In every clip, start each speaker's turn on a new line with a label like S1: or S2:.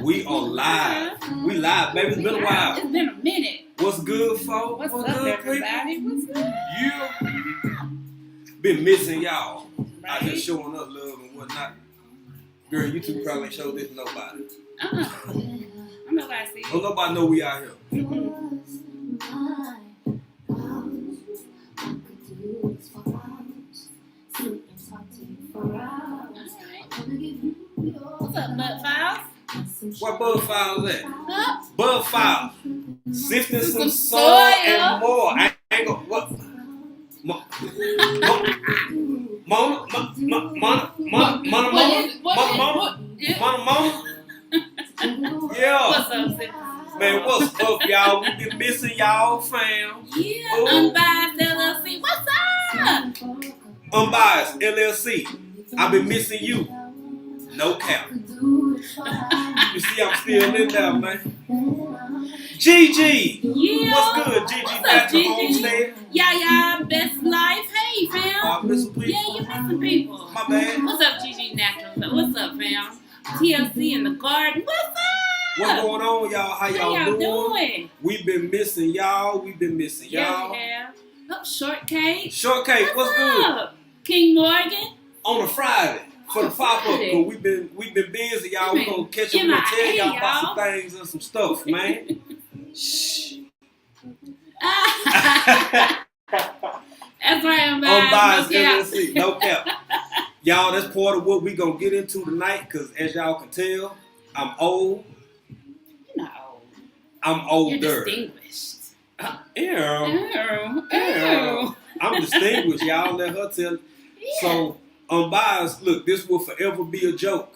S1: We are live. We live, baby. It's been a while.
S2: It's been a minute.
S1: What's good, folks?
S2: What's
S1: up,
S2: good, everybody? What's up?
S1: Yeah. Been missing y'all.
S2: Right?
S1: Out here showing up love and whatnot. Girl, you two probably ain't showed this to nobody.
S2: I'm nobody see
S1: Don't nobody know we out here.
S2: What's up, Bud Files?
S1: What bud files at?
S2: Huh?
S1: Bud files. Sifting some soil
S2: soil.
S1: and more. I ain't gonna what? Mama. Yeah.
S2: What's up, sis?
S1: Man, what's up, y'all? We been missing y'all, fam.
S2: Yeah,
S1: Ooh.
S2: Unbiased LLC. What's up?
S1: Unbiased LLC. I've been missing you. No cap. You see, I'm still in there, man. Gigi.
S2: Yeah.
S1: What's good, Gigi?
S2: What's
S1: Back
S2: up,
S1: to
S2: Gigi?
S1: homestead.
S2: Yeah, best life. Hey, fam.
S1: I'm missing people.
S2: Yeah, you missing people.
S1: My bad.
S2: What's up, Gigi Natural? What's up, fam? TLC in the garden. What's up?
S1: What's going on, y'all? How y'all doing? We've been missing y'all. We've been missing y'all.
S2: Yeah. Oh, Shortcake.
S1: Shortcake, what's good?
S2: Up? King Morgan.
S1: On a Friday for the pop up,
S2: Friday.
S1: cause we've been busy, y'all. We gonna catch up and tell y'all about some things and some stuff, man. Shh.
S2: That's right,
S1: Unbiased
S2: no cap.
S1: LLC, no cap. Y'all, that's part of what we gonna get into tonight, cause as y'all can tell, I'm old.
S2: You're not old.
S1: I'm older.
S2: You're distinguished.
S1: Ew.
S2: Ew.
S1: I'm distinguished, y'all. Let her tell.
S2: Yeah.
S1: So, unbiased. Look, this will forever be a joke.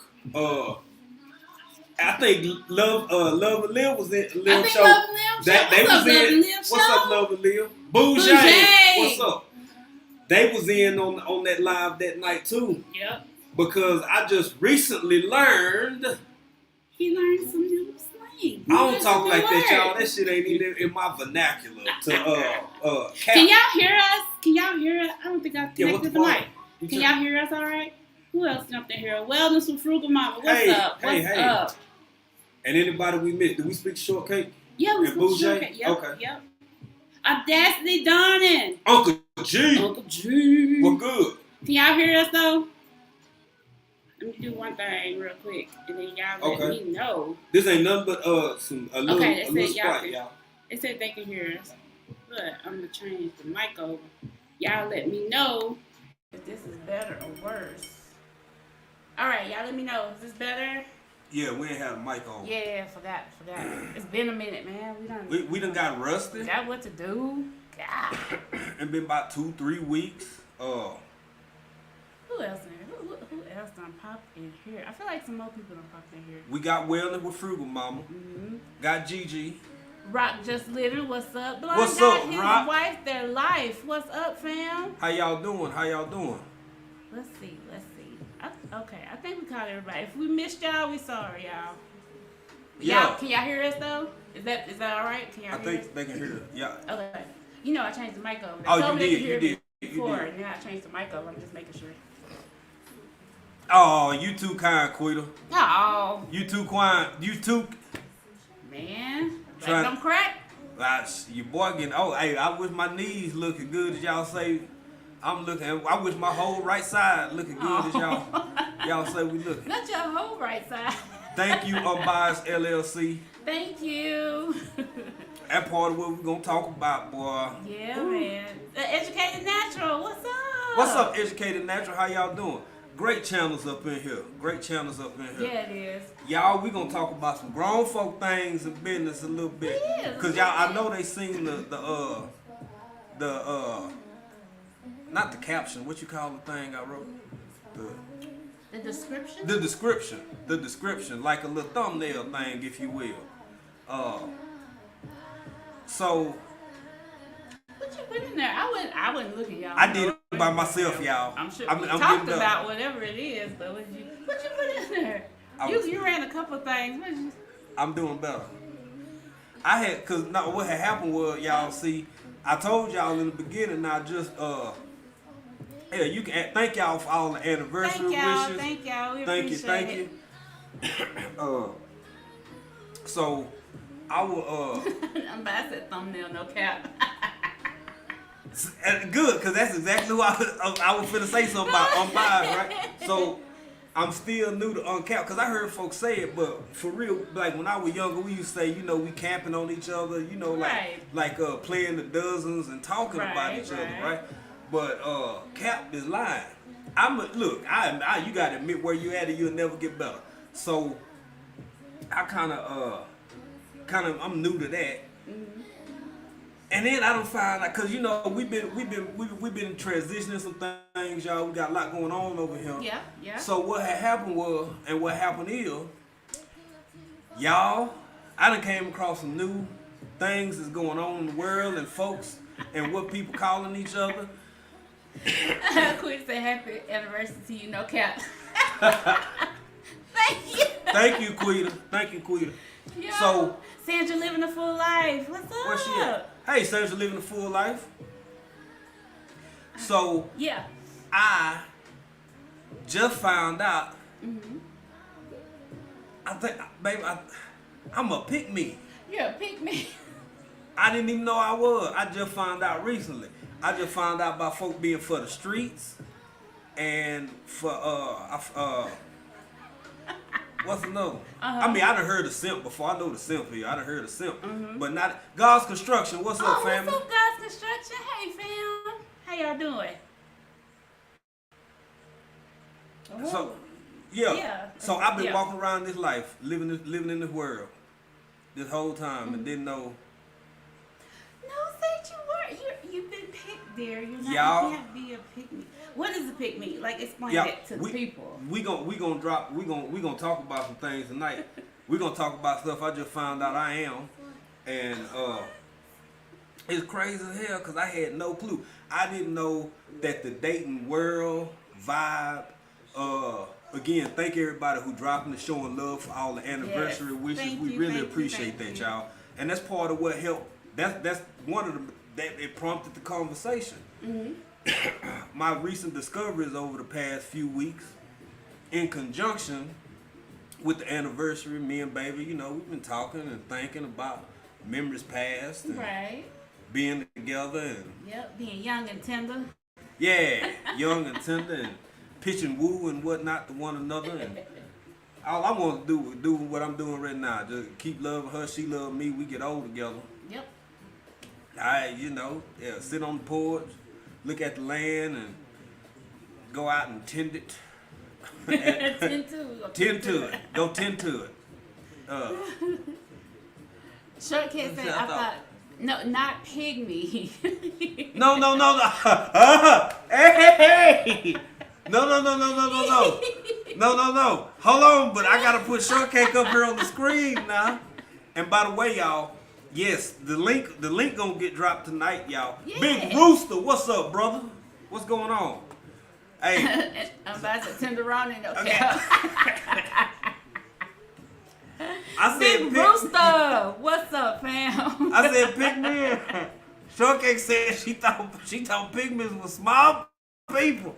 S1: I think Love and Liv was in Liv show.
S2: Love and Liv show.
S1: They
S2: What's
S1: was
S2: up,
S1: in.
S2: Love and Liv
S1: What's
S2: show?
S1: up, Love and Liv? Bougie. What's up? They was in on that live that night too.
S2: Yep.
S1: Because I just recently learned.
S2: He learned some new slang.
S1: I don't talk like that, y'all. That shit ain't even in my vernacular. To
S2: Can y'all hear us? Can y'all hear us? I don't think I've connected the mic.
S1: You
S2: Can y'all hear us all right? Who else jumped in here? Wellness with Frugal Mama. What's up? What's up?
S1: And anybody we missed? Do we speak Shortcake?
S2: Yeah, we
S1: And Bougie?
S2: Shortcake. Yep,
S1: Okay.
S2: Yep. Audacity Dawning.
S1: Uncle G.
S2: Uncle G.
S1: We're good.
S2: Can y'all hear us though? Let me do one thing real quick, and then y'all let me know.
S1: This ain't nothing but a little
S2: Sprite,
S1: y'all.
S2: They said they can hear us, but I'm gonna change the mic over. Y'all let me know if this is better or worse. All right, y'all let me know. Is this better?
S1: Yeah, we ain't had a mic on.
S2: Yeah, forgot. It's been a minute, man.
S1: We done got rusty.
S2: Got what to do. God.
S1: It's been about 2-3 weeks.
S2: Who else in here? Who else done popped in here? I feel like some more people done popped in here.
S1: We got Wellness with Frugal Mama.
S2: Mm-hmm.
S1: Got Gigi.
S2: Rock Just Living. What's up? Blind
S1: What's
S2: got
S1: up,
S2: his
S1: Rock?
S2: wife, their life. What's up, fam?
S1: How y'all doing?
S2: Let's see. Okay, I think we caught everybody. If we missed y'all, we sorry, y'all.
S1: Yeah.
S2: Can y'all hear us though? Is that all right? Can y'all hear us?
S1: I think they can hear it. Yeah.
S2: Okay. You know I changed the mic over. They
S1: Oh,
S2: told
S1: you
S2: me they
S1: did.
S2: could hear
S1: You
S2: me
S1: did.
S2: before, and then I changed the mic over. I'm just making sure.
S1: Oh, you too kind, Quita.
S2: Oh.
S1: You too kind. You too.
S2: Man.
S1: Trying-
S2: Like them crack?
S1: Your boy getting. Oh, hey, I wish my knees looking good as y'all say. I'm looking. I wish my whole right side looking good as y'all say we looking.
S2: Not your whole right side.
S1: Thank you, Unbiased LLC.
S2: Thank you.
S1: That part of what we're gonna talk about, boy.
S2: Yeah, man. The Educated Natural. What's up?
S1: What's up, Educated Natural? How y'all doing? Great channels up in here.
S2: Yeah, it is.
S1: Y'all, we gonna talk about some grown folk things and business a little bit.
S2: Yeah,
S1: Cause y'all, I know they seen the not the caption. What you call the thing I wrote?
S2: The description?
S1: The description, like a little thumbnail thing, if you will. So.
S2: What you put in there? I wouldn't look at y'all.
S1: I did it by myself, y'all.
S2: I'm sure
S1: I'm
S2: we talked
S1: getting
S2: about whatever it is, but what you put in there? You ran a couple of things.
S1: I'm doing better. What had happened was, y'all see, I told y'all in the beginning, now just yeah, you can thank y'all for all the anniversary wishes.
S2: Thank y'all. We
S1: Thank you.
S2: appreciate it.
S1: So I will
S2: I'm about to say thumbnail, no cap.
S1: good, because that's exactly what I was finna say something about unbiased, right? So I'm still new to uncap, because I heard folks say it, but for real, like when I was younger, we used to say, you know, we camping on each other, you know, like playing the dozens and talking about each other, right? But cap is lying. Look, you gotta admit where you at, and you'll never get better. So I I'm new to that. Mm-hmm. And then I don't find like, cause you know we've been transitioning some things, y'all. We got a lot going on over here.
S2: Yeah, yeah.
S1: So what had happened was, and what happened is, y'all, I done came across some new things that's going on in the world and folks and what people calling each other.
S2: Quit say happy anniversary to you, no cap. Thank you.
S1: Thank you, Quita. Thank you, Quita.
S2: Yo,
S1: so
S2: Sandra living a full life. What's up?
S1: Where she at? Hey, Sandra living a full life. So
S2: yeah,
S1: I just found out.
S2: Mm-hmm.
S1: I think, baby, I'm a pick me.
S2: You're a pick me.
S1: I didn't even know I was. I just found out recently. I just found out about folk being for the streets and for what's another? I mean, I done heard of simp before. I know the simp here. I done heard of simp, but not God's Construction. What's up, family?
S2: What's up, God's Construction? Hey, fam. How y'all doing?
S1: So, yeah. So I've been walking around this life, living in this world, this whole time, and didn't know.
S2: No, Saint, you weren't. You've been picked there. You're not.
S1: Y'all,
S2: you can't be a pick me. What is a pick me? Like, explain that to the people. We gonna
S1: talk about some things tonight. We gonna talk about stuff I just found out I am, and it's crazy as hell because I had no clue. I didn't know that the dating world vibe. Again, thank everybody who dropping the showing love for all the anniversary wishes. We really appreciate that, y'all. And that's part of what helped. That's one of that it prompted the conversation. Mm-hmm. My recent discoveries over the past few weeks, in conjunction with the anniversary, me and baby, you know, we've been talking and thinking about memories past and being together and
S2: being young and tender.
S1: Yeah, young and tender and pitching woo and whatnot to one another, and all I want to do what I'm doing right now. Just keep loving her, she love me. We get old together.
S2: Yep.
S1: Sit on the porch, look at the land, and go out and tend it.
S2: Tend to it.
S1: Go tend to it.
S2: Shortcut said, I thought, no, not pygmy.
S1: No. Hey. No. Hold on, but I gotta put Shortcake up here on the screen now. And by the way, y'all, yes, the link gonna get dropped tonight, y'all. Yeah. Big Rooster, what's up, brother? What's going on? Hey,
S2: I'm about to tenderoni, no cap.
S1: I said,
S2: Big Rooster, what's up, fam?
S1: I said, pygmy. Shortcake said she thought pygmies were small people.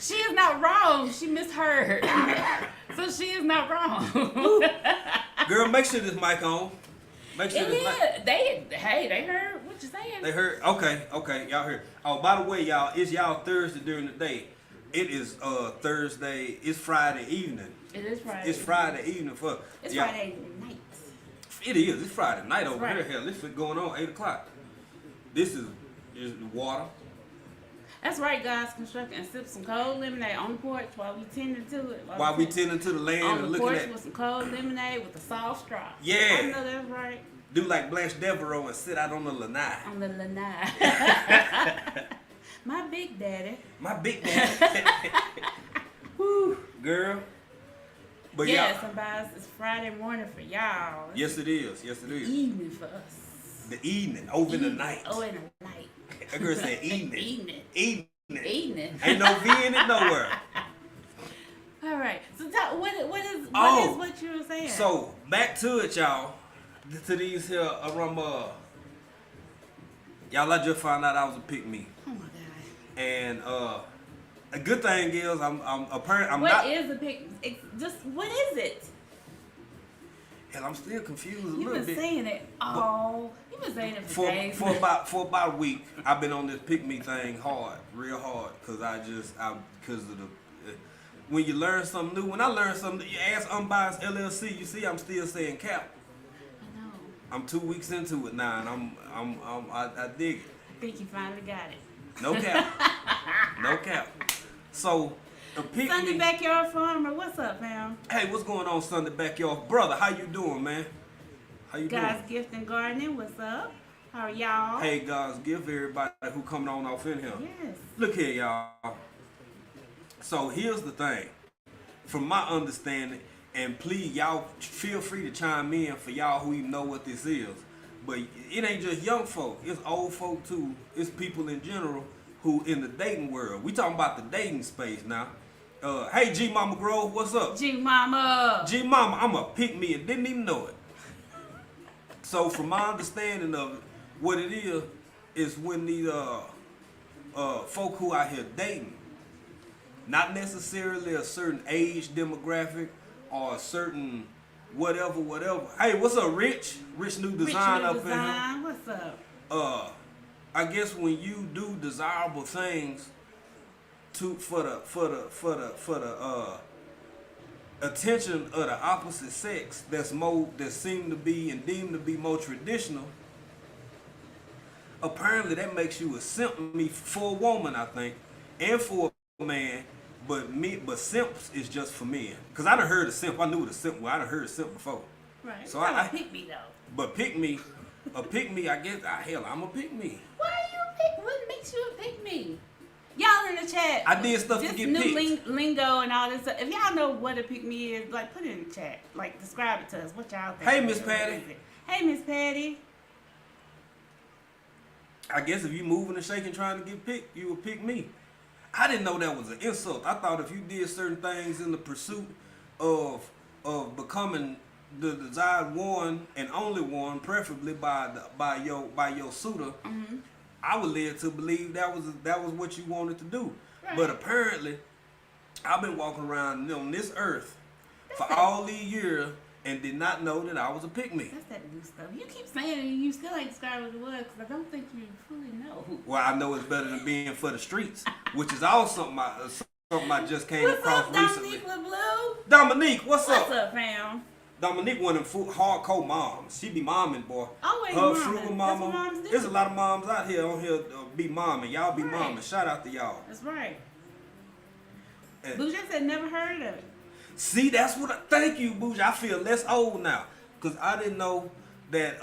S2: She is not wrong. She misheard. So she is not wrong.
S1: Girl, make sure this mic on. Make sure this mic.
S2: They heard what you saying.
S1: They heard. Okay, y'all heard. Oh, by the way, y'all, it's y'all Thursday during the day. It is Thursday. It's Friday evening.
S2: It is Friday.
S1: It's Friday evening for.
S2: It's Friday night.
S1: It is. It's Friday night over here. Hell, this is going on 8:00. This is water.
S2: That's right, guys. Construct and sip some cold lemonade on the porch while we tending to it.
S1: While we tending to the land and looking at. On the porch with
S2: some cold lemonade with a soft straw.
S1: Yeah.
S2: I know that's right.
S1: Do like Blanche Devereaux and sit out on the lanai.
S2: On the lanai. My big daddy.
S1: Woo, girl. But
S2: yes, somebody, it's Friday morning for y'all.
S1: Yes, it is.
S2: Evening for us.
S1: The evening, over in the night.
S2: Oh, in the night.
S1: That girl said evening.
S2: Evening.
S1: Ain't no V in it nowhere.
S2: All right. So what is what you were saying?
S1: So back to it, y'all. To these here y'all, I just found out I was a pick me.
S2: Oh my god.
S1: And a good thing is I'm
S2: What is a pick? Just what is it?
S1: Hell, I'm still confused a
S2: You've
S1: little
S2: been
S1: bit.
S2: saying it all. You've been saying it for days.
S1: For about a week, I've been on this pick me thing hard, real hard, because of the. When you learn something new, when I learn something, you ask Unbiased LLC. You see, I'm still saying cap.
S2: I know.
S1: I'm 2 weeks into it now, and I dig it.
S2: I think you finally got it.
S1: No cap, no cap. So, the pick
S2: Sunday
S1: me.
S2: Backyard Farmer, what's up, fam?
S1: Hey, what's going on, Sunday Backyard brother? How you doing, man? How you
S2: God's
S1: doing?
S2: Gift and Gardening, what's up? How are y'all?
S1: Hey, God's gift everybody who coming on off in here.
S2: Yes.
S1: Look here, y'all. So here's the thing. From my understanding, and please, y'all feel free to chime in for y'all who even know what this is. But it ain't just young folk. It's old folk too. It's people in general who in the dating world. We talking about the dating space now. Hey, G Mama Grove, what's up?
S2: G Mama.
S1: G Mama, I'm a pick me and didn't even know it. So from my understanding of it, what it is when these folk who out here dating, not necessarily a certain age demographic or a certain whatever. Hey, what's up, Rich? Rich New Design up in here.
S2: What's up?
S1: I guess when you do desirable things for the attention of the opposite sex that seem to be and deemed to be more traditional, apparently that makes you a simp for a woman, I think, and for a man. But simps is just for men. Cause I done heard a simp. I knew what a simp was. I done heard a simp before.
S2: Right.
S1: So
S2: I pick me though.
S1: But pick me, I guess. Hell, I'm a pick me.
S2: Why are you a pick? What makes you a pick me? Y'all in the chat.
S1: I did stuff to
S2: this
S1: get
S2: new
S1: picked.
S2: lingo and all this stuff. If y'all know what a pick me is, like put it in the chat. Like describe it to us. What y'all think?
S1: Hey, Miss
S2: What
S1: Patty.
S2: is it? Hey, Miss Patty.
S1: I guess if you moving and shaking trying to get picked, you would pick me. I didn't know that was an insult. I thought if you did certain things in the pursuit of becoming the desired one and only one, preferably by your suitor,
S2: Mm-hmm.
S1: I was led to believe that was what you wanted to do.
S2: Right.
S1: But apparently, I've been walking around on this earth for all these years and did not know that I was a pick-me.
S2: That's that new stuff. You keep saying it and you still ain't describing what it was because I don't think you fully know.
S1: Well, I know it's better than being for the streets, which is also something I just came
S2: What's
S1: across
S2: up,
S1: recently.
S2: Dominique LeBlue?
S1: Dominique, what's
S2: What's
S1: up?
S2: up, fam?
S1: Dominique one of them hardcore moms. She be momming, boy.
S2: Always
S1: Her
S2: momming.
S1: frugal
S2: That's
S1: mama.
S2: what moms do.
S1: There's a lot of moms out here on here be momming. Y'all be
S2: Right.
S1: momming. Shout out to y'all.
S2: That's right.
S1: And
S2: Blue just said never heard of it.
S1: see, that's what. Thank you, Bougie. I feel less old now because I didn't know that.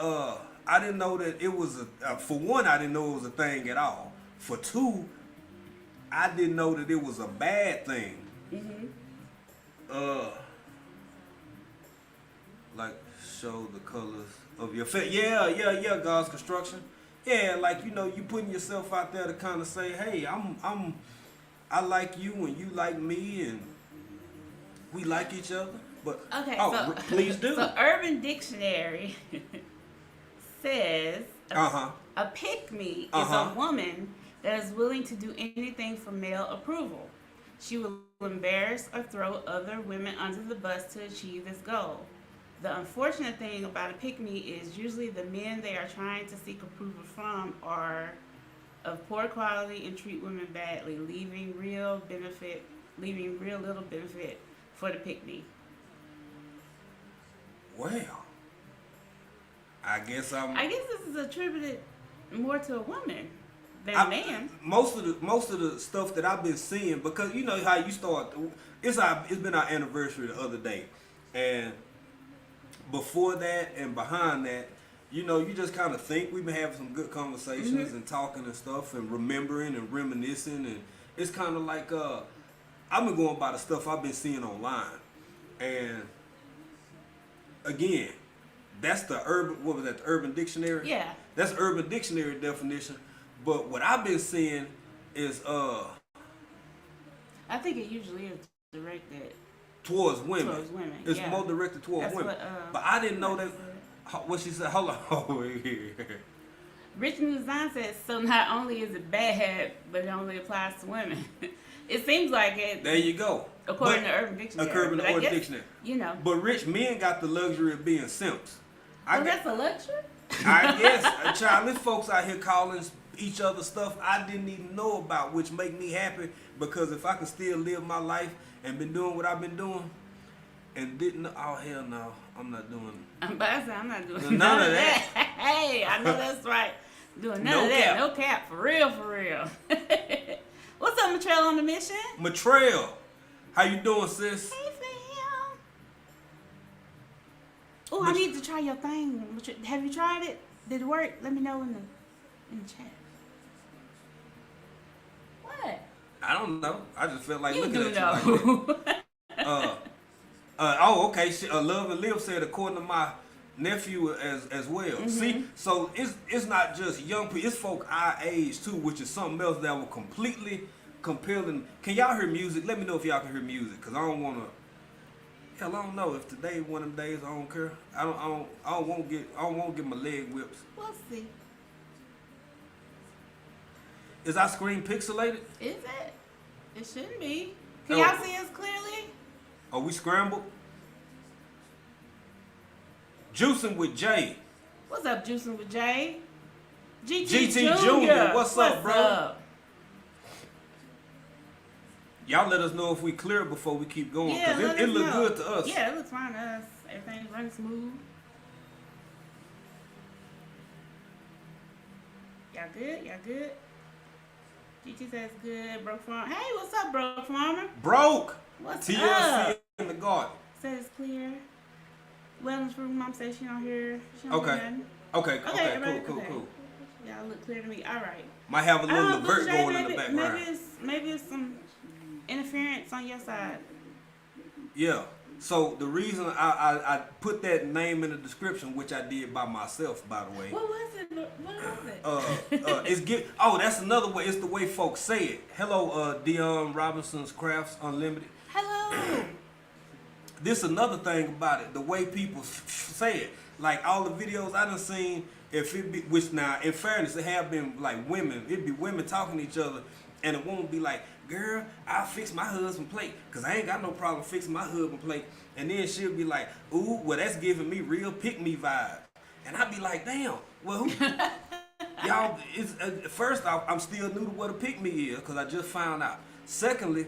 S1: I didn't know that it was a. For one, I didn't know it was a thing at all. For two, I didn't know that it was a bad thing.
S2: Mm-hmm.
S1: Like show the colors of your face. Yeah, God's construction. Yeah, like you putting yourself out there to kind of say, hey, I like you and you like me and we like each other. But
S2: Okay,
S1: please do.
S2: So Urban Dictionary says a pick-me is
S1: Uh-huh.
S2: a woman that is willing to do anything for male approval. She will embarrass or throw other women under the bus to achieve this goal. The unfortunate thing about a pick-me is usually the men they are trying to seek approval from are of poor quality and treat women badly, leaving real little benefit for the pick-me.
S1: Well, I guess
S2: this is attributed more to a woman than a man.
S1: Most of the stuff that I've been seeing, because you know how you start. It's been our anniversary the other day, and before that and behind that, you just kind of think we've been having some good conversations and talking and stuff and remembering and reminiscing, and it's kind of like I've been going by the stuff I've been seeing online, and again, that's the Urban Dictionary?
S2: Yeah.
S1: That's Urban Dictionary definition. But what I've been seeing is
S2: I think it usually is directed
S1: towards women.
S2: towards women.
S1: It's
S2: yeah.
S1: more directed towards
S2: That's
S1: women.
S2: what,
S1: but I didn't know
S2: what
S1: that. What she said? Hold on.
S2: Rich New Design says, so not only is it bad, but it only applies to women. It seems like it.
S1: There you go.
S2: According to Urban Dictionary.
S1: According to
S2: But I
S1: Urban
S2: guess,
S1: Dictionary.
S2: You know.
S1: But rich men got the luxury of being simps.
S2: That's a luxury?
S1: I guess, child, there's folks out here calling each other stuff I didn't even know about, which make me happy because if I could still live my life and been doing what I've been doing and didn't, oh hell no, I'm not doing it.
S2: I'm about to say, I'm not doing
S1: None of that.
S2: Hey, I know that's right. Doing none
S1: No
S2: of that.
S1: cap.
S2: No cap. For real, for real. What's up, Matrell on the mission?
S1: Matrell, how you doing, sis?
S2: Hey, fam. Oh, I need to try your thing. Have you tried it? Did it work? Let me know in the chat. What?
S1: I don't know. I just felt like
S2: You
S1: looking
S2: do
S1: at
S2: know.
S1: you like that. Oh, okay. Love and Live said according to my nephew as well.
S2: Mm-hmm.
S1: See, so it's not just young people. It's folk our age too, which is something else that will completely compelling. Can y'all hear music? Let me know if y'all can hear music, cause I don't want to. Hell, I don't know if today one of them days. I don't care. I don't want to get my leg whipped.
S2: We'll see.
S1: Is our screen pixelated?
S2: Is it? It shouldn't be. Can
S1: Oh.
S2: y'all see us clearly?
S1: Are we scrambled? Juicing with Jay.
S2: What's up, Juicing with Jay?
S1: GT
S2: Junior.
S1: Junior, what's up, bro?
S2: Up?
S1: Y'all let us know if we clear before we keep going,
S2: Yeah,
S1: because
S2: let
S1: it
S2: us
S1: look
S2: know.
S1: good to us.
S2: Yeah, it looks fine to us. Everything's running smooth. Y'all good? Y'all good? GT says good. Broke Farm. Hey, what's up, Broke Farmer?
S1: Broke.
S2: What's
S1: TLC
S2: up?
S1: in the garden.
S2: Says it's clear. Wellness room. Mom says she don't hear. She don't
S1: Okay.
S2: hear nothing.
S1: Okay,
S2: everybody,
S1: cool.
S2: okay. Y'all look clear to me. All right.
S1: Might have a little
S2: Blue
S1: alert
S2: Jay,
S1: going in the background.
S2: Maybe it's some interference on your side.
S1: Yeah. So the reason I put that name in the description, which I did by myself, by the way.
S2: What was it? What was it?
S1: It's oh, that's another way. It's the way folks say it. Hello, Dion Robinson's Crafts Unlimited.
S2: Hello.
S1: This another thing about it, the way people say it. Like all the videos I done seen, if it be, which now in fairness, it have been like women. It'd be women talking to each other, and it won't be like, girl, I'll fix my husband plate, cause I ain't got no problem fixing my husband plate. And then she'll be like, ooh, well that's giving me real pick me vibe. And I'd be like, damn, well, y'all, it's, first off, I'm still new to what a pick me is, cause I just found out. Secondly,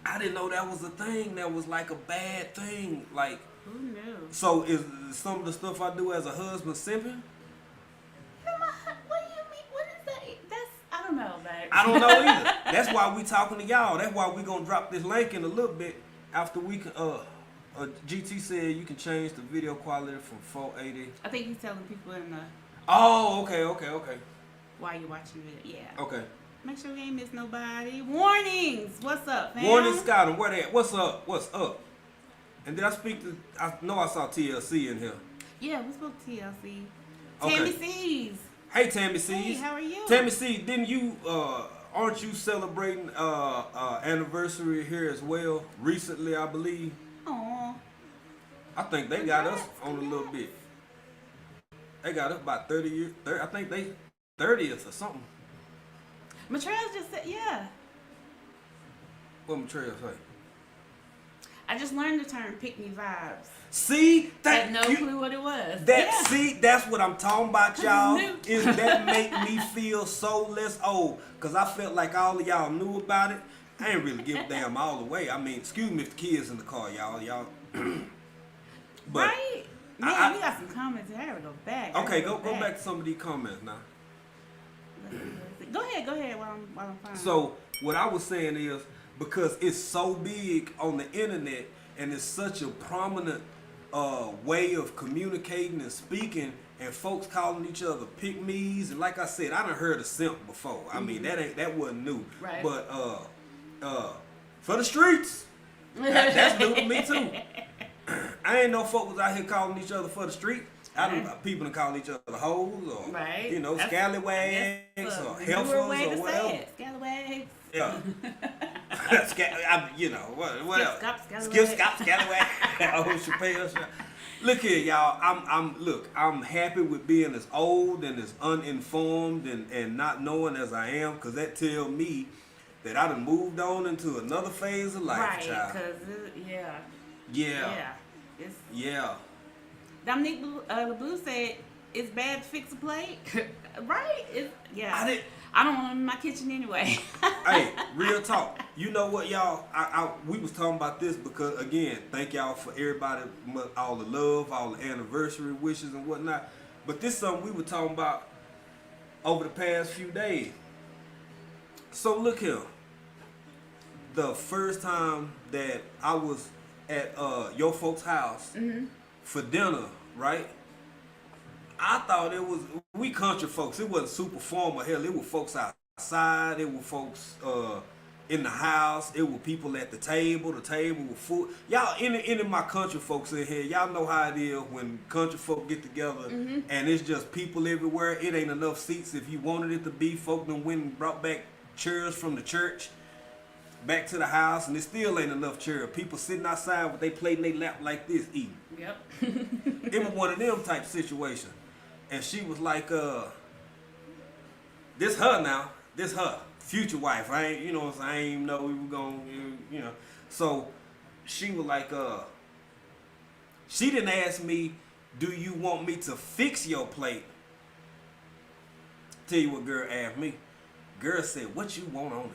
S1: I didn't know that was a thing that was like a bad thing. Like,
S2: Who knew?
S1: so is some of the stuff I do as a husband simping?
S2: What do you mean? What is that? That's I don't know, babe.
S1: I don't know either. That's why we talking to y'all. That's why we gonna drop this link in a little bit after we can. GT said you can change the video quality from 480.
S2: I think he's telling people in the
S1: Oh, okay.
S2: while you're watching it. Yeah.
S1: Okay.
S2: Make sure we ain't miss nobody. Warnings. What's up, fam?
S1: Warning Scott, where they at? What's up? And did I speak to? I know I saw TLC in here.
S2: Yeah, we spoke to TLC.
S1: Okay.
S2: Tammy C's.
S1: Hey, Tammy C's.
S2: Hey, how are you?
S1: Tammy C, didn't you? Aren't you celebrating anniversary here as well? Recently, I believe.
S2: Aw.
S1: I think they got us on a little bit. They got us about 30 years. I think they 30th or something.
S2: Matrell just said, yeah.
S1: What Matrell say?
S2: I just learned the term pick me vibes.
S1: See that?
S2: Had no clue what it was.
S1: That
S2: Yeah.
S1: see, that's what I'm talking about, y'all.
S2: It's
S1: Is that make me feel so less old? Cause I felt like all of y'all knew about it. I ain't really give a damn all the way. I mean, excuse me if the kids in the car, y'all. But
S2: right? Man, we got some comments here. I gotta go back.
S1: okay, go back to some of these comments now.
S2: Go ahead while I'm fine.
S1: So what I was saying is, because it's so big on the internet and it's such a prominent way of communicating and speaking, and folks calling each other pick me's, and like I said, I done heard of simp before. I mean that wasn't new.
S2: Right.
S1: But for the streets, that's new to me too. I ain't know folks was out here calling each other for the street. I don't people call each other hoes or
S2: right.
S1: you know,
S2: That's,
S1: scallywags or heifers or whatever.
S2: Scallywags.
S1: Yeah. You know, what else?
S2: Skip,
S1: Scallywag. Oh, Chappelle. Look here, y'all. I'm happy with being as old and as uninformed and not knowing as I am, because that tell me that I done moved on into another phase of life,
S2: Right,
S1: child.
S2: because,
S1: Yeah.
S2: yeah. It's,
S1: Yeah.
S2: Dominique LeBlue said, it's bad to fix a plate. Right?
S1: I
S2: don't want them in my kitchen anyway.
S1: Hey, real talk. You know what, y'all? We was talking about this because, again, thank y'all for everybody, all the love, all the anniversary wishes and whatnot. But this is something we were talking about over the past few days. So look here. The first time that I was at your folks' house for dinner, right? I thought it was, we country folks. It wasn't super formal. Hell, it was folks outside. It was folks in the house. It was people at the table. The table was full. Y'all, any of my country folks in here, y'all know how it is when country folk get together and it's just people everywhere. It ain't enough seats. If you wanted it to be, folk done went and brought back chairs from the church back to the house, and it still ain't enough chairs. People sitting outside with they plate in their lap like this eating.
S2: Yep.
S1: It was one of them type situations. And she was like, this her now. This her. Future wife. I ain't, you know what I'm saying? I ain't even know we were going, you know. So she was like, she didn't ask me, do you want me to fix your plate? Tell you what girl asked me. Girl said, what you want on it?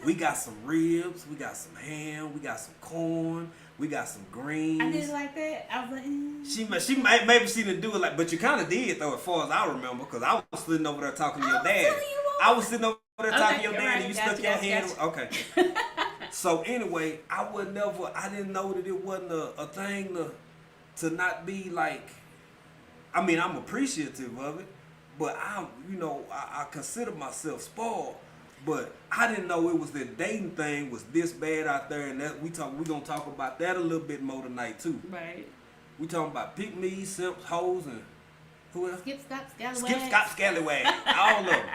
S1: We got some ribs, we got some ham, we got some corn, we got some greens.
S2: I did it like that. I was like,
S1: She might, maybe she didn't do it like, but you kind of did though, as far as I remember, because I was sitting over there talking to your dad. I was sitting over there talking to your dad, and you stuck your hand. Okay. So anyway, I didn't know that it wasn't a thing to not be like. I mean, I'm appreciative of it, but I consider myself spoiled. But I didn't know it was the dating thing was this bad out there, and that we gonna talk about that a little bit more tonight too.
S2: right.
S1: We talking about pick-me, simps, hoes, and who else?
S2: Skip, stop, scallywag.
S1: Skip, Scott, Scallywag. All of them.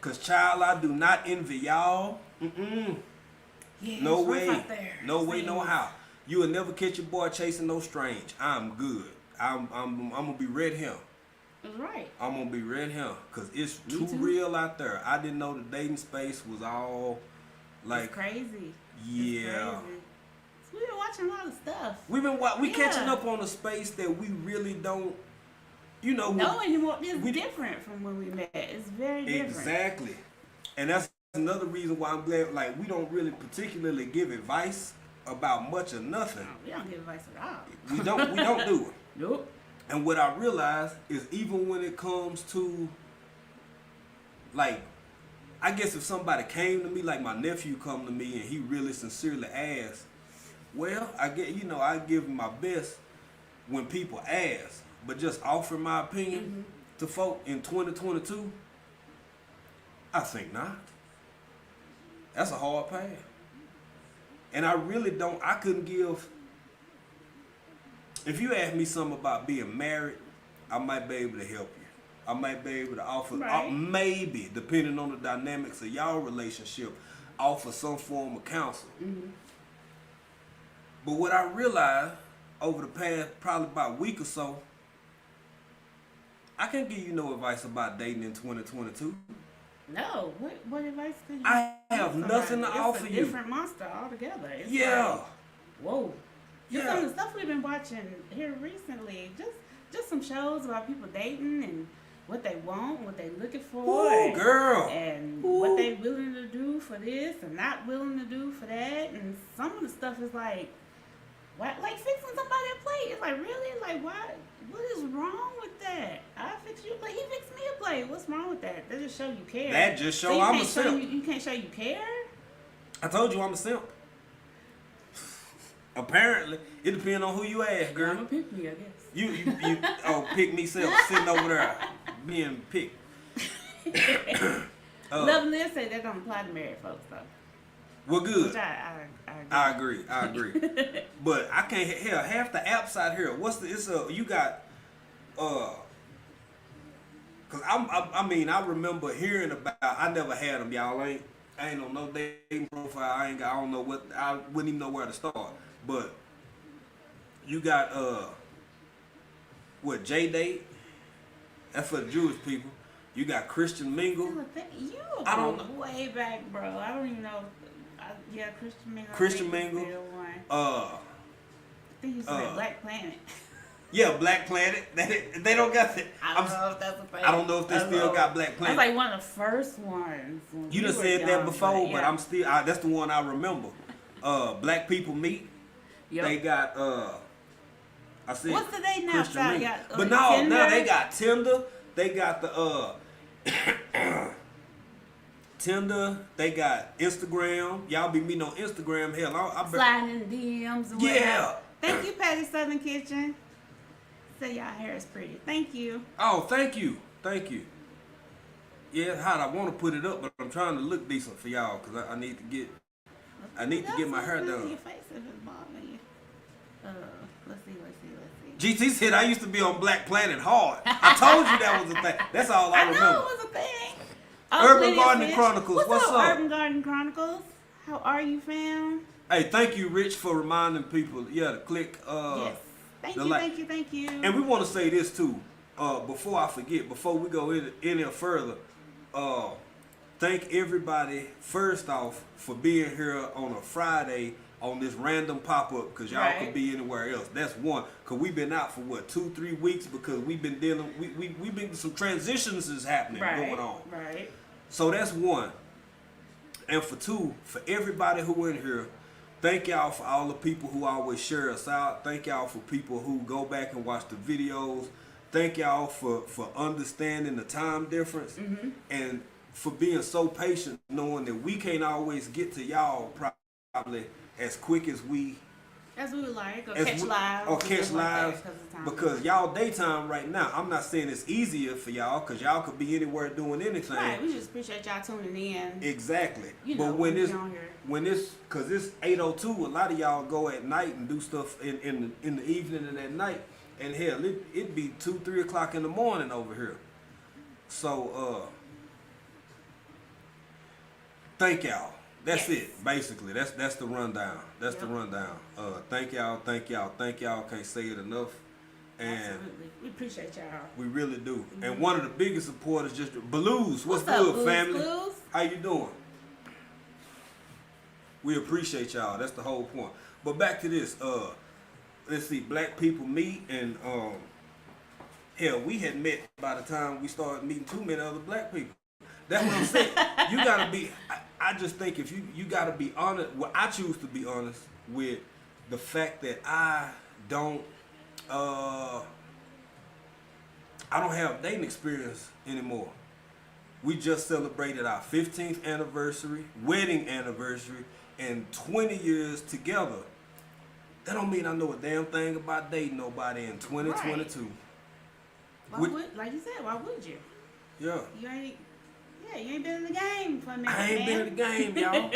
S1: Cause child, I do not envy y'all.
S2: Yeah,
S1: No
S2: it's rough
S1: way.
S2: out there.
S1: No way, no how. You will never catch your boy chasing no strange. I'm good. I'm gonna be red here.
S2: That's right.
S1: I'm gonna be red here. Cause it's
S2: Me
S1: too
S2: too.
S1: real out there. I didn't know the dating space was all like
S2: It's crazy.
S1: yeah.
S2: It's crazy. So we've been watching a lot of stuff.
S1: We
S2: Yeah.
S1: catching up on a space that we really don't,
S2: No anymore. It's different from when we met. It's very different.
S1: Exactly. And that's another reason why I'm glad, like, we don't really particularly give advice about much or nothing.
S2: We don't give advice at all.
S1: We don't do it.
S2: Nope.
S1: And what I realize is even when it comes to, like, I guess if somebody came to me, like my nephew come to me and he really sincerely asked, well, I give him my best when people ask, but just offering my opinion to folk in 2022, I think not. That's a hard path. And I couldn't give, if you ask me something about being married, I might be able to help you. I might be able to offer, maybe, depending on the dynamics of y'all relationship, offer some form of counsel. But what I realized over the past probably about a week or so, I can't give you no advice about dating in 2022.
S2: No. What advice could you
S1: I have nothing to offer
S2: It's
S1: you.
S2: a different monster altogether. It's
S1: Yeah.
S2: like, whoa. Just
S1: Yeah.
S2: some of the stuff we've been watching here recently. Just some shows about people dating and what they want, what they looking for.
S1: Ooh, girl.
S2: And what they willing to do for this and not willing to do for that. And some of the stuff is like, what, like fixing somebody a plate. It's like, really? Like, what is wrong with that? I fix you a plate. He fixed me a plate. What's wrong with that? That just show you care.
S1: That just show
S2: So
S1: I'm a simp.
S2: You can't show you care?
S1: I told you I'm a simp. Apparently, it depends on who you ask, girl.
S2: I'm a pick me, I guess.
S1: You pick me self sitting over there being picked.
S2: Love and Live say that don't apply to married folks though.
S1: Well, good.
S2: Which I
S1: agree. But I can't. Hell, half the apps out here. You got. Cause I remember hearing about. I never had them, y'all. I ain't on no dating profile. I don't know what. I wouldn't even know where to start. But you got J-Date. That's for the Jewish people. You got Christian Mingle.
S2: You
S1: I don't
S2: go way back, bro. I don't even know. Yeah, Christian Mingle.
S1: Christian Mingle.
S2: I think you said Black Planet.
S1: Yeah, Black Planet. They don't got that.
S2: I don't know if that's a thing.
S1: I don't know if they still got Black Planet.
S2: That's like one of the first ones.
S1: You done said that before, but
S2: yeah.
S1: I'm still. That's the one I remember. Black People Meet.
S2: Yep.
S1: They got. I said.
S2: What's the name now?
S1: Christian Mingle.
S2: Got,
S1: But now
S2: Tinder?
S1: they got Tinder. They got the Tinder. They got Instagram. Y'all be meeting on Instagram. Hell, I
S2: sliding in DMs. And
S1: yeah.
S2: Whatnot. Thank you, Patty Southern Kitchen. Say y'all hair is pretty. Thank you.
S1: Oh, thank you. Thank you. Yeah, it's hot. I want to put it up, but I'm trying to look decent for y'all because I need to get. I need to get my hair done.
S2: Your face if it's bothering you. Let's see.
S1: GT said I used to be on Black Planet hard. I told you that was a thing. That's all I remember.
S2: I know it was a thing.
S1: Urban Garden Chronicles. What's up?
S2: Urban Garden Chronicles. How are you, fam?
S1: Hey, thank you, Rich, for reminding people. Yeah, to click.
S2: Yes. Thank you.
S1: And we want to say this too. Before I forget, before we go any further, thank everybody first off for being here on a Friday on this random pop-up because y'all could be anywhere else. That's one. Because we've been out for what, 2-3 weeks because we've been dealing, we've been, some transitions is happening going on.
S2: Right.
S1: So that's one. And for two, for everybody who in here, thank y'all for all the people who always share us out. Thank y'all for people who go back and watch the videos. Thank y'all for understanding the time difference and for being so patient, knowing that we can't always get to y'all probably as quick as we
S2: would like, or catch lives. Like
S1: because y'all daytime right now, I'm not saying it's easier for y'all because y'all could be anywhere doing anything.
S2: Right, we just appreciate y'all tuning in.
S1: Exactly.
S2: You
S1: but
S2: know,
S1: when it's because it's 8:02, a lot of y'all go at night and do stuff in the evening and at night, and hell, it'd be 2-3 o'clock in the morning over here. So thank y'all. That's it, basically. That's the rundown. That's the rundown. Thank y'all. Can't say it enough. And
S2: absolutely. We appreciate y'all.
S1: We really do. And one of the biggest supporters, just Blues. What's good,
S2: up,
S1: family?
S2: Blues?
S1: How you doing? We appreciate y'all. That's the whole point. But back to this. Let's see. Black People Meet, and hell, we had met by the time we started meeting too many other black people. That's what I'm saying. You gotta be. I just think if you gotta be honest. Well, I choose to be honest with the fact that I don't have dating experience anymore. We just celebrated our 15th anniversary, wedding anniversary, and 20 years together. That don't mean I know a damn thing about dating nobody in 2022.
S2: Right. Like you said, why would you?
S1: Yeah.
S2: You ain't been in the game for a minute.
S1: I ain't been in the game, y'all.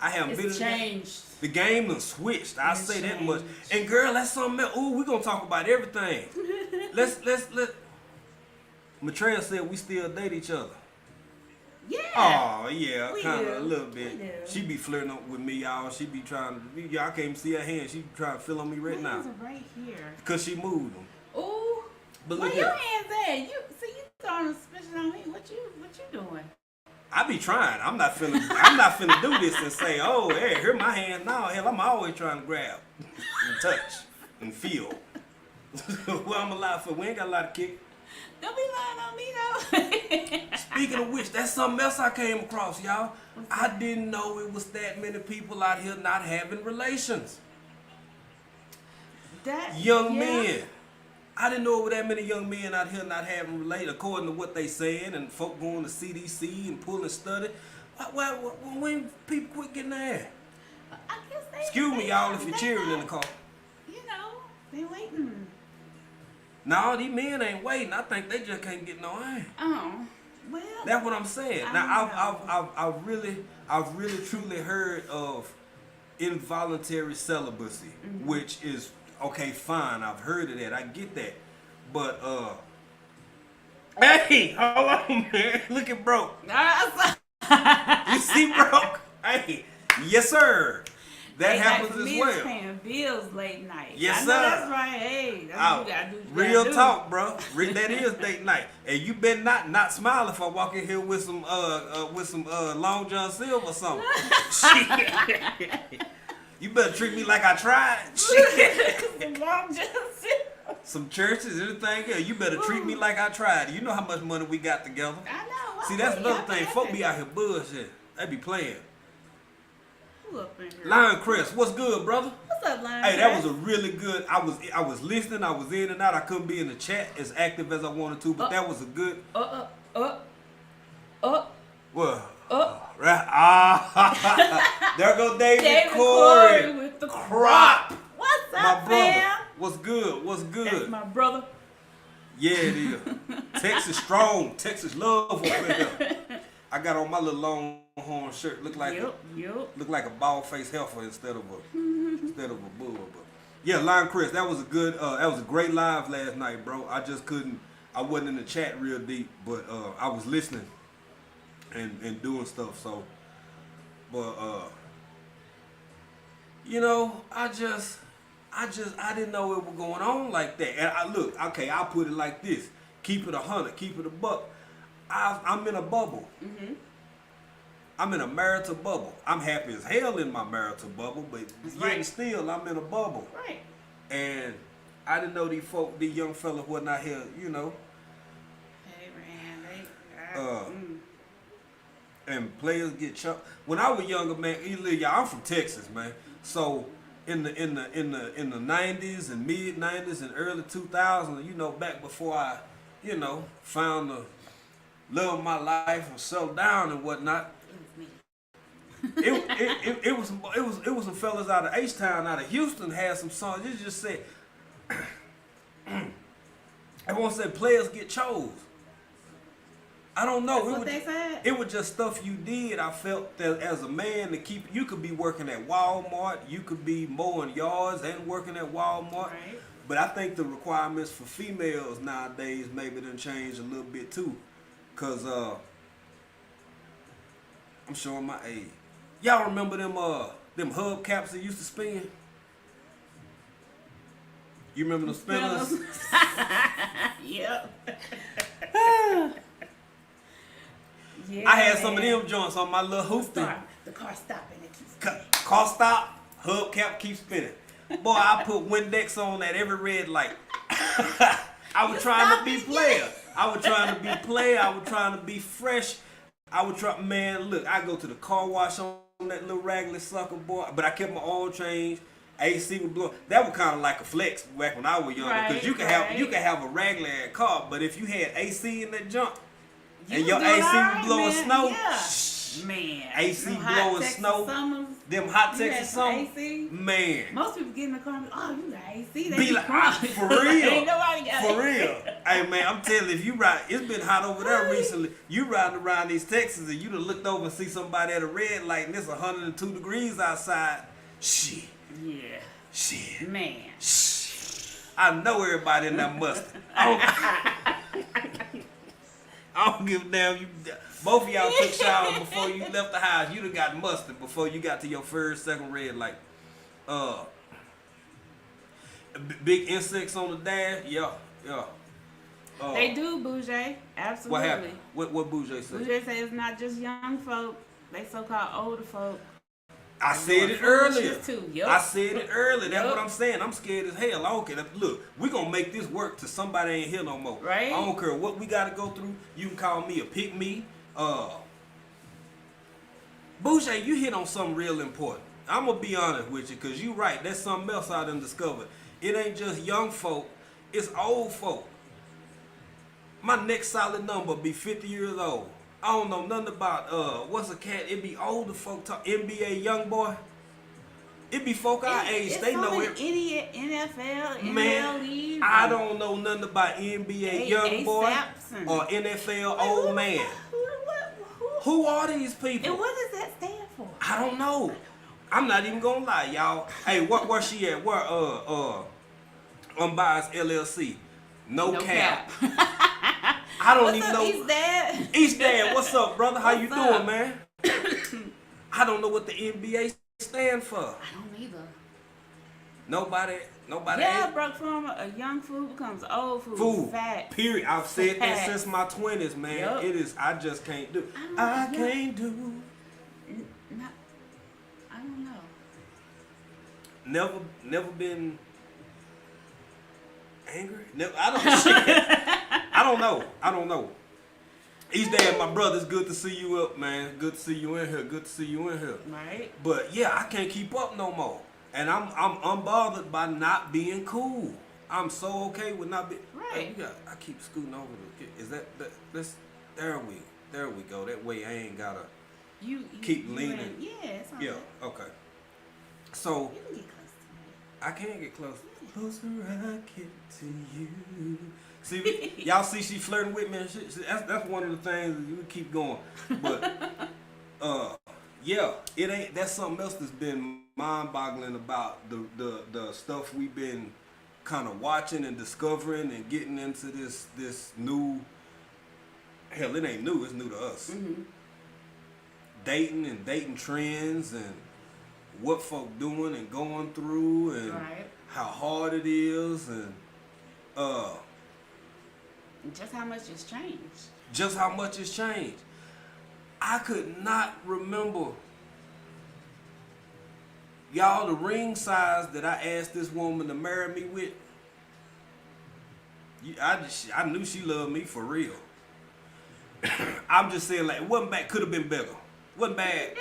S1: I haven't been in the game.
S2: It's changed.
S1: The game done switched. I say that much. And girl, that's something else. Ooh, we gonna talk about everything. Let's Maitreya said we still date each other.
S2: Yeah.
S1: Oh yeah, kind of a little bit.
S2: We do.
S1: She be flirting up with me, y'all. She be trying to. Y'all can't even see her hand. She trying to feel on me right
S2: My
S1: now.
S2: hands are right here.
S1: Cause she moved them.
S2: Ooh.
S1: But
S2: Where
S1: look
S2: your
S1: here.
S2: hands at? You throwing suspicion on me? What you doing?
S1: I be trying. I'm not finna do this and say, oh, hey, here my hand. No, hell, I'm always trying to grab and touch and feel. Well, I'm alive for. We ain't got a lot of kick.
S2: Don't be lying on me though.
S1: Speaking of which, that's something else I came across, y'all. I didn't know it was that many people out here not having relations. Young men. I didn't know it was that many young men out here not having relations, according to what they saying, and folk going to CDC and pulling study. When people quit getting their ass?
S2: I guess they.
S1: Excuse me, y'all, if you're cheering in the car.
S2: You know, they waiting.
S1: No, these men ain't waiting. I think they just can't get no ass.
S2: Oh, well.
S1: That's what I'm saying. Now I've really truly heard of involuntary celibacy, which is okay, fine. I've heard of that. I get that, but hey, hold on, man. Look at broke. You see broke? Hey, yes sir. That
S2: late
S1: happens
S2: night for
S1: as
S2: me
S1: well.
S2: Is paying bills late night.
S1: Yes,
S2: I know
S1: sir.
S2: that's right. Hey, that's what you gotta do. What you
S1: Real
S2: gotta do.
S1: talk, bro. That is date night, and you better not smile if I walk in here with some Long John Silver or something. Shit. You better treat me like I tried. Shit.
S2: Long John Silver.
S1: Some churches, anything else. You better treat me like I tried. You know how much money we got together.
S2: I know.
S1: See, that's another thing. Folk be out here bullshit. They be playing.
S2: Who up in here?
S1: Lion Chris, what's good, brother?
S2: What's up, Lion
S1: Hey, that
S2: Chris?
S1: was a really good. I was listening. I was in and out. I couldn't be in the chat as active as I wanted to, but that was a good. Well, right. There go David Corey
S2: with the
S1: crop.
S2: What's
S1: My
S2: up,
S1: brother.
S2: fam?
S1: What's good? What's good?
S2: That's my brother.
S1: Yeah, it is. Texas strong. Texas love over there. I got on my little Longhorn shirt. Look like look like a bald faced heifer instead of a bull. But yeah, Lion Chris, that was a great live last night, bro. I just couldn't. I wasn't in the chat real deep, but I was listening and doing stuff. So, but you know, I didn't know it was going on like that. And I'll put it like this: keep it 100, keep it a buck. I'm in a bubble.
S2: Mm-hmm.
S1: I'm in a marital bubble. I'm happy as hell in my marital bubble, but yet still I'm in a bubble.
S2: Right.
S1: And I didn't know these young fellas wasn't out here, you know.
S2: Hey man,
S1: And players get chucked. When I was younger, man, I'm from Texas, man. So in the 90s and mid 90s and early 2000s, you know, back before I, you know, found the love of my life and settled down and whatnot. It was some fellas out of H-Town, out of Houston, had some songs. It just said, everyone said players get chose. I don't know.
S2: That's what they said?
S1: It was just stuff you did. I felt that as a man to keep. You could be working at Walmart. You could be mowing yards and working at Walmart.
S2: Right.
S1: But I think the requirements for females nowadays maybe done changed a little bit too. Cause I'm showing my age. Y'all remember them hubcaps that used to spin? You remember the spinners?
S2: Yep. Yeah,
S1: I had some of them joints on my little hoop thing.
S2: The car stopping. It keeps spinning.
S1: Car stop, hubcap keeps spinning. Boy, I put Windex on at every red light. I was trying to be player. I was trying to be player. I was trying to be fresh. Man, look, I go to the car wash on that little raggedy sucker, boy. But I kept my oil change. AC was blowing. That was kind of like a flex back when I was younger, because you can have a regular car, but if you had AC in that junk and your AC was blowing snow,
S2: man,
S1: AC blowing snow, them hot Texas summers, man.
S2: Most people get in the car and be, oh, you got AC. They
S1: be like, for real.
S2: Ain't nobody got
S1: for real. Hey, man, I'm telling you, if you ride, it's been hot over there recently. You riding around these Texas and you done looked over and see somebody at a red light and it's 102 degrees outside. Shit.
S2: Yeah.
S1: Shit.
S2: Man.
S1: Shit. I know everybody in that mustard. I don't give a damn. Both of y'all took showers before you left the house. You done got mustard before you got to your first, second red light. Big insects on the dash. Yeah.
S2: They do, Bougie. Absolutely.
S1: What happened? What Bougie said?
S2: Bougie said it's not just young folk. They so-called older folk.
S1: I said it earlier.
S2: Yep.
S1: I said it earlier. That's what I'm saying. I'm scared as hell. I don't care. Look, we gonna make this work till somebody ain't here no more.
S2: Right.
S1: I don't care what we gotta go through. You can call me a pick me. Bougie, you hit on something real important. I'm gonna be honest with you, cause you right. That's something else I done discovered. It ain't just young folk. It's old folk. My next solid number be 50 years old. I don't know nothing about what's a cat. It be older folk talk NBA young boy. It be folk our age. They know it.
S2: Idiot NFL,
S1: Man,
S2: MLE.
S1: I don't know nothing about NBA young boy or NFL old man. Who are these people?
S2: And what does that stand for?
S1: I don't know. I'm not even gonna lie, y'all. Hey, where she at? Where Unbiased LLC? No cap. I don't even know.
S2: East Dad?
S1: East Dad, what's up, brother? How you
S2: What's up?
S1: doing, man? I don't know what the NBA stand for?
S2: I don't either.
S1: Nobody.
S2: Yeah,
S1: ain't
S2: broke from a young food becomes old food.
S1: food.
S2: Fat.
S1: Period. I've said that
S2: Facts.
S1: since my 20s, man.
S2: Yup.
S1: It is. I just can't do.
S2: I
S1: I can't do.
S2: Not, I don't know.
S1: Never been angry. Never. I don't. Shit. I don't know. Each day, my brother, it's good to see you up, man. Good to see you in here. Good to see you in here.
S2: Right.
S1: But yeah, I can't keep up no more. And I'm unbothered by not being cool. I'm so okay with not being.
S2: Right.
S1: Hey, I keep scooting over the. Is that's there we go. That way I ain't gotta
S2: You
S1: keep leaning.
S2: Yeah, it's all
S1: Yeah.
S2: good.
S1: Okay. So
S2: You can get close to me.
S1: I can get close. Closer I get to you. See, y'all see she flirting with me and shit. That's one of the things you keep going. But yeah, it ain't. That's something else that's been mind-boggling about the stuff we've been kind of watching and discovering and getting into this new. Hell, it ain't new. It's new to us.
S2: Mm-hmm.
S1: Dating and dating trends and what folk doing and going through and
S2: Right.
S1: how hard it is and
S2: Just how much it's changed.
S1: just how much it's changed. I could not remember, y'all, the ring size that I asked this woman to marry me with. I knew she loved me for real. I'm just saying, like, it wasn't bad. Could have been bigger. Wasn't bad.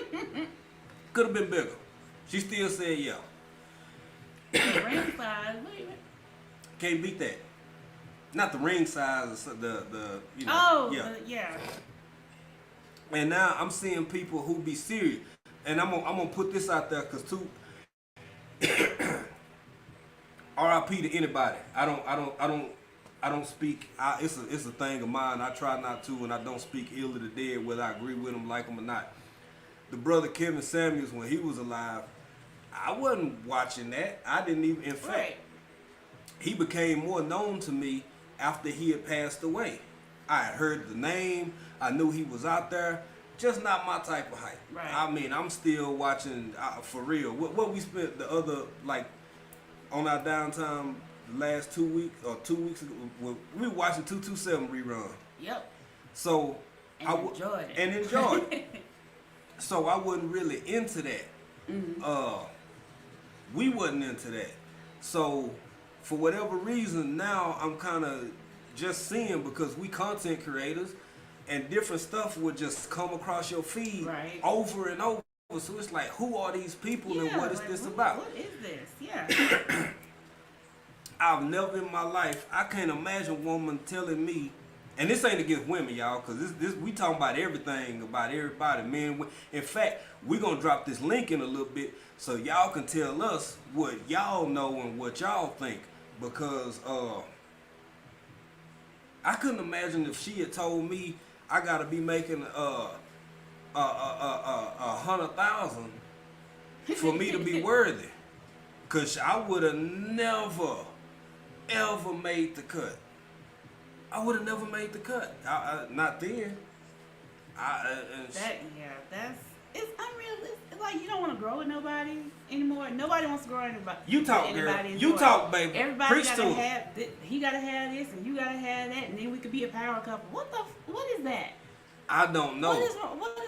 S1: Could have been bigger. She still said yeah.
S2: The ring size, wait.
S1: Can't beat that. Not the ring size, the you know.
S2: Oh,
S1: yeah.
S2: yeah.
S1: And now I'm seeing people who be serious, and I'm gonna put this out there because too. R.I.P. to anybody. I don't speak. It's a thing of mine. I try not to, and I don't speak ill of the dead, whether I agree with them, like them or not. The brother Kevin Samuels, when he was alive, I wasn't watching that. I didn't even. In fact,
S2: Right.
S1: he became more known to me after he had passed away. I had heard the name. I knew he was out there. Just not my type of hype.
S2: Right.
S1: I mean, I'm still watching for real. What we spent the other, like, on our downtime the last 2 weeks or 2 weeks ago, we were watching 227 rerun.
S2: Yep.
S1: So
S2: And enjoyed it.
S1: And enjoyed it. So I wasn't really into that.
S2: Mm-hmm.
S1: We wasn't into that. So for whatever reason, now I'm kind of just seeing, because we content creators and different stuff would just come across your feed
S2: Right.
S1: over and over. So it's like, who are these people and what is
S2: like,
S1: this about?
S2: What is this? Yeah.
S1: I've never in my life, I can't imagine a woman telling me, and this ain't against women, y'all, because this we talking about everything, about everybody, men. In fact, we're going to drop this link in a little bit so y'all can tell us what y'all know and what y'all think, because I couldn't imagine if she had told me I got to be making 100,000 for me to be worthy, because I would have never ever made the cut. I would have never made the cut. Not then.
S2: It's unrealistic. It's like you don't want to grow with nobody anymore. Nobody wants to grow with anybody.
S1: You talk,
S2: with
S1: girl.
S2: anybody
S1: You
S2: anymore.
S1: talk, baby.
S2: Everybody
S1: Preach
S2: gotta
S1: to
S2: have. He gotta have this, and you gotta have that, and then we could be a power couple. What is that?
S1: I don't know.
S2: What is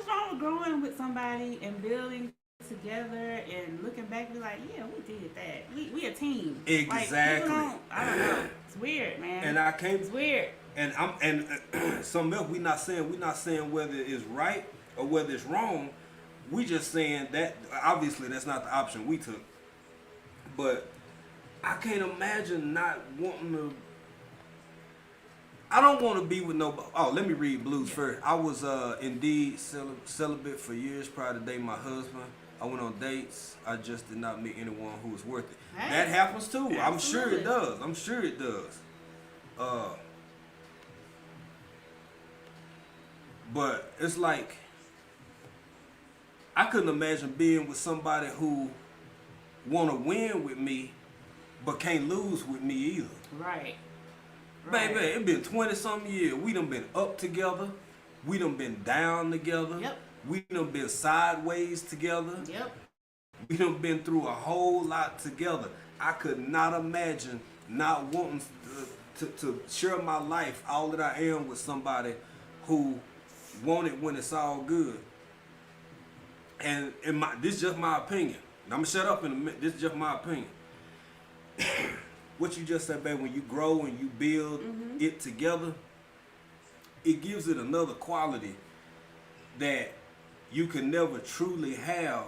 S2: wrong with growing with somebody and building together and looking back and be like, yeah, we did that. We a team.
S1: Exactly.
S2: Like, I don't know. It's weird, man.
S1: And I can't.
S2: It's weird.
S1: And something else. We're not saying whether it's right or whether it's wrong. We just saying that obviously that's not the option we took. But I can't imagine not wanting to. I don't want to be with nobody. Oh, let me read blues first. I was indeed celibate for years prior to dating my husband. I went on dates. I just did not meet anyone who was worth it.
S2: Hey,
S1: that happens too.
S2: absolutely.
S1: I'm sure it does. But it's like, I couldn't imagine being with somebody who want to win with me but can't lose with me either.
S2: Right.
S1: Baby, it been 20-something years. We done been up together. We done been down together.
S2: Yep.
S1: We done been sideways together.
S2: Yep.
S1: We done been through a whole lot together. I could not imagine not wanting to share my life, all that I am, with somebody who want it when it's all good. And this is just my opinion. And I'm gonna shut up in a minute. This is just my opinion. What you just said, babe, when you grow and you build it together, it gives it another quality that you can never truly have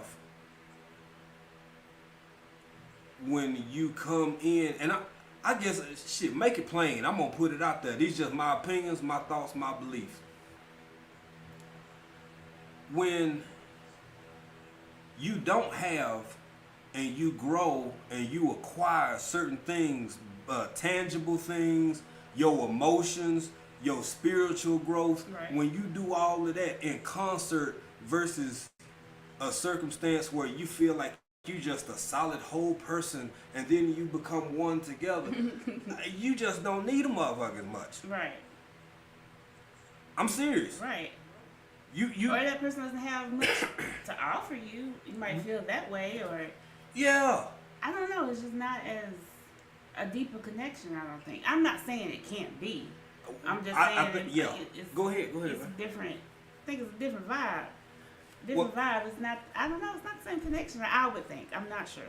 S1: when you come in. And I guess, shit, make it plain. I'm gonna put it out there. These just my opinions, my thoughts, my beliefs. When you don't have and you grow and you acquire certain things, tangible things, your emotions, your spiritual growth,
S2: right.
S1: When you do all of that in concert versus a circumstance where you feel like you just a solid whole person and then you become one together, you just don't need a motherfucker as much.
S2: Right.
S1: I'm serious.
S2: Right.
S1: You
S2: or that person doesn't have much to offer you. You might feel that way, or
S1: yeah.
S2: I don't know. It's just not as a deeper connection. I don't think. I'm not saying it can't be. I'm just saying
S1: yeah.
S2: It's,
S1: go ahead.
S2: It's a different. I think it's a different vibe. Vibe. It's not. I don't know. It's not the same connection. I would think. I'm not sure.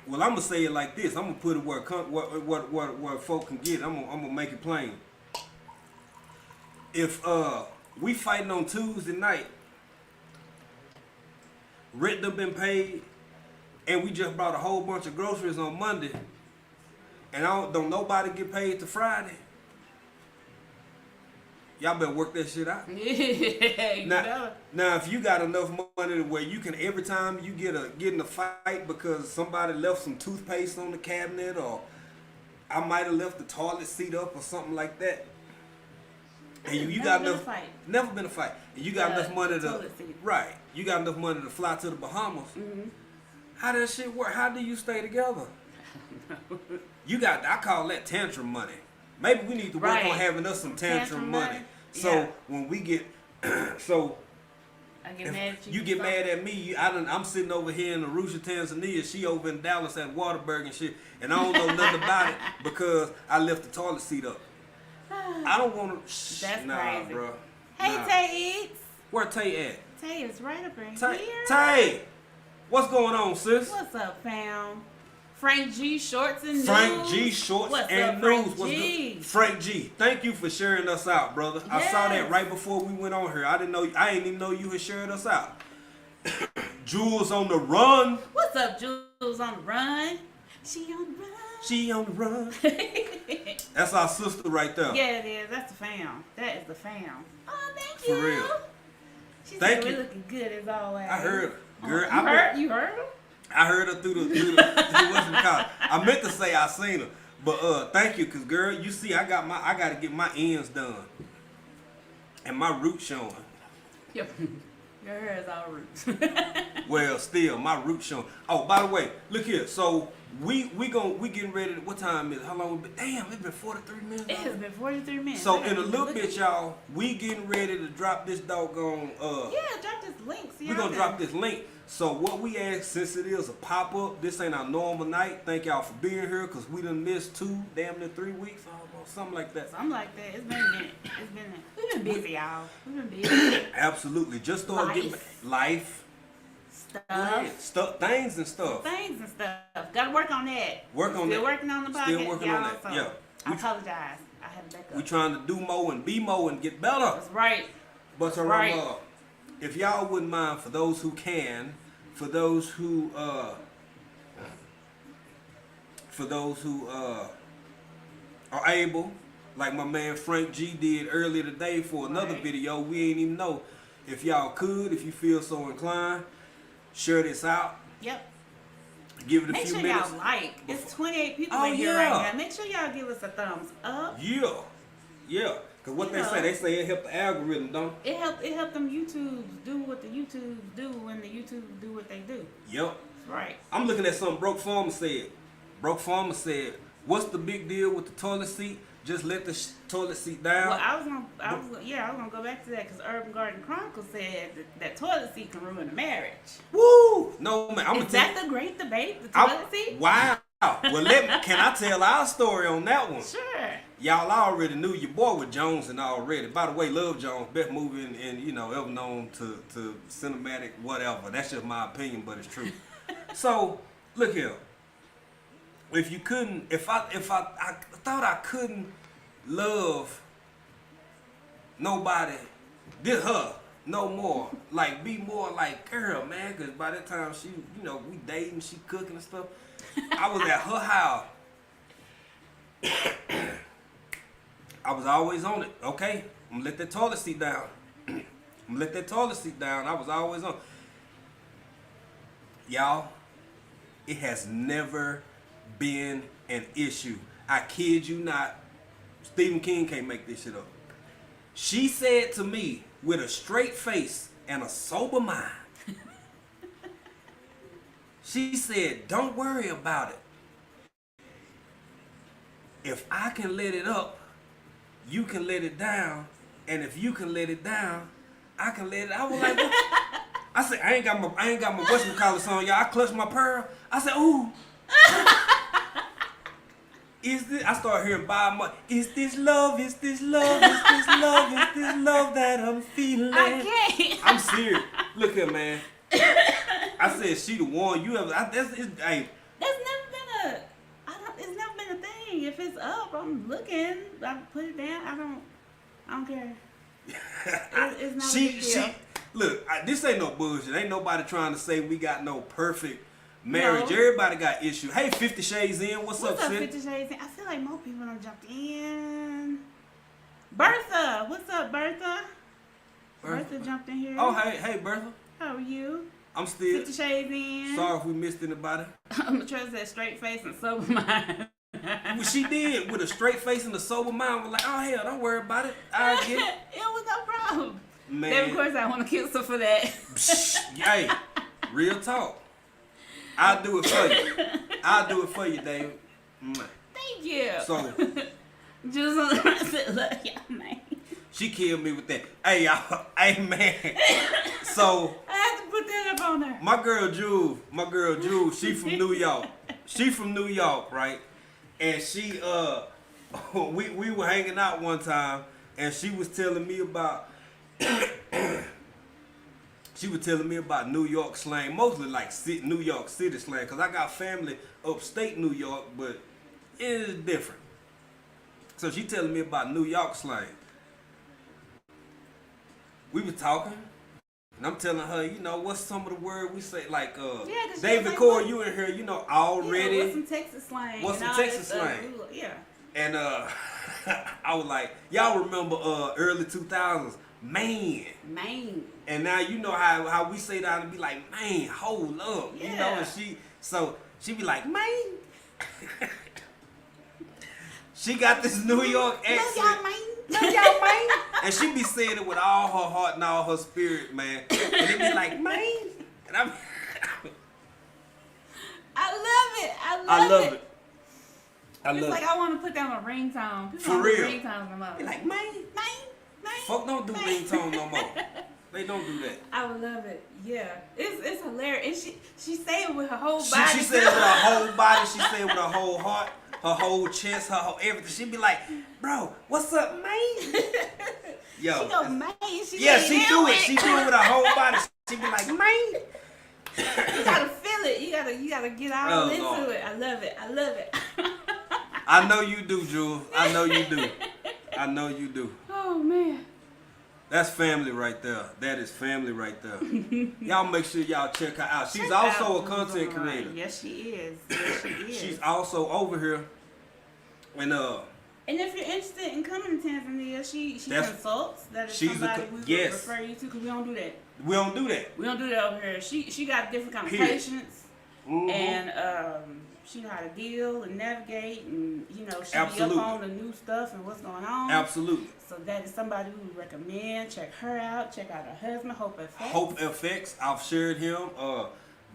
S1: Well, I'm gonna say it like this. I'm gonna put it where folk can get it. I'm gonna make it plain. If we fighting on Tuesday night, rent done been paid, and we just bought a whole bunch of groceries on Monday, and don't nobody get paid to Friday, y'all better work that shit out. Now, if you got enough money where you can, every time you get in a fight because somebody left some toothpaste on the cabinet, or I might have left the toilet seat up or something like that, and you got enough, never been a fight, and you got enough money you got enough money to fly to the Bahamas. How does shit work? How do you stay together? I call that tantrum money. Maybe we need to work on having us some tantrum money. So when we get,
S2: I get mad at you.
S1: You get mad at me. I'm sitting over here in Arusha, Tanzania. She over in Dallas at Waterberg and shit, and I don't know nothing about it because I left the toilet seat up. I don't want to.
S2: That's crazy,
S1: bro.
S2: Hey, Tay Eats.
S1: Where Tay at?
S2: Tay is right up in
S1: here.
S2: here.
S1: Tay, what's going on, sis?
S2: What's up, fam? Frank G Shorts and News.
S1: Frank G Shorts and News.
S2: What's up,
S1: Frank G, thank you for sharing us out, brother. Yes. I saw that right before we went on here. I didn't even know you had shared us out. Jules on the run.
S2: What's up, Jules on the run? She on the run.
S1: She on the run. That's our sister right there.
S2: Yeah, it is. That's the fam. That is the fam. Oh, thank you.
S1: For real.
S2: She said we're looking good as always.
S1: I heard her. Girl,
S2: you heard her?
S1: I heard her through the what's it called? I meant to say I seen her, but thank you, cause girl, you see, I gotta get my ends done, and my roots showing.
S2: Yep. Your hair is all roots.
S1: Well, still, my roots showing. Oh, by the way, look here. So we getting ready. What time is it? How long? Damn, it's been 43 minutes.
S2: It has been 43 minutes.
S1: So in a little bit, y'all, we getting ready to drop this doggone.
S2: Yeah, drop this link.
S1: We're gonna drop this link. So what we ask, since it is a pop-up, this ain't our normal night. Thank y'all for being here, because we done missed damn near 3 weeks, almost, something like that.
S2: Something like that. It's been a minute. We've been busy, y'all. We've been busy.
S1: Absolutely. Just start getting life. Things and stuff.
S2: Gotta work on that. Still working on the podcast.
S1: Still working on that, yeah.
S2: I apologize. I had to back up.
S1: We trying to do more and be more and get better.
S2: That's right.
S1: But if y'all wouldn't mind, for those who can, for those who are able, like my man Frank G did earlier today for another video, we ain't even know. If y'all could, if you feel so inclined, share this out.
S2: Yep.
S1: Give it a few minutes.
S2: Make sure y'all like. It's 28 people in here right now. Make sure y'all give us a thumbs up.
S1: Yeah. Cause what they say it help the algorithm, don't
S2: it? It help them YouTubes do what the YouTubes do when the YouTubes do what they do.
S1: Yep.
S2: Right.
S1: I'm looking at something Broke Farmer said. Broke Farmer said, "What's the big deal with the toilet seat? Just let the toilet seat down.
S2: Well, I was gonna go back to that because Urban Garden Chronicle said that toilet seat can ruin a marriage.
S1: Woo! No man,
S2: Is that the great debate? The toilet seat?
S1: Wow. Well, can I tell our story on that one?
S2: Sure.
S1: Y'all already knew your boy was Jones and already. By the way, Love Jones, best movie in ever known to cinematic whatever. That's just my opinion, but it's true. So look here. If I thought I couldn't love nobody, her no more. Like be more like girl, man. Cause by that time she, we dating, she cooking and stuff. I was at her house. I was always on it. Okay, I'm gonna let that toilet seat down. I was always on. Y'all, it has never been an issue. I kid you not. Stephen King can't make this shit up. She said to me with a straight face and a sober mind. She said, "Don't worry about it. If I can let it up, you can let it down, and if you can let it down, I can let it." I was like, what? I said, I ain't got my whatchamacallit on, y'all. I clutched my pearl. I said, ooh. Is this? I started hearing Bob Marley. Is this love? Is this love? Is this love? Is this love that I'm feeling?
S2: I can't.
S1: I'm serious. Look here, man. I said she the one you ever.
S2: It's never been a thing. If it's up, I'm looking. I put it down. I don't care. It's not a big deal.
S1: Look, this ain't no bullshit. Ain't nobody trying to say we got no perfect marriage.
S2: No.
S1: Everybody got issues. Hey, 50 Shades In. What's up, sis?
S2: 50 Shades In? I feel like more people done jumped in. Bertha, what's up, Bertha? Bertha jumped in here.
S1: Oh, hey, Bertha.
S2: How are you?
S1: I'm still.
S2: 50 Shades In.
S1: Sorry if we missed anybody.
S2: I'm gonna trust that straight face and sober mind.
S1: Well, she did with a straight face and a sober mind. We're like, oh hell, don't worry about it. I get it.
S2: It was no problem.
S1: Man.
S2: Then of course I want to kiss her for that.
S1: Hey, real talk. I'll do it for you. I'll do it for you, David.
S2: Thank you.
S1: So,
S2: just said, love y'all, man.
S1: she killed me with that. Hey, y'all. Hey, man. So,
S2: I have to put that up on her.
S1: my girl Jules, she from New York. She from New York, right? And she, we were hanging out one time, and she was telling me about, New York slang, mostly like New York City slang, because I got family upstate New York, but it is different. So she telling me about New York slang. We were talking, and I'm telling her, what's some of the words we say, like, David Core, you in here, already.
S2: Yeah, what's some Texas slang?
S1: What's some Texas slang?
S2: Yeah.
S1: And I was like, y'all remember early 2000s, man. And now you know how we say that and be like, man, hold up.
S2: Yeah.
S1: And she be like, man. She got this New York accent. Love y'all, man. And she be saying it with all her heart and all her spirit, man. And it be like, man. And I love it.
S2: It's like I want to put that on a ringtone. People
S1: For real.
S2: Ringtones no more.
S1: Be like, man. Folk don't do ringtone no more. They don't do that.
S2: I would love it. Yeah, it's hilarious. And she say it with her whole body.
S1: She say it with her whole body. She say it with her whole heart, her whole chest, her whole everything. She be like, bro, what's up, man? Yo.
S2: She go, man.
S1: She do it. She do it with her whole body. She be like, man.
S2: You gotta feel it. You gotta get all into
S1: Lord.
S2: it. I love it.
S1: I know you do, Jules. I know you do.
S2: Oh man.
S1: That's family right there. That is family right there. Y'all make sure y'all check her out. She's
S2: Check
S1: also
S2: out
S1: a content
S2: Google
S1: creator.
S2: Yes, she is.
S1: She's also over here. And
S2: if you're interested in coming to Tanzania, she consults. That is somebody we would refer you to, because we don't do that.
S1: We don't do that.
S2: We don't do that over here. She got different kind of patience, and she know how to deal and navigate, and she be up on the new stuff and what's going on.
S1: Absolutely.
S2: So that is somebody we would recommend. Check her out. Check out her husband, Hope FX.
S1: Hope FX. I've shared him.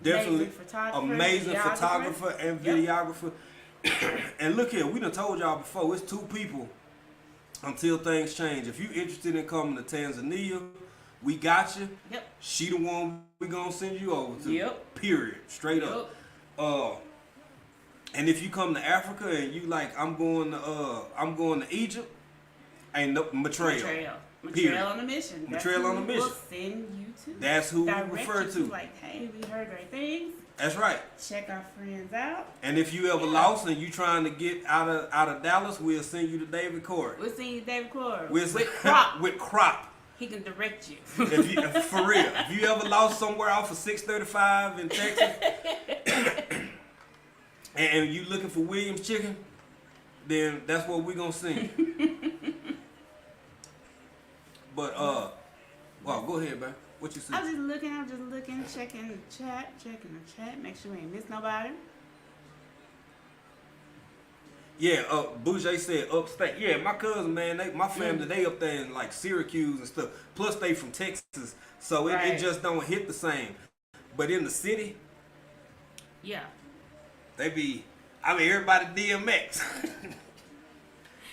S1: Definitely amazing photographer and videographer. And look here, we done told y'all before, it's two people until things change. If you interested in coming to Tanzania, we got you.
S2: Yep.
S1: She the one we gonna send you over to.
S2: Yep.
S1: Period. Straight up. And if you come to Africa and you like, I'm going to Egypt, ain't no Matrel.
S2: Matrel on a mission.
S1: Matrel on a mission.
S2: We'll send you to.
S1: That's who we
S2: direct
S1: refer
S2: you
S1: to.
S2: Like, hey, we heard great things.
S1: That's right.
S2: Check our friends out.
S1: And if you ever lost and you trying to get out of Dallas, we'll send you to David Corey.
S2: We'll send you to David Corey.
S1: With
S2: Crop.
S1: With Crop.
S2: He can direct you.
S1: For real. If you ever lost somewhere off of 635 in Texas and you looking for Williams Chicken, then that's what we gonna send. But well, go ahead, man. What you see?
S2: I'm just looking, checking the chat, make sure we ain't miss nobody.
S1: Yeah, Bouger said upstate. Yeah, my cousin, man, my family, they up there in like Syracuse and stuff. Plus they from Texas, so it just don't hit the same. But in the city,
S2: yeah,
S1: they be, I mean, everybody DMX.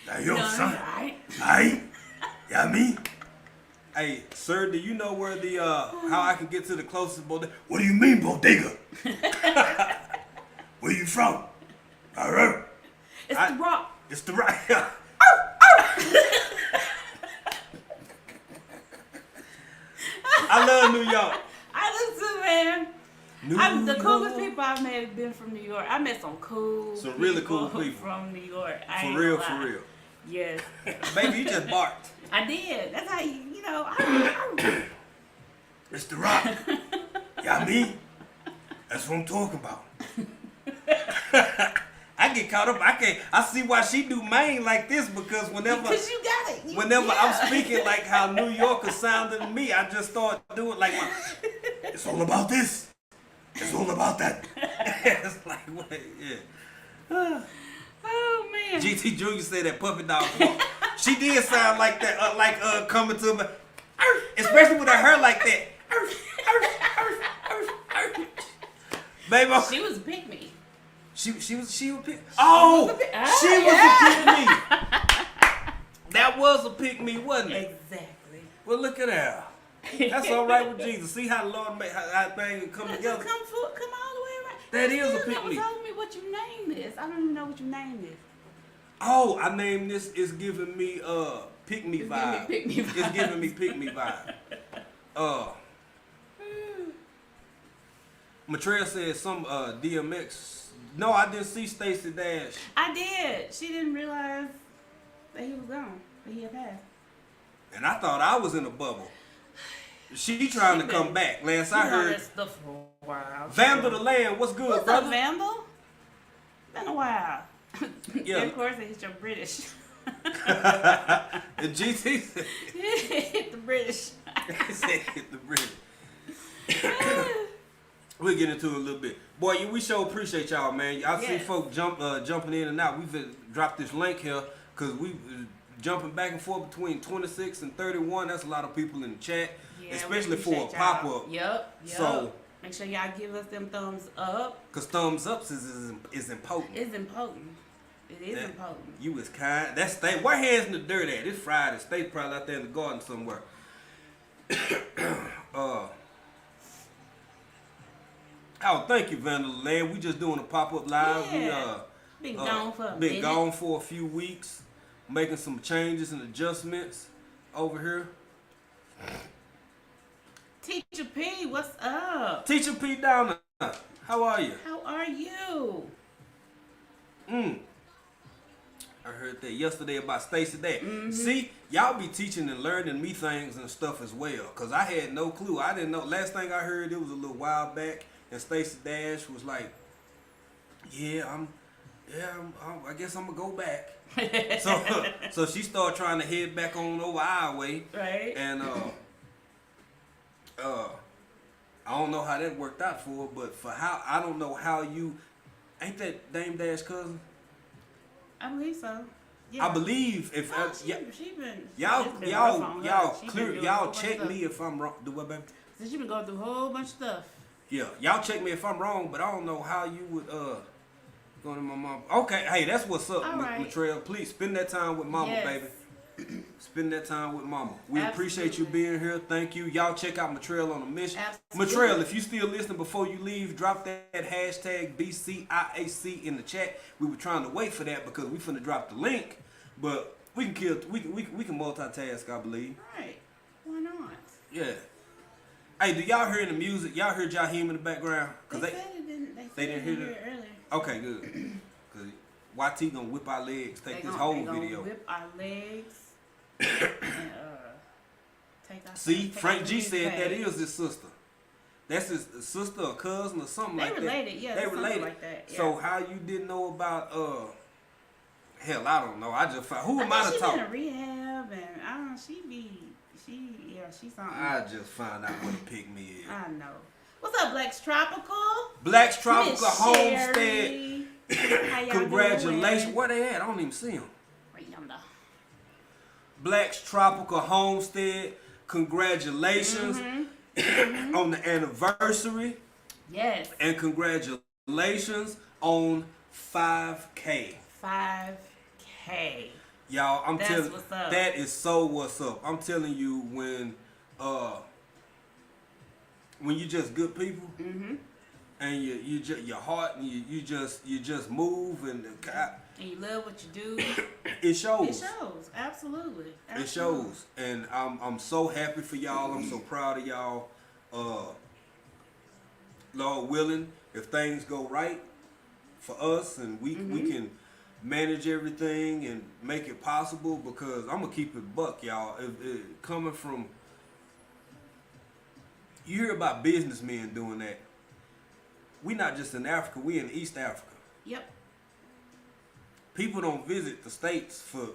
S1: Hey, yo, son. Right? Yeah, me. Hey, sir, do you know where the how I can get to the closest bodega? What do you mean, bodega? Where you from? All right.
S2: It's the Rock.
S1: It's the Rock. I love New York.
S2: I do too, man. The coolest people I've met have been from New York. I met some really cool people from New York.
S1: For real.
S2: Yes.
S1: Baby, you just barked.
S2: I did. That's how you know.
S1: It's the Rock. Y'all me? That's what I'm talking about. I get caught up. I see why she do Maine like this because
S2: you got it.
S1: Whenever I'm speaking like how New Yorkers sounded to me, I just start doing like it's all about this. It's all about that. It's like what? Yeah.
S2: Oh man.
S1: GT Junior said that puppy dog walk. She did sound like that, coming to me, especially with her hair like that. Baby,
S2: she was a pygmy.
S1: She was a pig. Oh, she was a pygmy. That was a pygmy, wasn't it?
S2: Exactly.
S1: Well, look at her. That's all right with Jesus. See how the Lord make how things come together.
S2: Come all the way around.
S1: That is a pygmy.
S2: You never told me what you named this. I don't even know what you named this.
S1: Oh, I named this. It's giving me pygmy vibe. It's giving me pygmy vibe. Matrel said some DMX. No, I didn't see Stacey Dash.
S2: I did. She didn't realize that he was gone. That he had passed.
S1: And I thought I was in a bubble. She trying to come back. Last I heard.
S2: That stuff for a while.
S1: Vandal the Land, what's good,
S2: what's
S1: brother?
S2: Up, Vandal? Been a while.
S1: Yeah.
S2: Of course, it's your British.
S1: The GT said.
S2: Hit the British.
S1: He said hit the British. We'll get into it a little bit. Boy, we sure appreciate y'all, man. I see folks jumping in and out. We've dropped this link here because we jumping back and forth between 26 and 31. That's a lot of people in the chat, especially for a pop-up.
S2: Yep.
S1: So
S2: make sure y'all give us them thumbs up.
S1: Because thumbs ups is important.
S2: It's important. It is important. You
S1: was kind. That's stay. Where hands in the dirt at? It's Friday. Stay probably out there in the garden somewhere. Oh, thank you, Vandal Land. We just doing a pop-up live.
S2: Yeah. Been gone for a minute.
S1: Been gone for a few weeks, making some changes and adjustments over here.
S2: Teacher P, what's up?
S1: Teacher P down there. How are you?
S2: How are you?
S1: I heard that yesterday about Stacey Dash. See, y'all be teaching and learning me things and stuff as well. Cause I had no clue. I didn't know. Last thing I heard, it was a little while back, and Stacey Dash was like, I guess I'm gonna go back. so she started trying to head back on over our way.
S2: Right.
S1: And I don't know how that worked out for her, but I don't know how you ain't that Dame Dash cousin?
S2: I believe so. Yeah.
S1: I believe if y'all check me if I'm wrong. Do what, baby?
S2: So she been going through a whole bunch of stuff.
S1: Yeah, y'all check me if I'm wrong, but I don't know how you would go to my mom. Okay, hey, that's what's up,
S2: All right.
S1: Matrel. Please spend that time with mama, baby. spending that time with mama. We appreciate you
S2: Absolutely.
S1: being here. Thank you. Y'all check out Matrell on a mission.
S2: Absolutely.
S1: Matrell, if you still listening before you leave, drop that hashtag BCIAC in the chat. We were trying to wait for that because we finna drop the link, but we can multitask, I believe.
S2: Right. Why not?
S1: Yeah. Hey, do y'all hear the music? Y'all heard Jaheim in the background?
S2: They said it didn't. They
S1: didn't
S2: said
S1: hear
S2: it earlier.
S1: Okay, good. Cause YT gonna whip our legs, take this
S2: They
S1: whole
S2: gonna
S1: video.
S2: whip our legs. And, take our
S1: See,
S2: take
S1: Frank
S2: our
S1: G
S2: music
S1: said that
S2: page.
S1: is his sister. That's his sister or cousin or something
S2: They
S1: like
S2: related,
S1: that.
S2: yeah,
S1: They
S2: something
S1: related.
S2: like that, yeah.
S1: So how you didn't know about hell, I don't know. I just found who am I to
S2: She
S1: talk?
S2: been in rehab, and I don't know. She's something.
S1: I just found out what a pick me is.
S2: I know. What's up, Black's Tropical?
S1: Black's Tropical
S2: Miss
S1: Homestead.
S2: Sherry. How y'all
S1: Congratulations.
S2: doing?
S1: Where they at? I don't even see them.
S2: Right yonder.
S1: Black's Tropical Homestead. Congratulations on the anniversary.
S2: Yes.
S1: And congratulations on 5K.
S2: 5K.
S1: Y'all, I'm
S2: That's
S1: telling
S2: what's up.
S1: that is so what's up. I'm telling you when you just good people and your heart and you just move and
S2: you love what you do.
S1: it shows.
S2: It shows. Absolutely.
S1: It shows. And I'm so happy for y'all. I'm so proud of y'all. Lord willing, if things go right for us and we can manage everything and make it possible, because I'm gonna keep it buck, y'all. Coming from, you hear about businessmen doing that. We not just in Africa, we in East Africa.
S2: Yep.
S1: People don't visit the States for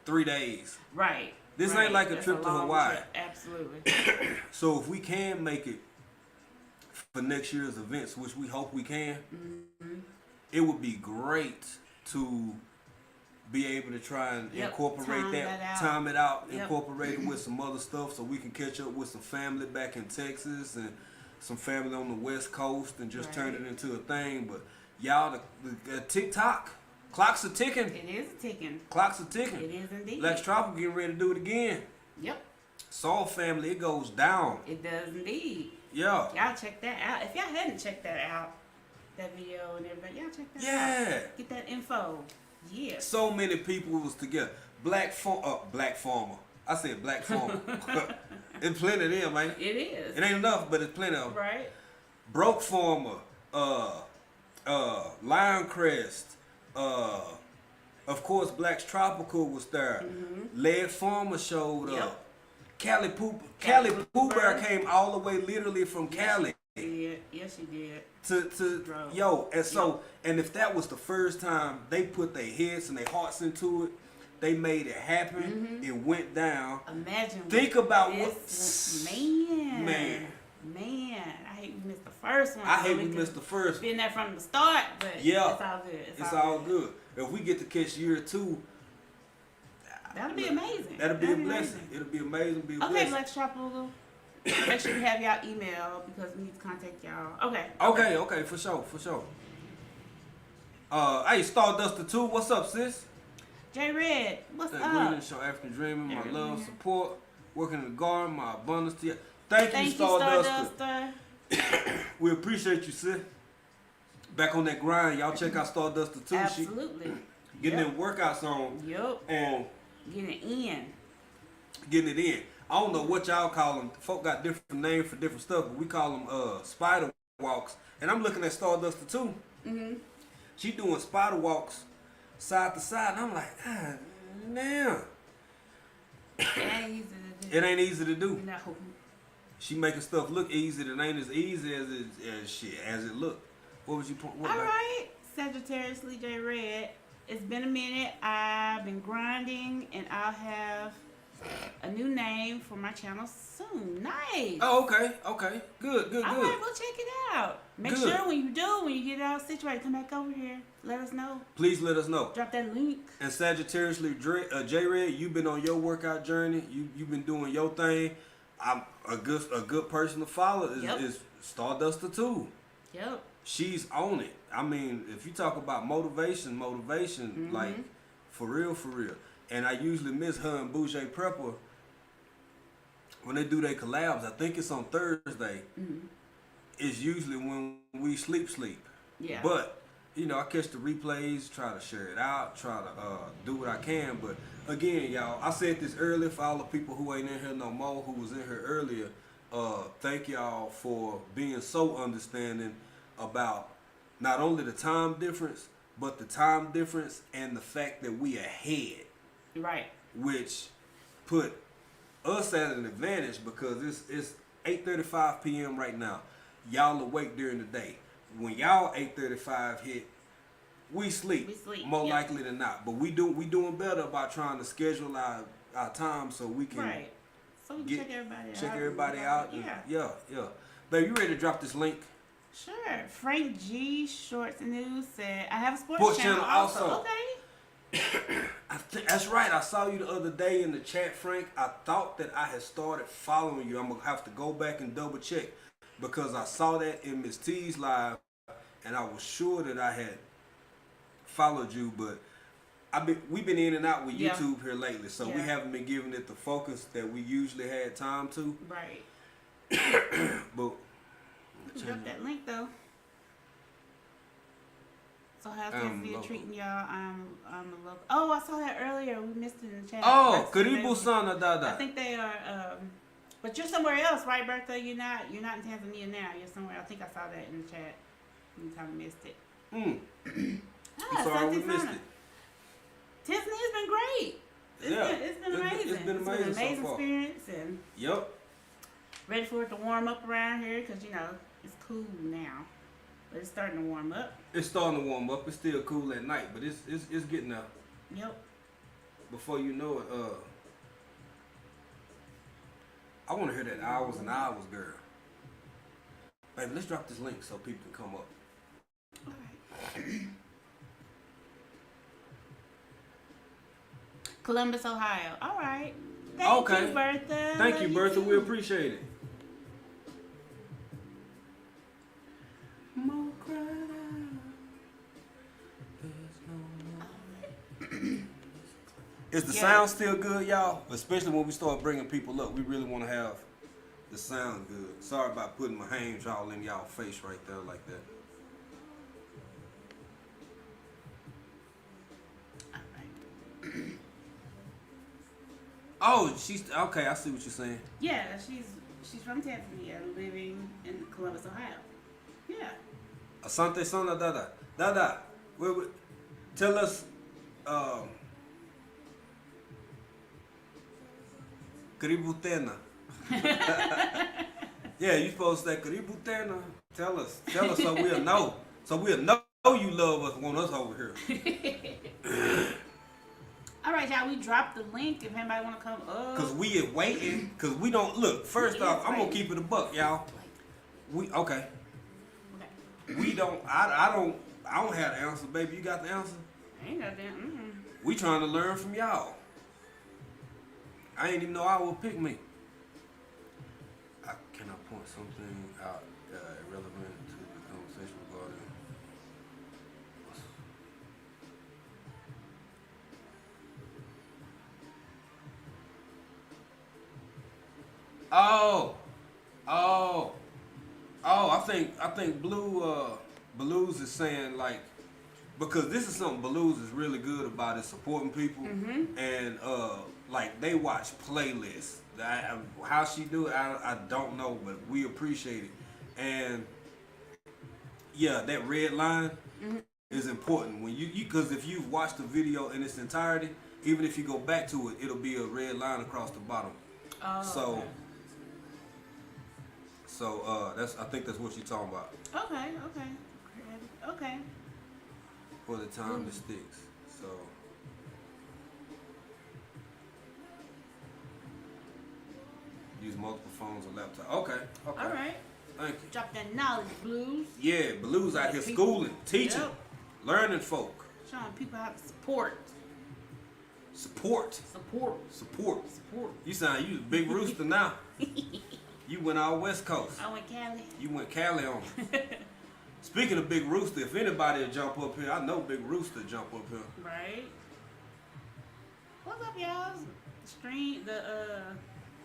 S1: 3 days.
S2: Right.
S1: This
S2: right.
S1: ain't like a
S2: That's
S1: trip to
S2: long
S1: Hawaii.
S2: trip. Absolutely.
S1: So if we can make it for next year's events, which we hope we can, it would be great to be able to try and incorporate time it out, incorporate it with some other stuff so we can catch up with some family back in Texas and some family on the West Coast and just turn it into a thing. But y'all, the TikTok, clocks are ticking.
S2: It is ticking.
S1: Clocks are ticking.
S2: It is indeed.
S1: Black's Tropical getting ready to do it again.
S2: Yep.
S1: Soul Family, it goes down.
S2: It does indeed.
S1: Yeah.
S2: Y'all check that out. If y'all hadn't checked that out, that video and everything, y'all check that out.
S1: Yeah.
S2: Get that info. Yeah.
S1: So many people was together. Black Farmer. I said Black Farmer. It's plenty of them, man.
S2: It is.
S1: It ain't enough, but it's plenty of them.
S2: Right.
S1: Broke Farmer, Lioncrest, of course Black's Tropical was there. Lead Farmer showed up. Cali Pooh Bear came all the way literally from Cali.
S2: Yes, she did.
S1: To and so and if that was the first time they put their heads and their hearts into it, they made it happen. It went down.
S2: Imagine.
S1: Think about
S2: this
S1: what
S2: man. I hate we missed the first one.
S1: I hate we missed the first one.
S2: Been there from the start, but it's all good.
S1: It's all good. If we get to catch year 2,
S2: that'll be amazing.
S1: That'll be a blessing. It'll be amazing. Be a blessing.
S2: Okay, Black Tropical. Make sure you have y'all email because we need to contact y'all. Okay,
S1: for sure. Hey, Stardust 2, what's up, sis?
S2: J Red, what's up?
S1: Greetings, show African Dreaming, my love, support, working in the garden, my abundance to you. Thank you, Stardust. We appreciate you, sis. Back on that grind, y'all check out Stardust 2.
S2: Absolutely.
S1: Getting them workouts on.
S2: Yep.
S1: And
S2: getting it in.
S1: I don't know what y'all call them. Folk got different names for different stuff, but we call them spider walks. And I'm looking at Stardust 2. She doing spider walks side to side, and I'm like, God damn. It ain't easy to do.
S2: No.
S1: She making stuff look easy that ain't as easy as it look. What was you point?
S2: All right, Sagittarius Lee J Red. It's been a minute. I've been grinding, and I'll have a new name for my channel soon. Nice.
S1: Oh, okay. Good.
S2: All right, go check it out. Make sure when you get it all situated, come back over here. Let us know.
S1: Please let us know.
S2: Drop that link.
S1: And Sagittarius J Red, you've been on your workout journey. You've been doing your thing. I'm a good person to follow is Stardust 2.
S2: Yep.
S1: She's on it. I mean, if you talk about motivation, like for real. and I usually miss her and Bougie Prepper when they do their collabs. I think it's on Thursday. It's usually when we sleep.
S2: Yeah.
S1: But you know, I catch the replays, try to share it out, try to do what I can. But again, y'all, I said this earlier for all the people who ain't in here no more, who was in here earlier. Thank y'all for being so understanding about not only the time difference, but the time difference and the fact that we ahead.
S2: Right.
S1: Which put us at an advantage because it's 8:35 p.m. right now. Y'all awake during the day. When y'all 8:35 hit, we sleep. More likely than not. But we doing better about trying to schedule our time so we can
S2: so we can check
S1: everybody out. Yeah. Babe, you ready to drop this link?
S2: Sure. Frank G Shorts News said, I have a sports channel also. Okay.
S1: That's right. I saw you the other day in the chat, Frank. I thought that I had started following you. I'm gonna have to go back and double check because I saw that in Miss T's live, and I was sure that I had followed you, but we've been in and out with YouTube here lately, so we haven't been giving it the focus that we usually had time to.
S2: Right.
S1: But
S2: drop that link though. So how's Tanzania treating y'all? I'm a local. Oh, I saw that earlier. We missed it in the chat.
S1: Oh, Karibu Sana Dada.
S2: I think they are. But you're somewhere else, right, Bertha? You're not in Tanzania now. You're somewhere. I think I saw that in the chat. You kind of missed it.
S1: Sorry, we missed it.
S2: Tanzania's been great. It's been amazing.
S1: It's been amazing so far.
S2: Experience and.
S1: Yep.
S2: Ready for it to warm up around here because it's cool now, but it's starting to warm up.
S1: It's starting to warm up. It's still cool at night, but it's getting out.
S2: Yep.
S1: Before you know it, I want to hear that hours and hours, girl. Baby, let's drop this link so people can come up.
S2: All right. Columbus, Ohio. All right. Thank you, Bertha.
S1: Thank you, Bertha. We appreciate it. Is the sound still good, y'all? Especially when we start bringing people up, we really want to have the sound good. Sorry about putting my hands all in y'all face right there like that.
S2: All right.
S1: Oh, she's okay. I see what you're saying.
S2: Yeah, she's from Tanzania, living in Columbus, Ohio. Yeah.
S1: Asante sana dada. Dada, tell us. Karibu tena. Yeah, you supposed to say Karibu tena. Tell us so we'll know. So we'll know you love us, want us over here.
S2: All right, y'all. We dropped the link if anybody want to come up.
S1: Cause we are waiting. Cause we don't look. First off, I'm gonna keep it a buck, y'all. We okay. We don't. I don't have the answer, baby. You got the answer.
S2: I ain't got that.
S1: We trying to learn from y'all. I ain't even know I would pick me. Can I point something out irrelevant to the conversation regarding? I think Blues is saying like, because this is something Blues is really good about is supporting people, and like they watch playlists. How she do it, I don't know, but we appreciate it. And yeah, that red line is important when you because if you've watched the video in its entirety, even if you go back to it, it'll be a red line across the bottom.
S2: Oh,
S1: So I think that's what she's talking about.
S2: Okay.
S1: For the time that sticks. So use multiple phones or laptop. Okay.
S2: All right.
S1: Thank you.
S2: Drop that knowledge, Blues.
S1: Yeah, Blues out here schooling, teaching, learning folk.
S2: Showing people how to support.
S1: Support. You sound you a big rooster now. You went all West Coast.
S2: I went Cali.
S1: You went Cali on. Speaking of Big Rooster, if anybody will jump up here, I know Big Rooster jump up here.
S2: Right. What's up, y'all? Stream the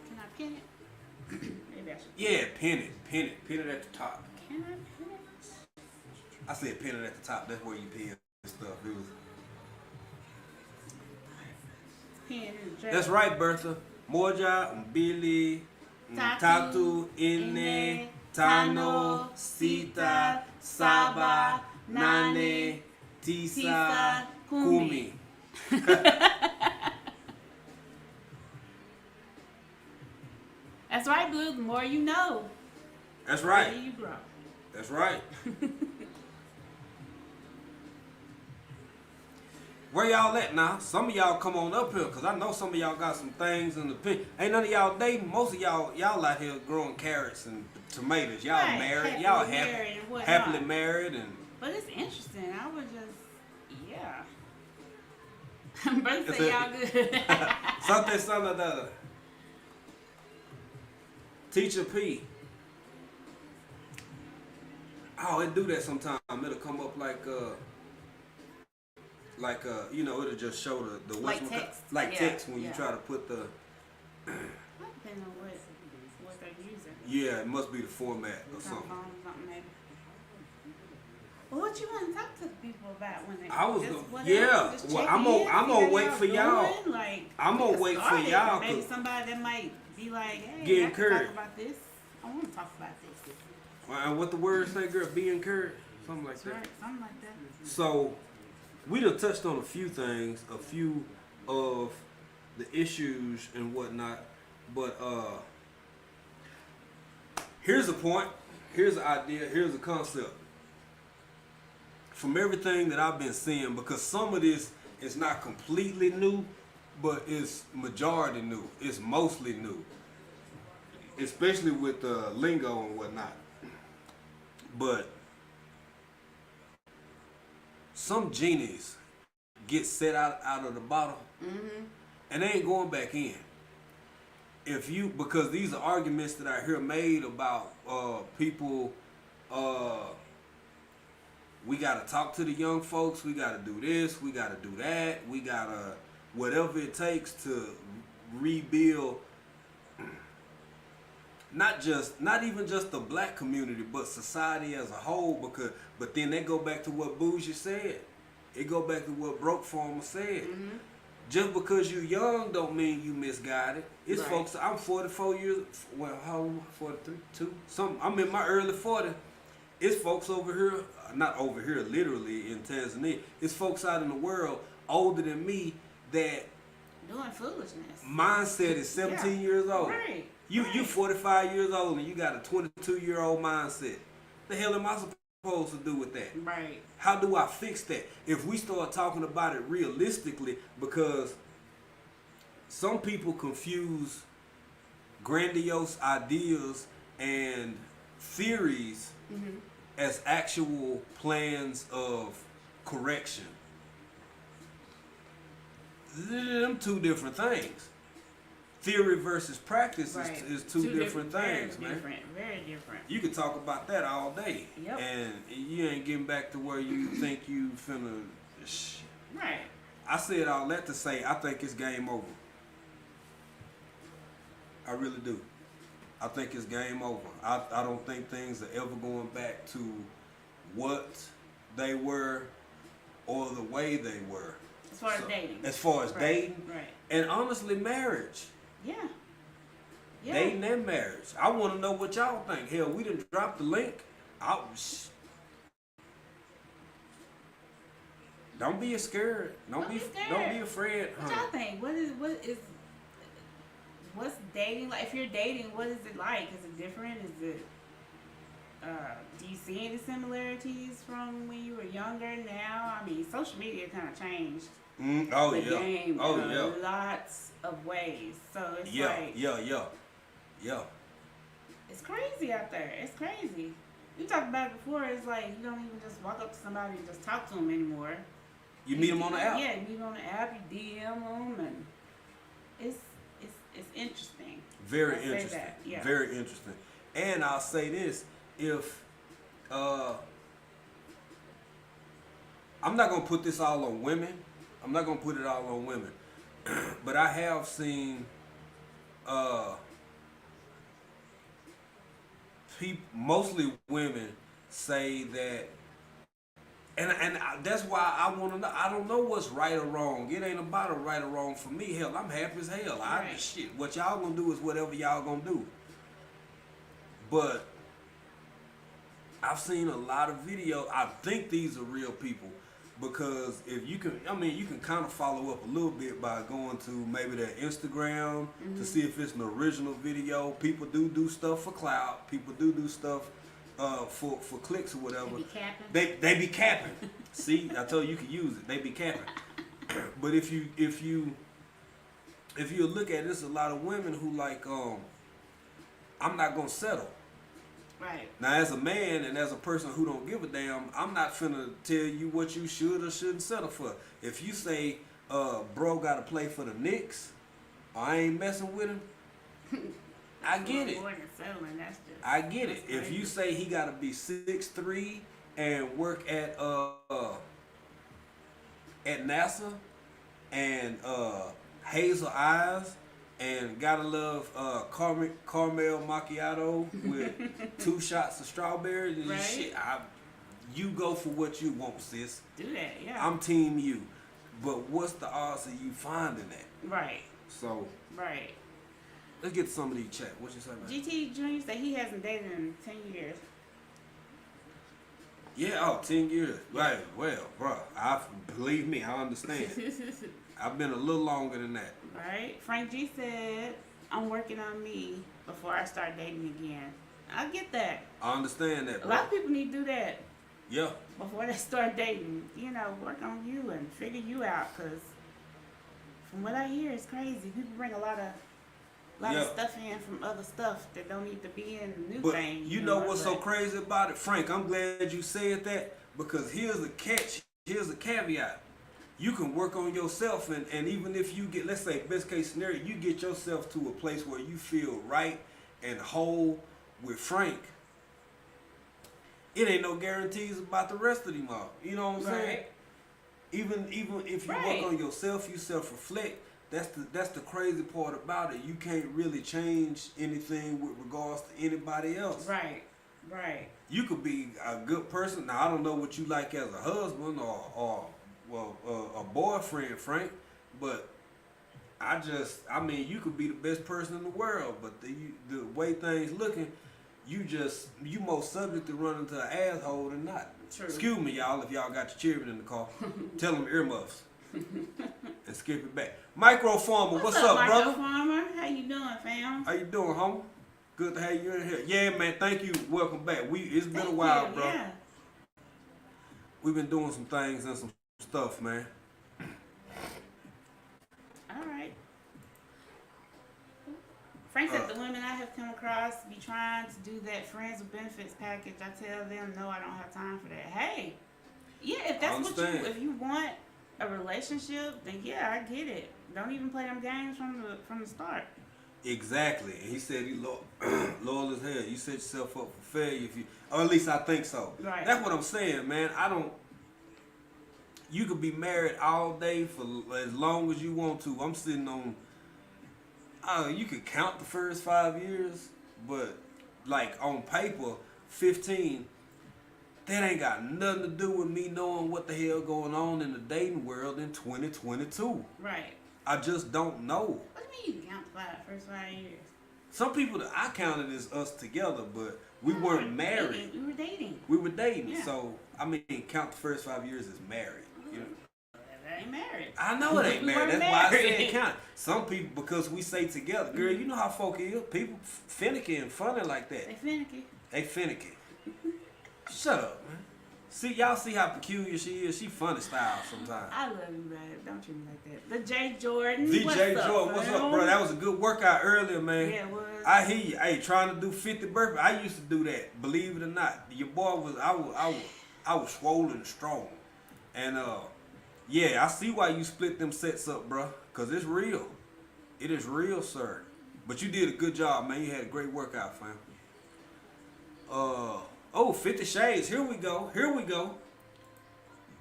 S2: Can I pin it? Maybe I should.
S1: Yeah, pin it at the top.
S2: Can I pin it?
S1: I said pin it at the top. That's where you pin stuff. It was.
S2: Pin in the dress.
S1: That's right, Bertha. Moja, Billy, Tatu, Ine, Tano, Sita, Saba, Nane, Tisa, Kumi.
S2: That's right, Blue. The more you know,
S1: That's
S2: the
S1: right.
S2: more you grow.
S1: That's right. Where y'all at now? Some of y'all come on up here, cause I know some of y'all got some things in the pin. Ain't none of y'all dating. Most of y'all out here growing carrots and tomatoes. Y'all
S2: Right,
S1: married.
S2: happily
S1: Y'all
S2: married and whatnot.
S1: happily married and.
S2: But it's interesting. I was just, yeah. Brother say y'all good.
S1: Something, the Teacher P. Oh, it do that sometimes. It'll come up you know, it'll just show the
S2: Like text.
S1: like
S2: Yeah,
S1: text when you
S2: yeah.
S1: try to put the.
S2: Depending on what they're using.
S1: Yeah, it must be the format or
S2: Some
S1: something.
S2: phone, something maybe. Well, what you want to talk to the people about when they?
S1: I was
S2: just
S1: gonna-
S2: whatever,
S1: yeah.
S2: just
S1: Well,
S2: check
S1: I'm gonna-
S2: in,
S1: I'm
S2: see
S1: gonna
S2: how
S1: wait for y'all.
S2: doing, Like,
S1: I'm
S2: we
S1: gonna
S2: can
S1: wait
S2: start
S1: for
S2: it.
S1: y'all,
S2: Maybe
S1: 'cause-
S2: somebody that might be like, hey,
S1: Get
S2: I can
S1: encouraged.
S2: talk about this. I want to talk about this.
S1: And what the words say, girl? Be encouraged. Something like
S2: That's
S1: that.
S2: right, something like that.
S1: So, we done touched on a few things, a few of the issues and whatnot, but here's a point, here's an idea, here's a concept. From everything that I've been seeing, because some of this is not completely new, but it's majority new. It's mostly new, especially with the lingo and whatnot. But some genies get set out of the bottle, and they ain't going back in. Because these are arguments that I hear made about people. We gotta talk to the young folks. We gotta do this. We gotta do that. We gotta whatever it takes to rebuild. Not even just the black community, but society as a whole. But then they go back to what Bougie said. It go back to what Broke Farmer said. Just because you young don't mean you misguided. It's
S2: Right.
S1: folks. I'm 44 years. Well, how old? 43, 2. I'm in my early 40s. It's folks over here, not over here, literally in Tanzania. It's folks out in the world older than me that
S2: Doing foolishness.
S1: mindset is 17 years old.
S2: Right.
S1: You 45 years old and you got a 22-year-old mindset. The hell am I supposed to do with that?
S2: Right.
S1: How do I fix that? If we start talking about it realistically, because some people confuse grandiose ideas and theories as actual plans of correction. Them two different things. Theory versus practice
S2: Right.
S1: is two different things,
S2: very
S1: man.
S2: Different, very different.
S1: You could talk about that all day,
S2: Yep.
S1: and you ain't getting back to where you think you finna.
S2: Right.
S1: I said all that to say I think it's game over. I really do. I think it's game over. I don't think things are ever going back to what they were or the way they were.
S2: As far as dating.
S1: As far as
S2: Right.
S1: dating,
S2: Right.
S1: and honestly, marriage.
S2: Yeah. Yeah.
S1: Dating and marriage. I want to know what y'all think. Hell, we done dropped the link. Don't be scared. Don't be afraid.
S2: What y'all think? What's dating like? If you're dating, what is it like? Is it different? Is it do you see any similarities from when you were younger now? I mean, social media kind of changed
S1: Oh
S2: the
S1: yeah.
S2: game
S1: Oh
S2: in
S1: yeah.
S2: lots of ways. So it's
S1: Yeah.
S2: like
S1: Yeah.
S2: it's crazy out there. It's crazy. We talked about it before. It's like you don't even just walk up to somebody and just talk to them anymore.
S1: You meet them on the app.
S2: Yeah, you meet them on the app. You DM them, and it's interesting.
S1: Very
S2: I'll say
S1: interesting.
S2: that, yeah.
S1: Very interesting. And I'll say this: if I'm not gonna put this all on women, I'm not gonna put it all on women, but I have seen uh, people, mostly women, say that, and that's why I want to know. I don't know what's right or wrong. It ain't about a right or wrong for me. Hell, I'm happy as hell.
S2: Right.
S1: Shit. What y'all gonna do is whatever y'all gonna do. But I've seen a lot of videos. I think these are real people because if you can, I mean, you can kind of follow up a little bit by going to maybe their Instagram to see if it's an original video. People do stuff for clout. People do stuff for clicks or whatever.
S2: They be capping.
S1: They be capping. See, I told you can use it. They be capping. But if you look at it, there's a lot of women who like I'm not gonna settle.
S2: Right.
S1: Now, as a man and as a person who don't give a damn, I'm not finna tell you what you should or shouldn't settle for. If you say, bro gotta play for the Knicks, or I ain't messing with him, I get it.
S2: Settling, that's just,
S1: I get it.
S2: crazy.
S1: If you say he gotta be 6'3" and work at NASA and hazel eyes and gotta love caramel macchiato with 2 shots of strawberries and
S2: Right.
S1: shit. You go for what you want, sis.
S2: do that, yeah.
S1: I'm team you. But what's the odds of you finding that?
S2: Right.
S1: So
S2: Right.
S1: let's get to some of these chat. What you say about that?
S2: GT Jr. said he hasn't dated in 10 years.
S1: Yeah, 10 years. Right. Well, bro, believe me, I understand. I've been a little longer than that.
S2: Right. Frank G said, I'm working on me before I start dating again. I get that.
S1: I understand that,
S2: A
S1: bro.
S2: lot of people need to do that
S1: Yeah.
S2: before they start dating. You know, work on you and figure you out. Because from what I hear, it's crazy. People bring a lot of
S1: Yeah.
S2: stuff in from other stuff that don't need to be in the new
S1: But
S2: thing.
S1: you know what's so
S2: but-
S1: crazy about it, Frank? I'm glad you said that because here's a catch. Here's a caveat. You can work on yourself, and even if you get, let's say, best case scenario, you get yourself to a place where you feel right and whole with Frank. It ain't no guarantees about the rest of them all. You know what I'm saying?
S2: Right.
S1: Even if you
S2: Right.
S1: work on yourself, you self-reflect. That's the crazy part about it. You can't really change anything with regards to anybody else.
S2: Right. Right.
S1: You could be a good person. Now I don't know what you like as a husband or a boyfriend, Frank, but I mean, you could be the best person in the world, but the way things looking, you most subject to run into an asshole than not.
S2: True.
S1: Excuse me, y'all, if y'all got your children in the car. Tell them earmuffs. And skip it back. Micro Farmer, what's up,
S2: Michael
S1: brother?
S2: Farmer? How you doing, fam?
S1: How you doing, homie? Good to have you in here. Yeah, man, thank you. Welcome back. It's been a while, bro.
S2: Yeah.
S1: We've been doing some things and some stuff, man.
S2: All right. Frank said the women I have come across be trying to do that friends with benefits package. I tell them, no, I don't have time for that. Hey, yeah, if that's what
S1: Understand.
S2: if you want a relationship, then yeah, I get it. Don't even play them games from the start.
S1: Exactly. And he said he loyal as hell. You set yourself up for failure or at least I think so.
S2: Right.
S1: That's what I'm saying, man. You could be married all day for as long as you want to. I'm sitting on, you could count the first 5 years, but like on paper, 15, that ain't got nothing to do with me knowing what the hell going on in the dating world in 2022.
S2: Right.
S1: I just don't know.
S2: What do you mean you count first 5 years?
S1: Some people that I counted as us together, but we
S2: No,
S1: weren't
S2: we're
S1: married.
S2: dating. We were dating.
S1: We were dating,
S2: Yeah.
S1: so I mean, count the first 5 years as married. You know?
S2: That ain't married.
S1: I know it ain't
S2: We
S1: married.
S2: weren't
S1: That's why I
S2: married.
S1: said count. Some people, because we say together, girl, you know how folk is. People finicky and funny like that.
S2: They finicky.
S1: They finicky. Shut up, man. See, y'all see how peculiar she is. She funny style sometimes.
S2: I love you, babe. Don't treat me like that. The J Jordan.
S1: DJ
S2: what's up,
S1: Jordan, what's up,
S2: fam?
S1: bro? That was a good workout earlier, man.
S2: Yeah, it was.
S1: I hear you. Hey, trying to do 50 burpees. I used to do that. Believe it or not, your boy was. I was swollen and strong, and yeah, I see why you split them sets up, bro. Cause it's real. It is real, sir. But you did a good job, man. You had a great workout, fam. 50 Shades. Here we go. Here we go.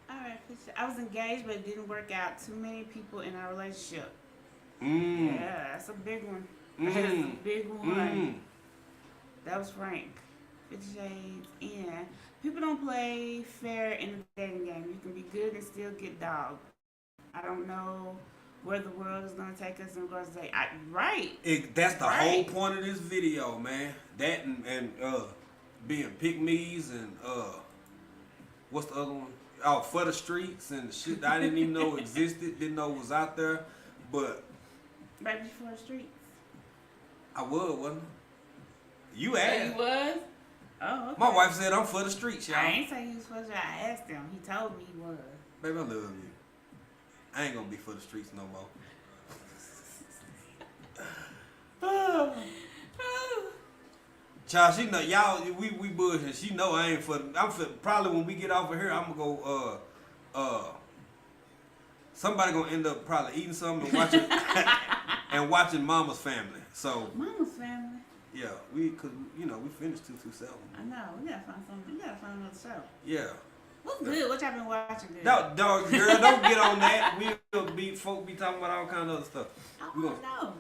S2: All right, I was engaged, but it didn't work out. Too many people in our relationship. Yeah, that's a big one. That is a big one. That was Frank. 50 Shades and people don't play fair in the dating game. You can be good and still get dogged. I don't know where the world is gonna take us in regards to say right.
S1: That's the
S2: Right.
S1: whole point of this video, man. That and being pick-me's and what's the other one? Oh, for the streets and shit that I didn't even know existed, didn't know was out there. But
S2: Right before the streets.
S1: I wasn't I? You
S2: So
S1: asked.
S2: you was? Oh, okay.
S1: My wife said I'm for the streets, y'all.
S2: I ain't say he was supposed to. I asked him. He told me he was.
S1: Baby, I love you. I ain't gonna be for the streets no more. Child, she know y'all. We bullshit. She know I ain't for. I'm for. Probably when we get off of here, I'm gonna go. Somebody gonna end up probably eating something and watching and watching Mama's Family. So
S2: Mama's Family.
S1: yeah, cause we finished 227.
S2: I know. We gotta find something. We gotta find another show.
S1: Yeah.
S2: What's good? What y'all been watching? Good.
S1: No, dog, girl, don't get on that. We'll be folk be talking about all kind of other stuff.
S2: I
S1: We
S2: don't
S1: gonna
S2: know.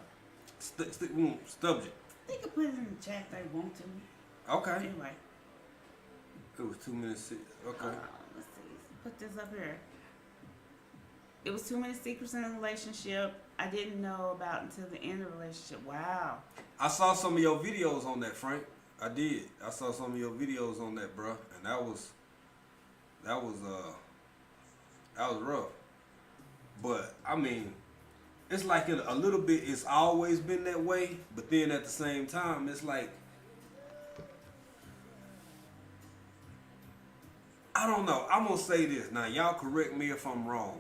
S1: we gonna subject.
S2: They can put it in the chat if they want to.
S1: Okay.
S2: Anyway.
S1: It was 2 minutes 6. Okay.
S2: Let's see. Put this up here. It was too many secrets in a relationship I didn't know about until the end of the relationship. Wow.
S1: I saw some of your videos on that, Frank. I did. I saw some of your videos on that, bruh, and that was rough. But I mean, it's like in a little bit. It's always been that way, but then at the same time, it's like I don't know. I'm gonna say this now. Y'all correct me if I'm wrong.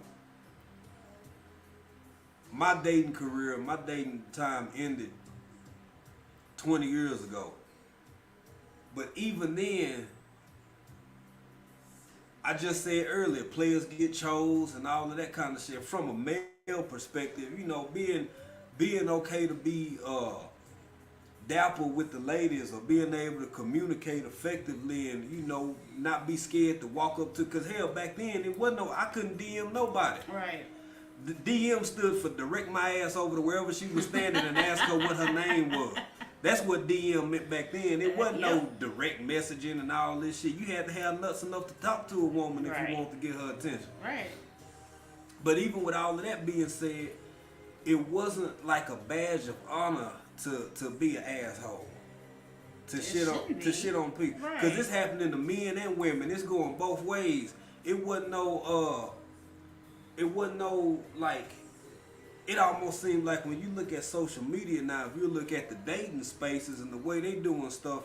S1: My dating career, my dating time ended 20 years ago. But even then, I just said earlier, players get chose and all of that kind of shit. From a male perspective, being okay to be dapper with the ladies or being able to communicate effectively and, not be scared to walk up to, because hell, back then, I couldn't DM nobody.
S2: Right.
S1: The DM stood for direct my ass over to wherever she was standing and ask her what her name was. That's what DM meant back then. It wasn't no direct messaging and all this shit. You had to have nuts enough to talk to a woman if you wanted to get her attention.
S2: Right.
S1: But even with all of that being said, it wasn't like a badge of honor to be an asshole. To shit on people.
S2: Right.
S1: Because it's happening to men and women. It's going both ways. It wasn't no like, it almost seemed like when you look at social media now, if you look at the dating spaces and the way they doing stuff,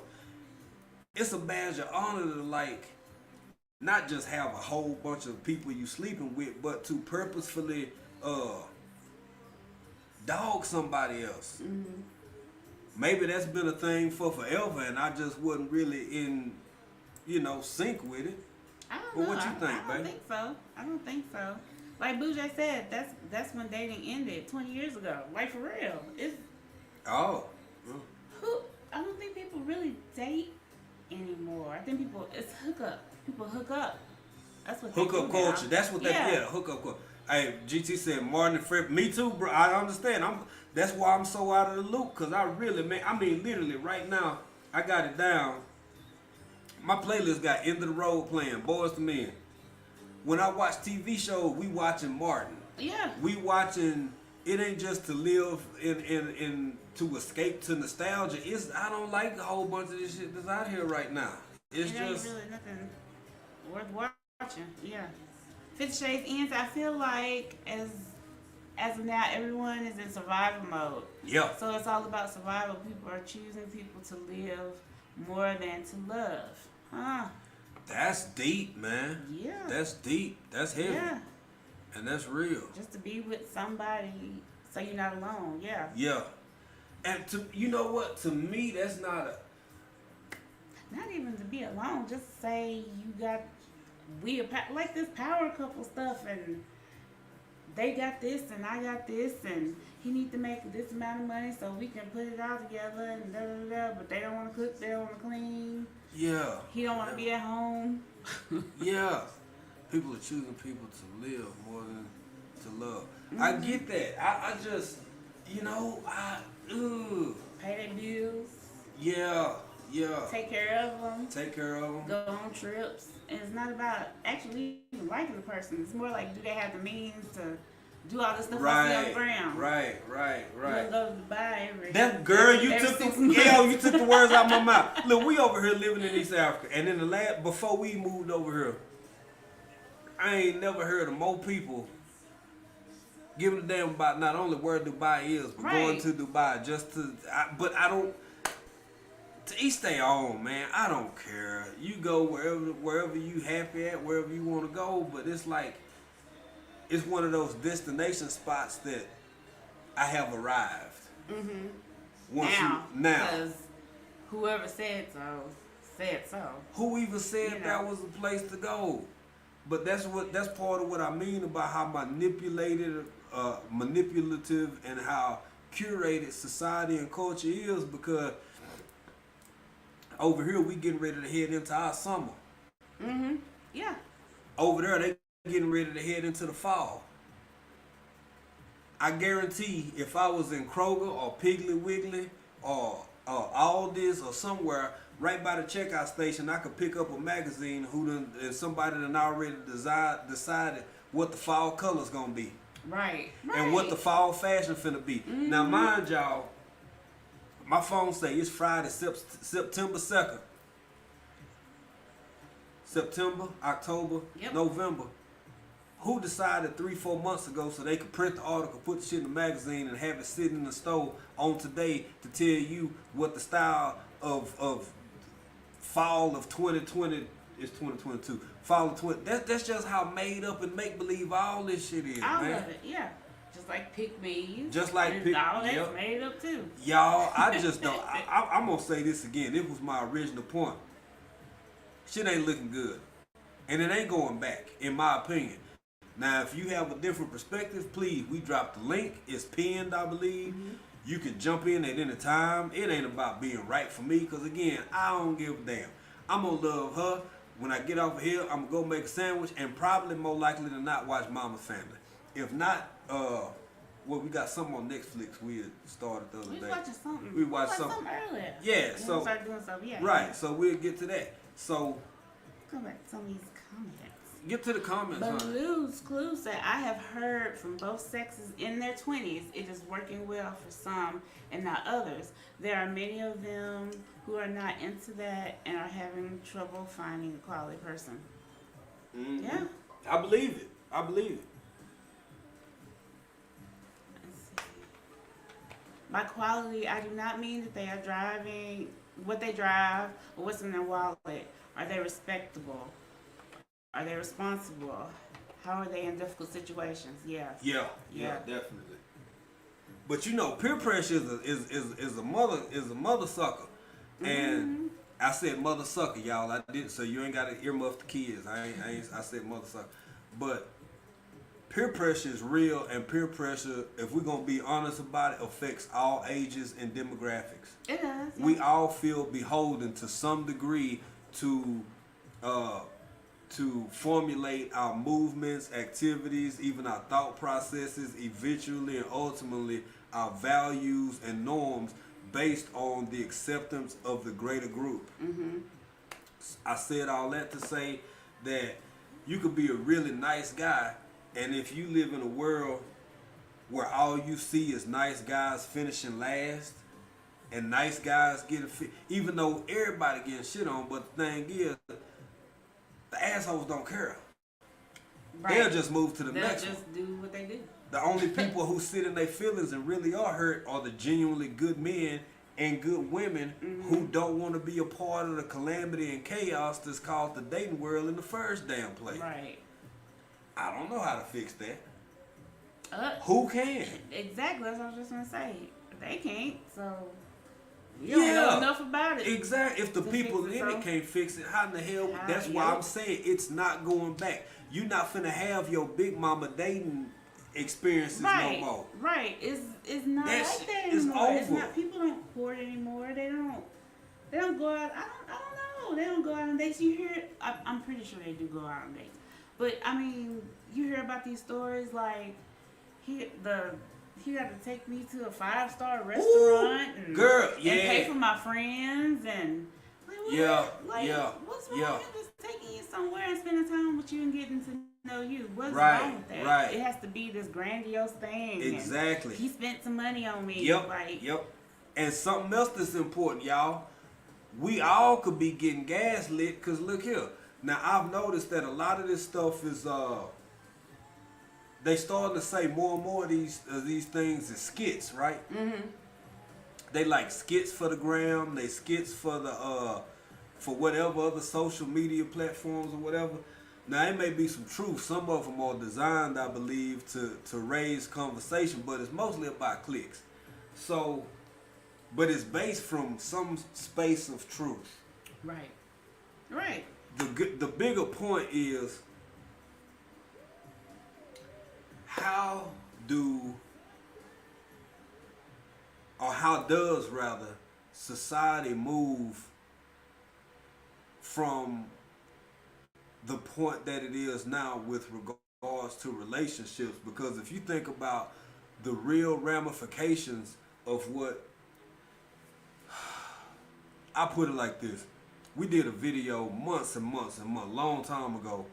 S1: it's a badge of honor to like not just have a whole bunch of people you sleeping with, but to purposefully dog somebody else.
S2: Mm-hmm.
S1: Maybe that's been a thing for forever and I just wasn't really in, sync with it.
S2: I don't
S1: But
S2: know.
S1: what you think,
S2: I don't think so. Like Boujay said, that's when dating ended 20 years ago. Like for real. I don't think people really date anymore. I think it's hookup. People hook up. That's what
S1: Hookup
S2: they do
S1: culture.
S2: now.
S1: That's what hookup culture. Hey, GT said Martin and Fred. Me too, bro. I understand. That's why I'm so out of the loop. Cause I really, literally right now, I got it down. My playlist got End of the Road playing, Boys to Men. When I watch TV shows, we watching Martin.
S2: Yeah.
S1: We watching. It ain't just to live in to escape to nostalgia. I don't like a whole bunch of this shit that's out here right now. It's
S2: it ain't
S1: just
S2: really nothing worth watching. Yeah. 50 Shades ends. I feel like as of now, everyone is in survival mode.
S1: yeah.
S2: So it's all about survival. People are choosing people to live more than to love. Huh?
S1: That's deep, man.
S2: Yeah.
S1: That's deep. That's heavy.
S2: Yeah.
S1: And that's real.
S2: Just to be with somebody so you're not alone. Yeah.
S1: Yeah. And you know what? To me, that's not
S2: Not even to be alone. Just say you got like this power couple stuff and they got this and I got this and he needs to make this amount of money so we can put it all together and da da da. But they don't want to cook. They don't want to clean.
S1: Yeah.
S2: He don't want to be at home.
S1: Yeah. People are choosing people to live more than to love.
S2: Mm-hmm.
S1: I get that. I just you know, ooh,
S2: Pay their bills,
S1: yeah, yeah.
S2: take care of them,
S1: Take care of them.
S2: go on trips. And it's not about actually even liking the person. It's more like, do they have the means to do all this stuff I see on the ground?
S1: Right.
S2: You wanna go to Dubai every
S1: That girl, you
S2: every
S1: took
S2: 6
S1: the
S2: months.
S1: you took the words out of my mouth. Look, we over here living in East Africa, and in the last before we moved over here, I ain't never heard of more people giving a damn about not only where Dubai is, but going
S2: Right.
S1: to Dubai just to. But I don't. To each their own, man. I don't care. You go wherever you happy at, wherever you want to go. But it's like it's one of those destination spots that I have arrived.
S2: Mm-hmm.
S1: Once
S2: Now,
S1: now,
S2: because whoever said so.
S1: who even said
S2: You know.
S1: that was the place to go? But that's part of what I mean about how manipulative, and how curated society and culture is. Because over here we getting ready to head into our summer.
S2: Mm-hmm. Yeah.
S1: Over there they getting ready to head into the fall. I guarantee if I was in Kroger or Piggly Wiggly or Aldi's or somewhere right by the checkout station, I could pick up a magazine and somebody done already decided what the fall color's gonna be.
S2: Right.
S1: And what the fall fashion finna be.
S2: Mm-hmm.
S1: Now mind y'all, my phone say it's Friday, September 2nd. September, October,
S2: Yep.
S1: November. Who decided 3-4 months ago so they could print the article, put the shit in the magazine, and have it sitting in the store on today to tell you what the style of fall of 2020 is 2022. Fall of 20. That's just how made up and make believe all this shit is,
S2: All
S1: man.
S2: of it, yeah. Just like Pick Me.
S1: Just like
S2: and
S1: Pick-
S2: all that's
S1: yep.
S2: made up too.
S1: Y'all, I just don't. I'm gonna say this again. It was my original point. Shit ain't looking good, and it ain't going back, in my opinion. Now, if you have a different perspective, please, we dropped the link. It's pinned, I believe.
S2: Mm-hmm.
S1: You can jump in at any time. It ain't about being right for me, because again, I don't give a damn. I'm gonna love her. When I get off of here, I'm gonna go make a sandwich and probably more likely than not watch Mama's Family. If not, well, we got something on Netflix we had started the other
S2: We
S1: day.
S2: watching something.
S1: We watched something.
S2: earlier.
S1: Yeah,
S2: We
S1: so
S2: start doing something. Yeah.
S1: right, so we'll get to that. So
S2: Go back to some of these comments.
S1: get to the comments,
S2: But
S1: honey.
S2: Lou's Clue said, I have heard from both sexes in their 20s it is working well for some and not others. There are many of them who are not into that and are having trouble finding a quality person.
S1: Mhm.
S2: Yeah.
S1: I believe it. I believe it.
S2: Let's see. By quality, I do not mean that they are driving what they drive or what's in their wallet. Are they respectable? Are they responsible? How are they in difficult situations? Yeah.
S1: Yeah,
S2: Yeah.
S1: definitely. But you know, peer pressure is a mother sucker, and I said mother sucker, y'all. I did, so you ain't got to earmuff the kids. I said mother sucker, but peer pressure is real, and peer pressure, if we're gonna be honest about it, affects all ages and demographics.
S2: It does. Yeah.
S1: We all feel beholden to some degree to formulate our movements, activities, even our thought processes, eventually and ultimately our values and norms based on the acceptance of the greater group.
S2: Mm-hmm.
S1: I said all that to say that you could be a really nice guy, and if you live in a world where all you see is nice guys finishing last, and nice guys getting even though everybody getting shit on, but the thing is, the assholes don't care.
S2: Right.
S1: They'll just move to the
S2: They'll
S1: next
S2: just
S1: one.
S2: do what they do.
S1: The only people who sit in their feelings and really are hurt are the genuinely good men and good women who don't want to be a part of the calamity and chaos that's called the dating world in the first damn place.
S2: Right.
S1: I don't know how to fix that.
S2: Who
S1: Who can?
S2: Exactly. That's what I was just gonna say. They can't. So we don't know enough about it.
S1: Exactly. If the
S2: to
S1: people
S2: fix it,
S1: in
S2: so.
S1: it can't fix it, how in the hell?
S2: How-
S1: That's why
S2: yep.
S1: I'm saying it's not going back. You not finna have your big mama dating experiences
S2: Right.
S1: no more.
S2: Right. It's not
S1: That
S2: like
S1: shit
S2: that
S1: is
S2: anymore. It's
S1: over.
S2: not. People don't court anymore. They don't go out. I don't know. They don't go out on dates. You hear? I'm pretty sure they do go out on dates. But I mean, you hear about these stories like the he got to take me to a 5-star restaurant and,
S1: girl,
S2: and pay for my friends and like, what?
S1: Yeah,
S2: like,
S1: yeah,
S2: what's wrong
S1: yeah.
S2: with just taking you somewhere and spending time with you and getting to know you? What's
S1: Right,
S2: wrong with that?
S1: right.
S2: It has to be this grandiose thing.
S1: Exactly.
S2: And he spent some money on me.
S1: Yep,
S2: Like,
S1: yep. And something else that's important, y'all. We all could be getting gaslit, cause look here. Now I've noticed that a lot of this stuff is they starting to say more and more of these things as skits, right?
S2: mm-hmm.
S1: They like skits for the gram, they skits for the for whatever other social media platforms or whatever. Now it may be some truth. Some of them are designed, I believe, to raise conversation, but it's mostly about clicks. So, but it's based from some space of truth.
S2: Right. Right.
S1: The bigger point is, how does rather society move from the point that it is now with regards to relationships? Because if you think about the real ramifications of what, I put it like this. We did a video months and months and months, long time ago.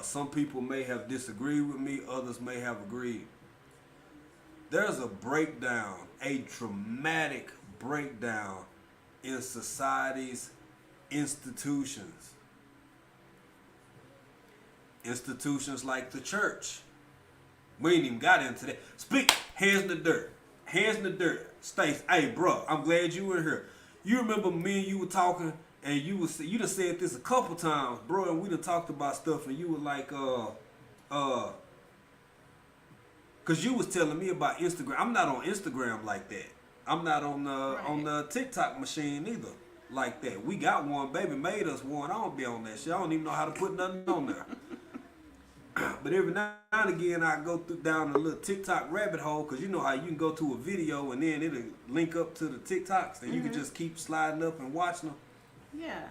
S1: Some people may have disagreed with me, others may have agreed. There's a breakdown, a dramatic breakdown in society's institutions. Institutions like the church. We ain't even got into that. Speak, hands in the dirt. Hands in the dirt. Stace, hey bro, I'm glad you were here. You remember me and you were talking, and you done said this a couple times, bro, and we done talked about stuff, and you were like, cause you was telling me about Instagram. I'm not on Instagram like that. I'm not on the TikTok machine either like that. We got one, baby made us one. I don't be on that shit. I don't even know how to put nothing on there. But every now and again, I go down a little TikTok rabbit hole, because you know how you can go to a video and then it'll link up to the TikToks, and you can just keep sliding up and watching them.
S2: Yeah.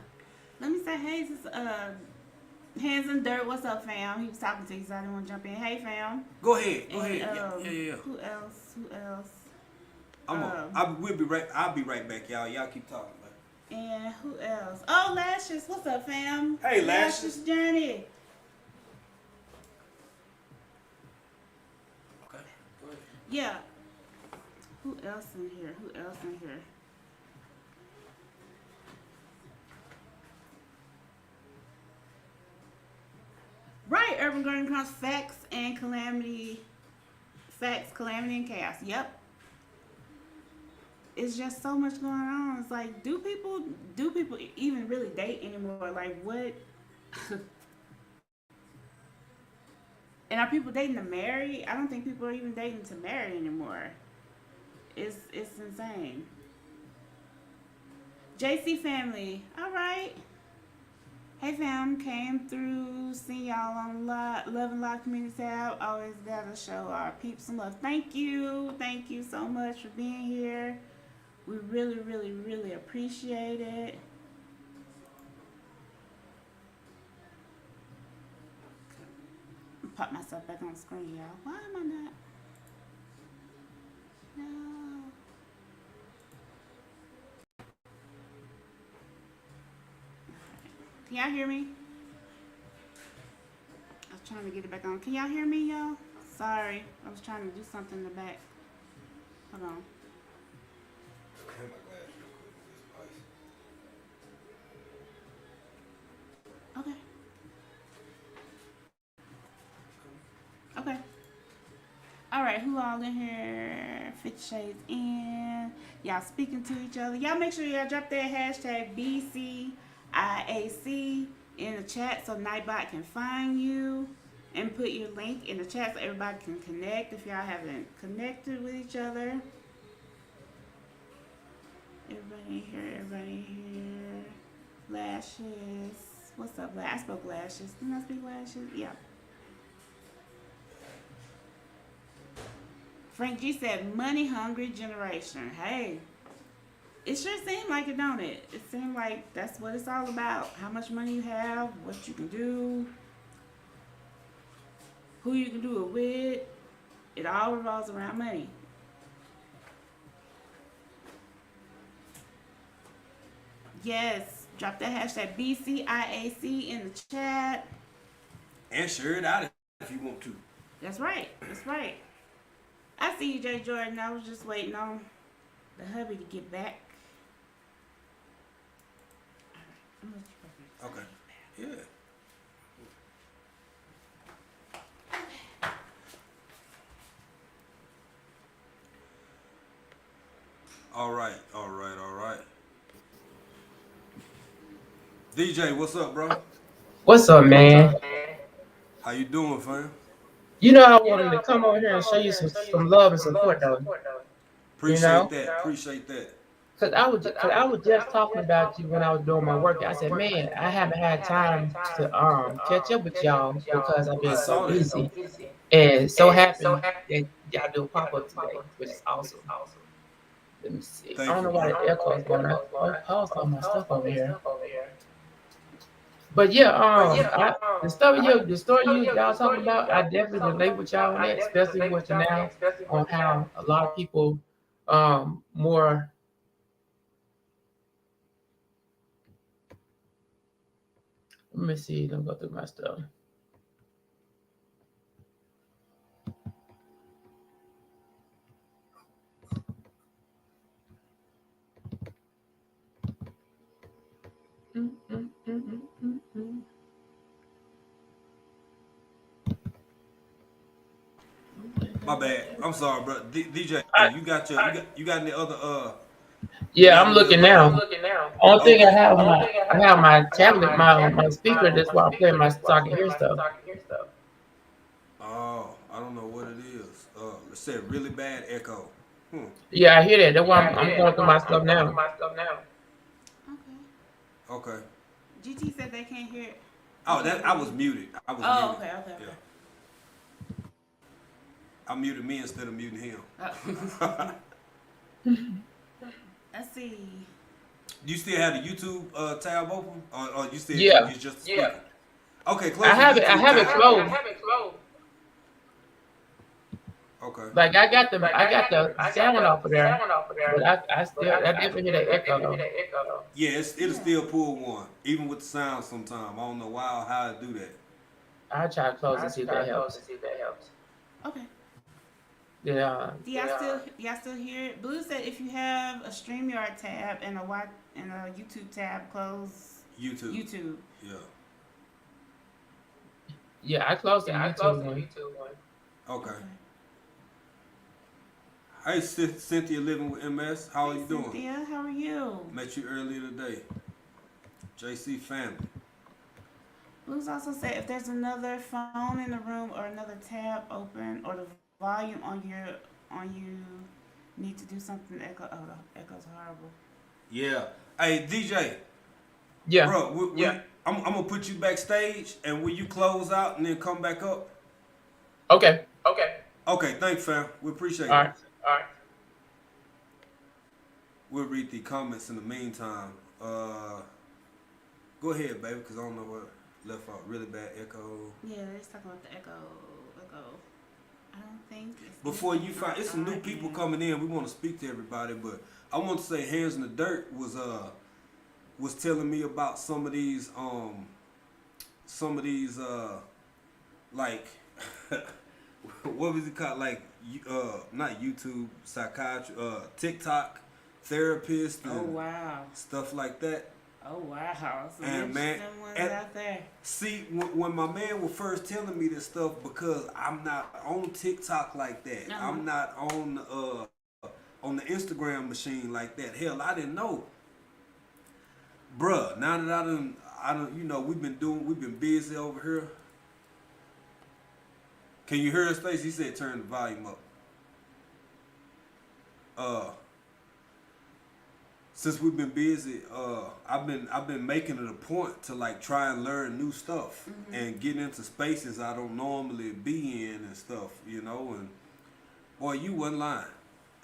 S2: Let me say, hey, this Hands in Dirt. What's up, fam? He was talking to you, so I didn't want to jump in. Hey, fam.
S1: Go ahead. Yeah.
S2: Who else?
S1: I'll be right back, y'all. Y'all keep talking about it.
S2: And who else? Oh, Lashes. What's up, fam?
S1: Hey, Lashes.
S2: Journey.
S1: Okay. Go ahead.
S2: Yeah. Who else in here? Right, Urban Garden Comes Facts, Calamity, and Chaos. Yep. It's just so much going on. It's like, do people even really date anymore? Like, what? And are people dating to marry? I don't think people are even dating to marry anymore. It's insane. JC family, all right. Hey fam, came through, see y'all on Love and Live Community tab. Always gotta show our peeps some love. Thank you so much for being here. We really, really, really appreciate it. Pop myself back on the screen, y'all. Why am I not? No. Can y'all hear me? I was trying to get it back on. Can y'all hear me, y'all? Sorry. I was trying to do something in the back. Hold on. Okay. Okay. All right, who all in here? 50 Shades in. Y'all speaking to each other. Y'all make sure y'all drop that hashtag BCIAC in the chat so Nightbot can find you, and put your link in the chat so everybody can connect if y'all haven't connected with each other. Everybody here. Lashes. What's up, Lashes? I spoke Lashes. Didn't I speak Lashes? Yeah. Frank G said, money hungry generation. Hey, it sure seemed like it, don't it? It seemed like that's what it's all about. How much money you have, what you can do, who you can do it with. It all revolves around money. Yes, drop that hashtag BCIAC in the chat.
S1: And share it out if you want to.
S2: That's right. That's right. I see you, Jay Jordan. I was just waiting on the hubby to get back.
S1: Okay. Yeah. All right. All right. All right. DJ, what's up, bro?
S3: What's up, man?
S1: How you doing, fam?
S3: You know I wanted to come over here and show you some love and support, though. You
S1: Appreciate
S3: know,
S1: that. Appreciate that.
S3: cause I was just talking about you when I was doing my work. I said, man, I haven't had time to catch up with y'all because I've
S1: I
S3: been so
S1: saw that.
S3: busy, and so happy that y'all do a pop up today, which is awesome. Let me see. I
S1: Thank
S3: don't
S1: you,
S3: know why
S1: bro.
S3: the echo is going. I paused all my stuff over here. But yeah, the story y'all talking about, I definitely relate with y'all on that, especially with you now on how a lot of people more. Let me see. Let me go through my stuff. Mm, mm, mm, mm, mm, mm.
S1: My bad. I'm sorry, bro. DJ,
S3: I,
S1: you got any other you
S3: yeah,
S1: got
S3: I'm
S1: any
S3: looking
S1: other
S3: now. Only thing
S1: Okay.
S3: I have my tablet, my speaker. That's why I'm playing my so I can hear stuff.
S1: Oh, I don't know what it is. It said really bad echo. Hmm.
S3: Yeah, I hear that. That's why I'm going through my stuff now.
S2: Okay.
S1: Okay.
S2: GT said they can't hear it.
S1: Oh, that I was muted. I was
S2: Oh,
S1: muted.
S2: okay, okay,
S1: Yeah.
S2: okay.
S1: I muted me instead of muting him.
S2: Oh. Let's see.
S1: You still have the YouTube tab open, or you said
S3: Yeah,
S1: it's just the speaker? Okay,
S3: I
S1: close the
S3: have it. I
S1: YouTube
S3: have it
S1: tab.
S3: closed.
S1: Okay.
S3: Like I got the sound off of there, but I definitely hear that echo though.
S1: Yeah, it'll
S2: Yeah.
S1: still pull one, even with the sound. Sometime I don't know why or how to do that.
S3: I'll try to close and see if that helps.
S2: Okay.
S3: Yeah.
S2: Do y'all still hear it? Blue said if you have a StreamYard tab and a YouTube tab, close
S1: YouTube.
S2: YouTube.
S1: Yeah.
S3: Yeah, I closed the YouTube one.
S1: Okay.
S2: Okay.
S1: Hey, Cynthia living with MS. How are
S2: Hey
S1: you doing?
S2: Cynthia, how are you?
S1: Met you earlier today. JC family.
S2: Blue's also said if there's another phone in the room or another tab open or the volume on you need to do something. Echo. Oh, the echo's horrible.
S1: Yeah. Hey, DJ.
S3: Yeah.
S1: Bro, I'm gonna put you backstage, and will you close out and then come back up?
S3: Okay.
S1: Okay, thanks, fam. We appreciate
S3: All
S1: it.
S3: right.
S1: We'll read the comments in the meantime. Go ahead, baby, because I don't know what left out. Really bad echo.
S2: Yeah, they're just talking about the echo. I don't think it's
S1: Before you find, it's some new people coming in. We want to speak to everybody, but I want to say, Hands in the Dirt was telling me about some of these like what was it called, like not YouTube psychiatry, TikTok therapist and
S2: Oh wow.
S1: stuff like that.
S2: Oh wow. Some
S1: And man,
S2: interesting ones out there.
S1: see, when my man was first telling me this stuff, because I'm not on TikTok like that.
S2: Uh-huh.
S1: I'm not on the Instagram machine like that. Hell, I didn't know. Bruh, now that I don't, we've been busy over here. Can you hear us, Stacey? He said turn the volume up. Since we've been busy, I've been making it a point to like try and learn new stuff and get into spaces I don't normally be in and stuff, and boy, you wasn't lying.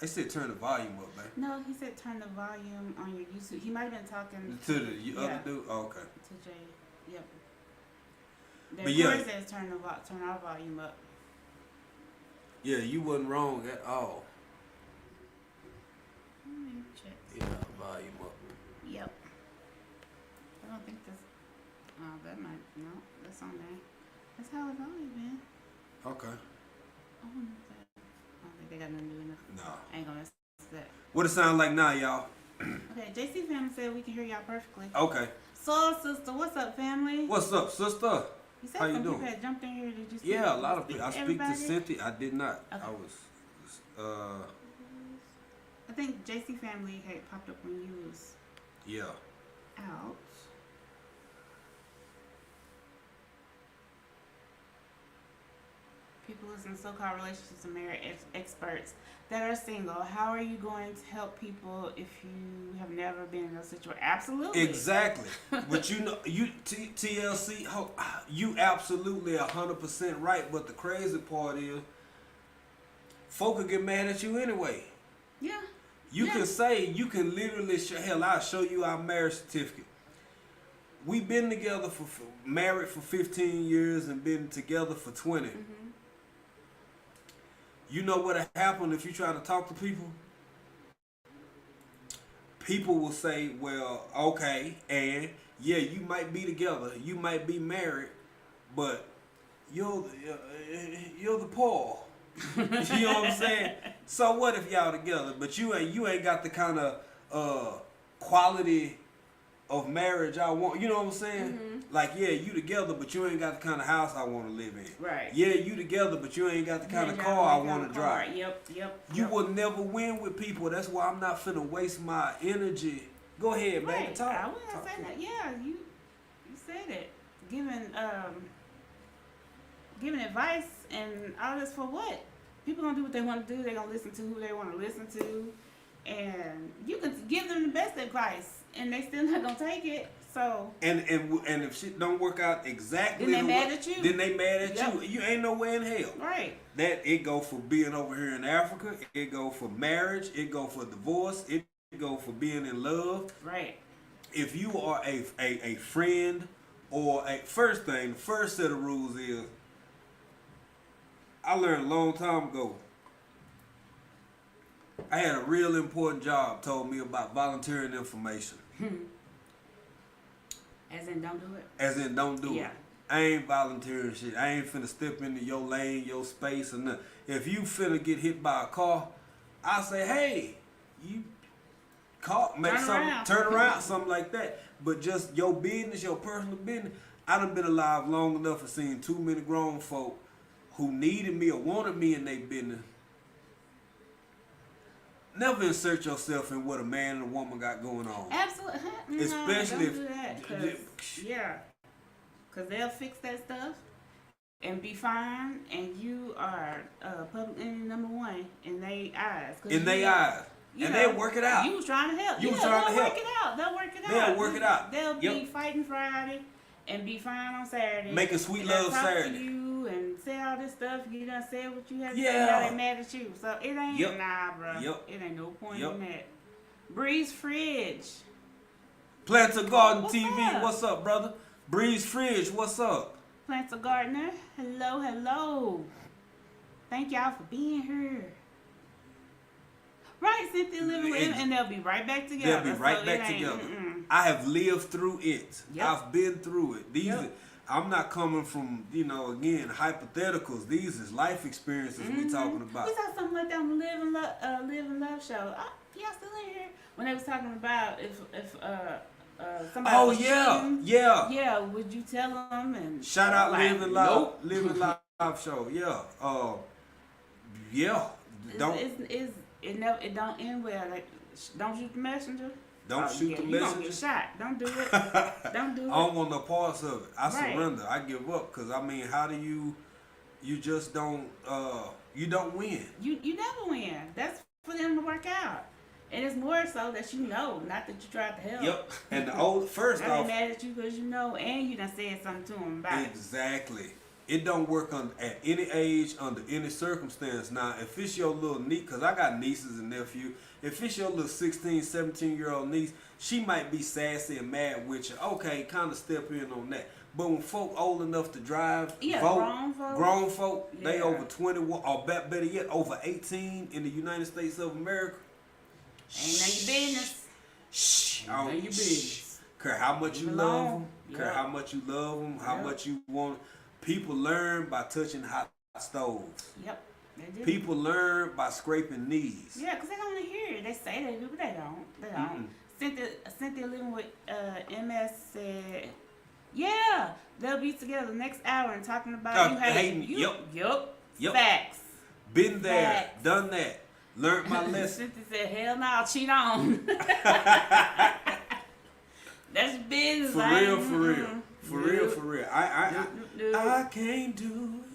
S1: They said turn the volume up, man.
S2: No, he said turn the volume on your YouTube. He might have been talking
S1: To the other dude? Oh, okay.
S2: to Jay. Yep. The
S1: But yeah.
S2: recorder says turn our volume up.
S1: Yeah, you wasn't wrong at all.
S2: Let me check.
S1: Yeah, volume up.
S2: Yep. I don't think this. Oh, that might. No, that's on there. That's how it's always been.
S1: Okay.
S2: I wonder if that. I don't think they got nothing to do with nothing.
S1: No.
S2: I ain't gonna mess that.
S1: What it sound like now, y'all?
S2: Okay, JC family said we can hear y'all perfectly.
S1: Okay.
S2: Soul sister, what's up, family?
S1: What's up, sister?
S2: You said
S1: How you
S2: some
S1: doing?
S2: people had jumped in here. Did you?
S1: Yeah, a lot of people. I speak to
S2: everybody?
S1: Cynthia. I did not.
S2: Okay.
S1: I was.
S2: I think JC family had popped up when you was
S1: Yeah.
S2: out. People listen to so-called relationships and marriage experts that are single. How are you going to help people if you have never been in a situation? Absolutely.
S1: Exactly. But you know, you TLC, you absolutely 100% right. But the crazy part is, folk will get mad at you anyway.
S2: Yeah.
S1: You
S2: Yeah.
S1: can say, you can literally hell, I'll show you our marriage certificate. We've been together married for 15 years and been together for 20.
S2: Mm-hmm.
S1: You know what'll happen if you try to talk to people? People will say, well, okay, and yeah, you might be together, you might be married, but you're the Paul. You know what I'm saying? So what if y'all together, but you ain't got the kind of quality of marriage I want. You know what I'm saying?
S2: Mm-hmm.
S1: Like, yeah, you together, but you ain't got the kind of house I want to live in.
S2: Right.
S1: Yeah, you together, but you ain't got the kind of car I want to drive.
S2: Yep.
S1: You will never win with people. That's why I'm not finna waste my energy. Go ahead, baby.
S2: Right.
S1: Talk.
S2: I wasn't
S1: Talk
S2: saying
S1: to
S2: that.
S1: me.
S2: Yeah, you said it. Giving advice and all this for what? People gonna do what they want to do. They gonna listen to who they want to listen to, and you can give them the best advice, and they still not gonna take it. So
S1: And if shit don't work out exactly,
S2: Then they mad at you.
S1: Then they mad at
S2: Yep.
S1: you. You ain't no way in hell.
S2: right,
S1: That it go for being over here in Africa. It go for marriage. It go for divorce. It go for being in love.
S2: right,
S1: If you are a friend or the first set of rules is, I learned a long time ago. I had a real important job told me about volunteering information.
S2: as in don't do it.
S1: As in, don't do
S2: Yeah.
S1: it. I ain't volunteering shit. I ain't finna step into your lane, your space, or nothing. If you finna get hit by a car, I say, hey, you turn around, something like that. But just your business, your personal business. I done been alive long enough and seen too many grown folk who needed me or wanted me in their business. Never insert yourself in what a man and a woman got going on.
S2: Absolutely,
S1: Especially
S2: don't do that, cause they'll fix that stuff and be fine, and you are public enemy number one in their eyes.
S1: In their eyes. And they'll work it out.
S2: You was trying to help.
S1: You was trying to help.
S2: Work it out. They'll work it out.
S1: They'll work it out.
S2: They'll
S1: Yep.
S2: be fighting Friday and be fine on Saturday.
S1: Making sweet
S2: And they'll
S1: love
S2: talk
S1: Saturday.
S2: to you and say all this stuff. You done said what you had to say.
S1: Yeah.
S2: Now they mad at you. So it ain't,
S1: Yep.
S2: nah, bro.
S1: Yep.
S2: It ain't no point
S1: Yep.
S2: in that. Breeze Fridge.
S1: Planter Garden
S2: What's
S1: TV,
S2: up?
S1: what's up, brother? Breeze Fridge, what's up?
S2: Plants a Gardener. Hello. Thank y'all for being here. Right, Cynthia living with him, and they'll be right back together.
S1: They'll be right
S2: So
S1: back
S2: it ain't-
S1: together.
S2: mm-mm.
S1: I have lived through it.
S2: Yep.
S1: I've been through it.
S2: Yep.
S1: I'm not coming from, again, hypotheticals. These is life experiences we talking about.
S2: We saw something like that on the Live and Love show. Y'all still in here? When they was talking about if somebody
S1: Oh
S2: was cheating,
S1: yeah.
S2: would you tell them? And
S1: Shout out
S2: like,
S1: Live and Live,
S2: nope.
S1: Live and Live show. Yeah. Yeah. Don't
S2: It don't end well. Like, don't shoot the messenger.
S1: shoot the
S2: You gonna get
S1: messenger.
S2: shot. Don't do it. Don't do it.
S1: I don't want no parts of it. I
S2: Right.
S1: surrender. I give up. Cause how do you just don't you don't win.
S2: You never win. That's for them to work out. And it's more so that not that you tried to help.
S1: Yep. And the first
S2: Now
S1: off,
S2: they mad at you because and you done said something to them about it.
S1: exactly. It don't work at any age, under any circumstance. Now, if it's your little niece, because I got nieces and nephews, if it's your little 16, 17-year-old niece, she might be sassy and mad with you. Okay, kind of step in on that. But when folk old enough to drive,
S2: Yeah,
S1: vote,
S2: grown folks.
S1: they
S2: Yeah.
S1: over 21, or better yet, over 18 in the United States of America.
S2: Ain't none of your business.
S1: Shh.
S2: None of your business.
S1: Care how much you
S2: Leave
S1: love
S2: alone.
S1: them. Care
S2: Yep.
S1: how much you love them. How
S2: Yep.
S1: much you want. People learn by touching hot stoves.
S2: Yep. They do.
S1: People learn by scraping knees.
S2: Yeah, because they don't want to hear it. They say they do, but they don't. They don't. Cynthia living with MS said, yeah, they'll be together next hour and talking about you hating you.
S1: Yep.
S2: Facts.
S1: Been there,
S2: Facts.
S1: done that. Learned my lesson.
S2: Cynthia said, hell no, I'll cheat on. That's business.
S1: For real. I can't do it.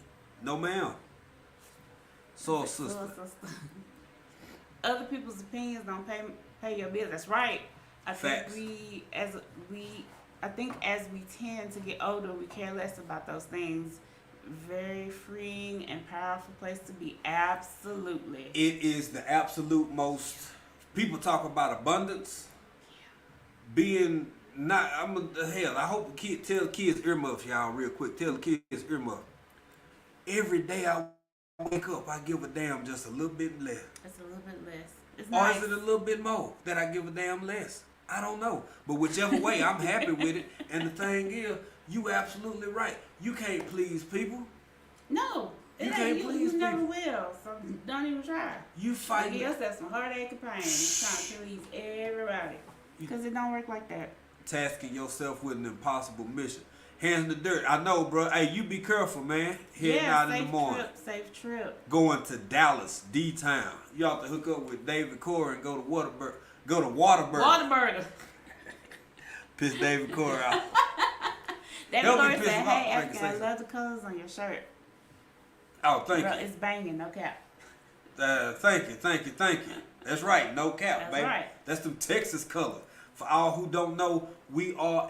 S1: No, ma'am. So, sister.
S2: Other people's opinions don't pay your bills. That's right. I
S1: Facts.
S2: think I think as we tend to get older, we care less about those things. Very freeing and powerful place to be. Absolutely.
S1: It is the absolute most. People talk about abundance. Being not. Hell, I hope tell the kids earmuffs, y'all, real quick. Tell the kids earmuffs. Every day I wake up, I give a damn just a little bit less.
S2: It's a little bit less. It's
S1: Or
S2: nice.
S1: is it a little bit more that I give a damn less? I don't know. But whichever way, I'm happy with it. And the thing is, you absolutely right. You can't please people.
S2: No.
S1: You
S2: It
S1: can't
S2: ain't,
S1: please
S2: you never
S1: people.
S2: will. So don't even try.
S1: You
S2: Give
S1: fighting.
S2: yourself some heartache and pain. And trying to please everybody. Because it don't work like that.
S1: Tasking yourself with an impossible mission. Hands in the dirt. I know, bro. Hey, you be careful, man. Heading out in the morning.
S2: Safe trip.
S1: Going to Dallas, D-Town. You have to hook up with David Corey and go to Waterbury. Go to Waterbury.
S2: Waterburger.
S1: Piss David Corey out.
S2: David
S1: Don't be
S2: Corey
S1: pissing
S2: said,
S1: him off,
S2: hey,
S1: like
S2: African,
S1: you
S2: I
S1: say.
S2: love the colors on your shirt.
S1: Oh, thank
S2: Bro,
S1: you.
S2: it's banging, no cap.
S1: Thank you. That's right, no cap,
S2: That's
S1: baby.
S2: right.
S1: That's them Texas colors. For all who don't know, we are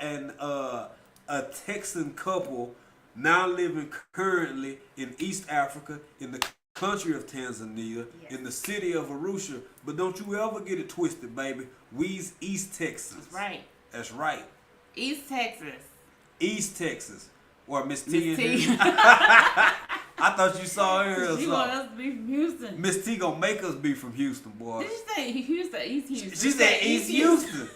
S1: a Texan couple now living currently in East Africa, in the country of Tanzania,
S2: Yes.
S1: in the city of Arusha. But don't you ever get it twisted, baby. We's East Texans.
S2: That's right.
S1: That's right.
S2: East Texas.
S1: East Texas. Or Miss T.
S2: Miss
S1: in
S2: T.
S1: here. I thought you saw her or
S2: She want
S1: something.
S2: us to be from Houston.
S1: Miss T gonna make us be from Houston, boy.
S2: Did you say Houston? East Houston.
S1: She said East Houston.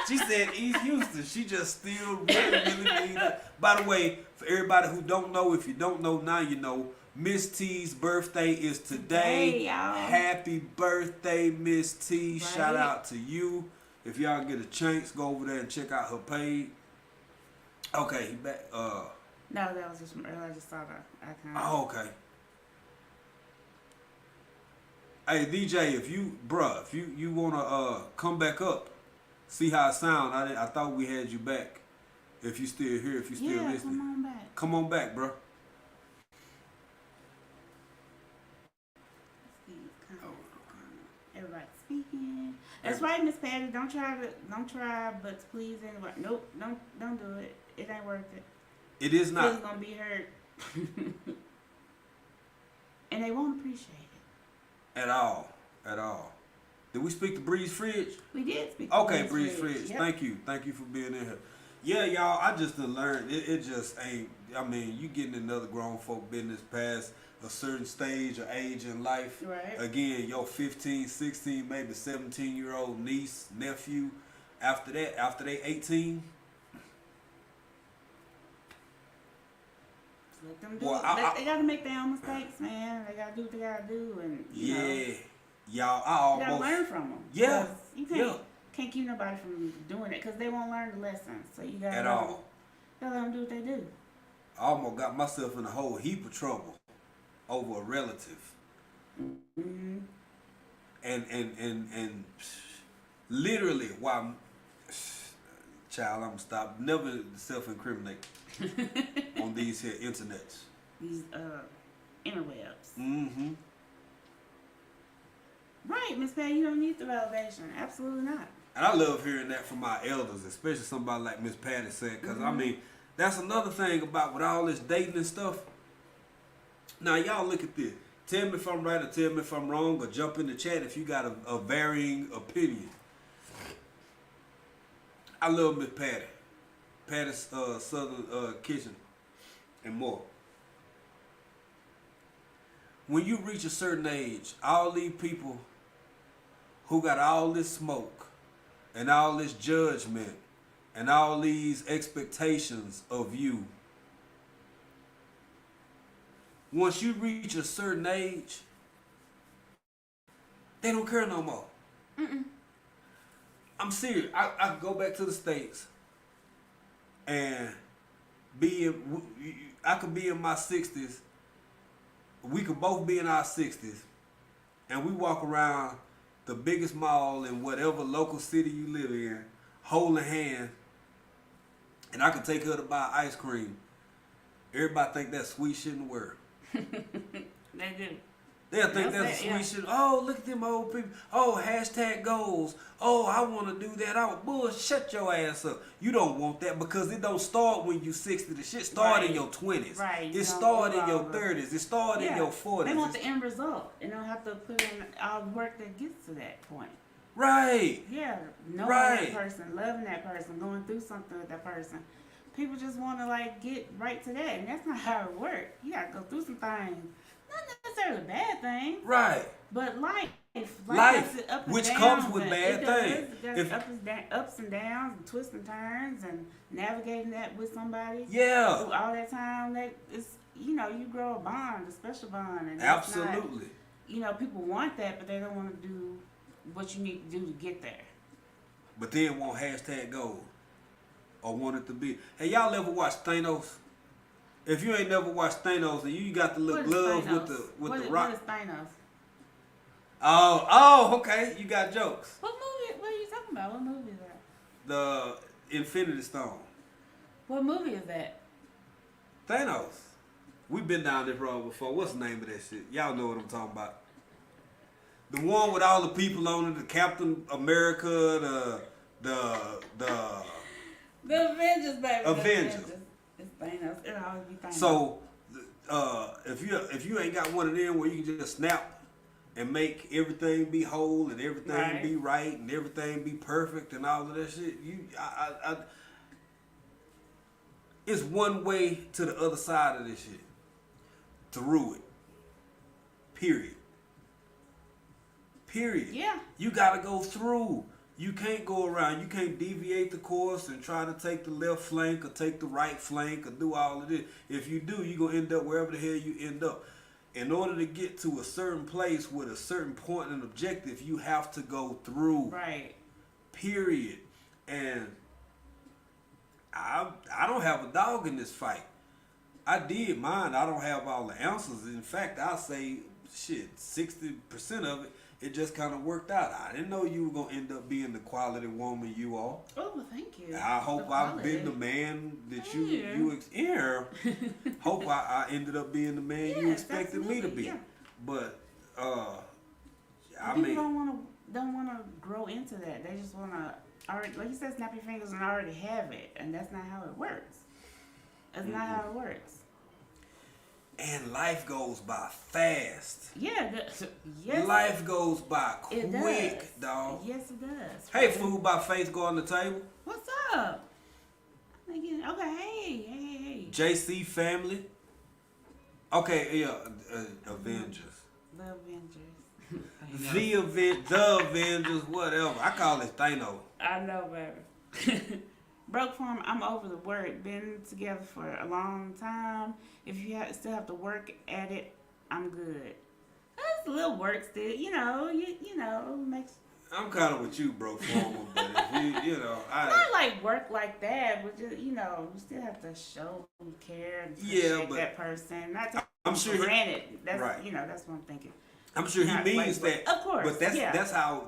S1: She said East Houston. She just still really mean that. By the way, for everybody who don't know, if you don't know now, you know. Miss T's birthday is today.
S2: Y'all.
S1: Happy birthday, Miss T.
S2: Right.
S1: Shout out to you. If y'all get a chance, go over there and check out her page. Okay, he back.
S2: No, that was just from earlier. I just saw the icon.
S1: Oh, okay. Hey DJ, if you wanna come back up, see how it sound. I thought we had you back. If you still here, if you still
S2: yeah,
S1: listening,
S2: come on back.
S1: come on back, bro.
S2: Everybody speaking. That's right, Miss Patty. Don't try but to please anybody. Nope, don't do it. It ain't worth it.
S1: It is
S2: Kids
S1: not
S2: gonna be hurt. And they won't appreciate it.
S1: at all. At all. Did we speak to Breeze Fridge?
S2: We did speak to
S1: Okay, Breeze Fridge.
S2: Yep.
S1: Thank you for being in here. Yeah, y'all, I just done learned. It just ain't, I mean, you getting another grown folk business past a certain stage or age in life.
S2: Right.
S1: Again, your 15, 16, maybe 17-year-old niece, nephew, after they 18,
S2: Let them do
S1: Well,
S2: it. They gotta make their own mistakes, man. They gotta do what they gotta do, and you know,
S1: y'all,
S2: you gotta learn from them.
S1: Yeah,
S2: You can't keep nobody from doing it because they won't learn the lesson. So you gotta
S1: at all.
S2: gotta let them do what they do.
S1: I almost got myself in a whole heap of trouble over a relative.
S2: Mm-hmm.
S1: And literally, while child, I'm gonna stop. Never self-incriminate on these here internets.
S2: These interwebs.
S1: Mm-hmm.
S2: Right, Miss Patty, you don't need the validation. Absolutely not.
S1: And I love hearing that from my elders, especially somebody like Miss Patty said, because I mean, that's another thing about with all this dating and stuff. Now, y'all look at this. Tell me if I'm right or tell me if I'm wrong, or jump in the chat if you got a varying opinion. I love Miss Patty. Patty's Southern Kitchen, and more. When you reach a certain age, all these people who got all this smoke and all this judgment and all these expectations of you, once you reach a certain age, they don't care no more. I'm serious. I could go back to the States and I could be in my 60s. We could both be in our 60s, and we walk around the biggest mall in whatever local city you live in, holding hands, and I could take her to buy ice cream. Everybody think that's sweet shit in the world.
S2: They do.
S1: They'll think that's sweet shit. Oh, look at them old people. Oh, hashtag goals. Oh, I want to do that. Oh, bull, shut your ass up. You don't want that because it don't start when you 60. The shit start in your 20s.
S2: Right.
S1: It start in your 30s. It start in your 40s.
S2: They want the end result. They don't have to put in all the work that gets to that point.
S1: Right.
S2: Yeah. Knowing that person, loving that person, going through something with that person. People just want to like get right to that, and that's not how it works. You gotta go through some things. Not necessarily bad things.
S1: Right.
S2: But life up and
S1: which
S2: downs,
S1: comes with bad things.
S2: It does ups and downs and twists and turns and navigating that with somebody.
S1: Yeah.
S2: Through all that time, that is, you grow a bond, a special bond. And
S1: Absolutely.
S2: Not, people want that, but they don't want to do what you need to do to get there.
S1: But then want hashtag gold or want it to be. Hey, y'all ever watch Thanos? If you ain't never watched Thanos and you got the little gloves with the rock.
S2: What is Thanos?
S1: Oh, okay. You got jokes.
S2: What movie? What are you talking about? What movie is that?
S1: The Infinity Stone.
S2: What movie is that?
S1: Thanos. We've been down this road before. What's the name of that shit? Y'all know what I'm talking about. The one with all the people on it, the Captain America, the
S2: Avengers, baby.
S1: Avengers.
S2: It's Thanos. It'll always be Thanos.
S1: So, if you ain't got one of them where you can just snap and make everything be whole and everything be right and everything be perfect and all of that shit, it's one way to the other side of this shit. Through it. Period.
S2: Yeah.
S1: You gotta go through. You can't go around. You can't deviate the course and try to take the left flank or take the right flank or do all of this. If you do, you're going to end up wherever the hell you end up. In order to get to a certain place with a certain point and objective, you have to go through.
S2: Right.
S1: Period. And I don't have a dog in this fight. I did mine. I don't have all the answers. In fact, I'll say, 60% of it just kind of worked out. I didn't know you were going to end up being the quality woman you are.
S2: Oh, well, thank you.
S1: I hope I've been the man that you hope I ended up being the man you expected me to be.
S2: Yeah.
S1: But
S2: people don't want to grow into that. They just want to already, like you said, snap your fingers and already have it, and that's not how it works. That's not how it works.
S1: And life goes by fast.
S2: Yeah, yes.
S1: Life goes by quick, dog.
S2: Yes, it does.
S1: Hey, Food by Faith, go on the table.
S2: What's up? Okay, hey.
S1: JC family. Okay, yeah, Avengers.
S2: The Avengers.
S1: The Avengers, whatever. I call it Thanos.
S2: I know, baby. Broke form, I'm over the work. Been together for a long time. If you still have to work at it, I'm good. That's a little work still, makes.
S1: I'm kind of with you, broke form, but if
S2: not like work like that, but just, you still have to show care and appreciate that person. Not to
S1: I'm sure
S2: granted. That's that's what I'm thinking.
S1: I'm sure he means that.
S2: Of course.
S1: But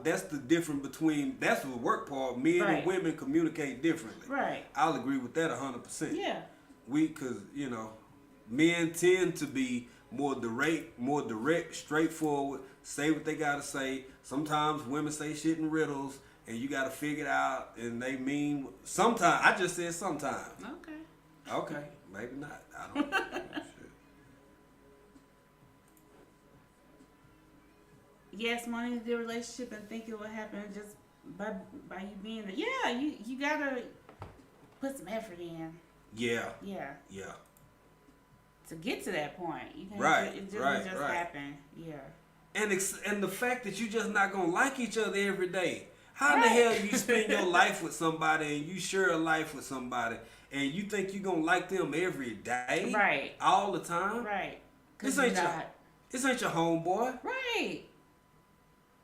S1: that's the difference between, that's the work part. Men and women communicate differently.
S2: Right.
S1: I'll agree with that 100%.
S2: Yeah.
S1: Because, men tend to be more direct, straightforward, say what they gotta say. Sometimes women say shit in riddles and you gotta figure it out and they mean sometimes. I just said sometimes. Okay. Maybe not. I don't know.
S2: Yes, wanting the relationship and thinking what happened just by you being there. Yeah, you gotta put some effort in.
S1: Yeah.
S2: Yeah.
S1: Yeah.
S2: To get to that point, you can't.
S1: Right,
S2: It just
S1: right,
S2: just
S1: right.
S2: happen. Yeah.
S1: And the fact that you just not gonna like each other every day. How in the
S2: Right.
S1: hell you spend your life with somebody and you share a life with somebody and you think you gonna like them every day?
S2: Right.
S1: All the time?
S2: Right.
S1: This ain't your homeboy.
S2: Right.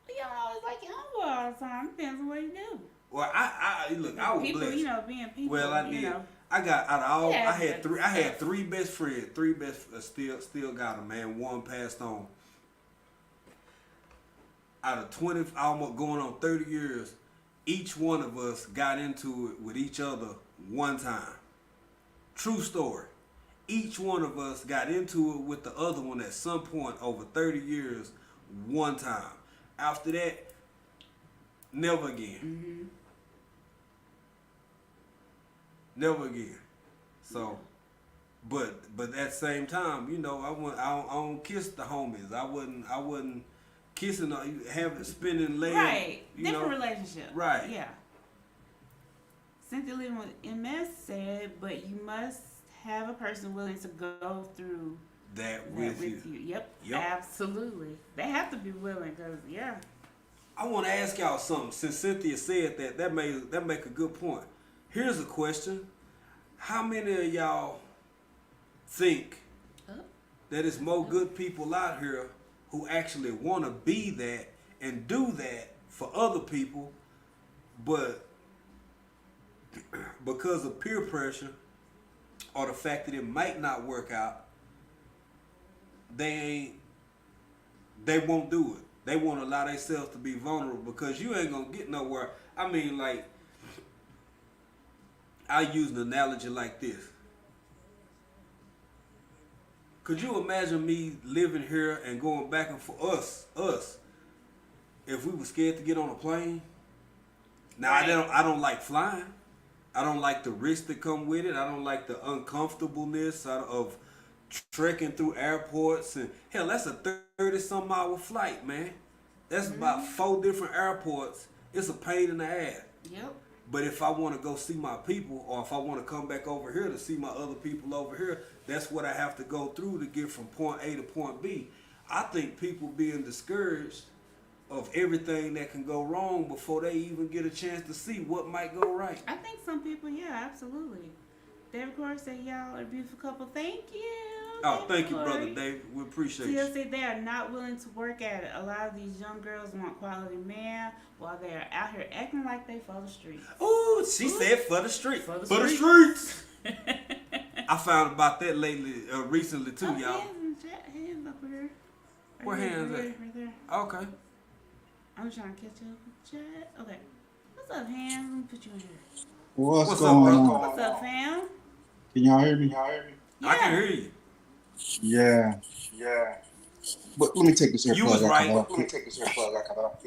S2: You don't always like your homeboy all the time. Depends on what you do.
S1: Well, I look, I was
S2: People,
S1: blessed.
S2: being people.
S1: Well, I
S2: you
S1: did.
S2: know.
S1: I got out of all.
S2: Yeah,
S1: I had three. I had
S2: but-
S1: 3 best friends. Still got them, man. One passed on. Out of 20, almost going on 30 years, each one of us got into it with each other one time. True story. Each one of us got into it with the other one at some point over 30 years, one time. After that, never again.
S2: Mm-hmm.
S1: Never again. So, but at the same time, you know, I don't kiss the homies. I wouldn't kissing spending laying.
S2: Right.
S1: You
S2: Different
S1: know,
S2: relationship.
S1: Right.
S2: Yeah. Cynthia Living with MS said, but you must have a person willing to go through
S1: that with you.
S2: Yep.
S1: Yep.
S2: Absolutely. They have to be willing because, yeah.
S1: I want to ask y'all something. Since Cynthia said that make a good point. Here's a question: how many of y'all think that it's more good people out here who actually want to be that and do that for other people, but because of peer pressure or the fact that it might not work out, they won't do it. They won't allow themselves to be vulnerable because you ain't gonna get nowhere. I mean, like, I use an analogy like this. Could you imagine me living here and going back and forth, us, if we were scared to get on a plane? Now,
S2: Right.
S1: I don't like flying. I don't like the risk that come with it. I don't like the uncomfortableness of trekking through airports. And hell, that's a 30-some hour flight, man. That's about 4 different airports. It's a pain in the ass.
S2: Yep.
S1: But if I want to go see my people, or if I want to come back over here to see my other people over here, that's what I have to go through to get from point A to point B. I think people being discouraged of everything that can go wrong before they even get a chance to see what might go right.
S2: I think some people, yeah, absolutely. David Corey said, y'all are a beautiful couple. Thank you.
S1: Oh, thank you,
S2: Corey.
S1: brother Dave. We appreciate
S2: Tia
S1: you.
S2: said they are not willing to work at it. A lot of these young girls want quality man while they are out here acting like they for the streets.
S1: Ooh, she said for the street.
S2: For the
S1: streets. I found about that recently too,
S2: Oh,
S1: y'all.
S2: Hands up here.
S1: Where hands at?
S2: Right there.
S1: Okay.
S2: I'm trying to catch up with chat. Okay. What's up, hands? Let me put you in here.
S4: What's
S1: What's up,
S4: going
S1: brother?
S4: on?
S2: What's up, fam?
S4: Can y'all hear me?
S1: I can hear you.
S4: Yeah. But let me take this
S1: You
S4: earplug
S1: was
S4: out.
S1: right.
S4: Let me take this earplug out.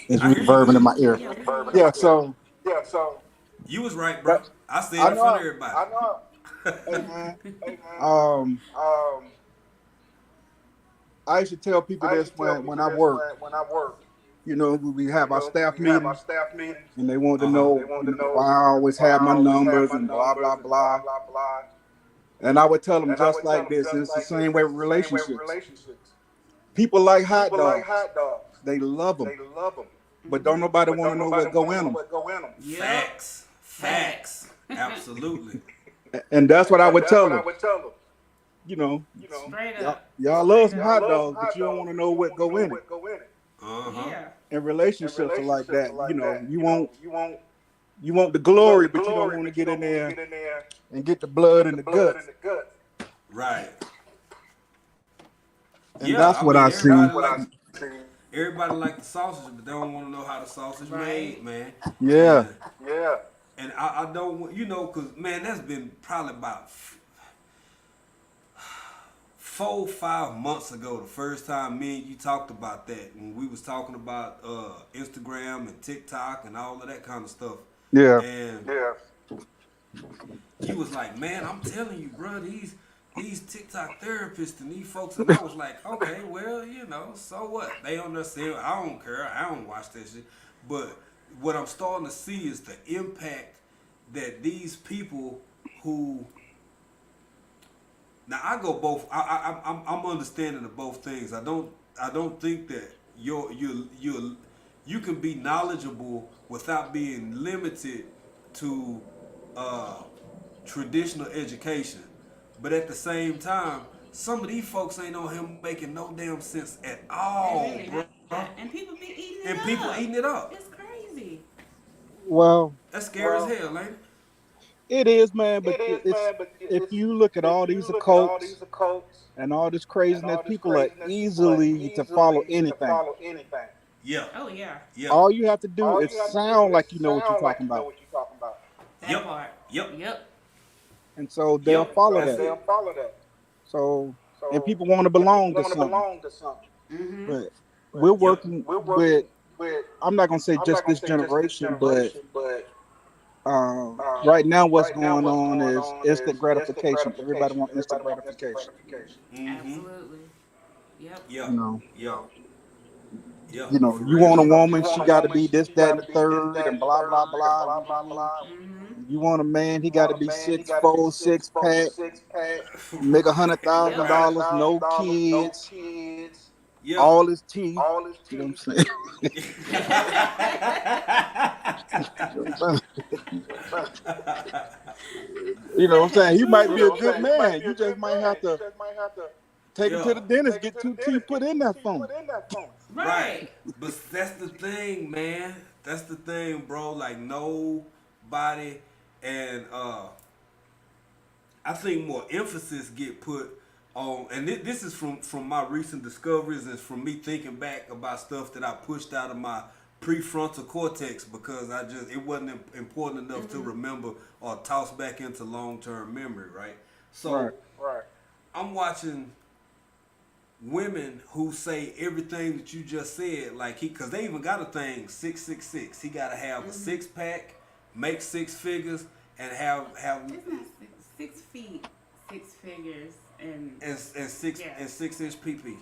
S4: It's
S1: I hear you.
S4: reverbing in my ear.
S2: Yeah.
S4: Yeah, so
S1: You was right, bro. I said
S4: I
S1: it
S4: know.
S1: for everybody.
S4: hey man, I used to tell people this when I work. You know, we have our staff meeting, and they want to know why I always have my numbers and blah blah blah. And I would tell them just like this. And it's the same way with relationships. People like hot dogs. They love them. But don't nobody want to know what go in them.
S2: Yep.
S1: Facts. Absolutely.
S4: And that's what I would tell them. You know,
S2: Straight up.
S4: y'all love some hot dogs, but you don't want to know what go in it.
S1: Uh-huh.
S2: Yeah.
S4: And relationships are like that. You know, you want the glory, but you don't want to get in there and get the blood and the guts.
S1: Right.
S4: And that's what I see.
S1: Everybody like the sausage, but they don't want to know how the sausage made, man.
S4: Yeah.
S1: And I don't want, you know, because, man, that's been probably about 4-5 months ago, the first time me and you talked about that, when we was talking about Instagram and TikTok and all of that kind of stuff.
S4: Yeah.
S1: And you was like, man, I'm telling you, bro, these TikTok therapists and these folks, and I was like, okay, well, you know, so what? They on there saying, I don't care, I don't watch that shit. But what I'm starting to see is the impact that these people who now I go both. I'm understanding of both things. I don't think that you can be knowledgeable without being limited to uh, traditional education. But at the same time, some of these folks ain't on him making no damn sense at all,
S2: They really
S1: bro.
S2: not. And people be eating it
S1: And
S2: up.
S1: people eating it up.
S2: It's crazy.
S4: Well,
S1: That's scary as hell, ain't it?
S4: it is, man. But it's if you look at all these occults and all this craziness, people are easily to follow anything.
S1: Yeah.
S2: Oh yeah.
S1: Yeah.
S4: All you have to do is sound like you know what you're talking about,
S2: That
S1: Yep.
S2: part.
S1: Yep.
S2: Yep.
S4: and so they'll
S1: Yep.
S4: follow
S1: That's
S4: that.
S1: it.
S4: So, and people want to belong to something,
S2: Mm-hmm.
S4: but we're
S1: Yep.
S4: working with. I'm not gonna say just this generation, but right now what's going on is instant gratification. Everybody wants instant gratification.
S1: Mm-hmm.
S2: Absolutely. Yep.
S1: Yeah.
S4: You know,
S1: Yeah. Yeah. For
S4: you
S1: real.
S4: want a woman, she got to be this, that, and the third, and blah blah blah.
S2: Mm-hmm.
S4: You want a man, he got to be 6'4", 6-pack, make
S1: Right.
S2: Yep.
S4: $100,000, no kids,
S1: Yeah.
S4: all his teeth. You know what I'm saying? You know what I'm saying? He might be a good man. You just might have to take him to
S1: Yeah.
S4: the dentist, get 2 teeth put in that phone.
S1: Right. But that's the thing, man. That's the thing, bro. Like nobody and I think more emphasis get put on, and this is from my recent discoveries and from me thinking back about stuff that I pushed out of my prefrontal cortex because it wasn't important enough to remember or toss back into long term memory, right? So
S4: Right.
S1: I'm watching women who say everything that you just said, like because they even got a thing 666. He got to have a 6-pack, make 6 figures, and have
S2: It's not 6 feet, 6 figures, and
S1: and 6
S2: Yeah.
S1: and 6-inch PP.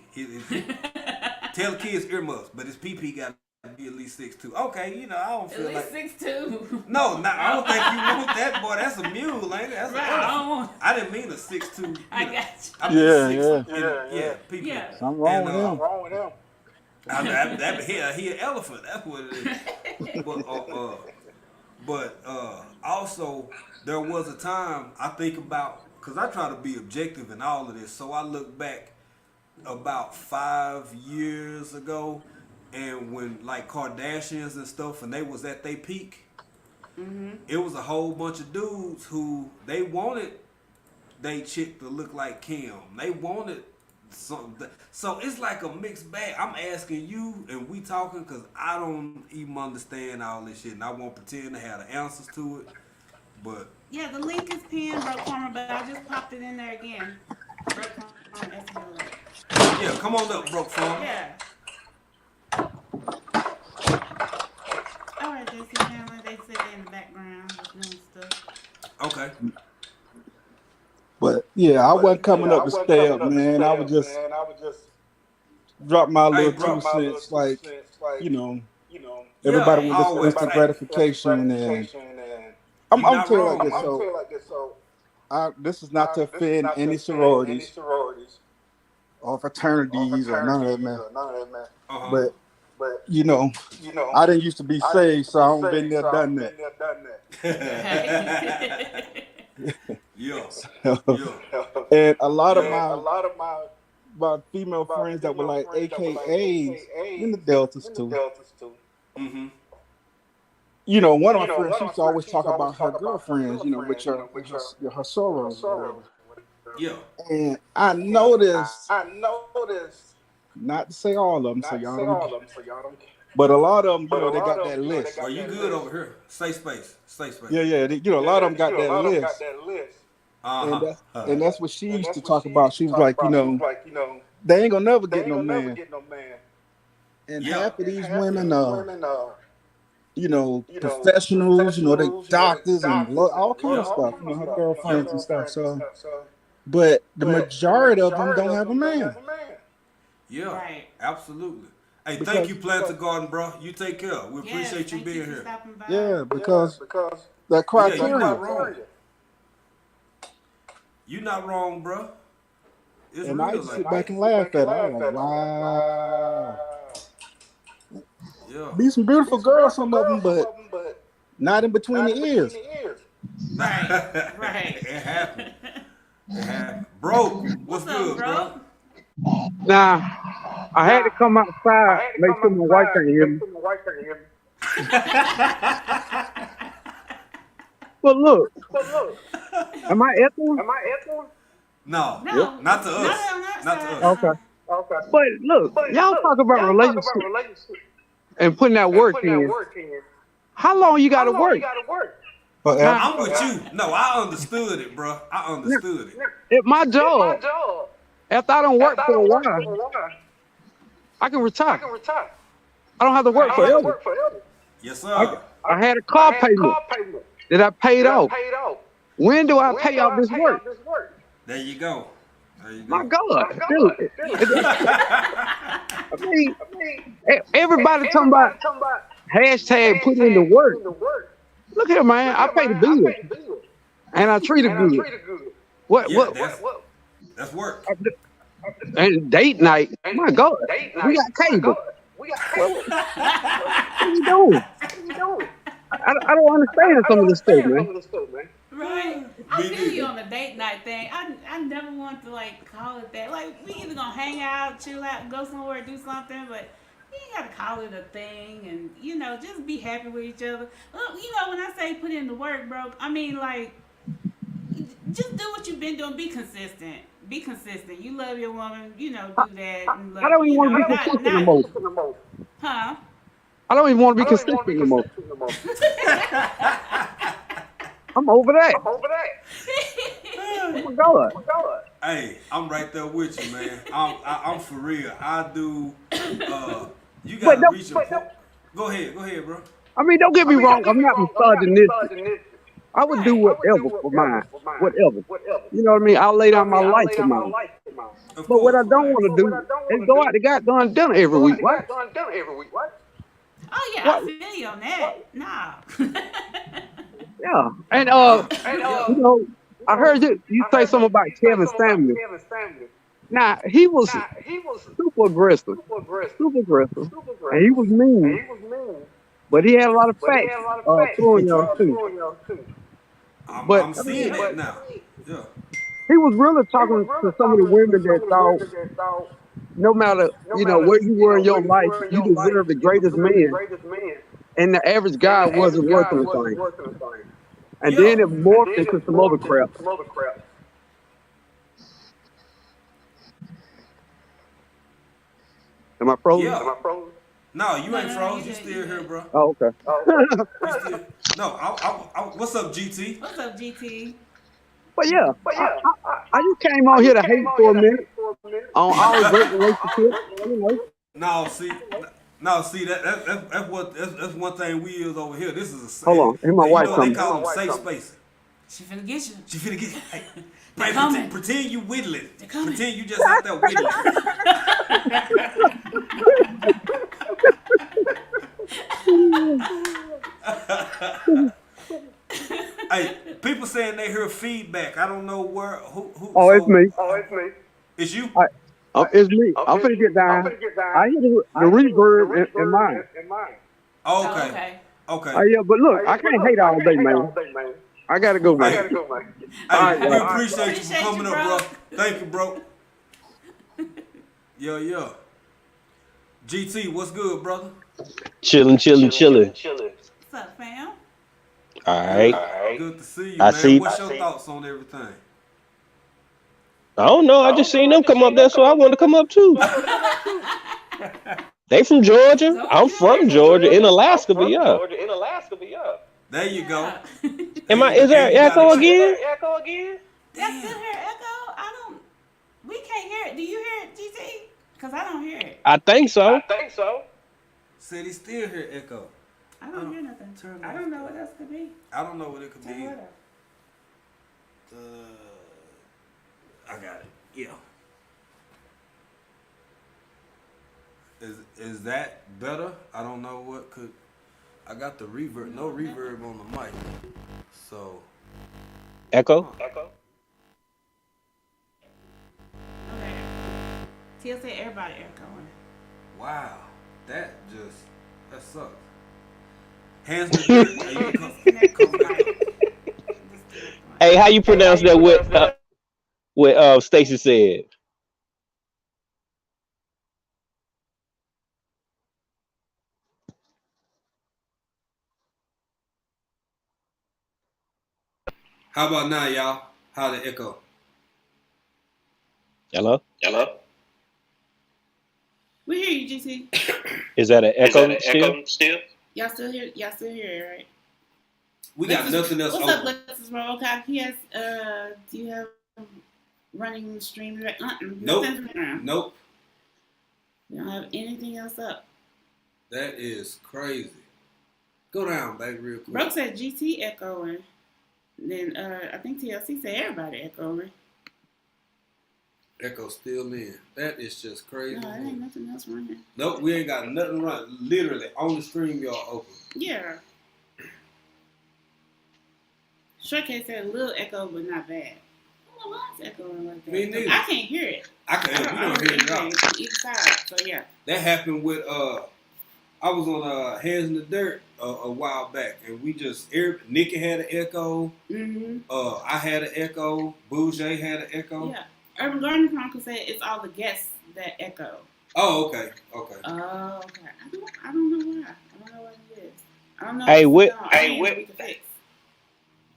S1: Tell the kids earmuffs, but his PP got to be at least 6'2". Okay, I don't
S2: at
S1: feel
S2: least
S1: like
S2: 6'2".
S1: no, I don't think you want that, boy. That's a mule, ain't it? That's
S2: Right,
S1: an
S2: I
S1: elephant.
S2: don't want.
S1: I didn't mean a 6'2".
S2: I got you.
S1: I mean
S4: Yeah,
S1: 6,
S4: yeah.
S1: PP.
S2: Yeah.
S4: Something wrong with
S1: And,
S4: him.
S1: He an elephant. That's what it is. But also there was a time I think about because I try to be objective in all of this. So I look back about 5 years ago, and when like Kardashians and stuff, and they was at their peak, it was a whole bunch of dudes who they wanted they chick to look like Kim. They wanted something. So it's like a mixed bag. I'm asking you, and we talking because I don't even understand all this shit, and I won't pretend to have the answers to it. But
S2: Yeah, the link is pinned, Broke Farmer, but I just popped it in there again. Broke Farmer, SEO link.
S1: yeah, come on up, broke farm.
S2: Yeah. All right, JC family, they sit there in the background just doing stuff.
S1: Okay.
S4: But yeah, I wasn't coming up to stay up, man. I would just drop my
S1: Hey,
S4: little
S1: bro.
S4: 2 cents, like, you know,
S1: Yeah,
S4: everybody with this
S1: always
S4: instant
S1: fact.
S4: gratification, and I'm
S1: You
S4: gonna
S1: not
S4: tell you
S1: wrong,
S4: like this.
S1: bro.
S4: So, this is not to offend any sororities or fraternities or none of that, man.
S1: Uh-huh.
S4: But I didn't used to be saved, so I don't been there, done that.
S1: Yeah.
S4: And a lot of my female friends that were like AKAs in the Deltas too.
S1: Mm-hmm.
S4: One of my friends, she used to always talk about her girlfriends, which are her sorors or whatever.
S1: Yeah.
S4: And I noticed, not to say all of them, so y'all don't, but a lot of them, they got that list.
S1: Well, you good over here. Safe space. Safe space.
S4: Yeah, a lot of them got that list.
S1: Uh-huh.
S4: And that's what she used to talk about. She was like, they ain't gonna never get no man. And
S1: Yeah.
S4: half of these women are, professionals, they doctors and all kinds of stuff, her girlfriends and stuff. So, but the majority of them don't have a man.
S1: Yeah.
S2: Right.
S1: Absolutely. Hey,
S4: Because-
S1: thank you, Planter Garden, bro. You take care. We
S2: Yes,
S1: appreciate you
S2: thank
S1: being
S2: for
S1: here.
S2: stopping by.
S4: Yeah, because that
S1: But yeah,
S4: criteria.
S1: you're not wrong. You're not wrong, bro. It's
S4: And I
S1: real
S4: used to
S1: like
S4: sit
S1: that.
S4: back and laugh at it. I was like, wow.
S1: Yeah.
S4: Be some beautiful girls, some of them, but not in between the ears.
S2: Right. Right.
S1: It happened. It happened. Broke. What's
S2: What's up,
S1: good, bro?
S2: bro?
S5: Now, I had to come outside, make sure my wife can't hear me. But look, am I echoing?
S1: No.
S5: Yep.
S2: No.
S1: Not to
S2: Not
S1: us.
S2: on our
S1: Not to
S2: side.
S1: us.
S5: Okay. But look, y'all talk about relationship and putting that work in. How long you got to work?
S4: Forever.
S5: Now,
S1: I'm with you. No, I understood it, bro. I understood it.
S5: at my job, after I don't work for a while, I can retire. I don't have to work
S2: Right.
S5: forever.
S1: Yes,
S5: I,
S1: sir.
S5: I had a car payment that I paid off. When do I pay off this work?
S1: There you go. There you
S5: My
S1: go.
S5: God, dude.
S2: Yeah.
S5: I mean, everybody talking about hashtag put in the work. Look here, man. I pay the bills and I treat it good. What?
S1: Yeah, that's work.
S5: And date night. My God, we got cable. What you doing? I don't understand some of this stuff, man.
S2: Right. I
S1: Me
S2: feel you
S1: neither.
S2: on the date night thing. I never want to like call it that. Like we either gonna hang out, chill out, go somewhere, do something, but you ain't gotta call it a thing and just be happy with each other. Look, when I say put in the work, bro, I mean like just do what you've been doing. Be consistent. Be consistent. You love your woman, do that and
S5: I
S2: love,
S5: don't even want to be consistent no more.
S2: huh?
S5: I don't even want to be consistent no more. I'm over that. Oh my God.
S1: Hey, I'm right there with you, man. I'm for real. I do. You
S5: But
S1: gotta
S5: don't,
S1: reach a point. Go ahead, bro.
S5: I mean, don't get me wrong. I'm not misogynistic. I would do
S2: Right.
S5: whatever for mine. Whatever. You know what I mean? I'll lay down my life for mine.
S1: Of
S5: But what I
S1: course.
S5: don't want to do is go out to goddamn dinner every week. What?
S2: Oh yeah, I
S5: What?
S2: feel you on that. Nah.
S5: Yeah. And
S1: Yeah.
S5: I heard you say something about Kevin's family. Now he was super aggressive, and he was mean, but he had a lot of facts throwing y'all too. But
S1: I'm
S5: I
S1: seeing
S5: mean,
S1: that now. Yeah.
S5: he was really talking to some of the women that thought no matter where you were in your life, you deserve the greatest man, and the average guy wasn't worth anything. And
S1: Yeah.
S5: then it morphed into some other crap. Am I frozen?
S1: Yeah. No, you ain't
S2: No,
S1: froze.
S2: you
S1: You
S2: good,
S1: still
S2: you
S1: here,
S2: good.
S1: bro.
S5: Oh, okay.
S1: You still. No, what's up, GT?
S2: What's up, GT?
S5: But yeah, I just came on here to hate for a minute on our great relationship.
S1: No, see, no, see that's one thing we is over here. This is
S5: Hold on, here's my wife
S1: they
S5: coming.
S1: call them safe spaces.
S2: She finna get you.
S1: She finna get. Hey,
S2: They
S1: man,
S2: coming.
S1: pretend you whittling.
S2: They coming.
S1: Pretend you just out there whittling. Hey, people saying they hear feedback. I don't know who.
S5: Oh, it's
S1: So
S5: me.
S1: it's you.
S5: It's me. I'm finna get down. I hear the reverb in mine.
S1: Oh,
S2: Oh,
S1: okay.
S2: okay.
S1: Okay.
S5: Yeah, but look, I can't hate all day, man. I gotta go, man.
S1: Hey,
S5: right,
S1: we
S5: y'all.
S1: appreciate you for
S2: Appreciate
S1: coming
S2: you,
S1: up,
S2: bro.
S1: bro. Thank you, bro. Yeah. GT, what's good, brother?
S6: Chilling.
S2: What's up, fam?
S6: All right.
S1: Good to see you,
S6: I
S1: man.
S6: see.
S1: What's your thoughts on everything?
S6: I don't know. I just seen them come up there, so I wanted to come up too. They from Georgia.
S2: So
S6: I'm from Georgia, in Alaska, but yeah.
S1: There you go.
S6: Is there
S1: And you got
S6: echo
S1: a
S6: again?
S2: That's still here, Echo. We can't hear it. Do you hear it, GT? Cause I don't hear it.
S6: I think so.
S1: Said he still hear echo.
S2: I don't hear nothing.
S1: Turn it
S2: I
S1: off.
S2: don't know what else could be.
S1: I don't know what it could
S2: Turn
S1: be.
S2: what off?
S1: I got it. Yeah. Is that better? I don't know what could. I got the reverb, no reverb on the mic. So
S6: Echo.
S2: Okay. Tia said everybody echoing.
S1: wow, that sucks. Hands to dirt. Hey, you can come back up.
S6: Hey, how you pronounce that? What Stacy said?
S1: How about now, y'all? How the echo?
S6: Hello.
S2: We hear you, GT.
S6: Is that an echo still?
S2: Y'all still here? Y'all still here, right?
S1: We got nothing else
S2: What's
S1: open.
S2: up, Lexus Bro? Okay, PS, do you have running the stream?
S1: Nope. Nope.
S2: We don't have anything else up.
S1: That is crazy. Go down, baby, real quick.
S2: Brooke said GT echoing. Then I think TLC said everybody echoing.
S1: Echo still in. That is just crazy.
S2: No, there ain't nothing else running.
S1: Nope, we ain't got nothing running. Literally, on the stream, y'all open.
S2: Yeah. Shortcase said a little echo, but not bad. I don't know why it's echoing like that.
S1: Me neither.
S2: I can't hear it.
S1: We don't hear it at all.
S2: On each side, so yeah.
S1: That happened with I was on Hands in the Dirt a while back, and we just Nikki had an echo.
S2: Mm-hmm.
S1: I had an echo. Bouger had an echo.
S2: Yeah. Urban Garden Chronicle said it's all the guests that echo.
S1: Oh, okay.
S2: Oh, okay. I don't know why. I don't know what it is. I don't know.
S6: Hey,
S2: what?
S6: what?
S2: We can fix.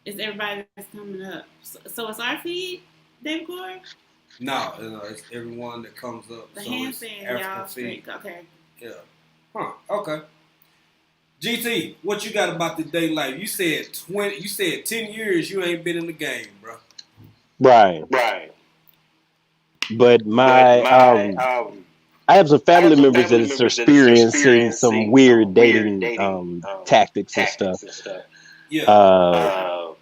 S2: It's everybody that's coming up. So it's our feed, David Corey?
S1: No, it's everyone that comes up.
S2: The
S1: so
S2: hand saying y'all
S1: feed.
S2: Okay.
S1: Yeah. Huh. Okay. GT, what you got about the day life? You said 20. You said 10 years. You ain't been in the game, bro.
S6: Right. But I have some family members that is experiencing some weird dating tactics and stuff.
S1: Yeah.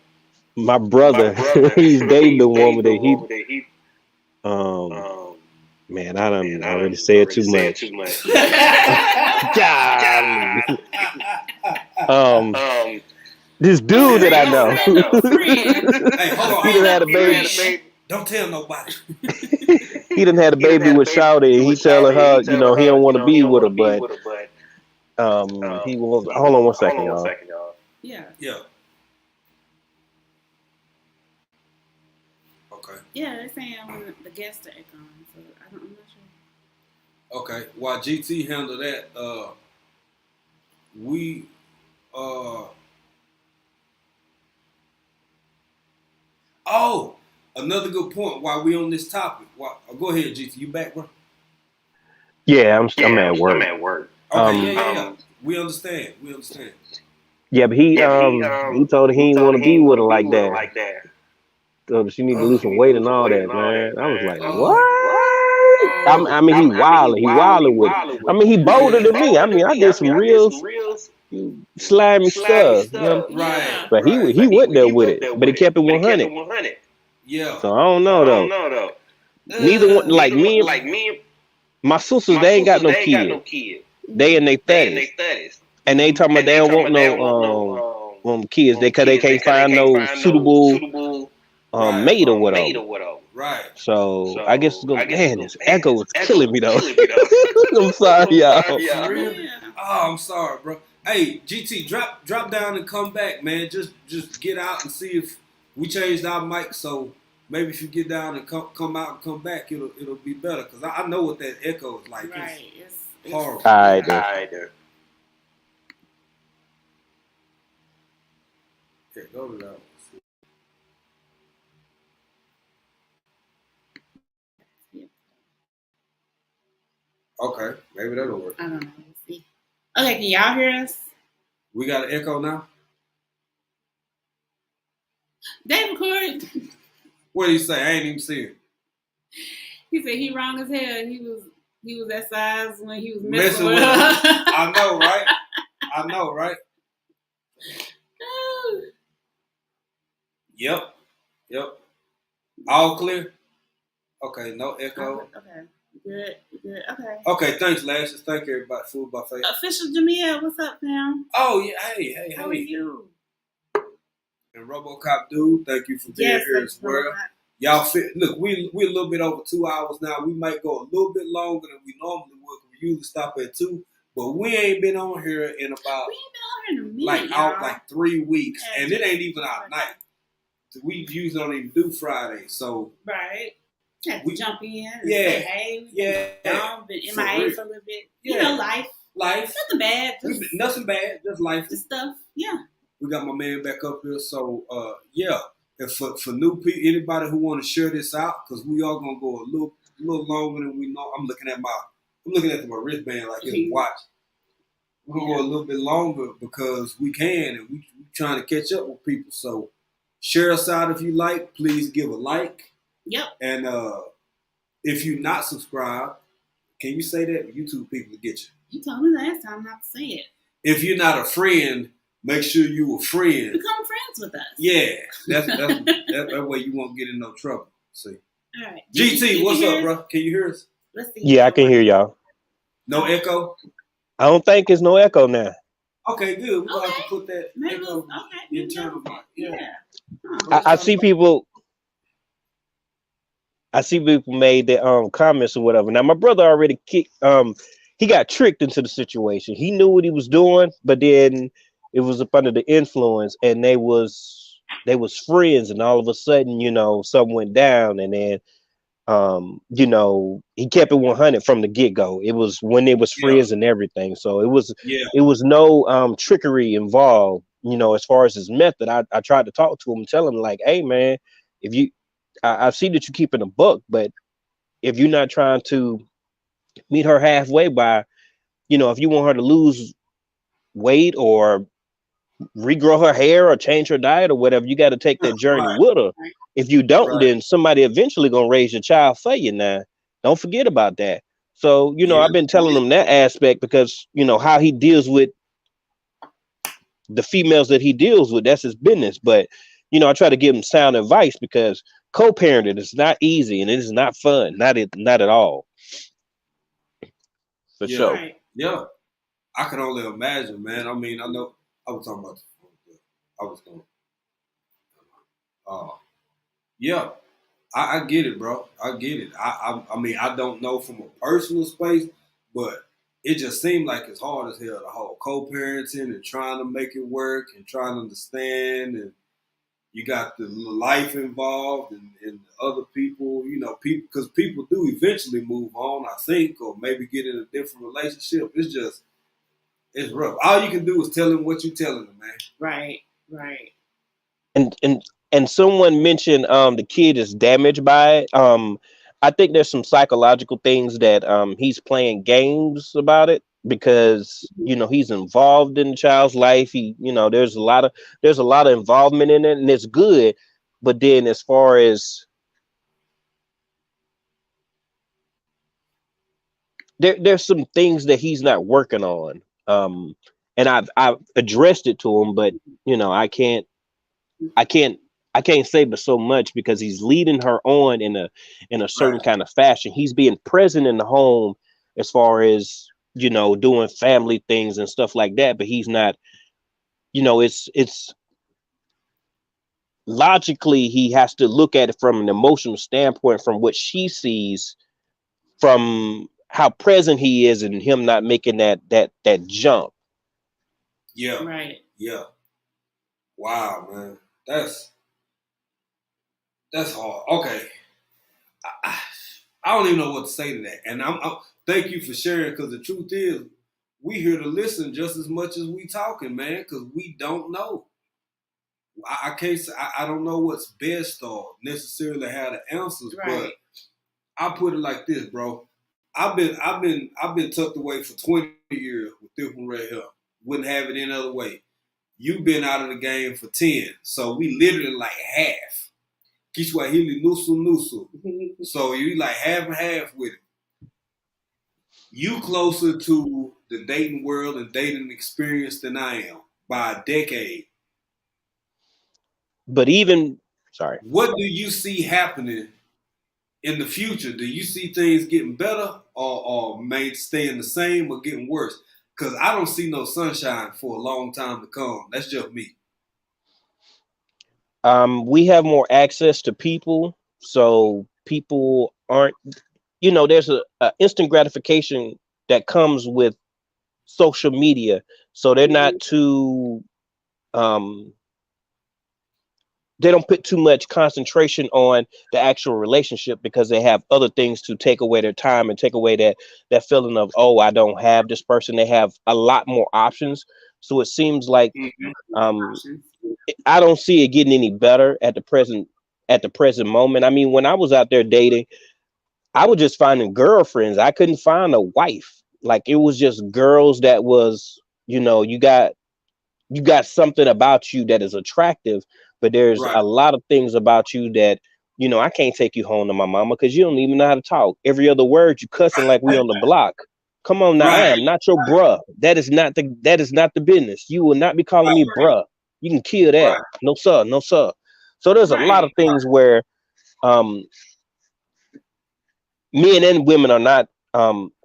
S6: My brother, he's dating the woman that he man, I done already said too much. Golly. This dude that I know.
S1: Hey, hold on.
S6: He done had a baby.
S1: Don't tell nobody.
S6: He done had a baby with Shawty, and he telling her, he don't want to be with her, but he wants. Hold on one second, y'all.
S2: Yeah.
S1: Okay.
S2: Yeah, they're saying when the guests are echoing, so I'm not sure.
S1: Okay. While GT handle that, we another good point while we on this topic. Go ahead, GT. You back, bro?
S6: Yeah, I'm at work.
S1: Okay, yeah. We understand.
S6: Yeah, but he told her he didn't want to be with her like that. So she need to lose some weight and all that, man. I was like, what? I mean, he wilding with it. I mean, he bolder than me. I mean, I did some real slimy stuff,
S1: Right.
S6: But he went there with it, but he kept it 100.
S1: Yeah.
S6: So I don't know though. Neither one, like me and my sisters, they ain't got no kids. They in their 30s, and they talking about they don't want no kids. They can't find no suitable mate or whatever.
S1: Right.
S6: So I guess man, this echo is killing me though. I'm sorry, y'all.
S1: Really? Oh, I'm sorry, bro. Hey, GT, drop down and come back, man. Just get out and see if we changed our mic. So maybe if you get down and come out and come back, it'll be better. Cause I know what that echo is like.
S2: Right. It's
S1: horrible.
S6: All right, then.
S1: Yeah, go to that one. Okay, maybe that'll work.
S2: I don't know. Let's see. Okay, can y'all hear us?
S1: We got an echo now?
S2: David Corey.
S1: What did he say? I ain't even see it.
S2: He said he wrong as hell. He was that size when he was messing with
S1: her.
S2: her.
S1: I know, right? Yep. All clear? Okay, no echo.
S2: Okay. Good. Okay.
S1: Okay, thanks, Lashes. Thank everybody. Food buffet.
S2: Official Jamia, what's up, fam?
S1: Oh yeah, hey.
S2: How are you?
S1: And RoboCop dude, thank you for being
S2: Yes,
S1: here as well. Y'all fit. Look, we're a little bit over 2 hours now. We might go a little bit longer than we normally would. We usually stop at 2, but we ain't been on here in about
S2: We ain't been on here in a minute,
S1: like 3 weeks,
S2: Yeah,
S1: and it ain't even our night. We usually don't even do Fridays, so
S2: right. Have to jump in and
S1: yeah,
S2: say, hey,
S1: yeah.
S2: Been MIA for a little bit.
S1: Yeah.
S2: You know, life.
S1: Nothing
S2: bad.
S1: Nothing bad. Just life.
S2: Just stuff. Yeah.
S1: We got my man back up here, so yeah. If for new people, anybody who want to share this out, because we are gonna go a little longer than we know. I'm looking at my wristband like it's a watch. We're gonna go a little bit longer because we can, and we trying to catch up with people. So share us out if you like. Please give a like.
S2: Yep.
S1: And if you're not subscribed, can you say that? YouTube people get you.
S2: You told me last time not to say it.
S1: If you're not a friend, make sure you a friend.
S2: Become friends with us.
S1: Yeah, that's that way you won't get in no trouble. See.
S2: All right.
S1: GT, what's up, bro? Can you hear us?
S2: Let's see.
S6: Yeah, I can hear y'all.
S1: No echo?
S6: I don't think it's no echo now.
S1: Okay, good. We're going to have to put that
S2: Maybe
S1: echo internal. Yeah.
S6: I see people. I see people made their comments or whatever. Now my brother already he got tricked into the situation. He knew what he was doing, but then it was up under the influence, and they was friends, and all of a sudden, something went down, and then he kept it 100 from the get-go. It was when it was friends and everything. So it was no trickery involved, as far as his method. I tried to talk to him, tell him like, hey man, if you I see that you're keeping a book, but if you're not trying to meet her halfway by, if you want her to lose weight or regrow her hair or change her diet or whatever, you got to take that journey with her. If you don't, then somebody eventually gonna raise your child for you. Now, don't forget about that. So, I've been telling him that aspect because, how he deals with the females that he deals with, that's his business. But, I try to give him sound advice because co-parenting is not easy and it is not fun. Not at all. For sure.
S2: Right.
S1: Yeah. I can only imagine, man. I mean, I know I was talking about I was going yeah. I get it, bro. I get it. I mean, I don't know from a personal space, but it just seemed like it's hard as hell, the whole co-parenting and trying to make it work and trying to understand, and you got the life involved and other people, people, because people do eventually move on, I think, or maybe get in a different relationship. It's rough. All you can do is tell them what you're telling them, man.
S2: Right.
S6: And someone mentioned the kid is damaged by it. I think there's some psychological things that he's playing games about it because he's involved in the child's life. He there's a lot of involvement in it, and it's good. But then as far as there's some things that he's not working on. And I've addressed it to him, but I can't say but so much because he's leading her on in a certain kind of fashion. He's being present in the home as far as doing family things and stuff like that, but he's not. It's logically he has to look at it from an emotional standpoint, from what she sees, from how present he is, and him not making that jump.
S1: Yeah.
S2: Right.
S1: Yeah. Wow, man. That's hard. Okay. I don't even know what to say to that. And I'm thank you for sharing, because the truth is we here to listen just as much as we talking, man, because we don't know. I can't say I don't know what's best or necessarily have the answers, but I put it like this, bro. I've been tucked away for 20 years with different red hair. Wouldn't have it any other way. You've been out of the game for 10. So we literally like half. Kiswahili nusu. So you like half and half with it. You closer to the dating world and dating experience than I am by a decade.
S6: But even, sorry.
S1: What do you see happening in the future, do you see things getting better or may staying the same or getting worse? Because I don't see no sunshine for a long time to come. That's just me.
S6: We have more access to people, so people aren't, there's a instant gratification that comes with social media, so they're not too um they don't put too much concentration on the actual relationship because they have other things to take away their time and take away that feeling of, oh, I don't have this person. They have a lot more options, so it seems like
S1: Mm-hmm.
S6: um I don't see it getting any better at the present moment. I mean, when I was out there dating, I was just finding girlfriends. I couldn't find a wife. Like, it was just girls that was, you got something about you that is attractive, but there's
S1: Right,
S6: a lot of things about you that, I can't take you home to my mama because you don't even know how to talk. Every other word you cussing like we on the block. Come on now, I
S1: right,
S6: am not your bruh. That is not the business. You will not be calling me bruh. You can kill that.
S1: right.
S6: No sir, no sir. So there's a lot
S2: Right.
S6: of things where um men and women are not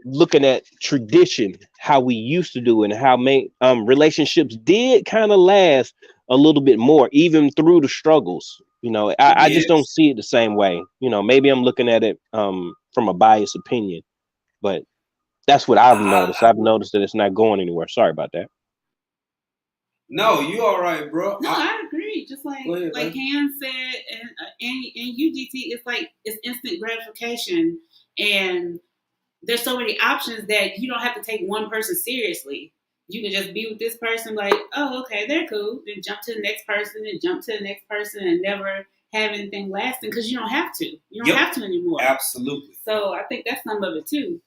S6: looking at tradition, how we used to do, and how relationships did kind of last a little bit more even through the struggles. I just don't
S1: Yes.
S6: see it the same way. Maybe I'm looking at it from a biased opinion, but that's what I've noticed.
S1: I,
S6: I've noticed that it's not going anywhere. Sorry about that.
S1: no, you all right, bro.
S2: No, I agree. Just like
S1: Go ahead,
S2: like
S1: man.
S2: Han said, and UGT, it's like it's instant gratification, and there's so many options that you don't have to take one person seriously. You can just be with this person, like, oh, okay, they're cool. Then jump to the next person, and jump to the next person, and never have anything lasting because you don't have to. You don't
S1: Yep,
S2: have to anymore.
S1: absolutely.
S2: So I think that's some of it too.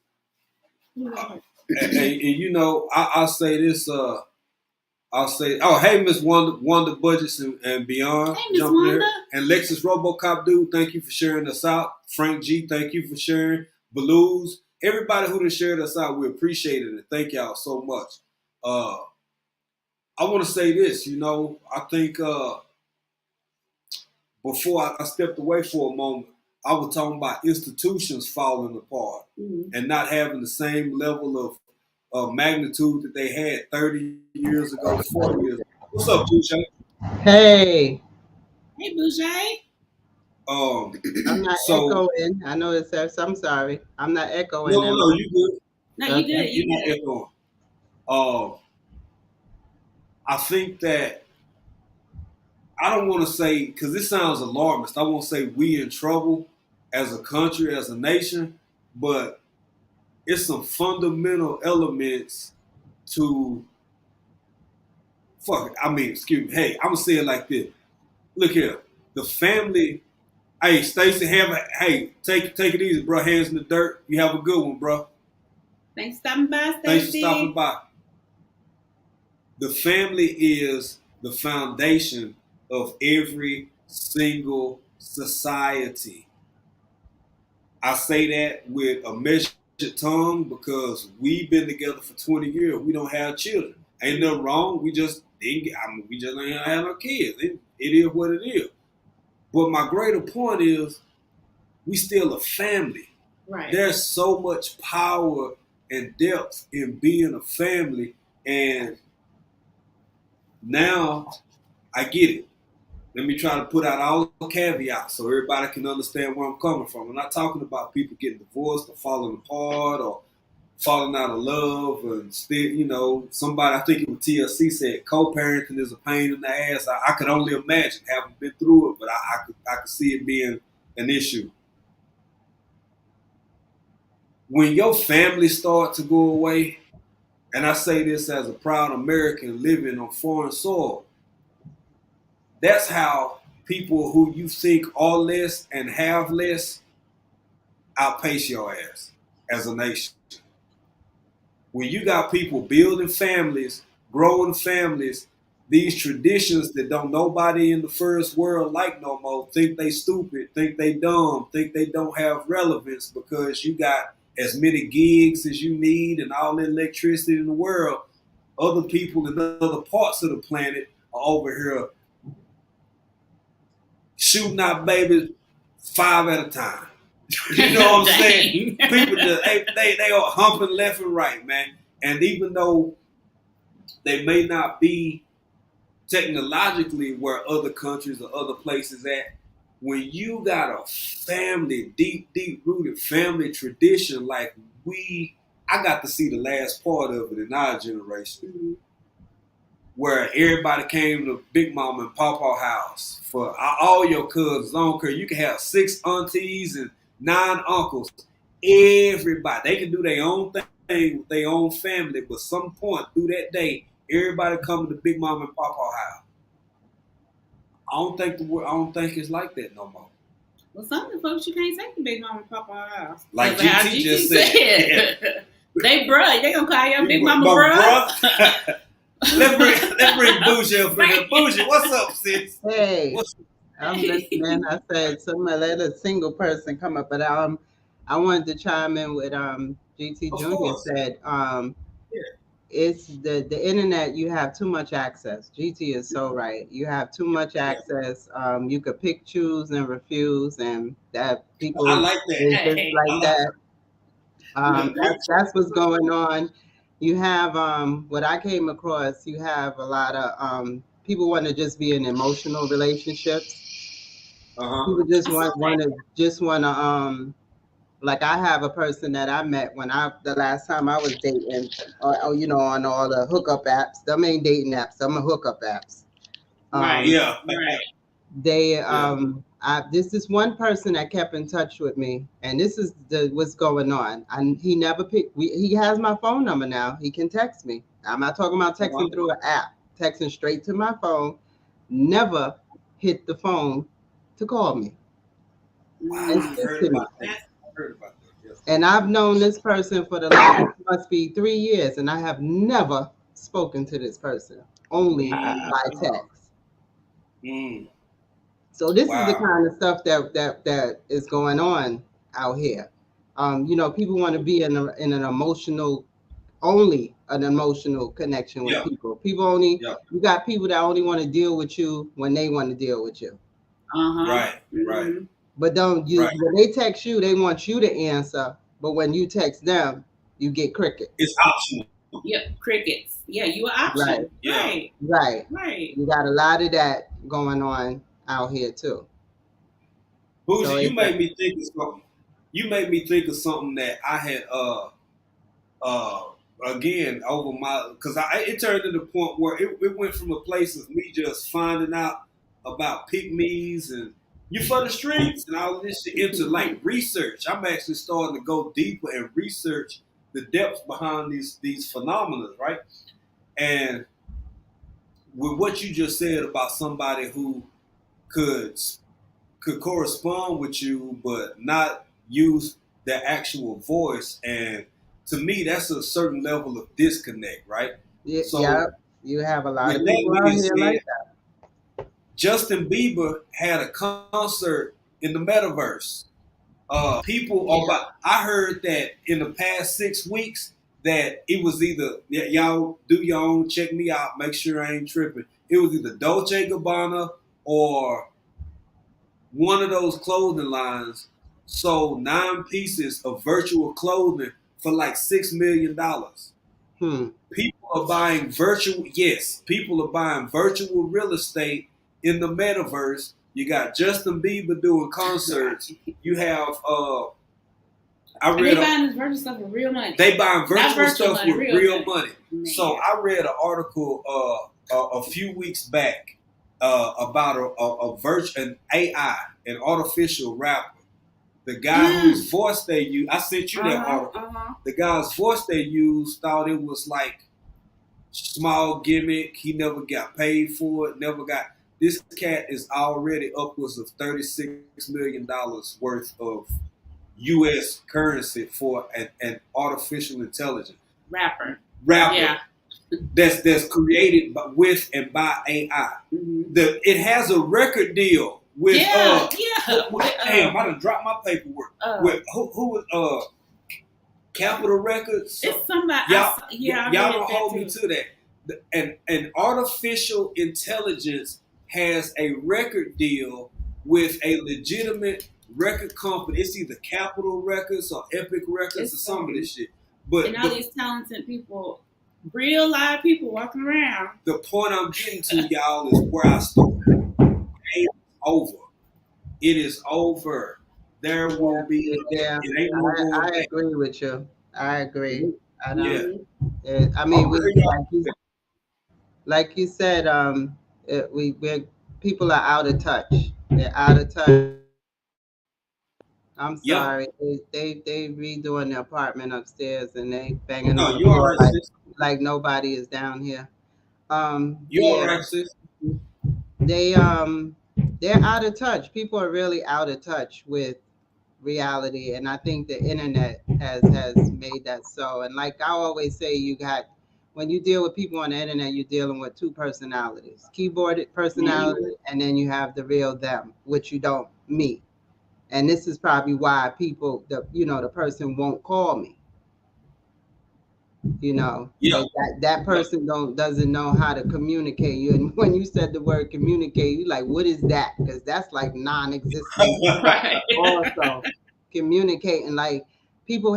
S1: I'll say this. I'll say, oh, hey, Miss Wonder Budgets and Beyond,
S2: Hey, Miss
S1: jumping
S2: Wanda.
S1: here. And Lexus RoboCop dude, thank you for sharing us out. Frank G, thank you for sharing. Blues, everybody who done shared us out, we appreciate it and thank y'all so much. Uh, I want to say this, I think before I stepped away for a moment, I was talking about institutions falling apart and not having the same level of magnitude that they had 30 years ago, 40 years ago. What's up, Boucher?
S7: Hey,
S2: Hey, Bouger.
S1: Um,
S7: I'm not
S1: so
S7: echoing. I know it says, I'm sorry. I'm not
S1: no,
S7: echoing,
S1: no,
S7: am
S1: no, you good.
S2: No,
S7: I?
S2: you
S7: Okay.
S2: good. You
S1: You're not
S2: good.
S1: echoing. I think that I don't want to say because this sounds alarmist. I won't say we in trouble as a country, as a nation, but it's some fundamental elements to fuck it. I mean, excuse me. Hey, I'm gonna say it like this. Look here, the family. Hey, Stacy, hey, take it easy, bro. Hands in the dirt. You have a good one, bro.
S2: Thanks for stopping by,
S1: Thanks for stopping
S2: Stacy.
S1: by. The family is the foundation of every single society. I say that with a measured tongue because we've been together for 20 years. We don't have children. Ain't nothing wrong. We just didn't. We just ain't have no kids. It is what it is. But my greater point is, we still a family.
S2: Right.
S1: There's so much power and depth in being a family, and now I get it. Let me try to put out all the caveats so everybody can understand where I'm coming from. I'm not talking about people getting divorced or falling apart or falling out of love and still, somebody, I think it was TLC said co-parenting is a pain in the ass. I could only imagine, having been through it, but I could see it being an issue. When your family start to go away, and I say this as a proud American living on foreign soil, that's how people who you think are less and have less outpace your ass as a nation. When you got people building families, growing families, these traditions that don't nobody in the first world like no more, think they stupid, think they dumb, think they don't have relevance because you got as many gigs as you need and all the electricity in the world. Other people in other parts of the planet are over here shooting out babies 5 at a time. You know what I'm saying?
S2: Dang.
S1: People just they are humping left and right, man. And even though they may not be technologically where other countries or other places at, when you got a family, deep rooted family tradition like I got to see the last part of it in our generation,
S2: Mhm.
S1: where everybody came to Big Mama and Pawpaw house for all your cousins. I don't care. You can have 6 aunties and 9 uncles. Everybody, they can do their own thing with their own family, but some point through that day, everybody coming to Big Mama and Pawpaw house. I don't think it's like that no more.
S2: Well, some of the folks you can't take to Big Mama and Papa house.
S1: Like
S2: That's how
S1: GT just said.
S2: They bruh. They gonna call your Big Mama
S1: bruh.
S2: bruh.
S1: let's bring Bougie up in here. Bougie, what's up, sis?
S7: Hey,
S1: What's
S7: I'm listening. I said somebody let a single person come up, but I wanted to chime in with GT
S1: Of
S7: Junior
S1: course.
S7: said
S1: Yeah.
S7: it's the internet. You have too much access. GT is so right. You have too much access. You could pick, choose, and refuse, and that people
S1: I like
S7: is
S1: that.
S7: just
S2: Hey.
S7: like that.
S1: Yeah,
S7: That's what's going on. You have what I came across. You have a lot of people want to just be in emotional relationships.
S1: Uh-huh.
S7: People just
S2: I saw
S7: want to like I have a person that I met when the last time I was dating, or you know, on all the hookup apps. Them ain't dating apps. Them are hookup apps.
S2: Right.
S1: Yeah.
S2: Right.
S7: They
S1: Yeah.
S7: this is one person that kept in touch with me, and this is what's going on. And he never picked. He has my phone number now. He can text me. I'm not talking about
S1: Uh-huh.
S7: texting through an app. Texting straight to my phone. Never hit the phone to call me and
S1: Wow, I
S2: Mm.
S7: speak
S1: heard
S7: to me.
S1: about that. I heard about that. Yes.
S7: And I've known this person for the last must be 3 years, and I have never spoken to this person, only
S1: Mm,
S7: by text.
S1: mm,
S7: So this is the
S1: wow.
S7: kind of stuff that is going on out here. You know, people want to be in an emotional, only an emotional connection with
S1: Yeah.
S7: people. People only
S1: Yeah.
S7: you got people that only want to deal with you when they want to deal with you.
S2: Uh-huh.
S1: Right. Right.
S2: Mhm.
S7: But don't you
S1: Right.
S7: when they text you, they want you to answer. But when you text them, you get crickets.
S1: It's optional.
S2: Yep. Crickets. Yeah, you an
S7: Right,
S2: option.
S1: Yeah.
S2: Right.
S7: right.
S2: Right.
S7: You got a lot of that going on out here too. So
S1: Bougie, you
S7: it's
S1: made me think of something. You made me think of something that I had uh again over my because it turned to the point where it went from a place of me just finding out about pick me's and you for the streets and all of this shit into like research. I'm actually starting to go deeper and research the depths behind these phenomena, right? And with what you just said about somebody who could correspond with you but not use their actual voice, and to me that's a certain level of disconnect, right?
S7: yeah,
S1: So
S7: you have a lot
S1: with
S7: of
S1: that
S7: people out
S1: being
S7: here like
S1: said,
S7: that.
S1: Justin Bieber had a concert in the metaverse. People are
S2: Yeah.
S1: about, I heard that in the past 6 weeks that it was either y'all do your own, check me out, make sure I ain't tripping. It was either Dolce Gabbana or one of those clothing lines sold 9 pieces of virtual clothing for like $6 million.
S7: Hmm.
S1: People are buying virtual, yes, people are buying virtual real estate in the metaverse. You got Justin Bieber doing concerts. You have I
S2: And they
S1: read a,
S2: buying this virtual stuff with real money.
S1: they buying
S2: Not
S1: virtual
S2: virtual
S1: stuff
S2: money,
S1: with
S2: real
S1: real
S2: money.
S1: money.
S2: Man.
S1: So I read an article a few weeks back about an AI, an artificial rapper. The guy whose voice they use, I sent you that article. The guy's voice they used thought it was like small gimmick. He never got paid for it. Never got. This cat is already upwards of $36 million worth of U.S. currency for an artificial intelligence
S2: Rapper.
S1: rapper
S2: Yeah.
S1: that's created with and by AI.
S2: Mm-hmm.
S1: It has a record deal with
S2: Yeah.
S1: damn, I done dropped my paperwork. With who Capitol Records.
S2: It's somebody.
S1: Y'all
S2: I
S1: don't hold me to that. An artificial intelligence has a record deal with a legitimate record company. It's either Capitol Records or Epic Records or some of this shit. But
S2: and all these talented people, real live people walking around.
S1: the point I'm getting to, y'all, is where I started. It's over. It is over. There will be.
S7: Yeah,
S1: It ain't no going
S7: I
S1: back.
S7: agree with you. I agree. I
S1: Yeah.
S7: don't. I mean,
S1: I'm
S7: we
S1: pretty
S7: like you said. We people are out of touch. They're out of touch. I'm
S1: Yeah.
S7: sorry. They redoing the apartment upstairs and they banging
S1: No,
S7: on the
S1: you all
S7: floor
S1: right, sis.
S7: like nobody is down here.
S1: You all
S7: Yeah,
S1: right, sis.
S7: they they're out of touch. People are really out of touch with reality, and I think the internet has made that so. And like I always say, you got when you deal with people on the internet, you're dealing with two personalities: keyboard personality, and then you have the real them, which you don't meet. And this is probably why people, the person won't call me.
S1: Yeah.
S7: That person doesn't know how to communicate you. And when you said the word communicate, you like, what is that? Because that's like non-existent.
S2: Right.
S7: Also, communicating, like people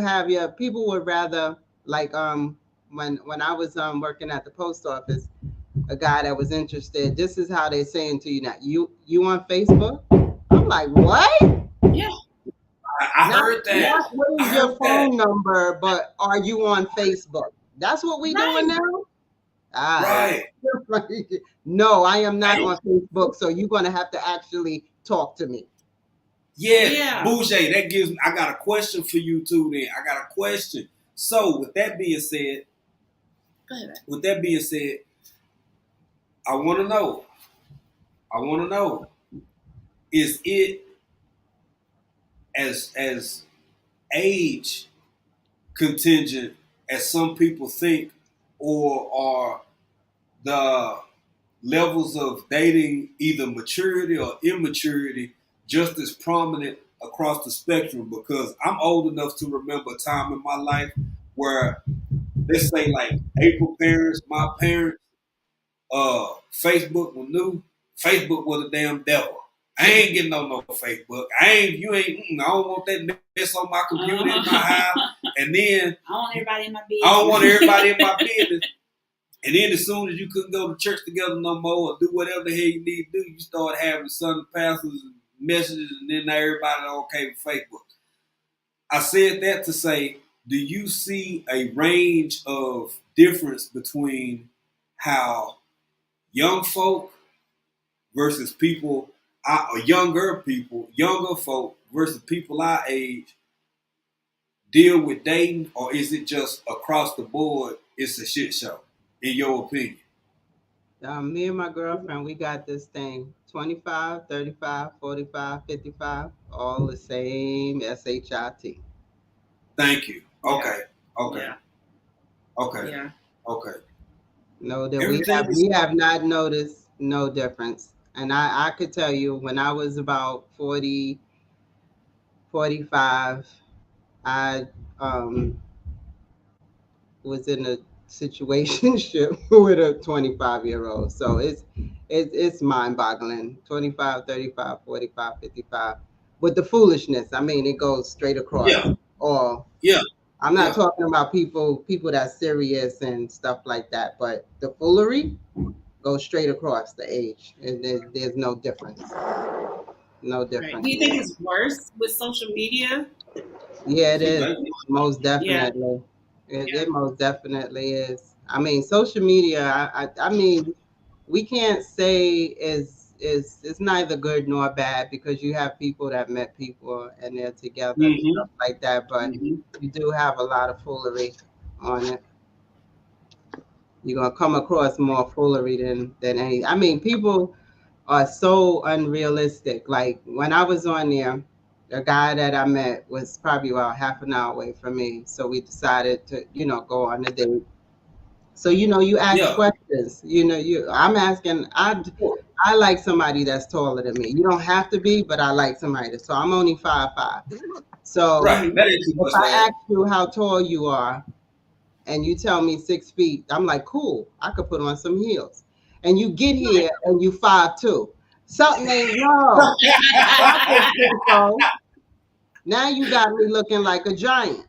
S7: would rather, like, when I was working at the post office, a guy that was interested, this is how they're saying to you now, you on Facebook? I'm like, what?
S2: Yeah.
S1: I heard that.
S7: Not what
S1: I
S7: is your
S1: heard
S7: phone number, but are you on Facebook? That's what we doing now?
S1: Right.
S7: No, I am not on Facebook, so you're gonna have to actually talk to me.
S1: Yeah. Bouger, that gives me, I got a question for you too then. I got a question. So with that being said,
S2: Go ahead.
S1: I wanna know, is it as age contingent as some people think, or are the levels of dating, either maturity or immaturity, just as prominent across the spectrum? Because I'm old enough to remember a time in my life where, let's say, like April parents, my parents, Facebook was new. Facebook was a damn devil. I ain't getting on no Facebook. I don't want that mess on my computer in my house. And then
S2: I want everybody in my business.
S1: I don't want everybody in my business. And then as soon as you couldn't go to church together no more or do whatever the hell you need to do, you start having Sunday pastors and messages, and then everybody okay with Facebook. I said that to say, do you see a range of difference between how young folk versus people, or younger folk versus people our age deal with dating, or is it just across the board, it's a shit show, in your opinion?
S7: Me and my girlfriend, we got this thing 25, 35, 45, 55, all the same SHIT.
S1: Thank you. Okay.
S2: Yeah.
S1: Okay.
S2: Yeah.
S1: Okay.
S7: No, that we have not noticed no difference. And I could tell you when I was about 40, 45, I was in a situationship with a 25-year-old. So it's mind-boggling. 25, 35, 45, 55. With the foolishness, I mean, it goes straight across.
S1: Yeah.
S7: Or
S1: Yeah.
S7: I'm not talking about people that's serious and stuff like that, but the foolery goes straight across the age, and there's no difference. No difference.
S2: Right. Do you think it's worse with social media?
S7: Yeah, it is. Most definitely.
S2: Yeah.
S7: It most definitely is. I mean, social media. I mean, we can't say is it's neither good nor bad, because you have people that met people and they're together and stuff like that. But you do have a lot of foolery on it. You're gonna come across more foolery than any. I mean, people are so unrealistic. Like when I was on there, the guy that I met was probably about half an hour away from me. So we decided to, go on a date. So, you ask questions. I'm asking, I like somebody that's taller than me. You don't have to be, but I like somebody that's tall. I'm only 5'5". So
S1: Right. That ain't too much.
S7: if I ask you how tall you are and you tell me 6 feet, I'm like, cool, I could put on some heels. And you get here and you 5'2". Something ain't wrong. I think so. Now you got me looking like a giant.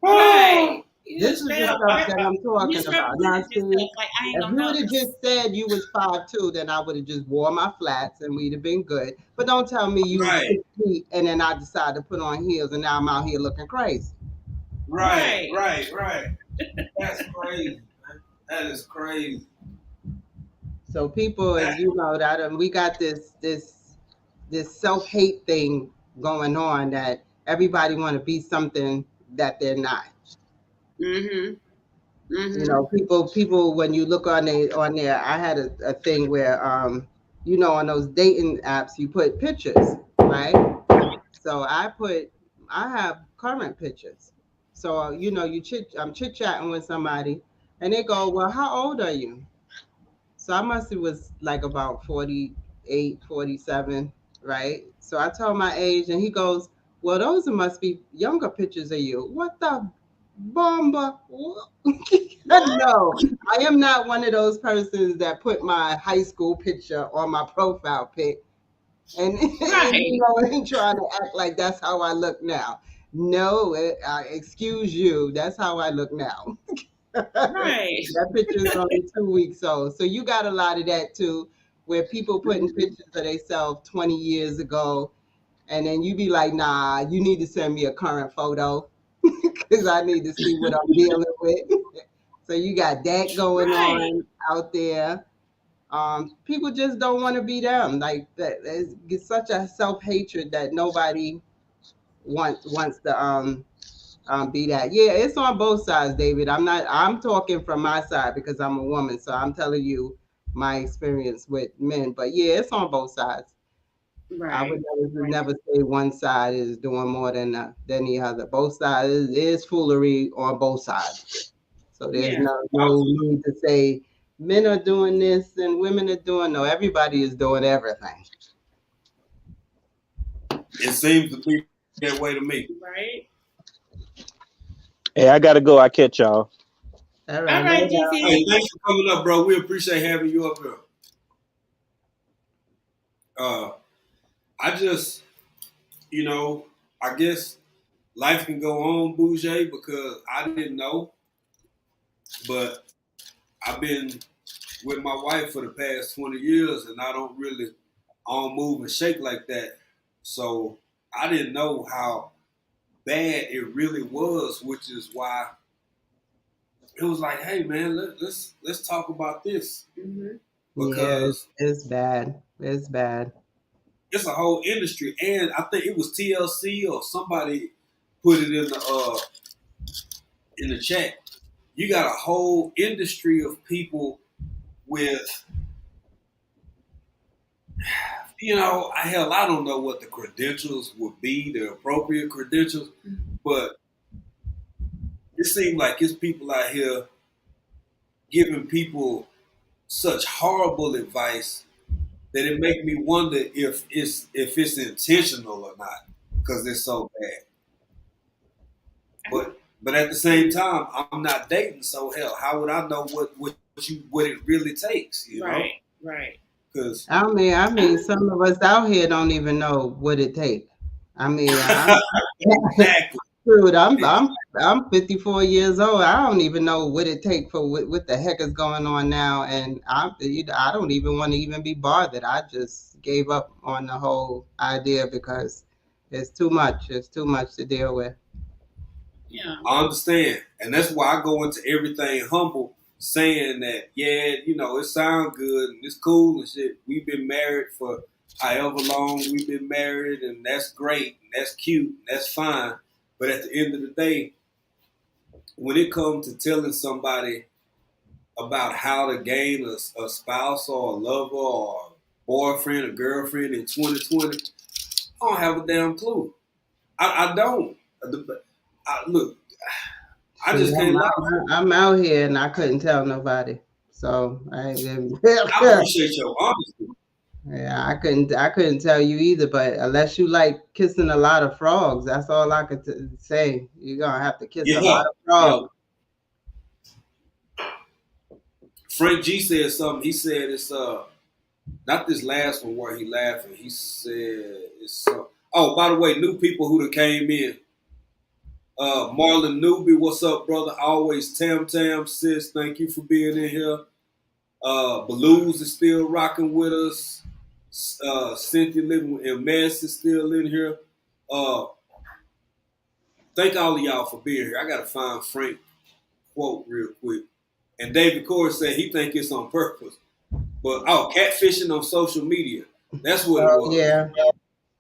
S2: Right. You
S7: This
S2: just
S7: is
S2: straight
S7: the
S2: up
S7: stuff that I'm talking about. Now,
S2: misrepresented
S7: see,
S2: yourself. Like, I ain't
S7: if
S2: gonna
S7: you would have
S2: notice.
S7: just said you was 5'2", then I would have just wore my flats and we'd have been good. But don't tell me you
S1: Right,
S7: 6 feet and then I decided to put on heels and now I'm out here looking crazy.
S1: right, right, right. That's crazy, man. That is crazy.
S7: So people, as you know, that we got this self-hate thing going on that everybody want to be something that they're not.
S2: Mm-hmm.
S7: You
S2: Mm-hmm.
S7: know, people when you look on there, I had a thing where you know, on those dating apps you put pictures, right? So I have current pictures. So you know, I'm chit chatting with somebody and they go, well, how old are you? So I must have was like about 48, 47, right? So I told my age and he goes, well, those must be younger pictures of you. What the bomba? No, I am not one of those persons that put my high school picture on my profile pic and, and you
S2: Right.
S7: know, and trying to act like that's how I look now. No, excuse you. That's how I look now.
S2: Right.
S7: That picture is only 2 weeks old. So you got a lot of that too, where people putting
S2: Mm-hmm.
S7: pictures of themselves 20 years ago, and then you be like, nah, you need to send me a current photo because I need to see what I'm dealing with. So you got that going
S2: Right.
S7: on out there. People just don't want to be them. Like that, it's such a self hatred that nobody wants to be that. Yeah, it's on both sides, David. I'm talking from my side because I'm a woman, so I'm telling you my experience with men. But yeah, it's on both sides. I would
S2: Right.
S7: never say one side is doing more than the other. Both sides is foolery on both sides. So there's
S2: Yeah.
S7: no need to say men are doing this and women are doing. No, everybody is doing everything.
S1: It seems to be that way to me.
S2: Right.
S6: Hey, I gotta go. I catch y'all.
S7: All
S2: All
S7: right,
S2: right,
S7: later.
S1: Hey,
S2: GC.
S1: thanks for coming up, bro. We appreciate having you up here. Uh, I just, you know, I guess life can go on, Bouger, because I didn't know, but I've been with my wife for the past 20 years, and I don't move and shake like that. So I didn't know how bad it really was, which is why it was like, hey man, let's talk about this
S2: Mm-hmm.
S7: Yeah,
S1: because
S7: it's bad. It's bad.
S1: it's a whole industry, and I think it was TLC or somebody put it in the chat. You got a whole industry of people with, hell, I don't know what the credentials would be, the appropriate credentials, but it seems like it's people out here giving people such horrible advice that it make me wonder if it's intentional or not because it's so bad. But at the same time, I'm not dating, so hell, how would I know what it really takes?
S2: Right. Right.
S1: Because
S7: I mean, some of us out here don't even know what it takes. I mean, I'm
S1: exactly,
S7: dude, I'm 54 years old. I don't even know what it takes for what the heck is going on now, and I don't even want to even be bothered. I just gave up on the whole idea because it's too much. It's too much to deal with.
S2: Yeah.
S1: I understand, and that's why I go into everything humble, saying that it sounds good and it's cool and shit. We've been married for however long we've been married, and that's great, and that's cute, and that's fine. But at the end of the day, when it comes to telling somebody about how to gain a spouse or a lover or a boyfriend or girlfriend in 2020, I don't have a damn clue. I don't. Look, I
S7: See,
S1: just can't lie.
S7: I'm out here and I couldn't tell nobody. So
S1: I appreciate your honesty.
S7: yeah, I couldn't tell you either. But unless you like kissing a lot of frogs, that's all I could say. You're gonna have to kiss a
S1: Yeah,
S7: lot of
S1: yeah.
S7: frogs.
S1: Frank G said something. He said it's not this last one where he laughing. He said it's Oh, by the way, new people who done came in. Marlon Newby, what's up, brother? Always Tam Tam, sis. Thank you for being in here. Blues is still rocking with us. Cynthia living and Mess is still in here. Uh, thank all of y'all for being here. I gotta find Frank quote real quick. And David Corey said he think it's on purpose. But catfishing on social media. That's what it
S7: Oh
S1: was.
S7: yeah,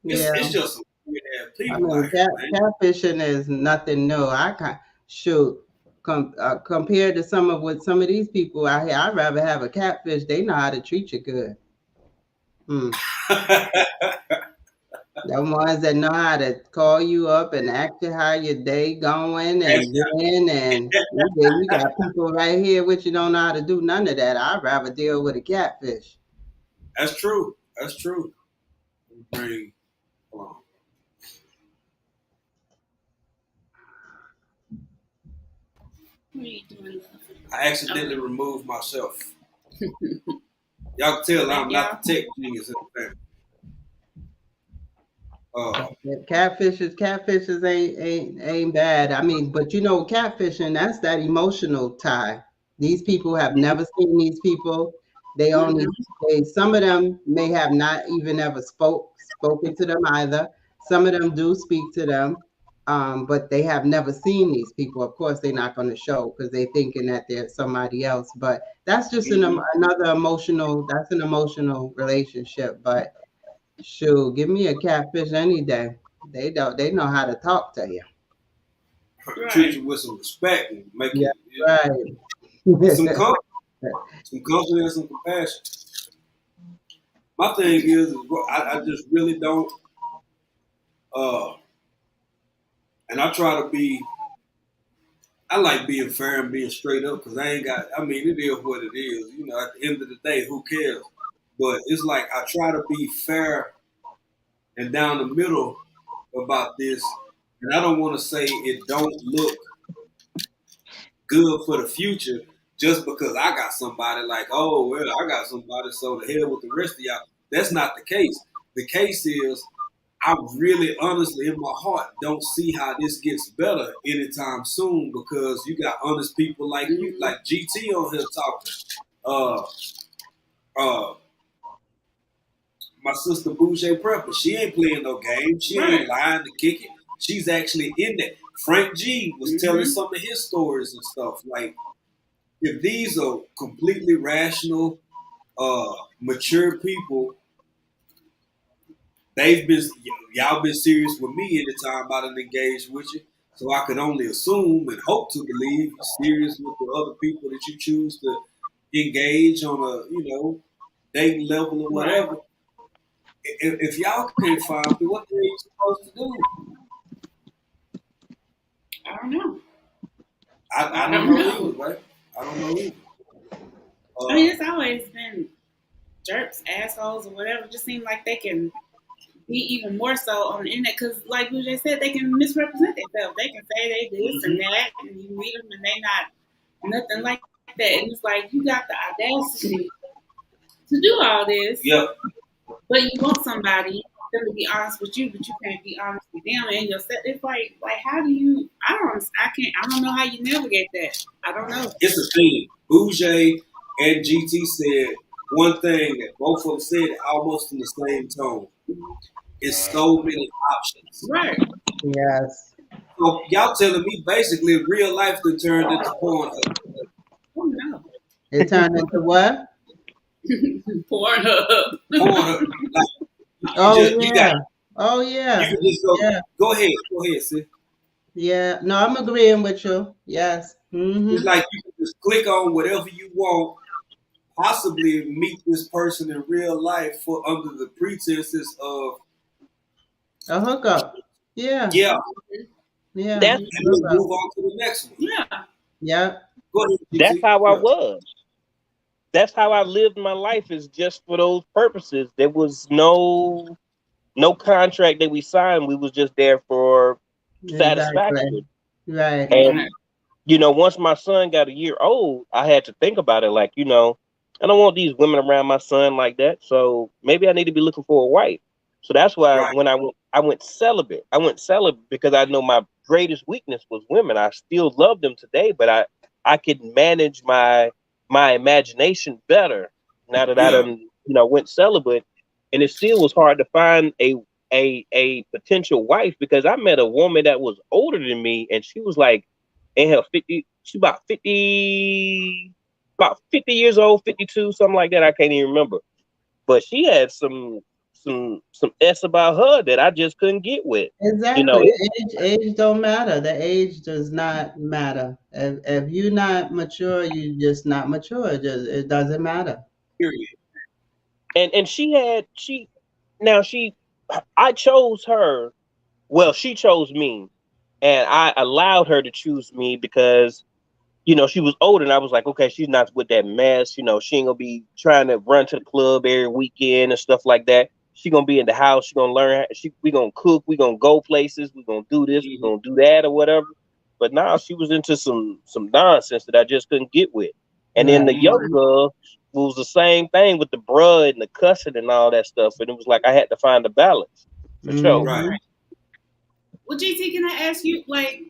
S7: yeah.
S1: It's just some weird ass
S7: I
S1: people
S7: mean,
S1: out here, man.
S7: catfishing is nothing new. I can't shoot. Compared to some of these people out here, I'd rather have a catfish. They know how to treat you good. Hmm. The ones that know how to call you up and ask you how your day going and you got people right here which you don't know how to do none of that. I'd rather deal with a catfish.
S1: That's true. That's true. Bring, hold on.
S2: What are you doing, love?
S1: I accidentally removed myself. Y'all can tell I'm not the tech genius in the family.
S7: Catfishes ain't bad. I mean, but catfishing, that's that emotional tie. These people have never seen these people. They only some of them may have not even ever spoken to them either. Some of them do speak to them, but they have never seen these people. Of course, they're not going to show because they're thinking that they're somebody else. But that's just another emotional. That's an emotional relationship. But shoot, give me a catfish any day. They don't. They know how to talk to you.
S2: Right.
S1: Treat you with some respect and make
S7: Yeah,
S1: you
S7: right.
S1: some comfort, and some compassion. My thing is I just really don't. And I try to be. I like being fair and being straight up because I ain't got. I mean, it is what it is. You know, at the end of the day, who cares? But it's like I try to be fair and down the middle about this, and I don't want to say it don't look good for the future just because I got somebody like, oh well, I got somebody, so the hell with the rest of y'all. That's not the case. The case is I really honestly in my heart don't see how this gets better anytime soon because you got honest people like you, like GT on here talking. Uh uh my sister Boucher Prepper, she ain't playing no game. She ain't lying to kick it. She's actually in there. Frank G was telling some of his stories and stuff. Like, if these are completely rational, mature people, y'all been serious with me anytime I done engaged with you. So I could only assume and hope to believe you're serious with the other people that you choose to engage on a, dating level or whatever. If y'all can't find me, what are you supposed to do?
S2: I don't know.
S1: I don't know either, right? I don't know either.
S2: I mean, it's always been jerks, assholes, or whatever. Just seem like they can be even more so on the internet because, like you just said, they can misrepresent themselves. They can say they this and that, and you meet them and they not nothing like that. And it's like you got the audacity to do all this, but you want somebody them to be honest with you, but you can't be honest with them and yourself. It's like how do you? I don't know how you navigate that. I don't know.
S1: It's a thing. Bouger and GT said one thing that both of them said almost in the same tone. It's so many options.
S2: Right.
S7: Yes.
S1: So y'all telling me basically real life that turned into porn.
S2: Oh no.
S7: It turned into what?
S2: Pornhub.
S1: Porn.
S7: Oh yeah.
S1: You can just go ahead. Go ahead, sis.
S7: Yeah. No, I'm agreeing with you. Yes.
S1: It's like you can just click on whatever you want, possibly meet this person in real life for under the pretenses of
S7: a hookup. Yeah.
S1: Yeah.
S7: Yeah.
S6: That's
S1: and we'll move on to the next one.
S2: Yeah.
S7: Yeah.
S1: Go ahead, GT.
S6: That's how I was. That's how I lived my life, is just for those purposes. There was no contract that we signed. We was just there for satisfaction.
S7: Right.
S6: And once my son got a year old, I had to think about it. Like, I don't want these women around my son like that. So maybe I need to be looking for a wife. So that's why
S1: Right.
S6: when I went celibate. I went celibate because I know my greatest weakness was women. I still love them today, but I could manage my imagination better now that I
S1: Yeah.
S6: done went celibate, and it still was hard to find a potential wife because I met a woman that was older than me, and she was like in her 50. She about 50 years old, 52, something like that. I can't even remember, but she had some s about her that I just couldn't get with. You know,
S7: Exactly.
S6: it,
S7: Age don't matter. The age does not matter. If you're not mature, you just not mature. It doesn't matter.
S1: Period.
S6: and she I chose her. Well, she chose me, and I allowed her to choose me because she was older, and I was like, okay, she's not with that mess. She ain't gonna be trying to run to the club every weekend and stuff like that. She gonna be in the house. She gonna learn. We gonna cook. We gonna go places. We gonna do this. We
S1: Mhm.
S6: gonna do that or whatever. But now she was into some nonsense that I just couldn't get with. And then
S7: Right.
S6: the
S1: Mhm.
S6: young girl was the same thing with the bruh and the cussing and all that stuff. And it was like I had to find a balance for sure.
S1: Right.
S7: Mm-hmm.
S2: Well, GT, can I ask you, like,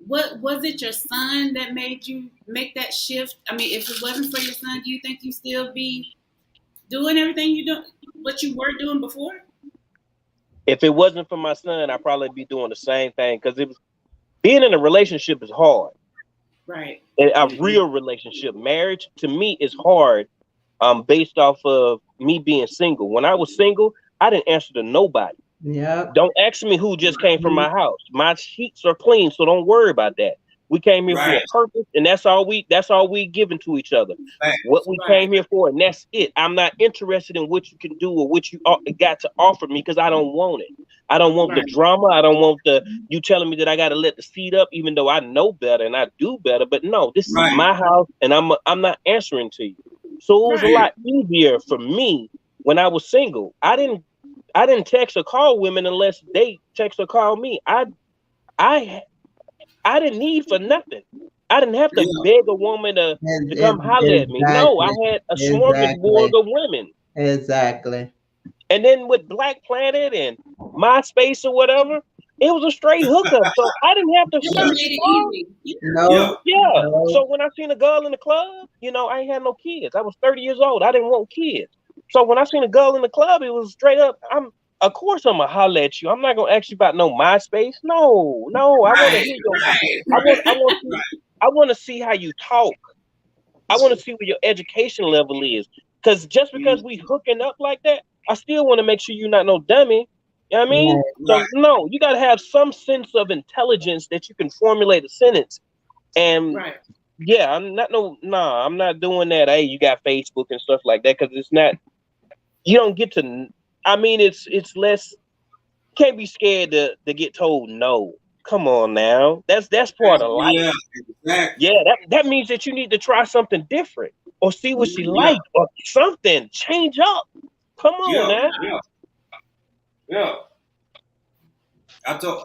S2: what was it your son that made you make that shift? I mean, if it wasn't for your son, do you think you still be doing everything you do, what you were doing before?
S6: If it wasn't for my son, I'd probably be doing the same thing because it was being in a relationship is hard.
S2: Right.
S6: And a
S1: Mhm.
S6: real relationship, marriage to me is hard. Based off of me being single. When I was single, I didn't answer to nobody.
S7: Yep.
S6: Don't ask me who just came from my house. My sheets are clean, so don't worry about that. We came here for
S1: Right.
S6: a purpose, and that's all we giving to each other. What
S1: Facts.
S6: we
S2: Right.
S6: came here for, and that's it. I'm not interested in what you can do or what you got to offer me because I don't want it. I don't want the
S2: Right.
S6: drama. I don't want the you telling me that I got to let the seat up, even though I know better and I do better. But no, this is
S1: Right.
S6: my house, and I'm not answering to you. So it was a
S2: Right.
S1: Period.
S6: lot easier for me when I was single. I didn't text or call women unless they text or call me. I I didn't need for nothing. I didn't have to
S1: Yeah.
S6: beg a woman to come holler at me. No, I
S7: Exactly.
S6: had a smorgasbord
S7: Exactly.
S6: of women.
S7: Exactly.
S6: And then with Black Planet and MySpace or whatever, it was a straight hookup. So I didn't have to
S2: It
S1: Yeah.
S6: search
S2: made it
S6: far.
S2: easy. Yeah.
S1: Yeah.
S7: No.
S6: Yeah. So
S7: No.
S6: when I seen a girl in the club, I ain't had no kids. I was 30 years old. I didn't want kids. So when I seen a girl in the club, it was straight up. Of course I'm gonna holler at you. I'm not gonna ask you about no MySpace. No, no. I want to
S1: Right.
S6: hear your.
S1: Right.
S6: I want to see.
S1: Right.
S6: I want to see how you talk. I want to see what your education level is. Because just because
S1: Mhm.
S6: we hooking up like that, I still want to make sure you're not no dummy. You know what I mean?
S7: Right.
S1: Right.
S6: So no, you gotta have some sense of intelligence that you can formulate a sentence. And
S2: Right.
S6: yeah, I'm not doing that. Hey, you got Facebook and stuff like that because it's not. You don't get to. I mean, it's less. Can't be scared to get told no. Come on now, that's part of life.
S1: Yeah. Exactly.
S6: Yeah, that means that you need to try something different or see what she
S1: Yeah.
S6: like or something. Change up. Come on
S1: Yeah.
S6: now.
S1: Yeah. Yeah. I told.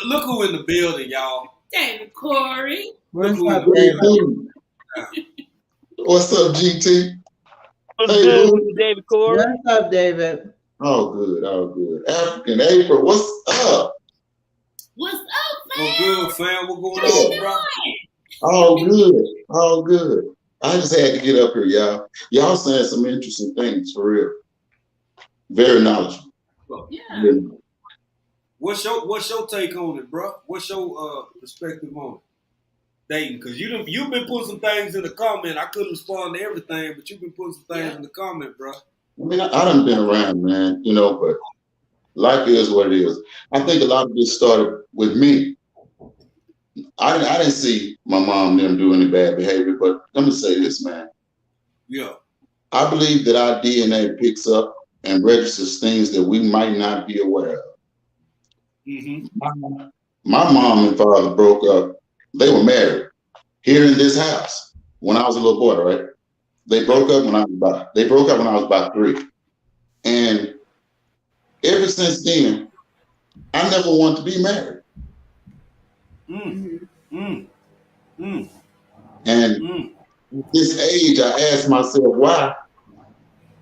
S1: Look who in the building, y'all.
S2: David Corey.
S1: Look
S7: What's
S1: who in
S7: up,
S1: the
S8: Hey,
S7: David?
S1: building.
S8: Boo. What's up, GT?
S6: What's
S8: Hey,
S6: good with you,
S8: Boo.
S6: David Corey?
S7: What's up, David?
S8: All good, all good. African April, what's up?
S2: What's up,
S1: What's
S2: fam?
S1: good, fam? What going
S2: How you
S1: on, bro?
S8: All good, all good. I just had to get up here, y'all. Y'all saying some interesting things for real. Very knowledgeable.
S1: Well,
S2: Yeah.
S8: Very-
S1: what's your take on it, bro? What's your perspective on it? Dating, because you've been putting some things in the comment. I couldn't respond to everything, but you've been putting some things in the comment, bro.
S8: I mean, I done been around, man, but life is what it is. I think a lot of this started with me. I didn't see my mom and them do any bad behavior, but let me say this, man.
S1: Yeah.
S8: I believe that our DNA picks up and registers things that we might not be aware of.
S1: Mm-hmm.
S8: My mom and father broke up. They were married here in this house when I was a little boy, right? They broke up when I was about 3. And ever since then, I never wanted to be married.
S1: Mm. Mm. Mm.
S8: And
S1: Mm.
S8: at this age, I asked myself why.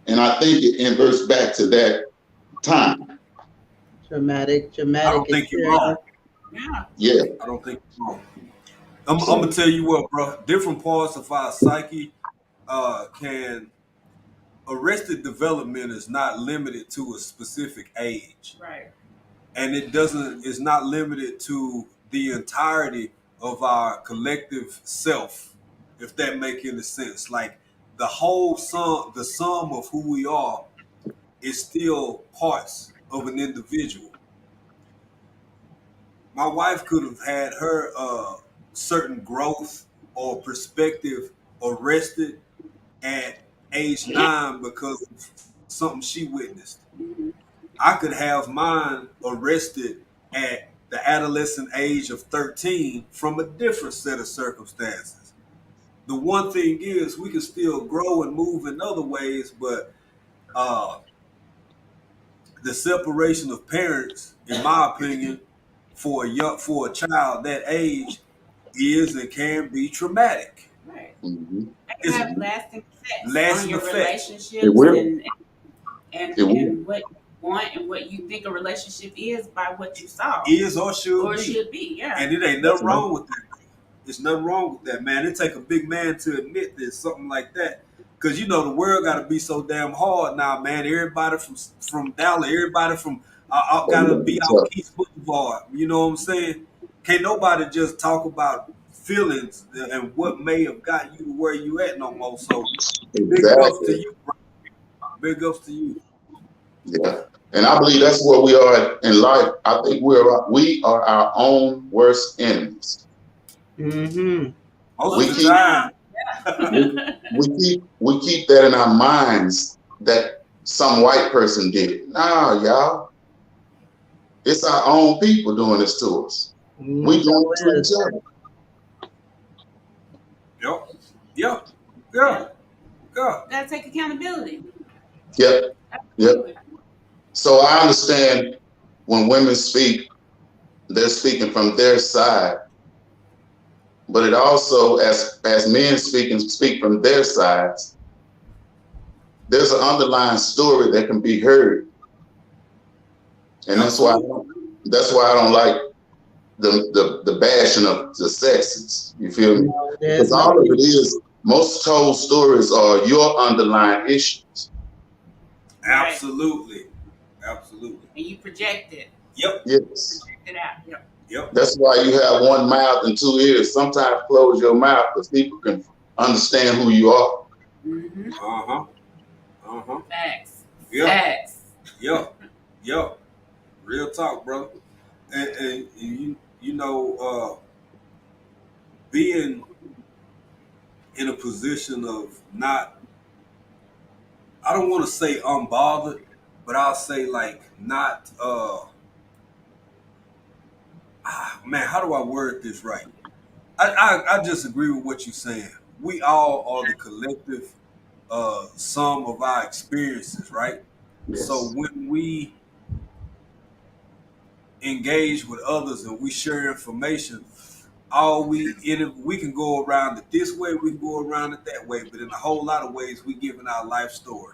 S8: And I think it inverts back to that time.
S7: Traumatic
S1: I don't think you're wrong.
S7: experience.
S2: Yeah.
S8: Yeah.
S1: I don't think you're wrong. I'm
S8: So
S1: gonna tell you what, bro. Different parts of our psyche can arrested development is not limited to a specific age,
S2: Right.
S1: and it doesn't. It's not limited to the entirety of our collective self, if that make any sense. Like the sum of who we are is still parts of an individual. My wife could have had her certain growth or perspective arrested at age 9 because of something she witnessed.
S2: Mm-hmm.
S1: I could have mine arrested at the adolescent age of 13 from a different set of circumstances. The one thing is we can still grow and move in other ways, but uh, the separation of parents, in my opinion, for a child that age is and can be traumatic.
S2: Right.
S8: mhm.
S2: That can
S1: It's
S2: have lasting effects on
S1: lasting
S2: your
S1: effects.
S8: It
S2: relationships
S8: will.
S2: and
S8: It will.
S2: and what you want and what you think a relationship is by what you saw
S1: Is or should
S2: or
S1: be.
S2: should be. Yeah.
S1: And it ain't
S8: That's
S1: nothing
S8: right.
S1: wrong with that. There's nothing wrong with that, man. It take a big man to admit there's something like that. Cause you know the world got to be so damn hard now, man. Everybody from Dallas, everybody from
S8: Oh,
S1: got to
S8: yeah,
S1: be
S8: it's
S1: out
S8: tough.
S1: East Boulevard. You know what I'm saying? Can't nobody just talk about feelings and what may have got you to where you at no more. So big ups to
S8: Exactly.
S1: you, bro. Big ups to you.
S8: Yeah. And I believe that's where we are in life. I think we are our own worst enemies.
S7: Mm-hmm.
S1: Most
S2: Most
S1: of
S8: We
S2: of
S1: the
S2: the
S8: keep
S1: time,
S2: time.
S8: we,
S2: Yeah.
S8: we keep that in our minds that some white person did it. Nah, y'all. It's our own people doing this to us. We doing it to
S7: So
S8: each other.
S1: yep, yep, yeah,
S2: Yeah.
S1: yeah.
S2: Gotta take accountability.
S8: Yep. Yep.
S2: Absolutely.
S8: So I understand when women speak, they're speaking from their side, but it also, as men speak from their sides, there's an underlying story that can be heard, and
S1: Absolutely.
S8: that's why I don't like the bashing of the sexes. You feel me?
S7: no,
S8: Because
S7: there's no
S8: all of it
S7: need.
S8: is most told stories are your underlying issues.
S2: Right.
S1: Absolutely. Absolutely.
S2: And you project it.
S1: Yep.
S8: Yes.
S2: Project it out. Yep.
S1: Yep.
S8: That's why you have one mouth and two ears. Sometimes close your mouth because people can understand who you are.
S2: Mm-hmm.
S1: Uh-huh. Uh-huh.
S2: Facts.
S1: Yep.
S2: Facts.
S1: Yep. Yep. Real talk, bro. And you know, being in a position of not, I don't want to say unbothered, but I'll say like not man, how do I word this right? I just agree with what you're saying. We all are the collective sum of our experiences, right? So
S8: Yes.
S1: when we engage with others and we share information, we can go around it this way, we can go around it that way, but in a whole lot of ways we giving our life story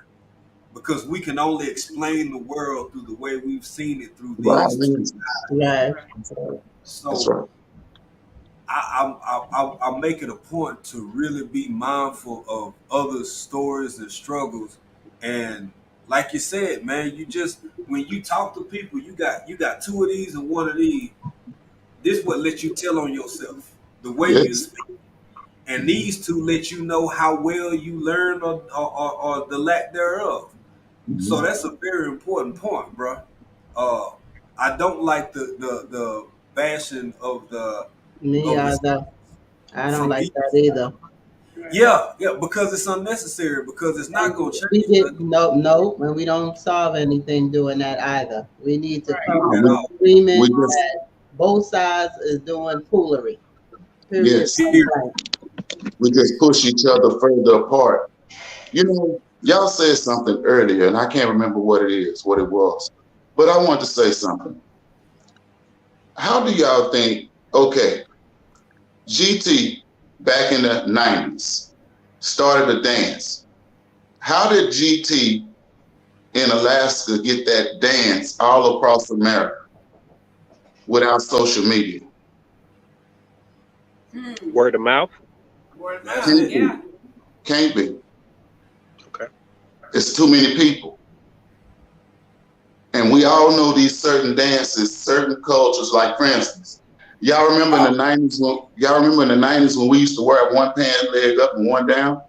S1: because we can only explain the world through the way we've seen it through
S8: Right.
S1: these two.
S7: Right.
S8: That's
S1: So
S8: right.
S1: I make it a point to really be mindful of others' stories and struggles, and like you said, man, you just when you talk to people, you got two of these and one of these. This what lets you tell on yourself, the way you
S8: Yes.
S1: speak, and these two let you know how well you learn or the lack thereof. So
S8: Mhm.
S1: that's a very important point, bro. Uh, I don't like the bashing
S7: Me
S1: of the
S7: either. I don't
S1: from
S7: like
S1: each.
S7: that either.
S2: Right.
S1: Yeah, because it's unnecessary. Because it's not
S7: And
S1: gonna
S7: we
S1: change
S7: did
S1: nothing
S7: no, and we don't solve anything doing that either. We need to
S2: Right.
S7: come
S8: No,
S1: at
S7: to
S1: all.
S7: an agreement
S8: we just
S7: that both sides is doing foolery. Period.
S8: yes,
S7: Point
S1: Period.
S7: blank.
S8: we just push each other further apart. You know, y'all said something earlier, and I can't remember what it is, what it was, but I want to say something. How do y'all think? Okay, GT back in the '90s started a dance. How did GT in Alaska get that dance all across America without social media?
S6: Word of mouth.
S2: Word of
S1: That's
S2: mouth,
S8: Can't
S1: it.
S8: be.
S2: yeah.
S8: Can't be.
S6: Okay.
S8: It's too many people. And we all know these certain dances, certain cultures, like for instance, y'all remember in
S1: Oh,
S8: the 90s when we used to wear one pant leg up and one down?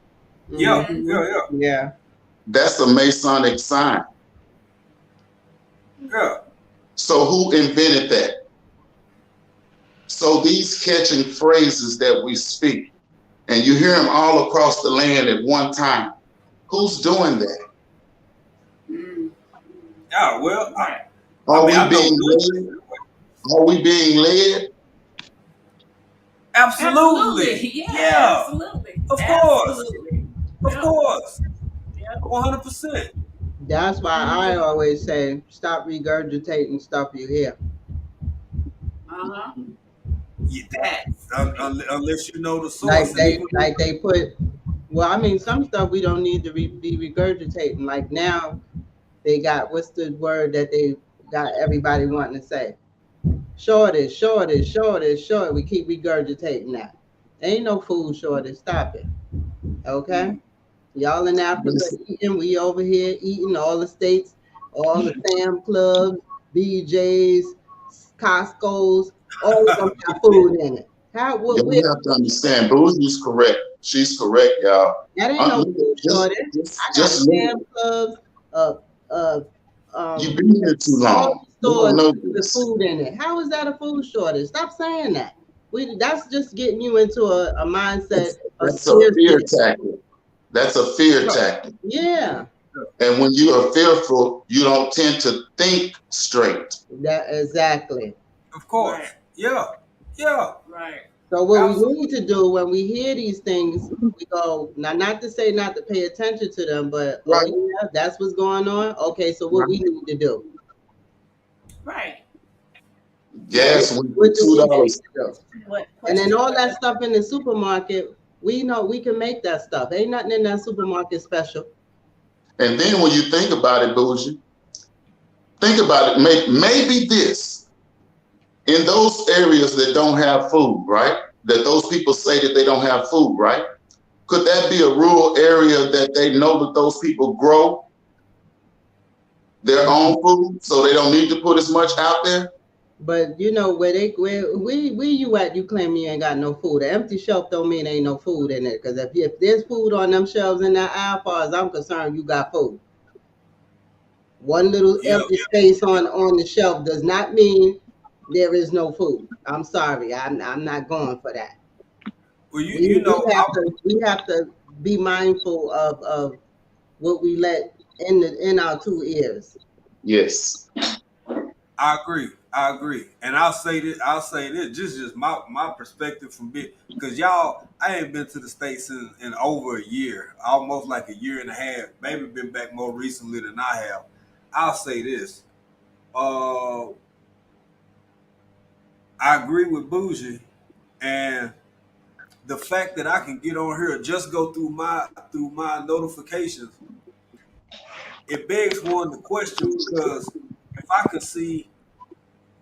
S1: yeah,
S7: Mm-hmm.
S1: yeah, yeah,
S7: Yeah.
S8: That's a Masonic sign.
S1: yeah.
S8: So who invented that? So these catching phrases that we speak, and you hear them all across the land at one time. Who's doing that?
S2: Mm.
S1: Yeah, well,
S2: Right.
S1: I
S8: Are
S1: mean,
S8: we
S1: I know
S8: being led? Are we being led?
S1: absolutely.
S2: Absolutely. Yeah,
S1: Yeah,
S2: absolutely.
S1: of course.
S2: Absolutely.
S1: Of
S2: Yep.
S1: course.
S2: Yep.
S1: 100%.
S7: That's why I
S2: Mm-hmm.
S7: always say stop regurgitating stuff you hear.
S2: Uh-huh.
S1: Yeah,
S2: Facts.
S1: unless you know the source.
S7: Like
S1: And
S7: they
S1: even
S7: like they put. Well, I mean, some stuff we don't need to be regurgitating. Like now, they got what's the word that they got everybody wanting to say? Shortage, shortage, shortage, shortage. We keep regurgitating that. Ain't no food shortage. Stop it. Okay.
S2: Mm.
S7: Y'all in Africa
S8: Yes.
S7: eating, we over here eating. All the states, all the Sam Clubs, BJ's, Costco's, all of them have food in it. How
S8: Yeah,
S7: what
S8: we
S7: where
S8: have to understand. Boogie's correct. She's correct, y'all.
S7: that ain't no
S8: Look
S7: food
S8: at- just,
S7: shortage. I
S8: just,
S7: got
S8: just look.
S7: Sam Clubs, uh uh
S8: You've
S7: um
S8: been here too long.
S7: all
S8: You don't
S7: stores
S8: know
S7: with
S8: this.
S7: food in it. How is that a food shortage? Stop saying that. That's just getting you into a mindset of
S8: That's a fear
S7: scarcity.
S8: tactic. That's a fear
S1: yeah,
S8: tactic.
S7: Yeah,
S8: And when you are fearful, you don't tend to think straight.
S7: that exactly.
S1: of
S2: Right.
S1: course. Yeah, yeah,
S2: Right.
S7: So what we
S1: absolutely.
S7: need to do when we hear these things, we go now. Not to say not to pay attention to them, but oh
S8: Right.
S7: yeah, that's what's going on. Okay, so what
S8: Right.
S7: we need to do?
S2: Right.
S1: Yeah,
S8: Gas went to
S7: What do we need
S8: $2.
S7: to do?
S2: What
S7: And then
S2: question?
S7: all
S2: What
S7: that stuff in the supermarket, we know we can make that stuff. Ain't nothing in that supermarket special.
S8: And then when you think about it, Bougie, think about it. Maybe this in those areas that don't have food, right? That those people say that they don't have food, right? Could that be a rural area that they know that those people grow their own food, so they don't need to put as much out there?
S7: But you know where you at? You claim you ain't got no food. An empty shelf don't mean ain't no food in it. Because if there's food on them shelves in that aisle, far as I'm concerned, you got food. One little
S1: yeah,
S7: empty space
S1: yeah.
S7: on the shelf does not mean there is no food. I'm sorry, I'm not going for that.
S1: Well,
S7: We
S1: you
S7: we
S1: know,
S7: have to we have to be mindful of what we let in our two ears.
S8: Yes.
S1: I agree. I agree. And I'll say this. I'll say this. Just my perspective from being, because y'all, I ain't been to the states in over a year, almost like a year and a half. Maybe been back more recently than I have. I'll say this. Uh, I agree with Bougie, and the fact that I can get on here, just go through my notifications, it begs one to question, because if I could see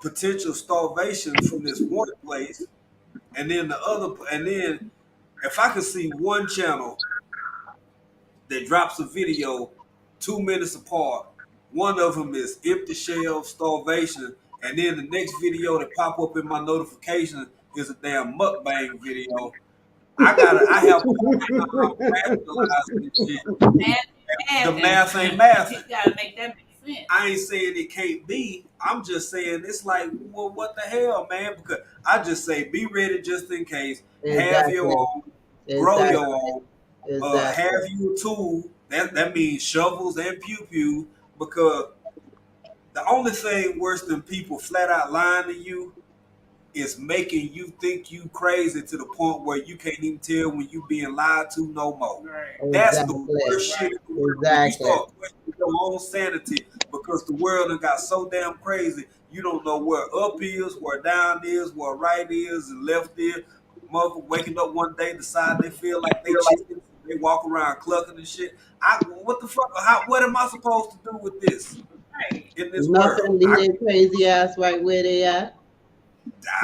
S1: potential starvation from this one place, and then and then if I could see one channel that drops a video 2 minutes apart, one of them is empty shelf starvation, and then the next video that pop up in my notification is a damn mukbang video. I have a hard time rationalizing this shit.
S2: math
S1: The
S2: math
S1: math ain't
S2: and
S1: math.
S2: you gotta make that make sense.
S1: I ain't saying it can't be. I'm just saying it's like, well, what the hell, man? Because I just say be ready just in case. Have your
S7: Exactly.
S1: own, grow your
S7: Exactly.
S1: own. Have
S7: Exactly.
S1: you a tool. That means shovels and pew pew. Because the only thing worse than people flat out lying to you is making you think you crazy to the point where you can't even tell when you being lied to no more.
S2: Right.
S1: That's the
S7: Exactly.
S1: worst shit
S2: Right.
S1: in the world. When you
S7: Exactly.
S1: start questioning your own sanity because the world done got so damn crazy, you don't know where up is, where down is, where right is, and left is. Mother waking up one day, decide they feel like they chicken, so they walk around clucking and shit. What the fuck? What am I supposed to do with this
S2: Right.
S1: in this world?
S7: Nothing. Leave their crazy ass right where they at.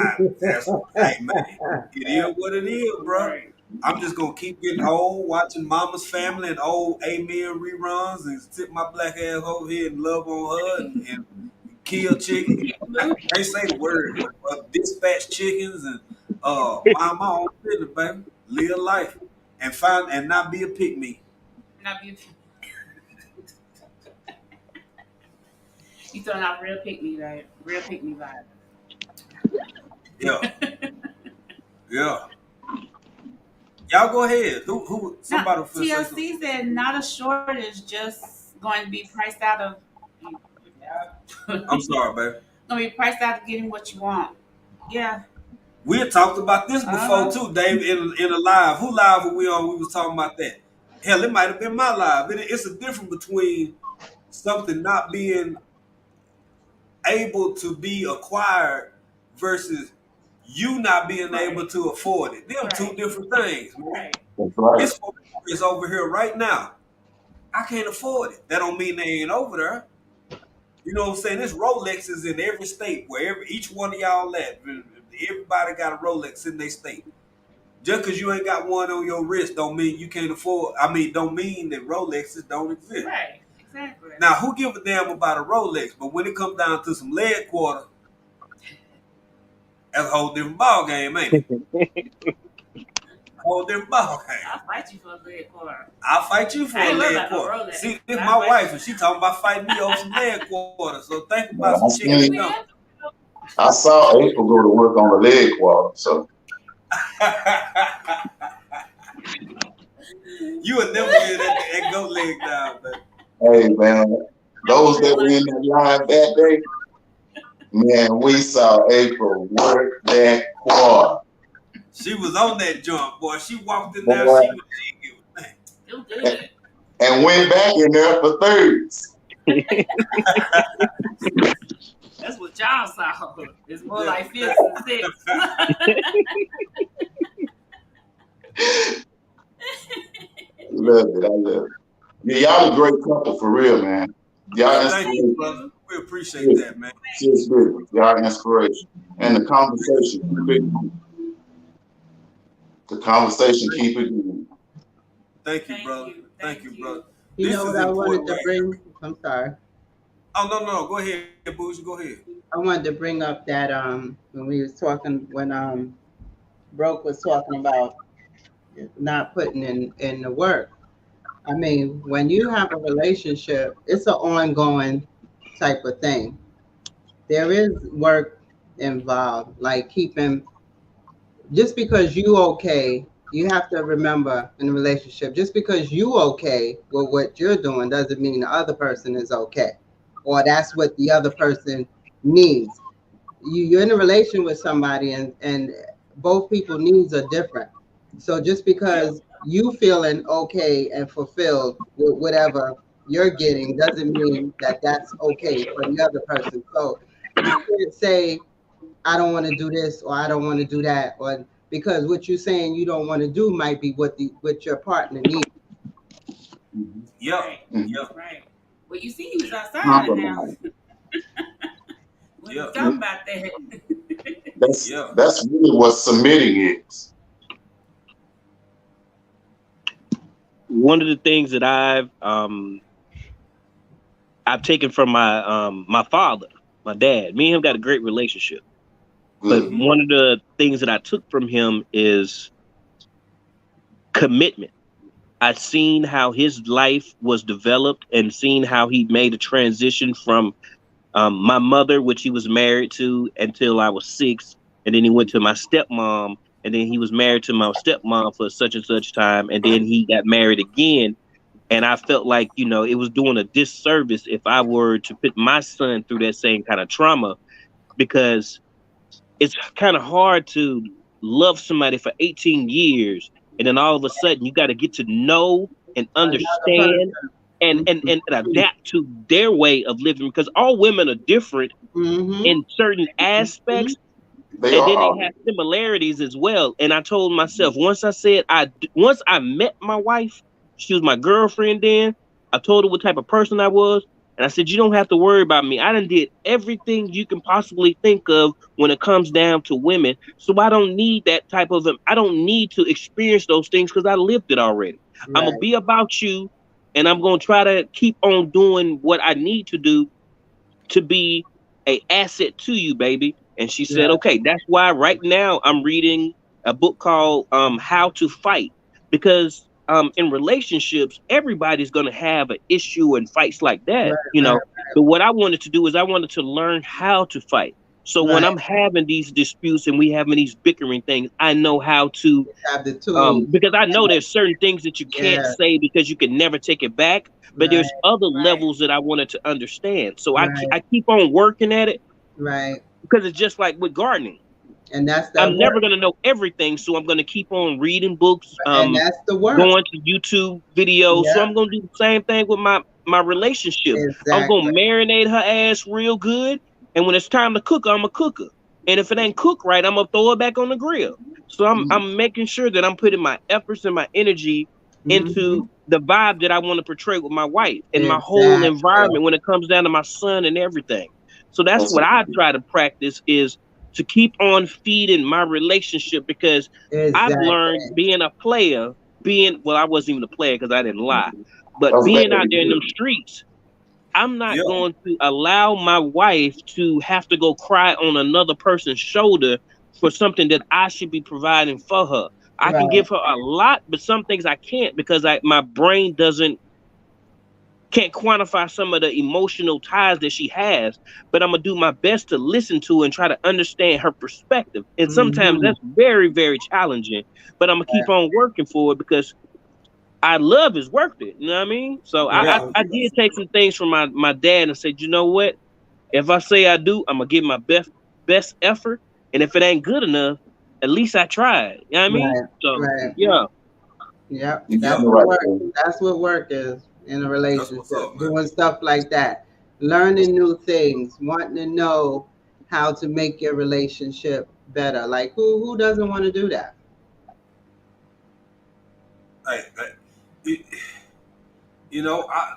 S1: Hey man, it is what it is, bro.
S2: Right.
S1: I'm just gonna keep getting old, watching Mama's Family and old Amen reruns, and sit my black ass over here and love on her and kill chickens. I can't say the word, dispatch chickens and mind my own business, baby. Live life and find and not be a pick me.
S2: Not be. You throwing out real pick me, right? Real pick me vibe.
S1: Yeah, yeah. Y'all go ahead. Who? Somebody
S2: Now,
S1: will say something.
S2: TLC said not a shortage, just going to be priced out of.
S1: I'm sorry, baby.
S2: Going to be priced out of getting what you want. Yeah.
S1: We had talked about this before too, Dave. In a live, who live were we on? We was talking about that. Hell, it might have been my live. It's a difference between something not being able to be acquired versus you not being able to afford it. Them two different things, man.
S2: Right.
S8: That's right.
S1: This is over here right now. I can't afford it. That don't mean they ain't over there. You know what I'm saying? There's Rolexes in every state, wherever each one of y'all at. Everybody got a Rolex in their state. Just because you ain't got one on your wrist don't mean you can't afford. Don't mean that Rolexes don't exist.
S2: Right. Exactly.
S1: Now, who give a damn about a Rolex? But when it comes down to some leg quarter, that's a whole different ball game, ain't it? Whole different ball game.
S2: I'll fight you for a leg quarter.
S1: I'll fight you for
S2: I
S1: a
S2: ain't worried
S1: leg
S2: about no
S1: quarter.
S2: Rolex.
S1: See, this
S2: I'll
S1: my
S2: fight
S1: wife,
S2: you.
S1: and she talking about fighting me over some leg quarter. So think
S8: Well,
S1: about some
S8: I
S1: chicken
S8: seen-
S1: dump.
S8: I saw April go to work on the leg quarter, so
S1: You would never live that goat leg down, baby.
S8: hey man, those that were in that line that day, man, we saw April work that quarter.
S1: She was on that jump, boy. She walked in there,
S8: Boy,
S1: she was jiggy.
S2: It was good.
S8: and went back in there for thirds.
S2: That's what y'all saw. It's more
S1: Yeah.
S2: like fifths and sixths.
S8: Love it, I love it. Yeah, y'all a great couple for real, man. Y'all
S1: Well, thank you,
S8: inspiration.
S1: brother. We appreciate that, man.
S8: Serious business. Y'all inspiration. And the conversation, keep it moving. The conversation, keep it moving.
S1: Thank you,
S2: Thank
S1: brother.
S2: you.
S1: Thank you, brother.
S7: You
S1: This
S7: know
S1: is
S7: what I wanted
S1: important,
S7: to
S1: right?
S7: bring? I'm sorry.
S1: Oh no, go ahead, Bougie. Go ahead.
S7: I wanted to bring up that when we was talking when Broke was talking about not putting in the work. I mean, when you have a relationship, it's an ongoing type of thing. There is work involved, like keeping just because you okay, you have to remember in a relationship, just because you okay with what you're doing doesn't mean the other person is okay. Or that's what the other person needs. You're in a relation with somebody and both people needs are different. So just because you feeling okay and fulfilled with whatever you're getting doesn't mean that that's okay for the other person. So you can't say I don't want to do this or I don't want to do that, or because what you're saying you don't want to do might be what your partner needs.
S1: Yep.
S2: Right.
S8: Mhm.
S1: Yep.
S2: Right. Well, you see, he was outside now.
S8: Compromise.
S2: We
S1: Yeah.
S2: was talking about that.
S1: Yeah.
S8: That's really what submitting is.
S6: One of the things that I've taken from my father, my dad. Me and him got a great relationship. But
S8: Good.
S6: one of the things that I took from him is commitment. I've seen how his life was developed and seen how he made a transition from my mother, which he was married to until I was 6, and then he went to my stepmom, and then he was married to my stepmom for such and such time, and then he got married again. And I felt like, it was doing a disservice if I were to put my son through that same kind of trauma, because it's kind of hard to love somebody for 18 years and then all of a sudden you got to get to know and
S7: Another person.
S6: understand and adapt to their way of living, because all women are different
S7: Mm-hmm.
S6: in certain aspects,
S8: They
S6: and then they
S8: are.
S6: have similarities as well. And I told myself once I met my wife, she was my girlfriend. Then I told her what type of person I was, and I said, you don't have to worry about me. I done did everything you can possibly think of when it comes down to women, so I don't need that type of. I don't need to experience those things because I lived it already. I'm gonna
S7: Right.
S6: be about you, and I'm gonna try to keep on doing what I need to do to be a asset to you, baby. And she said,
S7: Yeah.
S6: okay, that's why right now I'm reading a book called How to Fight. Because in relationships, everybody's gonna have an issue and fights like that,
S7: Right.
S6: you
S7: Right.
S6: know. But what I wanted to do is I wanted to learn how to fight. So when
S7: Right.
S6: I'm having these disputes and we having these bickering things, I know how to
S7: Have the tools.
S6: because I know there's certain things that you can't
S7: Yeah.
S6: say because you can never take it back. But
S7: Right.
S6: there's other
S2: Right.
S6: levels that I wanted to understand. So
S7: Right.
S6: I keep on working at it
S7: Right.
S6: because it's just like with gardening.
S7: And that's that
S6: I'm never
S7: work.
S6: gonna know everything, so I'm gonna keep on reading books,
S7: And that's the work.
S6: going to YouTube videos. So
S7: Yeah.
S6: I'm gonna do the same thing with my relationship. I'm gonna
S7: Exactly.
S6: marinate her ass real good, and when it's time to cook her, I'm a cooker. And if it ain't cooked right, I'm gonna throw it back on the grill. So I'm making sure that I'm putting my efforts and my energy
S7: Hmm.
S6: into the vibe that I want to portray with my wife and my whole
S7: Exactly.
S6: environment when it comes down to my son and everything. So that's
S8: That's
S6: what I try to practice is to keep on feeding my relationship because I've learned
S7: Exactly.
S6: being a player, I wasn't even a player because I didn't lie, but
S8: that's
S6: being
S8: very
S6: out there in them
S8: good.
S6: streets, I'm
S1: Yeah.
S6: not going to allow my wife to have to go cry on another person's shoulder for something that I should be providing for her. I can
S7: Right.
S6: give her a lot, but some things I can't because my brain doesn't can't quantify some of the emotional ties that she has, but I'm gonna do my best to listen to and try to understand her perspective. And sometimes
S7: Hmm.
S6: that's very, very challenging, but I'm gonna keep on working for it because I love is worth it. You know what I mean? So I
S7: Right.
S6: I did take some things from my dad and said, you know what? If I say I do, I'm gonna give my best effort. And if it ain't good enough, at least I tried. You know what I mean?
S7: Right.
S6: So
S7: Right.
S6: yeah,
S7: Yep.
S8: You're
S7: That's
S1: Yep.
S8: right,
S7: what work.
S8: man.
S7: That's what work is in a
S1: That's what's
S7: relationship.
S1: up, man.
S7: Doing stuff like that. Learning new things, wanting to know how to make your relationship better. Like who doesn't want to do that?
S1: Hey, it, you know, I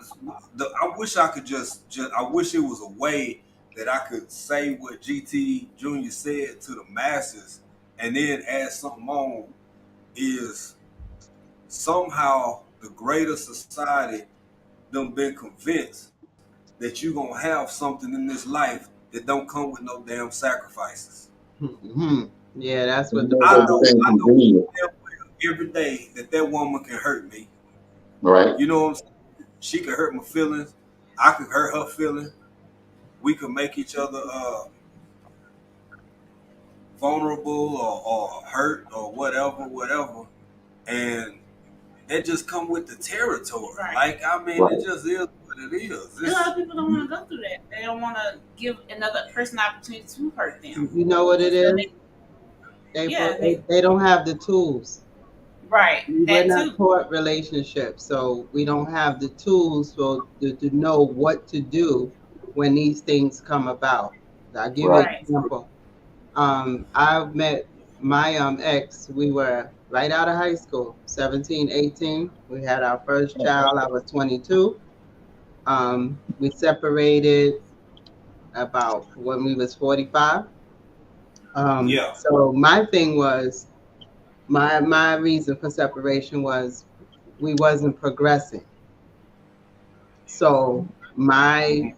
S1: wish I could just I wish it was a way that I could say what GT Junior said to the masses, and then add something on. Is somehow the greater society them been convinced that you gonna have something in this life that don't come with no damn sacrifices.
S7: Hmm. Yeah, that's what
S8: You
S7: the
S8: know,
S1: I
S8: those
S1: know,
S7: problem
S8: things
S1: I know
S8: convenient,
S1: damn well every day that that woman can hurt me.
S8: right?
S1: You know what I'm saying? She could hurt my feelings. I could hurt her feelings. We could make each other vulnerable or hurt or whatever. And that just come with the territory.
S2: Right.
S1: Like, I mean,
S8: Right.
S1: it just is what it is.
S2: A lot of people don't want to go through that. They don't want to give another person the opportunity to hurt them.
S7: You know what it
S2: They feel
S7: is?
S2: they,
S7: April,
S2: yeah, they
S7: they don't have the tools.
S2: right.
S7: We're
S2: That
S7: not
S2: too.
S7: taught relationships, so we don't have the tools to know what to do when these things come about. I'll give you an
S8: Right.
S2: Right.
S7: example. I met my ex, we were right out of high school, 17, 18. We had our first child, I was 22. We separated about when we was 45.
S1: Yeah.
S7: So my thing was, my reason for separation was we wasn't progressing. So my
S1: Mhm.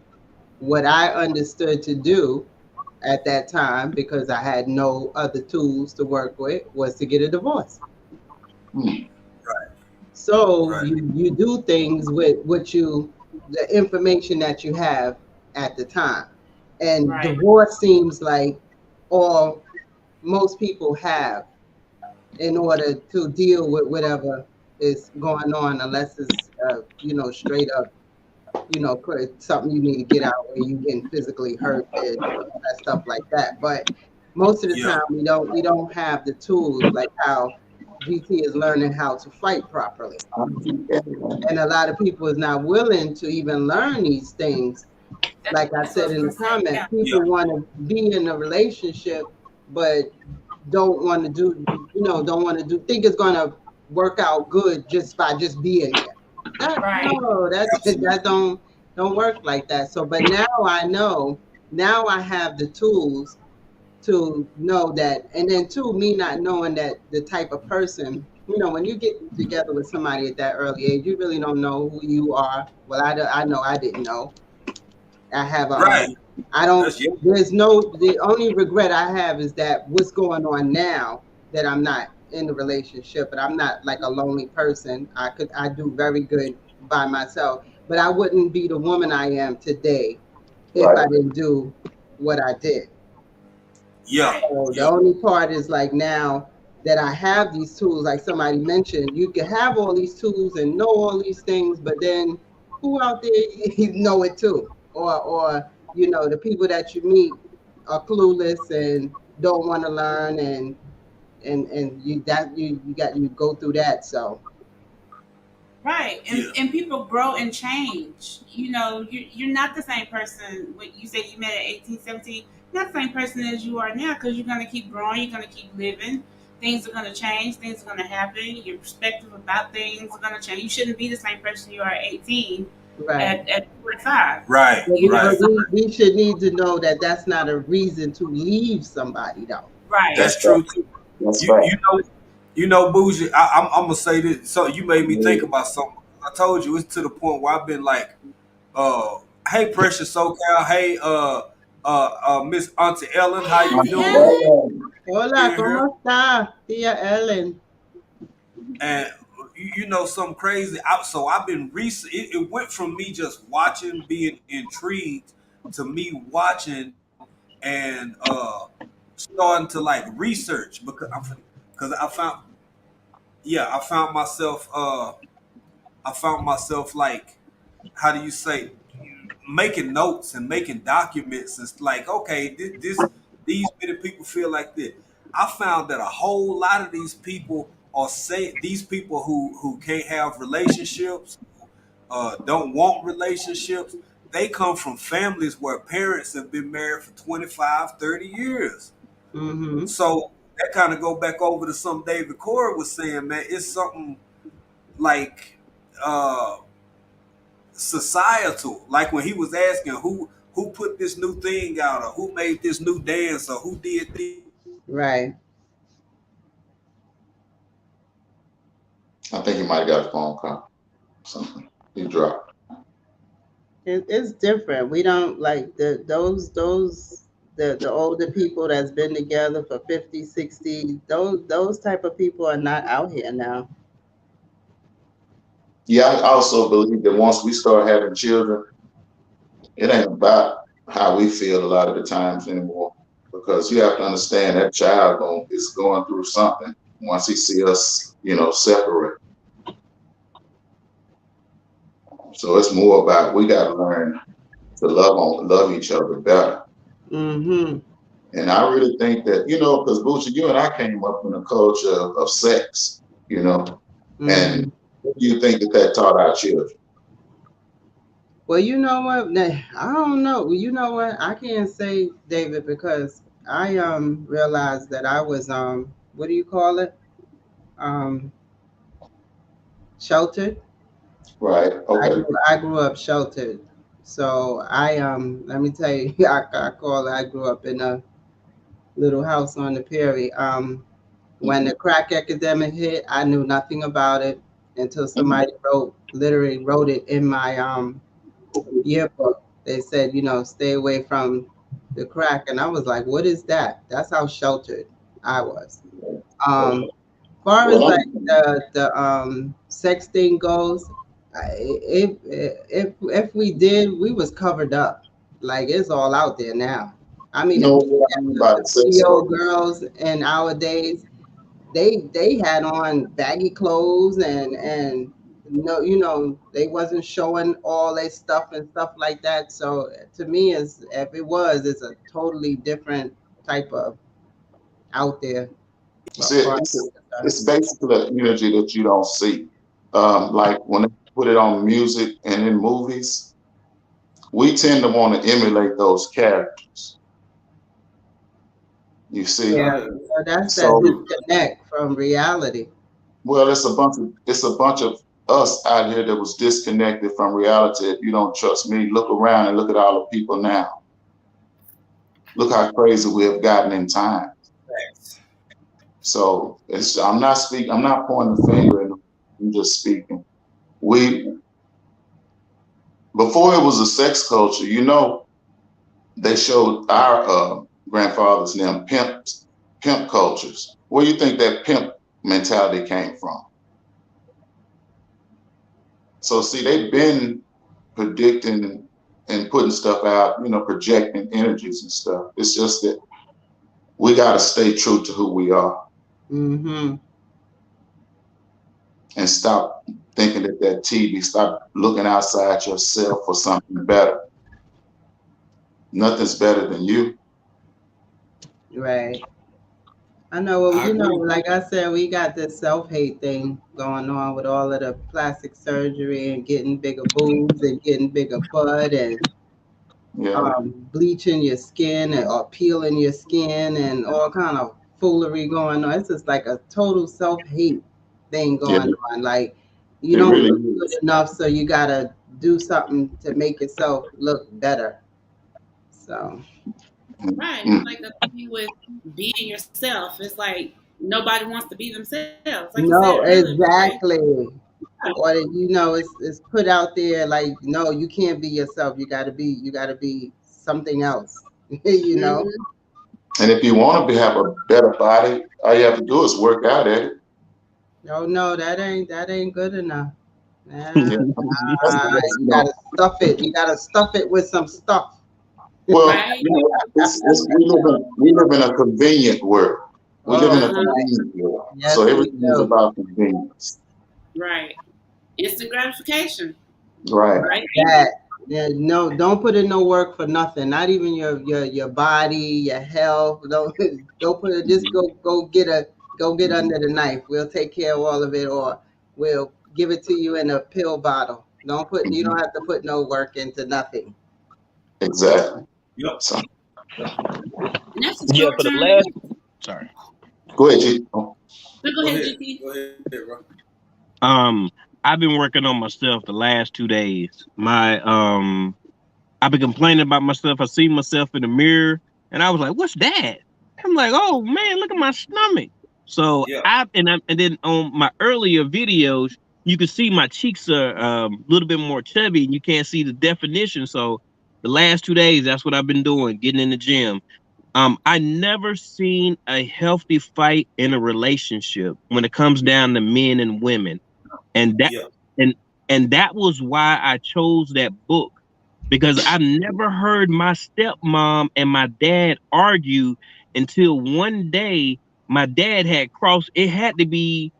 S7: what I understood to do at that time, because I had no other tools to work with, was to get a divorce.
S8: Hmm.
S1: Right.
S7: So
S1: Right.
S7: you do things with what the information that you have at the time. And
S2: Right.
S7: divorce seems like all most people have in order to deal with whatever is going on, unless it's straight up, something you need to get out where you getting physically hurt and that stuff like that. But most of the
S1: Yeah.
S7: time we don't have the tools like how GT is learning how to fight properly. And a lot of people is not willing to even learn these things. Like I
S2: That's what I
S7: said
S2: was
S7: in the
S2: gonna say.
S7: comment,
S2: Yeah.
S1: Yeah.
S7: people want to be in a relationship, but don't want to do, don't want to do, think it's going to work out good just by just being there. That,
S2: Right.
S7: no, that that don't work like that. So, but now I know, now I have the tools to know that, and then too, me not knowing that the type of person, when you get together with somebody at that early age, you really don't know who you are. Well, I know I didn't know. I have a
S1: Right.
S7: I don't,
S1: That's you.
S7: there's no, the only regret I have is that what's going on now, that I'm not in the relationship, but I'm not like a lonely person. I do very good by myself, but I wouldn't be the woman I am today if I
S8: Right.
S7: didn't do what I did.
S1: Yeah.
S2: Right.
S7: So the
S1: Yeah.
S7: only part is like now that I have these tools, like somebody mentioned, you can have all these tools and know all these things, but then who out there you know it too? Or the people that you meet are clueless and don't want to learn, and you go through that. So
S2: Right. And
S1: Yeah.
S2: people grow and change. You're not the same person when you say you met at 18, 17. You're not the same person as you are now, because you're going to keep growing. You're going to keep living. Things are going to change. Things are going to happen. Your perspective about things are going to change. You shouldn't be the same person you are at 18
S7: right.
S2: at 45.
S1: Right.
S7: But we,
S1: Right.
S7: but we, we should need to know that that's not a reason to leave somebody though.
S2: Right.
S8: That's
S1: That's
S8: right.
S1: true too.
S8: That's
S1: You
S8: right.
S1: you know Bougie. I'm gonna say this. So you made me think about something. I told you it's to the point where I've been like, hey, Precious SoCal. Hey, Miss Auntie Ellen, how you
S2: Auntie
S1: doing?
S2: Ellen.
S7: Hola,
S1: In here,
S7: ¿cómo está, tía Ellen?
S1: and you know something crazy. So I've been it went from me just watching, being intrigued, to me watching and starting to like research because I found yeah I found myself like, how do you say, making notes and making documents. It's like, okay, these many people feel like this. I found that a whole lot of these people are saying, these people who can't have relationships, don't want relationships, they come from families where parents have been married for 25, 30 years.
S7: Mm-hmm.
S1: So that kind of go back over to something David Corey was saying, man. It's something like uh societal. Like when he was asking who put this new thing out, or who made this new dance, or who did this.
S7: Right.
S8: I think he might have got a phone call. Something. He dropped.
S7: It's different. We don't like the older people that's been together for 50, 60. Those type of people are not out here now.
S8: Yeah, I also believe that once we start having children, it ain't about how we feel a lot of the times anymore. Because you have to understand that is going through something once he see us, separate. So it's more about we got to learn to love each other better.
S7: Mm-hmm.
S8: And I really think that, because Boocha, you and I came up in a culture of sex,
S7: Mm-hmm.
S8: and what do you think that taught our children?
S7: Well, you know what? I don't know. Well, you know what? I can't say, David, because I realized that I was what do you call it? Um Sheltered.
S8: Right.
S7: I
S8: Okay.
S7: grew I grew up sheltered. So I let me tell you, I call it, I grew up in a little house on the prairie. When the
S8: Mhm.
S7: crack epidemic hit, I knew nothing about it until
S8: Mhm.
S7: somebody literally wrote it in my yearbook. They said, stay away from the crack, and I was like, what is that? That's how sheltered I was.
S8: Okay.
S7: Far as
S8: Well,
S7: like the sex thing goes, if we did, we was covered up. Like it's all out there now. I mean, if you look
S8: what I
S7: at
S8: mean
S7: the,
S8: by
S7: the
S8: the sex
S7: video
S8: thing.
S7: girls in our days, they had on baggy clothes and no, they wasn't showing all their stuff and stuff like that. So to me, is if it was, it's a totally different type of out there.
S8: It's,
S7: But far as
S8: it's,
S7: I'm concerned.
S8: it's basically an energy that you don't see. Like when they put it on music and in movies, we tend to want to emulate those characters. You see?
S7: Yeah, so that's that
S8: So,
S7: disconnect from reality.
S8: well, it's a bunch of us out here that was disconnected from reality. If you don't trust me, look around and look at all the people now. Look how crazy we have gotten in time. So I'm not speaking. I'm not pointing the finger. I'm just speaking. We Before it was a sex culture, they showed our grandfathers and them pimp cultures. Where do you think that pimp mentality came from? So see, they've been predicting and putting stuff out, projecting energies and stuff. It's just that we got to stay true to who we are
S7: Mm-hmm.
S8: and stop thinking that TV. Stop looking outside yourself for something better. Nothing's better than you.
S7: Right. I know, well,
S1: I agree.
S7: like I said, we got this self-hate thing going on with all of the plastic surgery and getting bigger boobs and getting bigger butt and
S8: Yeah,
S7: bleaching your skin or peeling your skin and all kind of foolery going on. It's just like a total self-hate thing
S8: yeah,
S7: going on. Like you
S8: it
S7: don't
S8: really
S7: look good
S8: is.
S7: enough, so you gotta do something to make yourself look better. So
S2: Right. It's
S8: Mm,
S2: like the thing with being yourself. It's like nobody wants to be themselves. Like you said
S7: no,
S2: earlier, BJ.
S7: exactly. Or it's put out there like no, you can't be yourself. You gotta be something else. you know.
S2: Mm-hmm.
S8: And if you want to have a better body, all you have to do is work out at it.
S7: Oh no, that ain't good enough.
S8: Yeah,
S7: Nah,
S8: that's,
S7: you gotta stuff it. You gotta stuff it with some stuff.
S8: well,
S2: Right.
S8: we live in a convenient world. We live
S7: Oh,
S8: in a
S2: Uh-huh.
S8: convenient world. So
S7: yes, we
S8: everything is
S7: do.
S8: about convenience.
S2: Right. Instant gratification.
S8: Right.
S2: Right.
S7: That. Yeah, no, don't put in no work for nothing. Not even your body, your health. Don't put it. Just go get under the knife. We'll take care of all of it, or we'll give it to you in a pill bottle. You
S8: Mhm.
S7: don't have to put no work into nothing.
S8: Exactly.
S1: Yep.
S8: So
S2: And that's a
S6: Yeah,
S2: short
S6: for the
S2: term
S6: last.
S2: fix.
S6: Sorry.
S8: go ahead, G. Oh,
S2: But go
S1: Go
S2: ahead,
S1: ahead.
S2: GT.
S1: Go ahead, bro.
S6: I've been working on myself the last 2 days. I've been complaining about myself. I see myself in the mirror, and I was like, "What's that?" I'm like, "Oh man, look at my stomach." So
S1: Yeah.
S6: and then on my earlier videos, you can see my cheeks are a little bit more chubby, and you can't see the definition. So the last 2 days, that's what I've been doing, getting in the gym. I never seen a healthy fight in a relationship when it comes down to men and women, and that
S1: Yeah.
S6: and and that was why I chose that book, because I've never heard my stepmom and my dad argue until one day my dad had crossed. It had to be,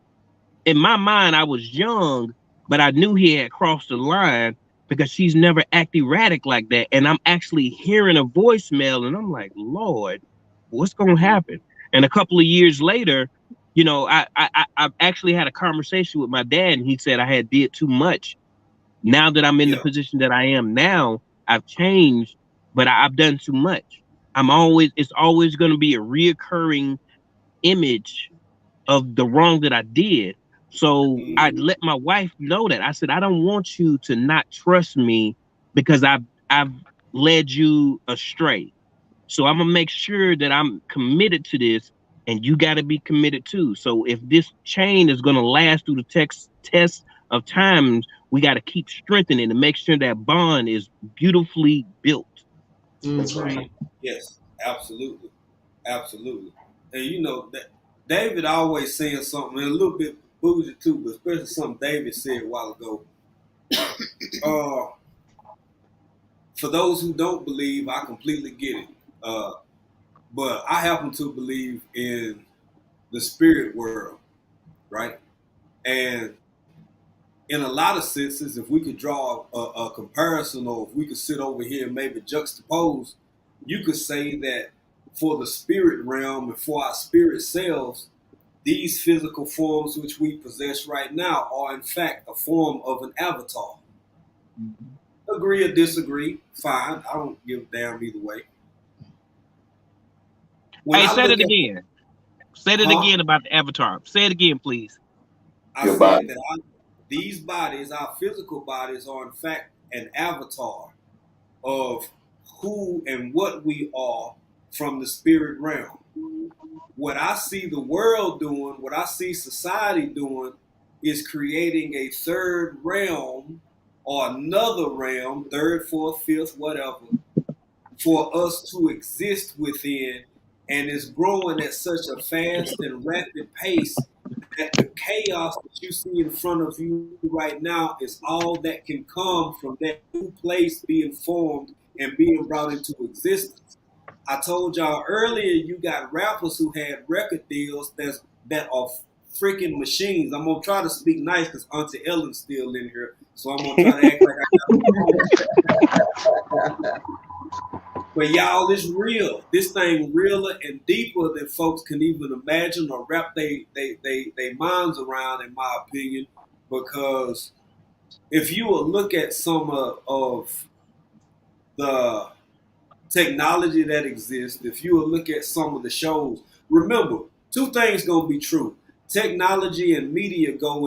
S6: in my mind, I was young, but I knew he had crossed the line because she's never acted erratic like that. And I'm actually hearing a voicemail, and I'm like, Lord, what's gonna happen? And a couple of years later, I've actually had a conversation with my dad, and he said I had did too much. Now that I'm in the
S1: Yeah.
S6: position that I am now, I've changed, but I've done too much. It's always going to be a reoccurring image of the wrong that I did. So I
S1: Mm-hmm.
S6: let my wife know that. I said, I don't want you to not trust me because I've led you astray. So I'm gonna make sure that I'm committed to this, and you got to be committed too. So if this chain is gonna last through the test of times, we got to keep strengthening and make sure that bond is beautifully built.
S8: that's right.
S7: Hmm.
S1: Yes. Absolutely. Absolutely. And you know that David always saying something and a little bit bougie too, but especially something David said a while ago. Uh, for those who don't believe, I completely get it. Uh, but I happen to believe in the spirit world, right? And in a lot of senses, if we could draw a comparison, or if we could sit over here and maybe juxtapose, you could say that for the spirit realm and for our spirit selves, these physical forms which we possess right now are in fact a form of an avatar. Agree or disagree, fine. I don't give a damn either way. When
S6: Hey,
S1: I
S6: say
S1: look
S6: it
S1: at,
S6: again. Say it
S1: huh?
S6: again about the avatar. Say it again, please.
S1: I
S8: Your
S1: said
S8: body.
S1: that these bodies, our physical bodies, are in fact an avatar of who and what we are from the spirit realm. What I see the world doing, what I see society doing, is creating a third realm or another realm, third, fourth, fifth, whatever, for us to exist within, and is growing at such a fast and rapid pace that the chaos that you see in front of you right now is all that can come from that new place being formed and being brought into existence. I told y'all earlier, you got rappers who had record deals that are freaking machines. I'm gonna try to speak nice because Auntie Ellen's still in here, so I'm gonna try to act like but y'all, it's real. This thing realer and deeper than folks can even imagine or wrap they minds around, in my opinion. Because if you will look at some of the technology that exists, if you will look at some of the shows, remember, two things gonna be true. Technology and media go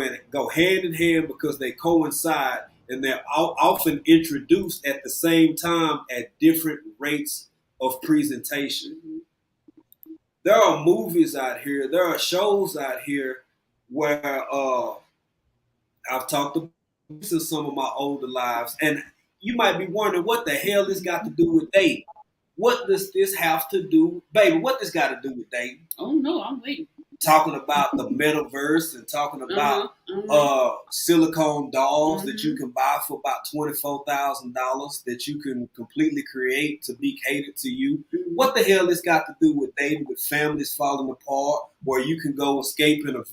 S1: hand in hand because they coincide and they're often introduced at the same time at different rates of presentation. There are movies out here, there are shows out here where I've talked about this in some of my older lives, and you might be wondering what the hell this got to do with dating. What does this have to do, baby? What this got to do with dating?
S2: Oh no, I'm waiting.
S1: Talking about the metaverse and talking about silicone dolls that you can buy for about $24,000 that you can completely create to be catered to you. What the hell this got to do with dating, with families falling apart, where you can go escape in a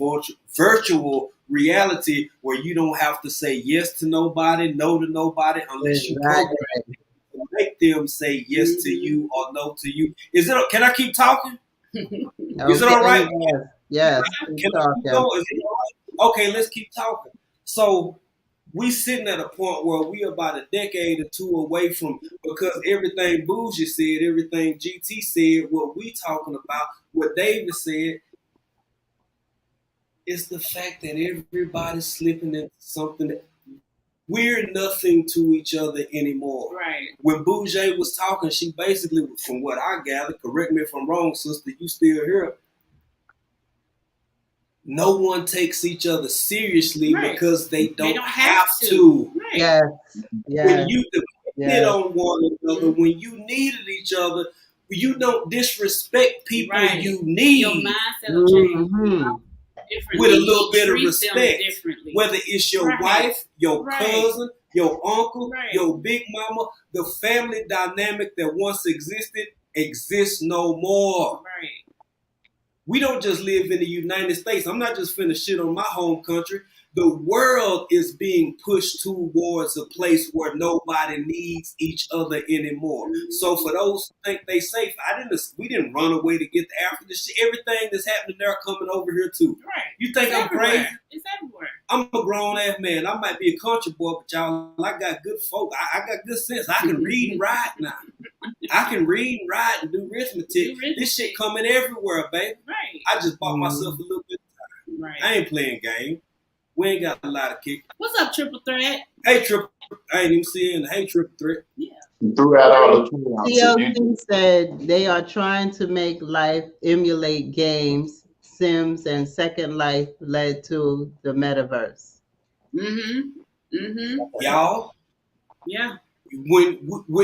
S1: virtual reality where you don't have to say yes to nobody, no to nobody, unless you program to make them say yes to you or no to you. Is it? Can I keep talking? Is it all right?
S7: Yes.
S1: Can I keep going? Is it all right? Okay, let's keep talking. So we sitting at a point where we about a decade or two away from, because everything Bougie said, everything GT said, what we talking about, what David said, is the fact that everybody's slipping into something that we're nothing to each other anymore.
S2: Right.
S1: When Bougie was talking, she basically, from what I gathered, correct me if I'm wrong, sister, you still here. No one takes each other seriously because they don't have to.
S2: Right.
S7: Yes.
S1: When you depended on one another, when you needed each other, you don't disrespect people you need.
S2: Your mindset will change.
S1: With a little bit of respect, whether it's your wife, your cousin, your uncle, your big mama, the family dynamic that once existed exists no more.
S2: Right.
S1: We don't just live in the United States. I'm not just finna shit on my home country. The world is being pushed towards a place where nobody needs each other anymore. So for those who think they safe, we didn't run away to get to Africa. Everything that's happening there coming over here too.
S2: Right.
S1: You think I'm crazy?
S2: It's everywhere.
S1: I'm a grown ass man. I might be a country boy, but y'all, I got good folk. I got good sense. I can read and write now. I can read and write and do arithmetic. This shit coming everywhere, baby.
S2: Right.
S1: I just bought myself a little bit of time.
S2: Right.
S1: I ain't playing game. We ain't got a lot of kick.
S2: What's up, Triple Threat?
S1: Hey, Triple. I ain't even seeing. Hey, Triple Threat.
S2: Yeah.
S8: Throughout all the
S7: TLC said they are trying to make life emulate games. Sims and Second Life led to the metaverse.
S1: Y'all.
S2: Yeah.
S1: When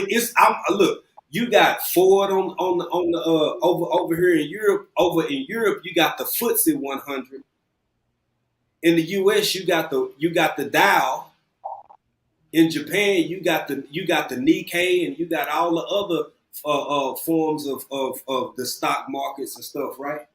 S1: it's look, you got Ford on the over here in Europe. Over in Europe, you got the FTSE 100. In the U.S., you got the Dow. In Japan, you got the Nikkei, and you got all the other forms of the stock markets and stuff, right?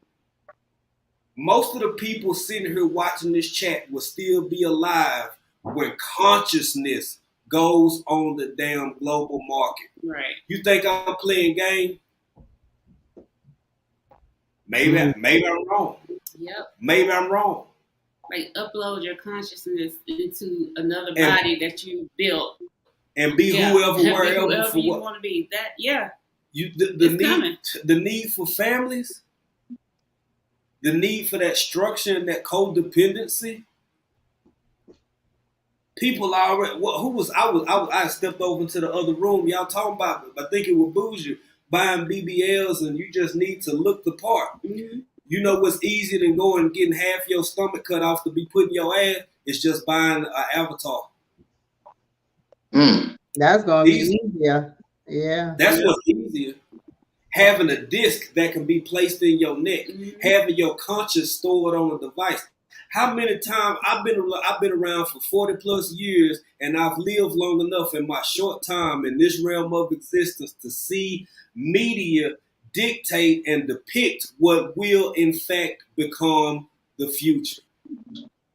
S1: Most of the people sitting here watching this chat will still be alive when consciousness goes on the damn global market.
S2: Right.
S1: You think I'm playing game? Maybe I'm wrong.
S2: Yep.
S1: Maybe I'm wrong.
S2: Like upload your consciousness into another body that you built
S1: and be whoever, wherever,
S2: whoever you want to be. That
S1: The need for families, the need for that structure and that codependency. People already. I stepped over into the other room. Y'all talking about? I think it was Bougie buying BBLs, and you just need to look the part.
S2: Mm-hmm.
S1: You know what's easier than going and getting half your stomach cut off to be put in your ass? It's just buying an avatar.
S7: That's gonna be easier. Yeah.
S1: That's what's easier. Having a disc that can be placed in your neck, having your conscience stored on a device. How many times I've been around for 40 plus years, and I've lived long enough in my short time in this realm of existence to see media dictate and depict what will in fact become the future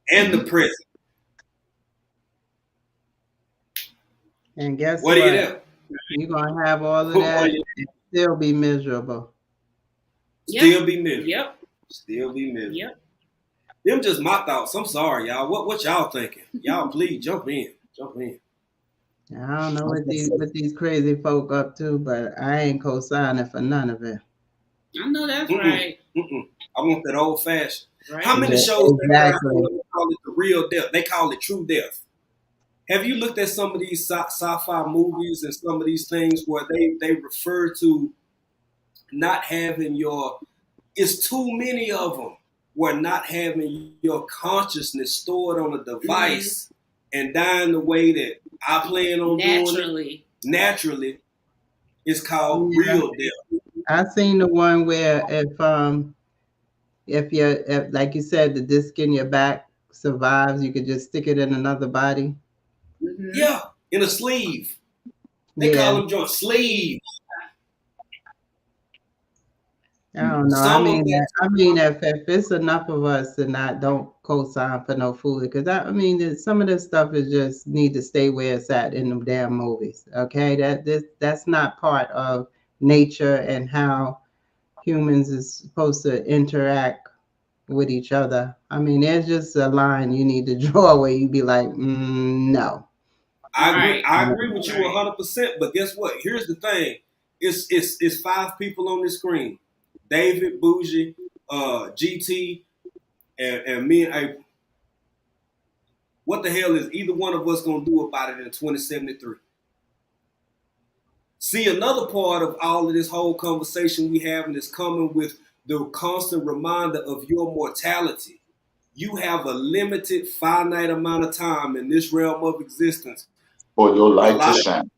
S1: and the present.
S7: And guess
S1: what?
S7: You're gonna have all of that and still be miserable.
S1: Still be miserable.
S2: Yep.
S1: Still be miserable.
S2: Yep.
S1: Them just my thoughts. I'm sorry, y'all. What y'all thinking? Y'all please jump in. Jump in.
S7: I don't know what these crazy folk up to, but I ain't co-signing for none of it.
S2: I know that's right.
S1: I want that old fashioned.
S2: Right.
S1: How many shows
S7: Exactly.
S1: they call it the real death? They call it true death. Have you looked at some of these sci-fi movies and some of these things where they refer to not having your? It's too many of them. Where not having your consciousness stored on a device and dying the way that I plan on doing it naturally, is called real death.
S7: I seen the one where if like you said, the disc in your back survives, you could just stick it in another body.
S2: Mm-hmm.
S1: Yeah, in a sleeve. They call them joint sleeves.
S7: I don't know. I mean, if it's enough of us that don't co-sign for no food, because some of this stuff is just need to stay where it's at in them damn movies. Okay, that's not part of nature and how humans is supposed to interact with each other. I mean, there's just a line you need to draw where you be like, no.
S1: I agree with you 100%. But guess what? Here's the thing: it's 5 people on the screen. David, Bougie, GT, and me and April. What the hell is either one of us gonna do about it in 2073? See, another part of all of this whole conversation we having is coming with the constant reminder of your mortality. You have a limited, finite amount of time in this realm of existence
S8: for your light to shine.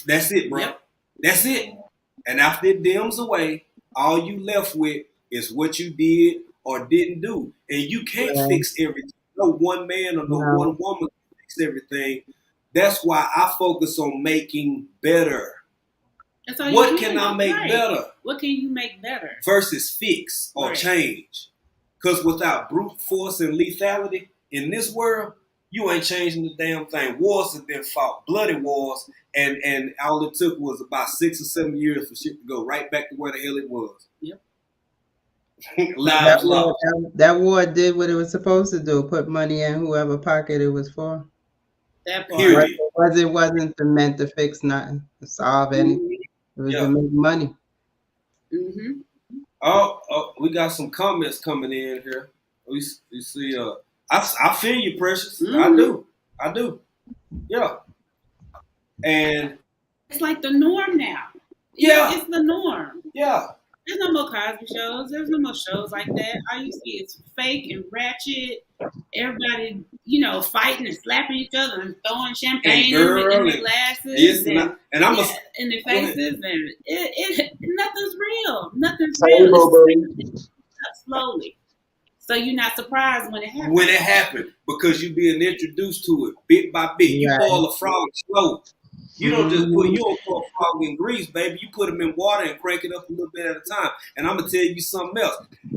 S1: That's it, bro. Yep. That's it. And after it dims away, all you left with is what you did or didn't do. And you can't fix everything. No one man or no one woman can fix everything. That's why I focus on making better. What can I make better?
S2: What can you make better?
S1: Versus fix or change. Because without brute force and lethality in this world, you ain't changing the damn thing. Wars have been fought, bloody wars, and all it took was about 6 or 7 years for shit to go right back to where the hell it was.
S2: Yep.
S7: That war did what it was supposed to do, put money in whoever pocket it was for.
S2: That part.
S7: It wasn't meant to fix nothing, to solve anything. It was to make money.
S2: Mm-hmm.
S1: Oh, we got some comments coming in here. We see, I feel you, Precious.
S2: Mm-hmm.
S1: I do. Yeah. And
S2: it's like the norm now.
S1: Yeah.
S2: It's the norm.
S1: Yeah.
S2: There's no more Cosby shows. There's no more shows like that. All you see is fake and ratchet. Everybody, fighting and slapping each other and throwing champagne in their glasses and in their faces. And nothing's real. Nothing's real. It's slowly. So you're not surprised when it happens.
S1: When it happened, because you're being introduced to it bit by bit. You boil a frog slow. You don't just put a frog in grease, baby. You put them in water and crank it up a little bit at a time. And I'm gonna tell you something else.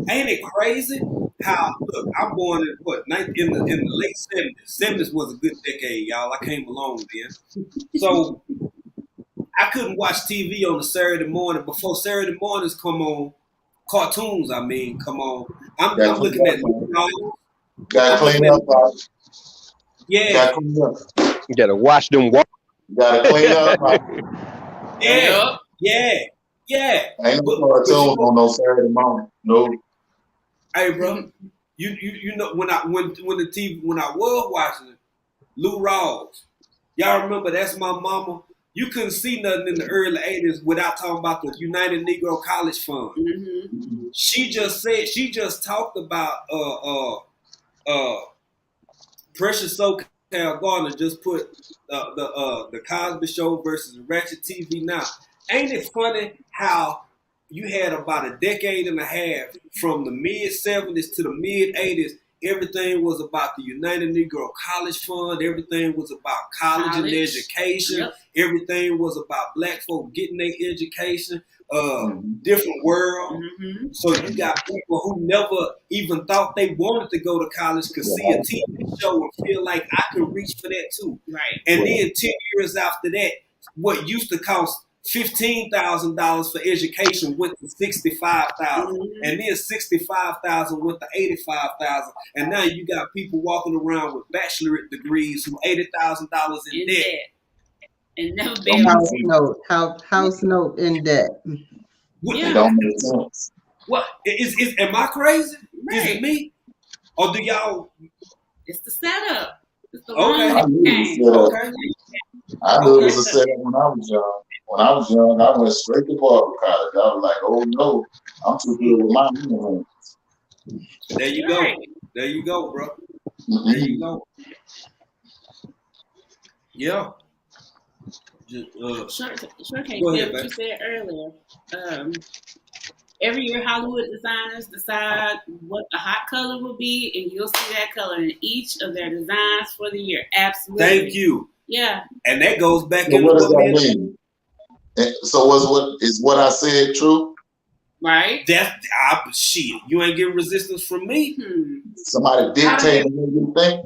S1: Ain't it crazy how? Look, I'm born in in the late 70s. 70s was a good decade, y'all. I came along then, so I couldn't watch TV on a Saturday morning before Saturday mornings come on. Cartoons, come on. I'm looking at.
S8: Gotta clean up, Bob.
S1: Yeah.
S8: Gotta clean up.
S6: You gotta wash them.
S8: Gotta clean up.
S1: Yeah,
S2: Yup.
S1: yeah.
S8: Ain't no
S1: But you
S8: cartoons
S1: know,
S8: on no Saturday morning. No.
S1: hey, bro, you know when the TV when I was watching it, Lou Rawls. Y'all remember that's my mama. You couldn't see nothing in the early '80s without talking about the United Negro College Fund.
S2: Mm-hmm.
S1: She just talked about Precious SoCal Gardner just put the Cosby Show versus Ratchet TV Now. Ain't it funny how you had about a decade and a half from the mid '70s to the mid '80s? Everything was about the United Negro College Fund. Everything was about college and education.
S2: Yep.
S1: Everything was about black folk getting their education.
S8: Mm-hmm.
S1: Different world.
S2: Mm-hmm.
S1: So you got people who never even thought they wanted to go to college could see a TV show and feel like I could reach for that too.
S2: Right.
S1: And then 10 years after that, what used to cost $15,000 for education went to $65,000, and then $65,000 went to $85,000, and now you got people walking around with bachelorette degrees who $80,000 in debt.
S2: And never
S8: Don't
S2: been.
S7: House note in debt.
S8: It don't make sense.
S1: What is? Am I crazy?
S2: Right.
S1: Is it me, or do y'all?
S2: It's the setup. It's the
S1: Okay.
S8: I knew it was set up.
S1: Okay.
S8: I knew it was a setup when I was young. When I was young, I went straight to Barber College. I was like, oh no, I'm too good with my money.
S1: There you
S2: Right.
S1: go. There you go, bro.
S8: Mm-hmm.
S1: There you go. Yeah. Just,
S2: Sure can't
S1: Go
S2: say
S1: ahead,
S2: what you
S1: babe.
S2: said earlier. Every year Hollywood designers decide what the hot color will be, and you'll see that color in each of their designs for the year. Absolutely.
S1: Thank you.
S2: Yeah.
S1: And that goes back
S8: So
S1: into
S8: what does
S1: what
S8: that mean? So what I said true?
S2: Right.
S1: That's shit. You ain't getting resistance from me.
S8: Somebody dictating what you think?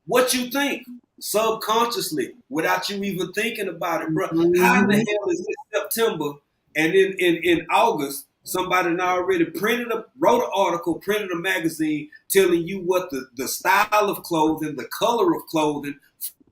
S1: What you think subconsciously without you even thinking about it, bro. How in the hell is it September and in August somebody already wrote an article, printed a magazine telling you what the style of clothing, the color of clothing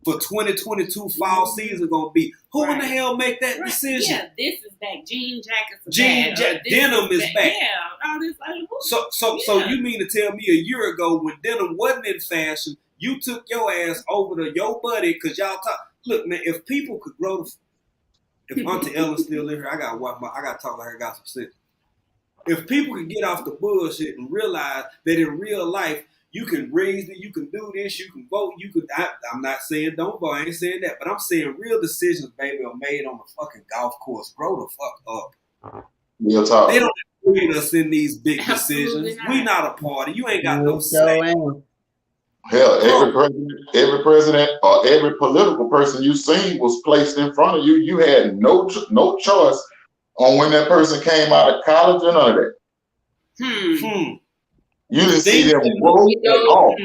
S1: for 2022 fall season gonna be? Who in the hell make that decision?
S2: Yeah, this is back. Jean jackets
S1: Denim is back.
S2: Yeah, all this.
S1: So you mean to tell me a year ago when denim wasn't in fashion, you took your ass over to your buddy because y'all talk? Look, man, if people could grow if Auntie Ellen's still in here, I gotta talk to her, got some sense. If people could get off the bullshit and realize that in real life you can raise it, you can do this, you can vote, I'm not saying don't vote, I ain't saying that, but I'm saying real decisions, baby, are made on the fucking golf course. Grow the fuck up.
S8: Real talk.
S1: They don't include us in these big decisions. We not a party. You ain't got no say.
S8: Hell, every president or every political person you seen was placed in front of you. You had no choice on when that person came out of college or none of that. You didn't see them grow at all.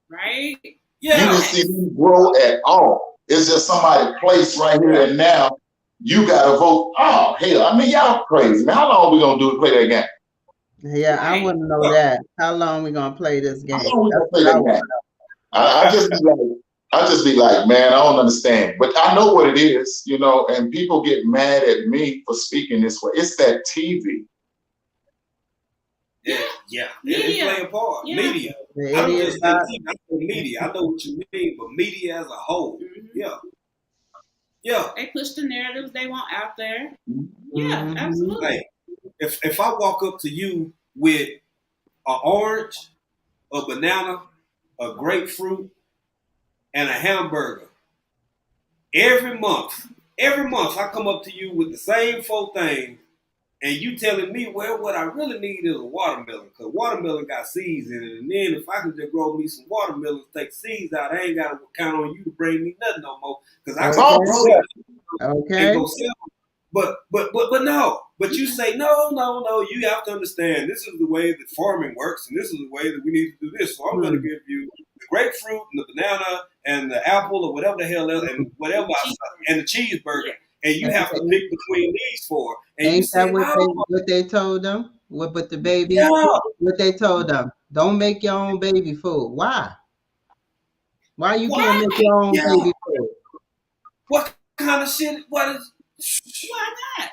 S2: Right?
S1: Yeah.
S8: You didn't see them grow at all. It's just somebody placed right here and now. You gotta vote. Oh hell! I mean, y'all crazy, man. How long we gonna do to play that game?
S7: Yeah, I want to know that. How long we gonna play this game?
S8: How long we gonna play that game? I just be like, man, I don't understand. But I know what it is, you know, and people get mad at me for speaking this way. It's that TV.
S1: Yeah. It play a part. Yeah. Media. I don't just say TV, I say media. I know what you mean, but media as a whole. Yeah. Yeah.
S2: They push the narratives they want out there. Yeah, absolutely.
S1: Hey, if I walk up to you with an orange, a banana, a grapefruit, and a hamburger, every month I come up to you with the same 4 things, and you telling me, well, what I really need is a watermelon, because watermelon got seeds in it, and then if I can just grow me some watermelons, take seeds out, I ain't got to count on you to bring me nothing no more, because I can grow them and go sell them. But no. But you say, no, you have to understand, this is the way that farming works, and this is the way that we need to do this. So I'm going to give you the grapefruit and the banana and the apple or whatever the hell else, and whatever, and the cheeseburger. And you have to pick between these 4. And
S7: ain't
S1: you say,
S7: that what they told them? What the baby?
S1: Yeah.
S7: What they told them? Don't make your own baby food. Why? Why you can't make your own baby food?
S1: What kind of shit? What is
S2: Why not?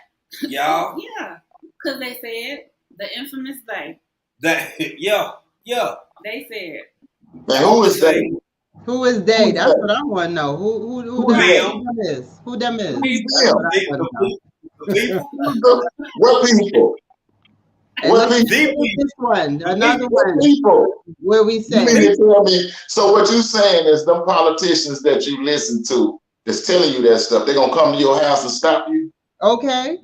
S1: Y'all.
S2: Yeah, because they said the infamous they.
S1: That yeah.
S2: They said.
S8: And who is that?
S7: Who is they? That's what I want to know. Who them,
S2: Right.
S7: who them is? Who them is?
S1: People.
S7: That's what I
S1: The
S7: want to know.
S1: people.
S8: What people?
S7: And
S8: What
S7: let's
S8: people?
S7: look at this one, another
S8: What
S7: one,
S8: people?
S7: where we
S8: You
S7: say,
S8: mean to tell me? So what you saying is them politicians that you listen to that's telling you that stuff, they're gonna come to your house and stop you?
S7: okay,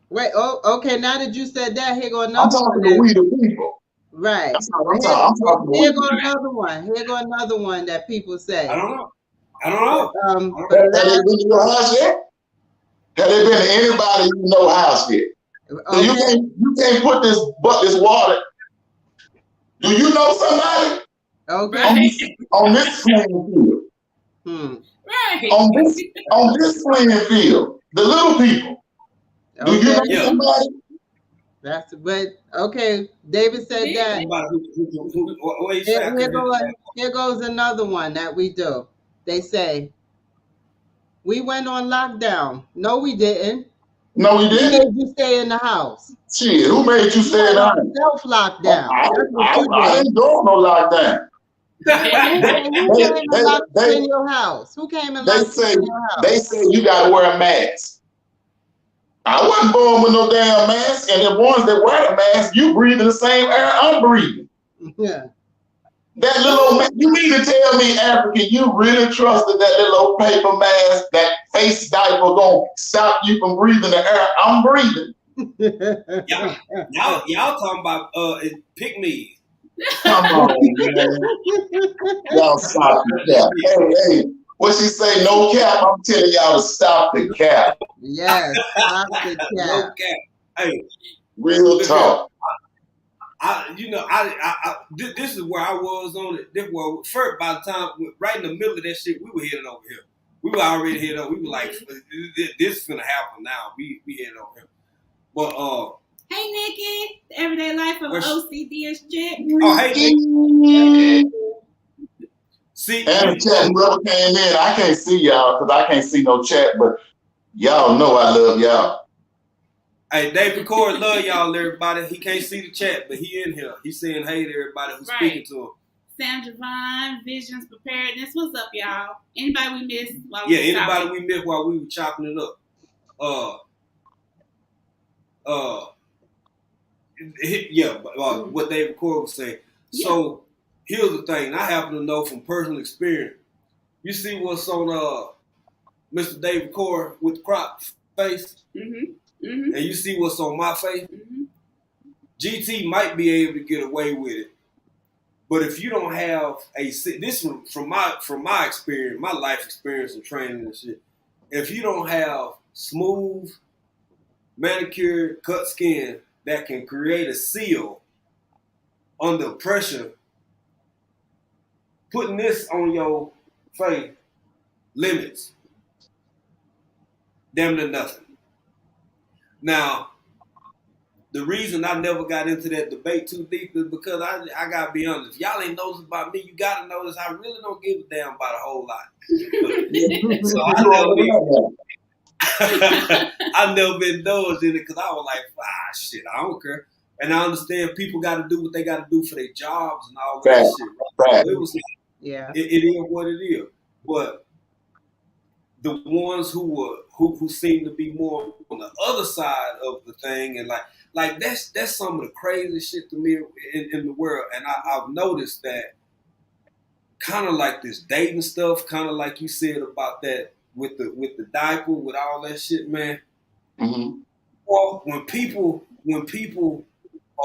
S7: wait, okay, now that you said that, here go
S8: I'm
S7: another
S8: talking
S7: one.
S8: to we the people.
S7: Right.
S8: I'm talking to we
S7: Here
S8: the
S7: go
S8: people.
S7: another one. Here go another one that people say.
S1: I don't know.
S7: But
S8: Have they been to your house yet? Have they been to anybody you know house yet? So
S7: okay,
S8: you can't put this water. Do you know somebody
S7: okay.
S8: on this playing field?
S2: Right.
S8: On this playing field, the little people. Do you know
S1: Yeah.
S8: somebody?
S7: That's but okay. David said that.
S1: What you say?
S7: Here goes another one that we do. They say we went on lockdown. No, we didn't.
S8: No, we
S7: Who
S8: didn't.
S7: made you stay in the house?
S8: Shit, who made you stay in the house?
S7: Self lockdown. That's what you
S8: I
S7: did.
S8: ain't doing no lockdown.
S7: Who came and locked you in your house? Who came and
S8: They
S7: locked you
S8: say
S7: in your house?
S8: they say you gotta wear a mask. I wasn't born with no damn mask, and the ones that wear the mask, you breathing the same air I'm breathing.
S7: Yeah.
S8: That little old mask, you mean to tell me, African, you really trusted that little old paper mask, that face diaper gonna stop you from breathing the air I'm breathing?
S1: Y'all talking about pick me.
S8: Come on, man. Y'all stop the cap. Hey, what she say? No cap. I'm telling y'all to stop the cap.
S7: Yes, stop the
S1: No
S7: cap.
S1: cap. Hey,
S8: Real talk.
S1: This is where I was on it. First, by the time, right in the middle of that shit, we were headed over here. We were already headed over. We were like, this is gonna happen now. We headed over here. But
S2: Hey, Nikki. The everyday life of an OCD chick.
S1: oh hey, see,
S8: And the chat, whoever came in, I can't see y'all because I can't see no chat, but y'all know I love y'all.
S1: Hey, David Corey, love y'all, everybody. He can't see the chat, but he in here. He's saying hey to everybody who's speaking to him.
S2: Sam Javon, Visions Preparedness. What's up, y'all? Anybody we missed while
S1: we missed while we were chopping it up. What David Corey was saying. Yeah. So here's the thing. I happen to know from personal experience. You see what's on Mr. David Corey with the crop face? Mm-hmm. Mm-hmm. And you see what's on my face? Mm-hmm. GT might be able to get away with it. But if you don't have this from my experience, my life experience and training and shit, if you don't have smooth, manicured, cut skin that can create a seal under pressure, putting this on your face limits damn near nothing. Now, the reason I never got into that debate too deep is because I gotta be honest. If y'all ain't noticed about me, you gotta notice I really don't give a damn about a whole lot. So I've never been indulged in it because I was like, shit, I don't care. And I understand people got to do what they got to do for their jobs and all that shit. Right? So it was, it is what it is. But the ones who seem to be more on the other side of the thing, and like that's some of the craziest shit to me in the world. And I've noticed that kind of like this dating stuff, kind of like you said about that with the diaper, with all that shit, man. Mm-hmm. Well, when people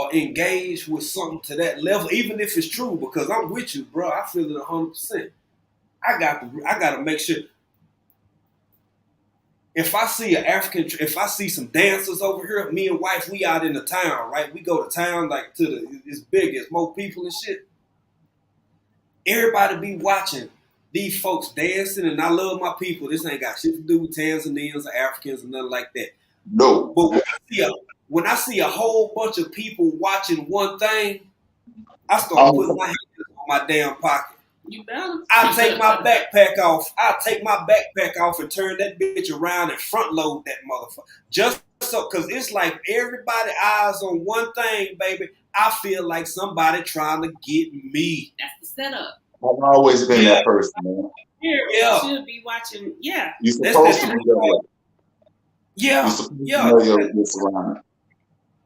S1: are engaged with something to that level, even if it's true, because I'm with you, bro, I feel it 100%. I got to make sure. If I see some dancers over here, me and wife, we out in the town, right? We go to town like it's big, it's more people and shit. Everybody be watching these folks dancing, and I love my people. This ain't got shit to do with Tanzanians or Africans or nothing like that. No. But when I see a whole bunch of people watching one thing, I start putting my hands on my damn pocket.
S2: You better.
S1: I'll take my backpack off. And turn that bitch around and front load that motherfucker. Just so, cause it's like everybody eyes on one thing, baby. I feel like somebody trying to get me.
S2: That's the setup.
S8: I've always been that person, man.
S2: You should be watching. Yeah.
S8: You're supposed to be that.
S1: Yeah.
S8: You're supposed to know your surroundings.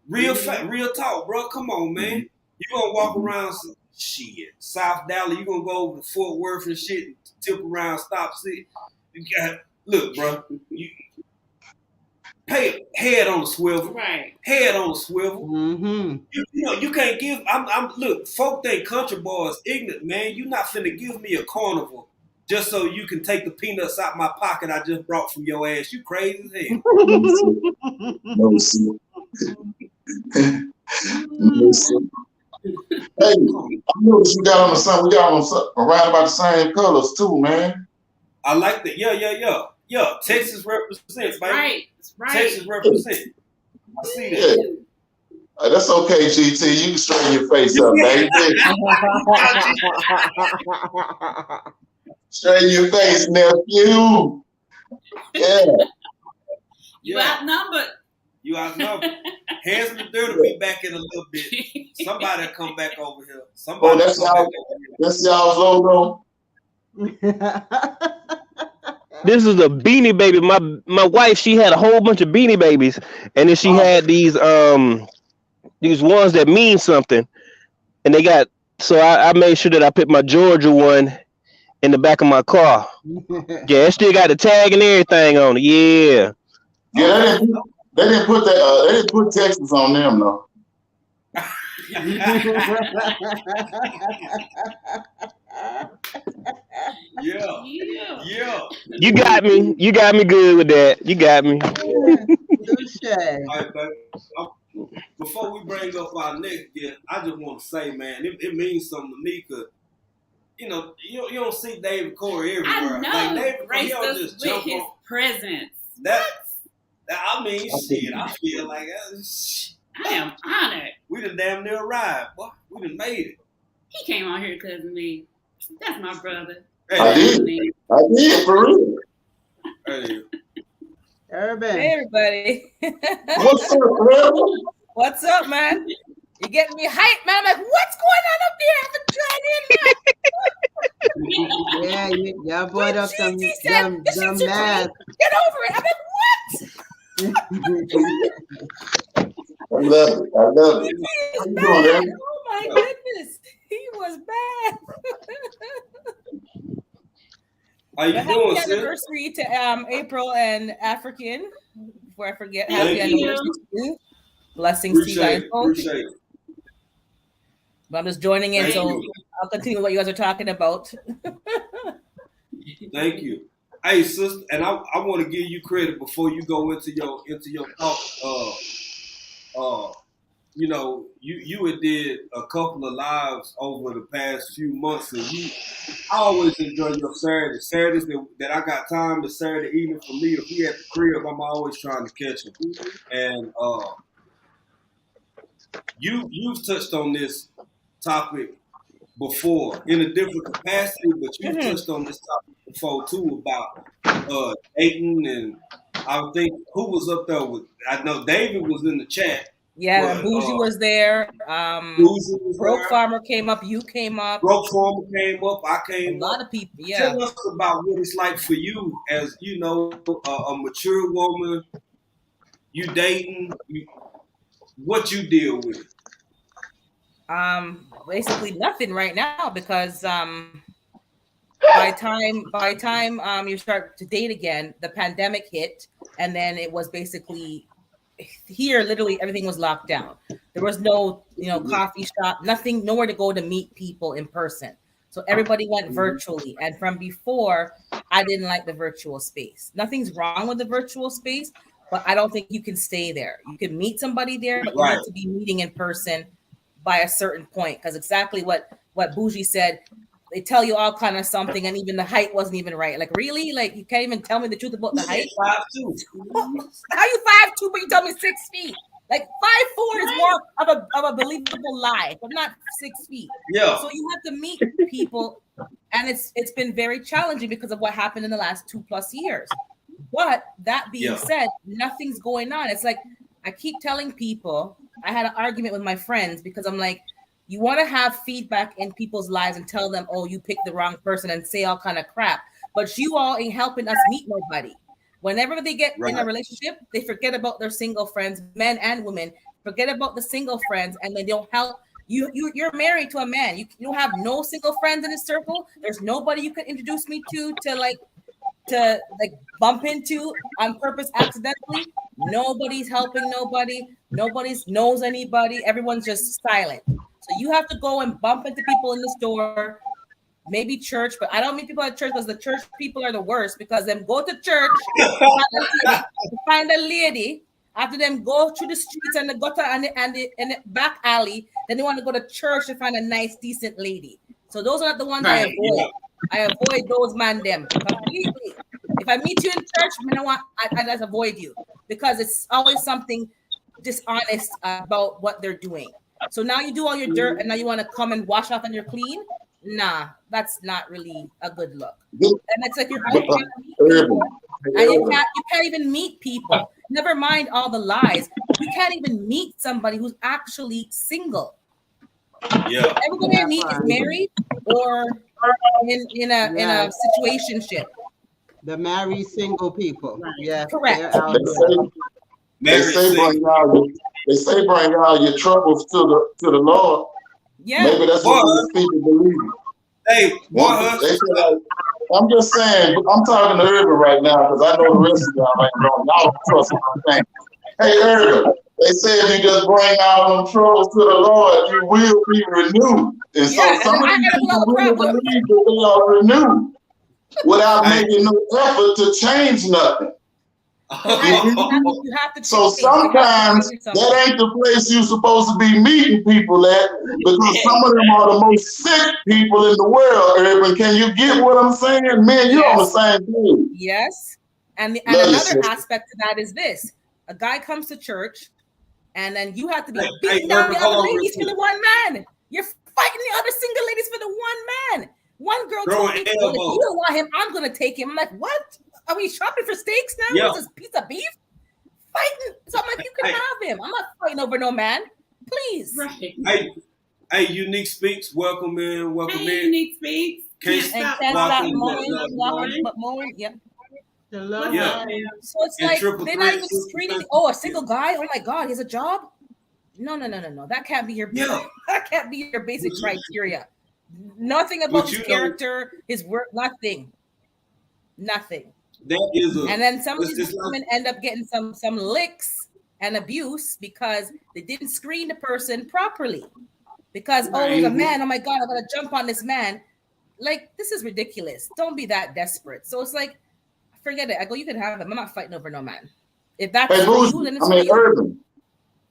S1: Real talk, bro. Come on, man.
S8: Mm-hmm.
S1: You gonna walk around some shit. South Dallas, you gonna go over to Fort Worth and shit and tip around, stop, see. You got look, bro. You pay head on the swivel.
S2: Right.
S1: Head on the swivel.
S7: Mm-hmm.
S1: You know, you can't give look, folk think country boys ignorant, man. You not finna give me a carnival just so you can take the peanuts out my pocket I just brought from your ass. You crazy as hell.
S8: No, see. No, see. Hey, I noticed you got on the sun. We got on around about the same colors too, man.
S1: I like that. Yeah. Texas represents, baby.
S2: Right.
S1: Texas represents. I see that.
S8: Yeah. That's okay, GT. You can straighten your face up, baby. Straighten your face, nephew. Yeah.
S2: You outnumbered.
S1: You outnumbered. Hands in the dirt will be back in a little bit. Somebody will come back over here.
S8: That's y'all's logo.
S6: This is a Beanie Baby. My wife, she had a whole bunch of Beanie Babies, and then she had these ones that mean something, and they got. So I made sure that I put my Georgia one in the back of my car. Yeah, it still got the tag and everything on it. Yeah.
S8: Yeah, they didn't put that. They didn't put Texas on them though.
S1: Yeah.
S6: You got me. You got me good with that. You got me.
S1: All right, baby. Before we bring up our next guest, I just want to say, man, it means something to me because, you know, you don't see David Corey everywhere.
S2: I know.
S1: Like David
S2: Corey,
S1: Corey, just
S2: with
S1: jump
S2: his
S1: on.
S2: presence.
S1: I mean, shit. I feel like
S2: I am honored.
S1: We done damn near arrived, boy. We done made it.
S2: He came on here because of me. That's my brother.
S1: Hey,
S8: I did for real.
S1: Hey.
S9: Hey everybody.
S8: What's up, bro?
S9: What's up, man? You getting me hyped, man? I'm like, what's going on up there? I've been trying in.
S7: Y'all brought up some
S9: math. Get over it. I'm like,
S8: I love it.
S9: How
S8: you doing, man?
S9: Oh my goodness. He was bad.
S1: How you doing,
S9: happy anniversary to April and African. Before I forget, happy anniversary to you. Blessings to you guys.
S1: Appreciate it.
S9: But I'm just joining in, so I'll continue what you guys are talking about.
S1: Thank you. Hey, sister, and I want to give you credit before you go into your talk. You know, you had did a couple of lives over the past few months, and I always enjoy your Saturdays. Saturdays that I got time is Saturday evening for me. If we at the crib, I'm always trying to catch them. And you've touched on this topic before in a different capacity, but you've touched on this topic before too about dating, and I think who was up there with. I know David was in the chat.
S9: Yeah, Bougie was there. Broke Farmer came up. You came up.
S1: Broke Farmer came up. I came up.
S9: A lot of people, yeah.
S1: Tell us about what it's like for you as, you know, a mature woman, you dating, what you deal with.
S9: Basically nothing right now because by time you start to date again, the pandemic hit, and then it was basically here, literally everything was locked down. There was no, coffee shop, nothing, nowhere to go to meet people in person. So everybody went virtually. And from before, I didn't like the virtual space. Nothing's wrong with the virtual space, but I don't think you can stay there. You can meet somebody there, but you have to be meeting in person by a certain point. Because exactly what Bougie said, they tell you all kind of something, and even the height wasn't even right. Like, really? Like, you can't even tell me the truth about the height?
S1: 5'2".
S9: How you 5'2", but you tell me 6 feet? Like 5'4" is more of a believable lie, but not 6 feet.
S1: Yeah.
S9: So you have to meet people and it's been very challenging because of what happened in the last 2+ years. But that being said, nothing's going on. It's like I keep telling people, I had an argument with my friends because I'm like, you want to have feedback in people's lives and tell them, oh, you picked the wrong person and say all kind of crap, but you all ain't helping us meet nobody. Whenever they get in a relationship, they forget about their single friends, men and women, forget about the single friends, and they don't help. You're married to a man. You don't have no single friends in his circle. There's nobody you can introduce me to bump into on purpose accidentally. Nobody's helping nobody. Nobody knows anybody. Everyone's just silent. So you have to go and bump into people in the store, maybe church, but I don't meet people at church because the church people are the worst because them go to church to find a lady. After them go through the streets and the gutter and the back alley, then they want to go to church to find a nice, decent lady. So those are not the ones I avoid. Yeah. I avoid those man them completely. If I meet you in church, I just avoid you because it's always something dishonest about what they're doing. So now you do all your dirt and now you want to come and wash off and you're clean? Nah, that's not really a good look. And it's like you're and you can't even meet people. Never mind all the lies. You can't even meet somebody who's actually single. Yeah. Everybody I meet is married or in a situationship.
S7: The married single people. Yeah.
S9: Correct.
S8: They say bring all your troubles to the Lord.
S9: Yeah.
S8: Maybe that's what these people believe.
S1: Hey,
S8: I'm just saying, I'm talking to Urban right now because I know the rest of y'all ain't going. Y'all don't trust what I'm saying. Hey, Urban, they say if you just bring all them troubles to the Lord, you will be renewed. And so some of these people really believe that they are renewed without making no effort to change nothing.
S9: You have to
S8: so sometimes that ain't the place you're supposed to be meeting people at because some of them are the most sick people in the world, Urban. Can you get what I'm saying? Man, you're on the same page.
S9: Yes. And another aspect to that is this. A guy comes to church and then you have to be beating down the other ladies for the one man. You're fighting the other single ladies for the one man. One girl told me, if you don't want him, I'm going to take him. I'm like, what? Are we shopping for steaks now? Yeah. What's this piece of beef? Fighting. So I'm like, you can have him. I'm not fighting over no man. Please.
S2: Right.
S1: Hey, Unique Speaks. Welcome in.
S2: Unique Speaks.
S1: Can't
S9: stop mowing. Yep.
S1: Yeah.
S9: So it's like they're not even screening. Oh, a single guy? Oh my God, he has a job? No. That can't be your that can't be your basic criteria. Nothing about his character, his work, nothing.
S1: That is
S9: and then some of these women end up getting some licks and abuse because they didn't screen the person properly. Because he's a man. Oh my God, I'm gonna jump on this man. Like, this is ridiculous. Don't be that desperate. So it's like, forget it. I go, you can have him. I'm not fighting over no man. If that's for you, then it's for you.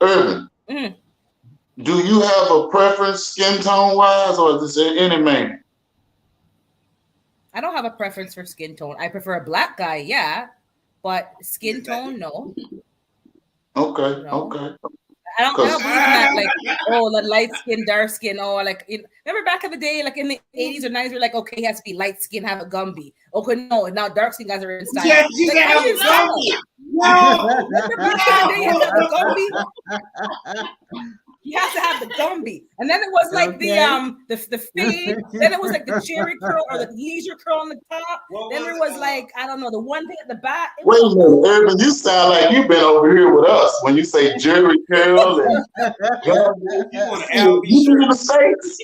S8: Urban. Mm-hmm. Do you have a preference skin tone wise, or is it any man?
S9: I don't have a preference for skin tone. I prefer a black guy, yeah, but skin tone, no.
S8: Okay.
S9: I don't believe in that, like, the light skin, dark skin, remember back in the day, like in the 80s or 90s, we were like, okay, he has to be light skin, have a Gumby. Okay, no, now dark skin guys are in style.
S2: Yes, you can have a Gumby.
S9: No, remember back in the day, you have the Gumby. You have to have the Gumby, and then it was like the fade. Then it was like the cherry curl or the leisure curl on the top. Then there was like, I don't know, the one thing at the back.
S8: Wait a minute, Urban, you sound like you've been over here with us when you say cherry curl and you in the States.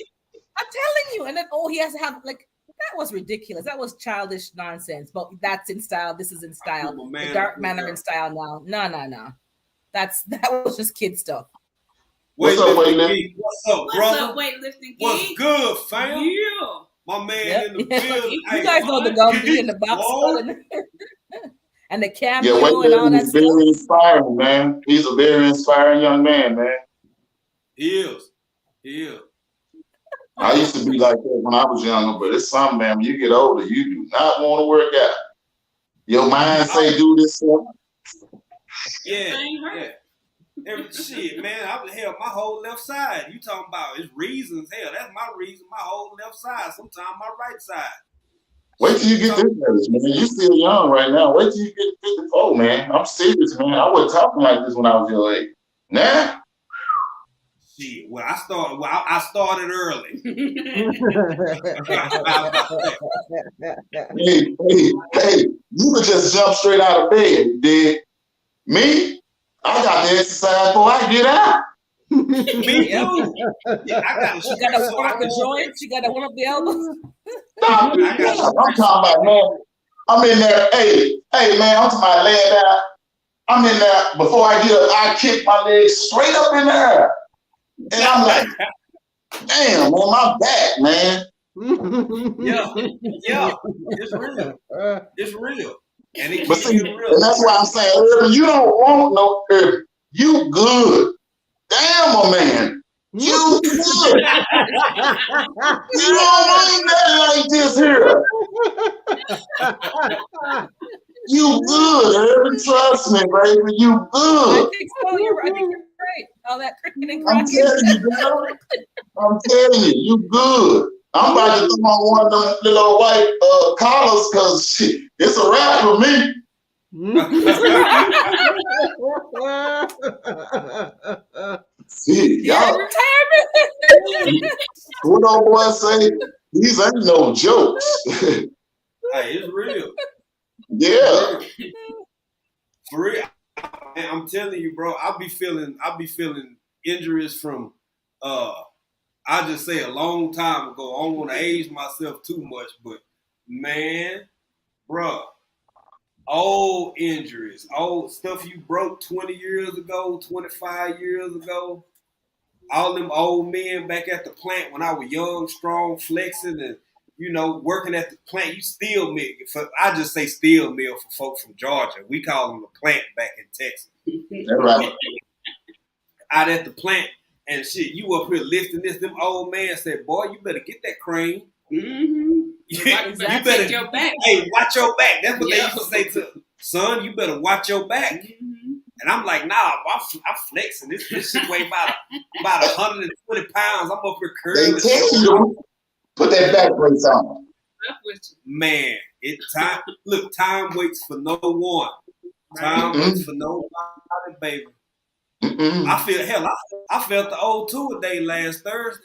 S9: I'm telling you, and then he has to have like. That was ridiculous. That was childish nonsense. But that's in style. This is in style. The dark men are in style now. No. That was just kid stuff.
S8: What's up,
S1: Weightlifting King? What's up, brother?
S2: Weightlifting King?
S1: What's good, fam?
S2: Yeah.
S1: My man in the building.
S9: You guys know the Gumby in the box and the cameo and all that stuff.
S8: Very inspiring, man. He's a very inspiring young man, man.
S1: He is.
S8: I used to be like that when I was younger, but it's something, man. When you get older, you do not want to work out. Your mind say do this stuff.
S1: Yeah. Shit, man, hell, my whole left side. You talking about it's reasons? Hell, that's my reason. My whole left side. Sometimes my right side.
S8: Wait till you get this age, man. You still young right now. Wait till you get 54, man. I'm serious, man. I wasn't talking like this when I was your age. Nah.
S1: Shit. Well, I started early.
S8: Hey, you could just jump straight out of bed, did. Me, I got to exercise before I get out.
S1: Me too. Yeah,
S9: She got to warm up the joints. She got to warm up the elbows.
S8: Stop. I'm talking about, man. I'm in there. Hey, man, I'm talking about laying down. I'm in there. Before I get up, I kick my legs straight up in the air. And I'm like, damn, man, my back, man.
S1: Yeah, it's real. It's real. And it
S8: But
S1: keeps
S8: see,
S1: getting real.
S8: and that's why I'm saying, Urban, you don't want no Urban. You good. Damn, my man. You good. You don't want nothing like this here. You good, Urban. Trust me, baby. You
S9: I
S8: good.
S9: think so. I think you're right. All that cricket and
S8: I'm
S9: cracking.
S8: telling you, girl. I'm telling you, you good. I'm about to throw on one of them little white collars because it's a wrap for me. See,
S9: Yeah,
S8: y'all,
S9: retirement.
S8: what old boy say? These ain't no jokes.
S1: Hey, it's real.
S8: Yeah.
S1: For real. And I'm telling you, bro, I'll be feeling injuries from I just say a long time ago. I don't want to age myself too much, but man, bro, old injuries, old stuff you broke 20 years ago, 25 years ago. All them old men back at the plant when I was young, strong, flexing, and working at the plant. You steel mill. I just say steel mill for folks from Georgia. We call them a plant back in Texas.
S8: That's right.
S1: Out at the plant and shit, you up here lifting this. Them old man said, "Boy, you better get that crane.
S2: Mm-hmm.
S1: You
S2: Better
S1: better
S2: take your back.
S1: Hey, watch your back." That's what they used to say to son. You better watch your back.
S2: Mm-hmm.
S1: And I'm like, nah, I'm flexing. This shit weigh about 120 pounds. I'm up here
S8: They
S1: curling.
S8: tell you to put that back brace on.
S1: Man, time waits for no one. Time waits for nobody, baby. I felt the O2 a day last Thursday.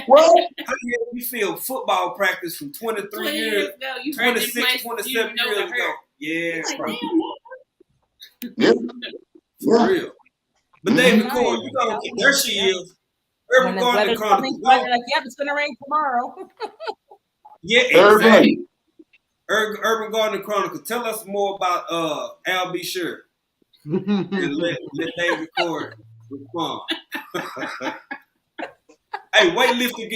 S8: What?
S1: How the hell you feel football practice from 23 years ago, 26, 27 years ago? Yeah,
S2: Like,
S8: Yeah.
S1: for real. But David Core, there she is.
S9: When
S1: Urban
S9: the
S1: Garden
S9: weather's
S1: Chronicles.
S9: coming, like, yep, it's gonna rain tomorrow.
S1: Yeah, exactly. Urban Garden Chronicles. Tell us more about Al B. Sure. And let David Core respond. Hey, weightlifting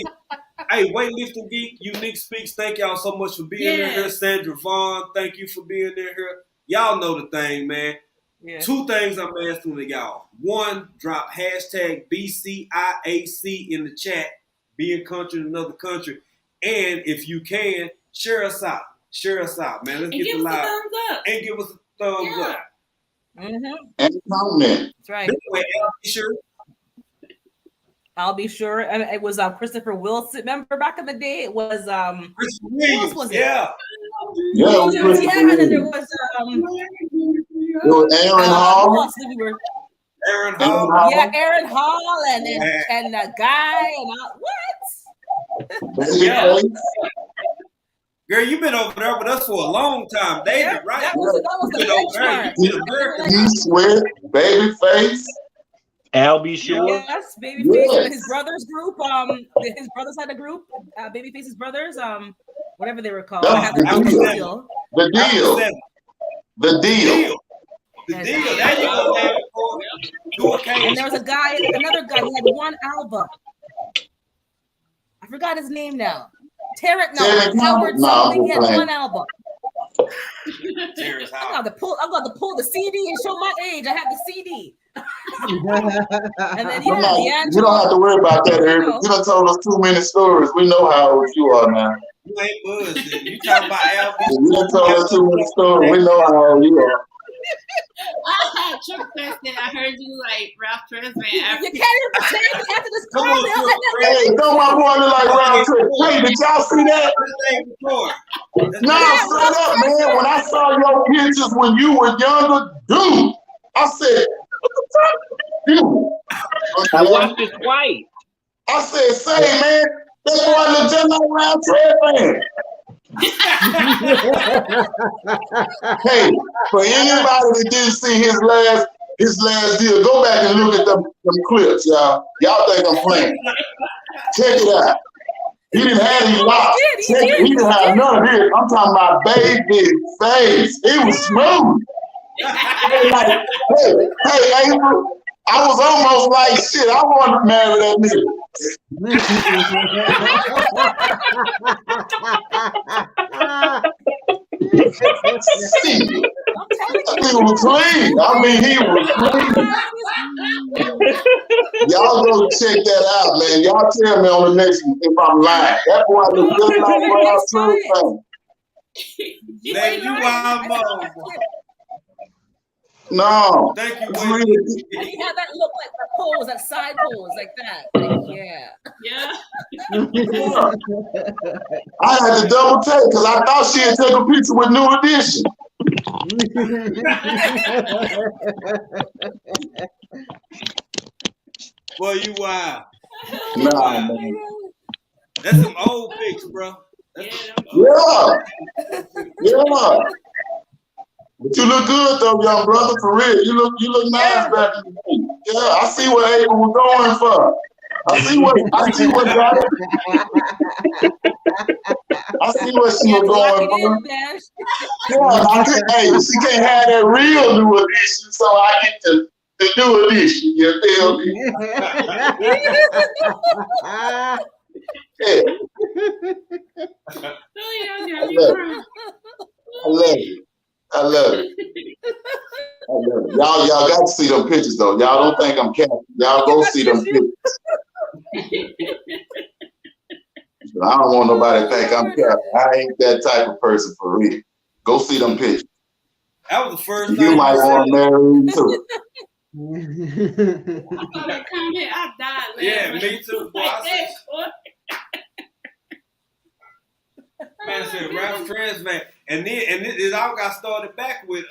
S1: geek, Unique Speaks. Thank y'all so much for being in here. Sandra Vaughn, thank you for being in here. Y'all know the thing, man. Yeah. 2 things I'm asking to y'all. 1, drop hashtag BCIAC in the chat. Be in country in another country. And if you can, share us out. Man. Let's get the live. And give us a thumbs up.
S9: Mm-hmm.
S8: And comment.
S9: That's right.
S1: Anyway,
S9: I'll be sure. And it was Christopher Wilson. Remember back in the day? It was
S1: Christopher Williams.
S9: Was it?
S8: Yeah.
S9: And then there was
S8: it was Aaron Hall.
S1: Aaron Hall.
S9: Yeah, Aaron Hall and the guy and what?
S8: Yeah.
S1: Girl, you've been over there with us for a long time, David, right?
S9: That was the benchmark.
S8: He Sweat, Babyface.
S6: Al B. Sure.
S9: Yes, Babyface and his brothers group. His brothers had a group. Babyface's brothers. Whatever they were called.
S8: The deal. The deal.
S1: There you go.
S9: And there was another guy who had one album. I forgot his name now. Howard something. He had one album. I'm going to pull the CD and show my age. I have the CD. And then
S8: you don't have to worry about that, Eric. You done told us too many stories. We know how old you are now.
S1: You ain't bullshit. You talking about Al B.
S8: You done told us too many stories. We know how old you are.
S2: Triple Threat said, I heard you like Ralph Tresvant.
S9: You can't even pretend you have to
S1: Come
S9: describe
S1: on,
S9: it.
S1: Triple
S8: Hey, don't my boy look like Round Trip? Hey, did y'all see that? Nah, straight up, man. When I saw your pictures when you were younger, dude, I said, what the fuck you?
S6: I watched it twice.
S8: I said, say, man, that boy look just like Round Trip, man. Hey, for anybody that didn't see his last deal, go back and look at them clips, y'all. Y'all think I'm playing. Check it out. He didn't have any locks. He didn't have none of this. I'm talking about baby face. It was smooth. Like, hey, April, I was almost like, shit, I wanted to marry that nigga. See, that nigga was clean. I mean, he was clean. Y'all go check that out, man. Y'all tell me on the next one if I'm lying. That boy look just like Rob True.
S1: Let you wild motherfucker.
S8: No.
S1: Thank you,
S9: And he had that look like that pose, that side pose, like that. Like, yeah.
S8: I had to double take because I thought she had taken a picture with New Edition.
S1: Boy, you wild.
S8: Nah, man.
S1: That's some old pics, bro.
S8: Yeah. But you look good though, young brother, for real. You look nice back in the day. Yeah, I see what April was going for. I see what got it. I see what she was going for. Yeah, hey, she can't have that real New Edition, so I get the New Edition. You feel me? Yeah. I love it. Y'all got to see them pictures though. Y'all don't think I'm capping. Y'all go see them pictures. I don't want nobody to think I'm capping. I ain't that type of person for real. Go see them pictures.
S1: That was the first
S8: you might want to marry me too.
S2: I died.
S1: Yeah, me too. Boy, I said, man, I said Ralph Tresvant, and it all got started back with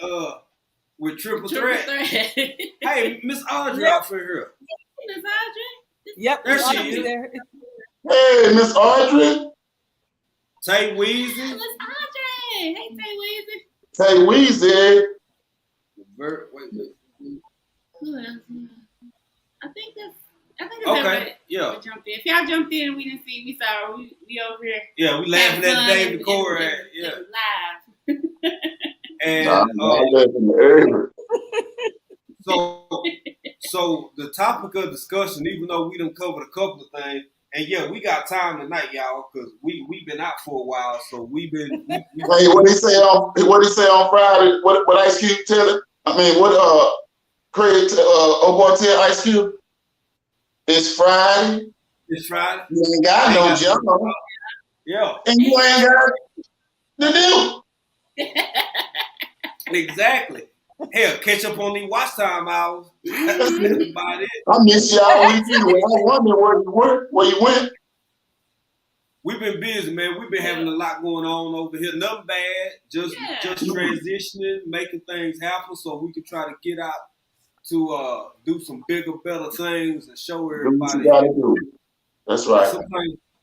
S1: Triple Threat. Hey, Miss Audrey out for here.
S2: Miss Audrey?
S9: Yep,
S1: there she is.
S9: there.
S8: Hey, Miss Audrey.
S1: Tay Weezy.
S2: Miss Audrey. Hey, Tay Weezy.
S8: Tay Weezy.
S1: Wait.
S2: Who else? I think that's
S1: okay. Yeah.
S2: Jumped in. If y'all jumped in and we didn't see, we sorry. We over here.
S1: Yeah, we laughing at David Corey. Yeah.
S2: Live.
S1: And so the topic of discussion, even though we done covered a couple of things, and yeah, we got time tonight, y'all, because we've been out for a while, so we've been.
S8: Hey, what he say on Friday? What Ice Cube tell it? I mean, what Craig Obo tell Ice Cube? It's Friday.
S1: It's Friday.
S8: You ain't got no job.
S1: Yeah.
S8: And you ain't got to do.
S1: Exactly. Hell, catch up on these watch time hours. That's about it.
S8: I miss you all week anyway. I wonder where you went.
S1: We've been busy, man. We've been having a lot going on over here. Nothing bad. Just transitioning, making things happen so we can try to get out to do some bigger, better things and show everybody.
S8: What you gotta do. That's right.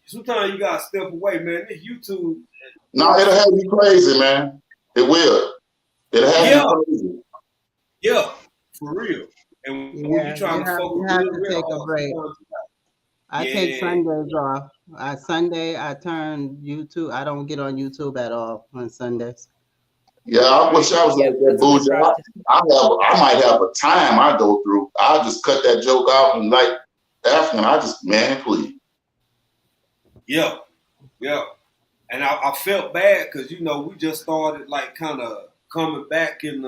S1: Sometimes you gotta step away, man. This YouTube.
S8: No, it'll have you crazy, man. It will. It'll have you crazy.
S1: Yeah, for real. And when you trying to focus,
S7: you have to take a break. I take Sundays off. Sunday I turn YouTube. I don't get on YouTube at all on Sundays.
S8: Yeah, I wish I was like that bougie. I might have a time I go through. I'll just cut that joke off and like after I just please.
S1: Yeah. And I felt bad because we just started like kind of coming back in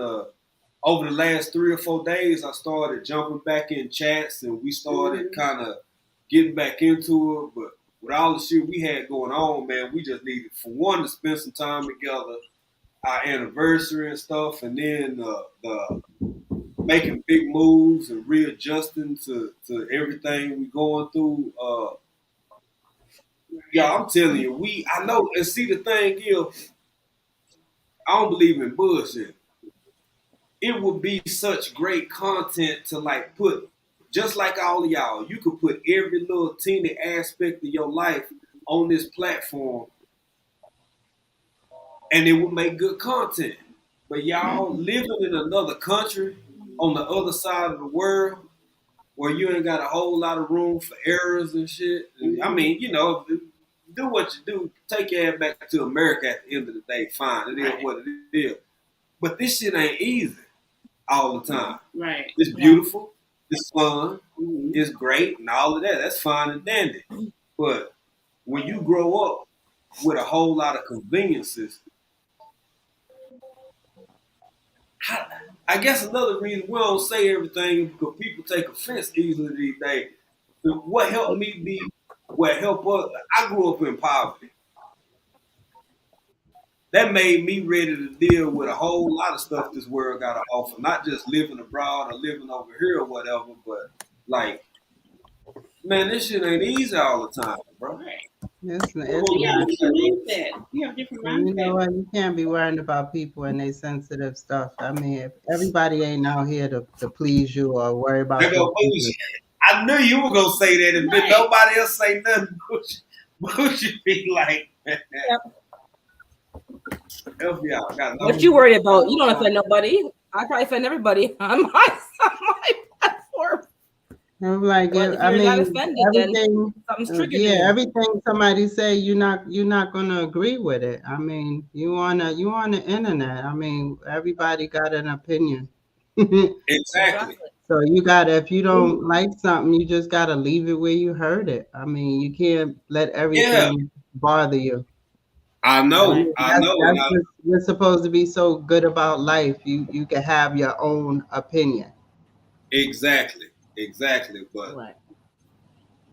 S1: over the last 3 or 4 days. I started jumping back in chats and we started kind of getting back into it. But with all the shit we had going on, man, we just needed for one to spend some time together, our anniversary and stuff, and then making big moves and readjusting to everything we going through. Yeah, I'm telling you, I know, and see the thing is, I don't believe in bullshit. It would be such great content to like put, just like all of y'all, you could put every little teeny aspect of your life on this platform and it would make good content. But y'all living in another country on the other side of the world where you ain't got a whole lot of room for errors and shit. I mean, you know, do what you do. Take your ass back to America at the end of the day. Fine, it is what it is. But this shit ain't easy all the time.
S2: Right.
S1: It's beautiful. It's fun. It's great and all of that. That's fine and dandy. But when you grow up with a whole lot of conveniences, I guess another reason we don't say everything is because people take offense easily these days. What helped me be, what helped us, I grew up in poverty. That made me ready to deal with a whole lot of stuff this world got to offer. Not just living abroad or living over here or whatever, but like, man, this shit ain't easy all the time, bro.
S2: Right.
S7: It's
S2: You
S7: not.
S2: have different mindset. You have different
S7: And you know
S2: mindset.
S7: what? You can't be worrying about people and they sensitive stuff. I mean, if everybody ain't out here to please you or worry
S1: They
S7: about your
S1: go
S7: business.
S1: bullshit. I knew you were gonna say that, and
S2: Right.
S1: nobody else say nothing. Bullshit be like, help y'all. Got
S9: What
S1: enough.
S9: you worried about? You don't offend nobody. I probably offend everybody on my platform.
S7: I'm like,
S9: But if
S7: I
S9: you're not
S7: mean,
S9: offended, then
S7: everything,
S9: something's triggered
S7: yeah,
S9: in you.
S7: everything somebody say, you're not gonna agree with it. I mean, you on the internet. I mean, everybody got an opinion.
S1: Exactly.
S7: So you gotta, if you don't like something, you just gotta leave it where you heard it. I mean, you can't let
S1: Yeah,
S7: everything bother you.
S1: I know.
S9: Right.
S1: I know. And
S7: That's what's supposed to be so good about life. You can have your own opinion.
S1: exactly. But
S9: Right.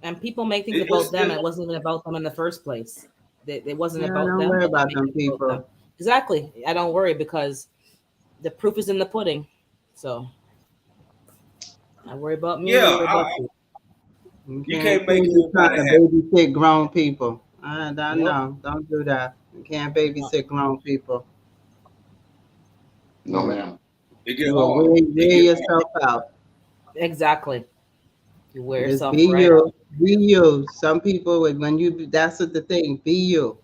S9: And people make things about
S1: it's
S9: them. It wasn't even about them in the first place. It wasn't
S7: Yeah,
S9: about
S7: don't
S9: them,
S7: worry
S9: but they
S7: about
S9: make
S7: them
S9: things about them.
S7: people.
S9: Exactly. I don't worry because the proof is in the pudding. So I worry about me. You
S1: yeah.
S9: worry about you.
S1: You
S7: You
S1: can't make
S7: can't be trying
S1: everybody
S7: to
S1: happy.
S7: babysit grown people.
S9: Nope.
S7: No, don't do that. You can't
S9: No.
S7: babysit grown people.
S8: No,
S7: You
S8: ma'am.
S1: It get
S7: you will
S1: hard. It
S7: wear
S1: get hard.
S7: yourself out.
S9: Exactly. You wear
S7: Just
S9: yourself
S7: be
S9: right out.
S7: you. Be you. Some people, when you, that's what the thing. Be you.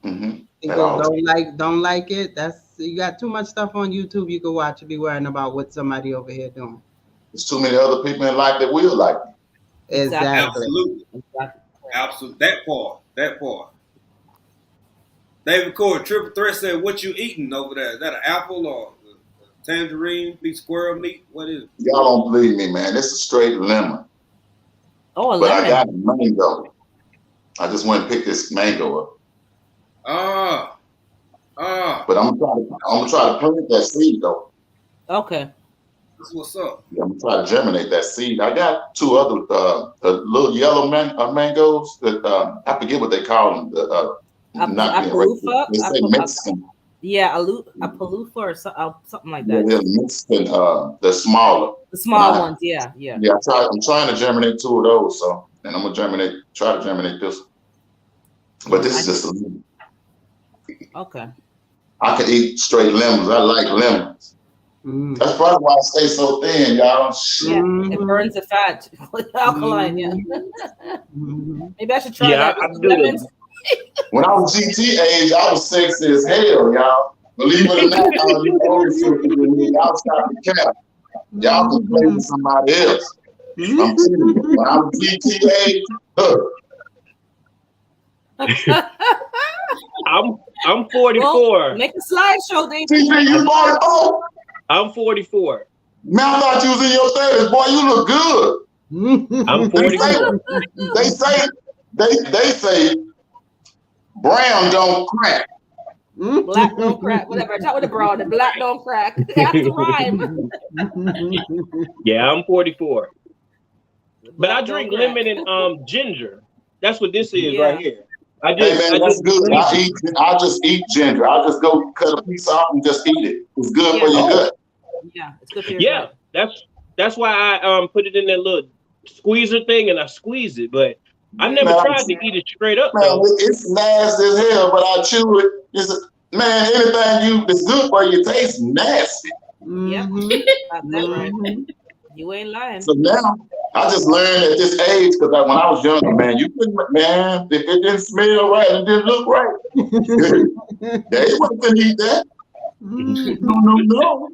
S8: At
S7: People
S8: all times.
S7: don't like it. That's, you got too much stuff on YouTube you can watch and be worrying about what somebody over here doing.
S8: There's too many other people in life that will like me.
S9: Exactly.
S7: Exactly.
S1: Absolutely.
S9: Exactly.
S1: Absolutely. That part. David Corey, Triple Threat said, "What you eating over there? Is that an apple or a tangerine, piece of squirrel meat? What is it?"
S8: Y'all don't believe me, man. This is straight lemon.
S9: Oh, a
S8: But I got
S9: lemon.
S8: mango. I just went and picked this mango up.
S1: Ah, ah,
S8: But I'm gonna try to plant that seed though.
S9: Okay.
S1: that's what's up.
S8: Yeah, I'm gonna try to germinate that seed. I got two other little yellow mangoes that I forget what they call them. Not being racist.
S9: Apalufa.
S8: They say Mexican.
S9: Yeah, a palufa or something like
S8: Yeah,
S9: that.
S8: they're Mexican. They're smaller.
S9: The
S8: But
S9: small ones. Yeah. Yeah.
S8: yeah, I'm trying to germinate two of those. So, and I'm gonna try to germinate this. But this is just a lemon.
S9: Okay.
S8: I can eat straight lemons. I like lemons.
S7: Mm.
S8: That's probably why I stay so thin, y'all.
S9: Yeah. It burns the fat with alkaline. Yeah. Maybe I should try
S6: Yeah,
S9: that.
S6: I
S9: Just
S6: do
S9: lemons.
S8: When I was GT age, I was sexy as hell, y'all. Believe it or not, all you old sisters in here, y'all stop the cap. Y'all can play with somebody else. I'm telling you, when I was GT age, look,
S6: I'm 44.
S9: Well, make a slideshow, Dave.
S8: TJ, you 44?
S6: I'm 44.
S8: Man, I thought you was in your 30s. Boy, you look good.
S6: I'm 44.
S8: They say brown don't crack.
S9: Black don't crack. Whatever. Talk with the brown. The black don't crack. It has to rhyme.
S6: Yeah, I'm 44. But
S9: Black
S6: I
S9: don't
S6: drink
S9: crack.
S6: lemon and ginger. That's what this is
S9: Yeah.
S6: right here. I
S8: Hey man, that's
S6: just
S8: good. I just eat ginger. I just go cut a piece off and just eat it. It's good for
S9: Yeah.
S8: your gut.
S9: Yeah, it's good for your
S6: Yeah,
S9: gut.
S6: that's why I put it in that little squeezer thing and I squeeze it. But I never
S8: Man,
S6: tried to eat it straight up
S8: man,
S6: though.
S8: it's nasty as hell, but I chew it. Man, anything that's good for you tastes nasty.
S9: Yep,
S7: Mm-hmm.
S9: got that right.
S7: Mm-hmm.
S9: You ain't lying.
S8: So now I just learned at this age because when I was younger, man, you couldn't, man, if it didn't smell right and didn't look right, they wasn't gonna eat that. No.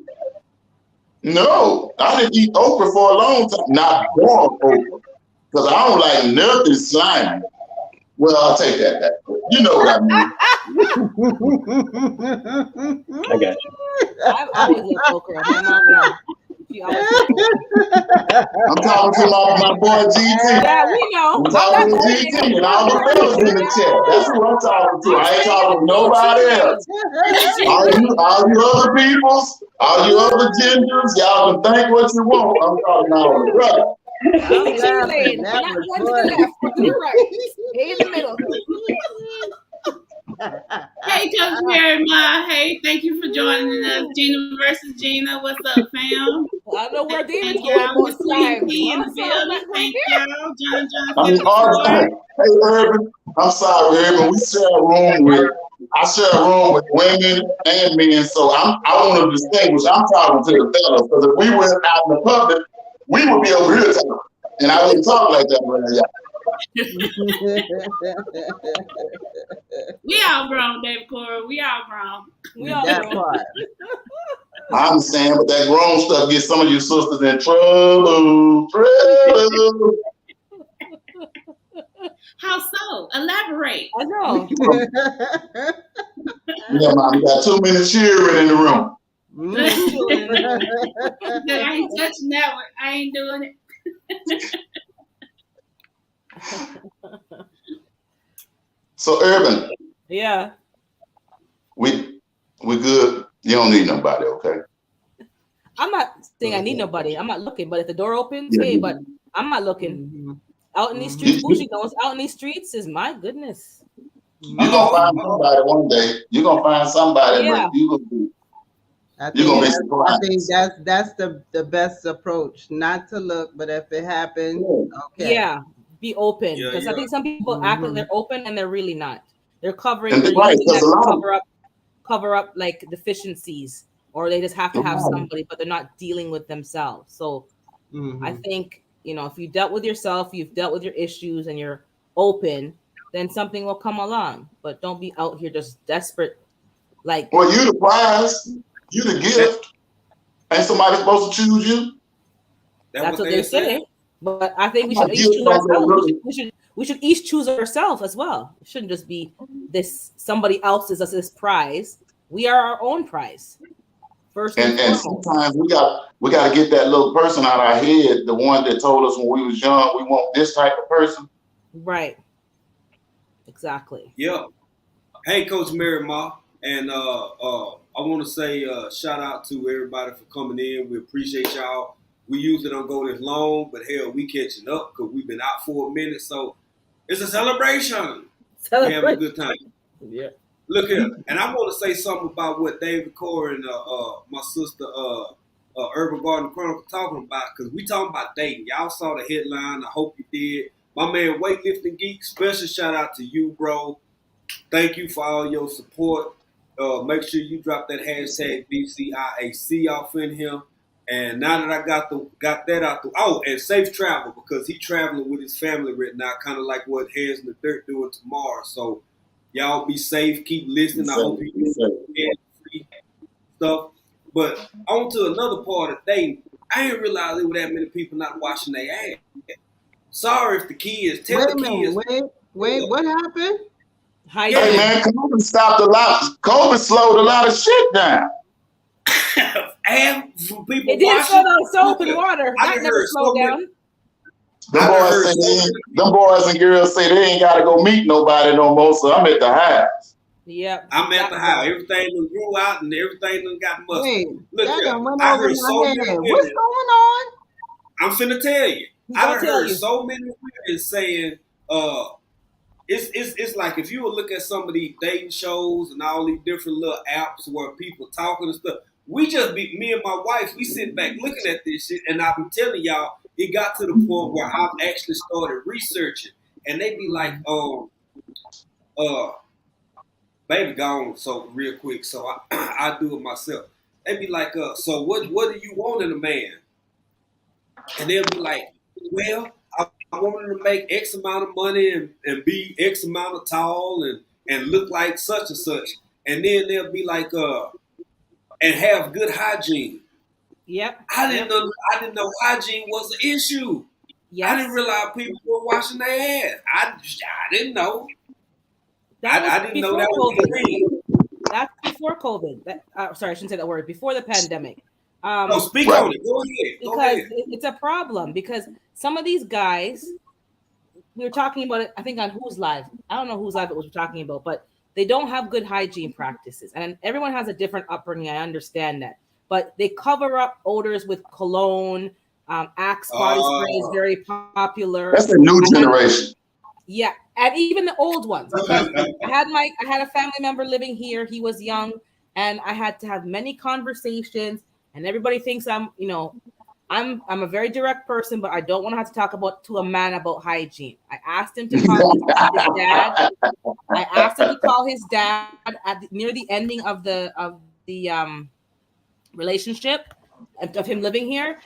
S8: No, I didn't eat okra for a long time. Not boiled okra, because I don't like nothing slimy. Well, I'll take that back. You know what I mean.
S6: I got you.
S9: I've always loved okra. My mom, yeah, she always loved okra.
S8: I'm talking to my boy GT.
S9: Yeah, we know.
S8: I'm
S9: I'm
S8: talking
S9: not
S8: to
S9: going
S8: GT
S9: there.
S8: and all the fellas in the chat. That's who I'm talking to. I ain't talking to nobody else. All you other peoples, all you other genders, y'all can think what you want. I'm talking about the brother.
S9: I'm
S7: laughing.
S9: chilling.
S7: That
S9: Not
S7: was
S9: one to the
S7: funny.
S9: left, one to the right. Stay in the middle.
S2: Hey, Coach Mary Ma. Hey, thank you for joining us. Gina versus Gina. What's up, fam?
S9: I know where David's
S2: Thank
S9: going
S2: y'all.
S9: most
S2: Miss Queen
S9: times.
S2: P in the
S9: Awesome.
S2: building. Thank y'all. John
S8: I mean,
S2: 54.
S8: hey, Urban, I'm sorry, Urban. I share a room with women and men, so I want to distinguish. I'm talking to the fellas, because if we went out in the public, we would be over here talking. And I wouldn't talk like that right now.
S2: We all grown, David Cora. We all grown.
S9: We all
S7: That
S9: know.
S7: part.
S8: I understand, but that grown stuff gets some of you sisters in trouble. Trouble.
S2: How so? Elaborate.
S9: I know.
S8: Yeah, man, we got too many children in the room.
S2: That I ain't touching that one. I ain't doing it.
S8: So, Urban,
S9: Yeah.
S8: we good. You don't need nobody, okay?
S9: I'm not saying I need nobody. I'm not looking. But if the door opens,
S8: Yeah.
S9: hey, but I'm not looking.
S7: Mm-hmm.
S9: Out in these
S7: Mhm.
S9: streets, Bougie knows. Out in these streets is my goodness.
S8: You're gonna find somebody one day. You're gonna find somebody,
S9: Yeah.
S8: but you're gonna be
S7: I
S8: surprised.
S7: think that's the best approach. Not to look, but if it happens, okay.
S9: Yeah. Be open.
S1: Yeah,
S9: Because
S1: yeah.
S9: I think some people act like they're open and they're really not. They're covering,
S8: And
S9: they're
S8: right,
S9: using that
S8: because a
S9: to
S8: lot
S9: cover up like deficiencies. Or they just have to have
S8: Right.
S9: somebody, but they're not dealing with themselves. So
S7: Mhm.
S9: I think, if you dealt with yourself, you've dealt with your issues and you're open, then something will come along. But don't be out here just desperate. Like,
S8: well, you the prize, you the gift. Ain't somebody supposed to choose you?
S9: that's what they say. But I think we
S8: I'm
S9: should
S8: not
S9: each choose
S8: guilty on that
S9: ourselves.
S8: looking.
S9: We should each choose ourselves as well. It shouldn't just be this somebody else's as this prize. We are our own prize. First and
S8: And
S9: foremost.
S8: sometimes we got to get that little person out of our head, the one that told us when we was young we want this type of person.
S9: Right. Exactly.
S1: Yeah. Hey, Coach Mary Ma, and I want to say shout out to everybody for coming in. We appreciate y'all. We usually don't go this long, but hell, we catching up because we've been out for a minute, so it's a celebration. We're having a good time.
S9: Yeah.
S1: Look here, and I want to say something about what David Corey and my sister Urban Garden Chronicle talking about, because we talking about dating. Y'all saw the headline. I hope you did. My man Weightlifting Geek, special shout out to you, bro. Thank you for all your support. Make sure you drop that hashtag BCIAC off in here. And now that I got that out and safe travel, because he traveling with his family right now, kind of like what Hands in the Dirt doing tomorrow. So y'all be safe, keep listening. I hope you get free stuff. But on to another part of dating. I didn't realize there were that many people not washing their ass. Sorry if the kids, tell
S7: Wait a
S1: the kids.
S7: minute. Wait. What happened?
S8: Hey man, COVID stopped a lot. COVID slowed a lot of shit down.
S1: And for people
S9: It did
S1: washing,
S9: slow down soap and water.
S1: I
S9: That
S1: done
S9: never
S1: heard
S9: slowed
S1: so many-
S9: down.
S8: Them boys and girls say they ain't gotta go meet nobody no more, so I'm at the house.
S9: Yep.
S1: I'm at the house. Everything done grew out and everything done got mustard.
S7: Wait,
S1: Look
S7: that
S1: here,
S7: done went
S1: I
S7: over
S1: heard
S7: my
S1: so many
S7: head.
S1: women.
S7: What's going on?
S1: I'm finna tell you.
S9: He's
S1: I
S9: gonna
S1: done
S9: tell
S1: heard
S9: you.
S1: so many women saying, it's like if you would look at some of these dating shows and all these different little apps where people talking and stuff, we just be me and my wife. We sit back looking at this shit, and I'm telling y'all, it got to the point where I've actually started researching, and they be like, uh, baby gone so real quick, so I I do it myself. They be like, so what do you want in a man? And they'll be like, well, I want him to make X amount of money and be X amount of tall and look like such and such. And then they'll be like, and have good hygiene.
S9: Yep.
S1: I didn't know hygiene was an issue.
S9: Yes.
S1: I didn't realize people were washing their ass. I didn't know. I didn't know that was a thing.
S9: That's before COVID. Sorry, I shouldn't say that word. Before the pandemic.
S1: Speak on it. Go ahead.
S9: Because it's a problem. Because some of these guys, we were talking about it, I think on whose live. I don't know whose live it was we're talking about, but they don't have good hygiene practices. And everyone has a different upbringing. I understand that. But they cover up odors with cologne. Axe body spray is very popular.
S8: That's the new generation.
S9: Yeah, and even the old ones. Because I had a family member living here. He was young, and I had to have many conversations. And everybody thinks I'm a very direct person, but I don't want to have to talk to a man about hygiene. I asked him to call his dad. I asked him to call his dad near the ending of the relationship of him living here,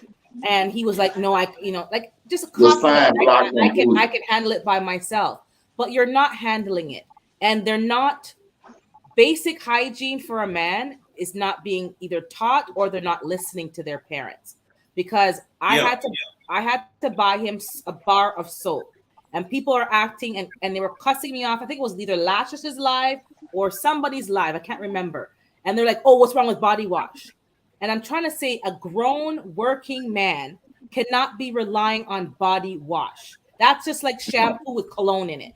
S9: and he was like, "No, just a compliment. I can handle it by myself." But you're not handling it, and they're not. Basic hygiene for a man is not being either taught or they're not listening to their parents. Because I had to buy him a bar of soap, and people are acting and they were cussing me off. I think it was either Lashish's live or somebody's live. I can't remember. And they're like, "Oh, what's wrong with body wash?" And I'm trying to say a grown working man cannot be relying on body wash. That's just like shampoo with cologne in it.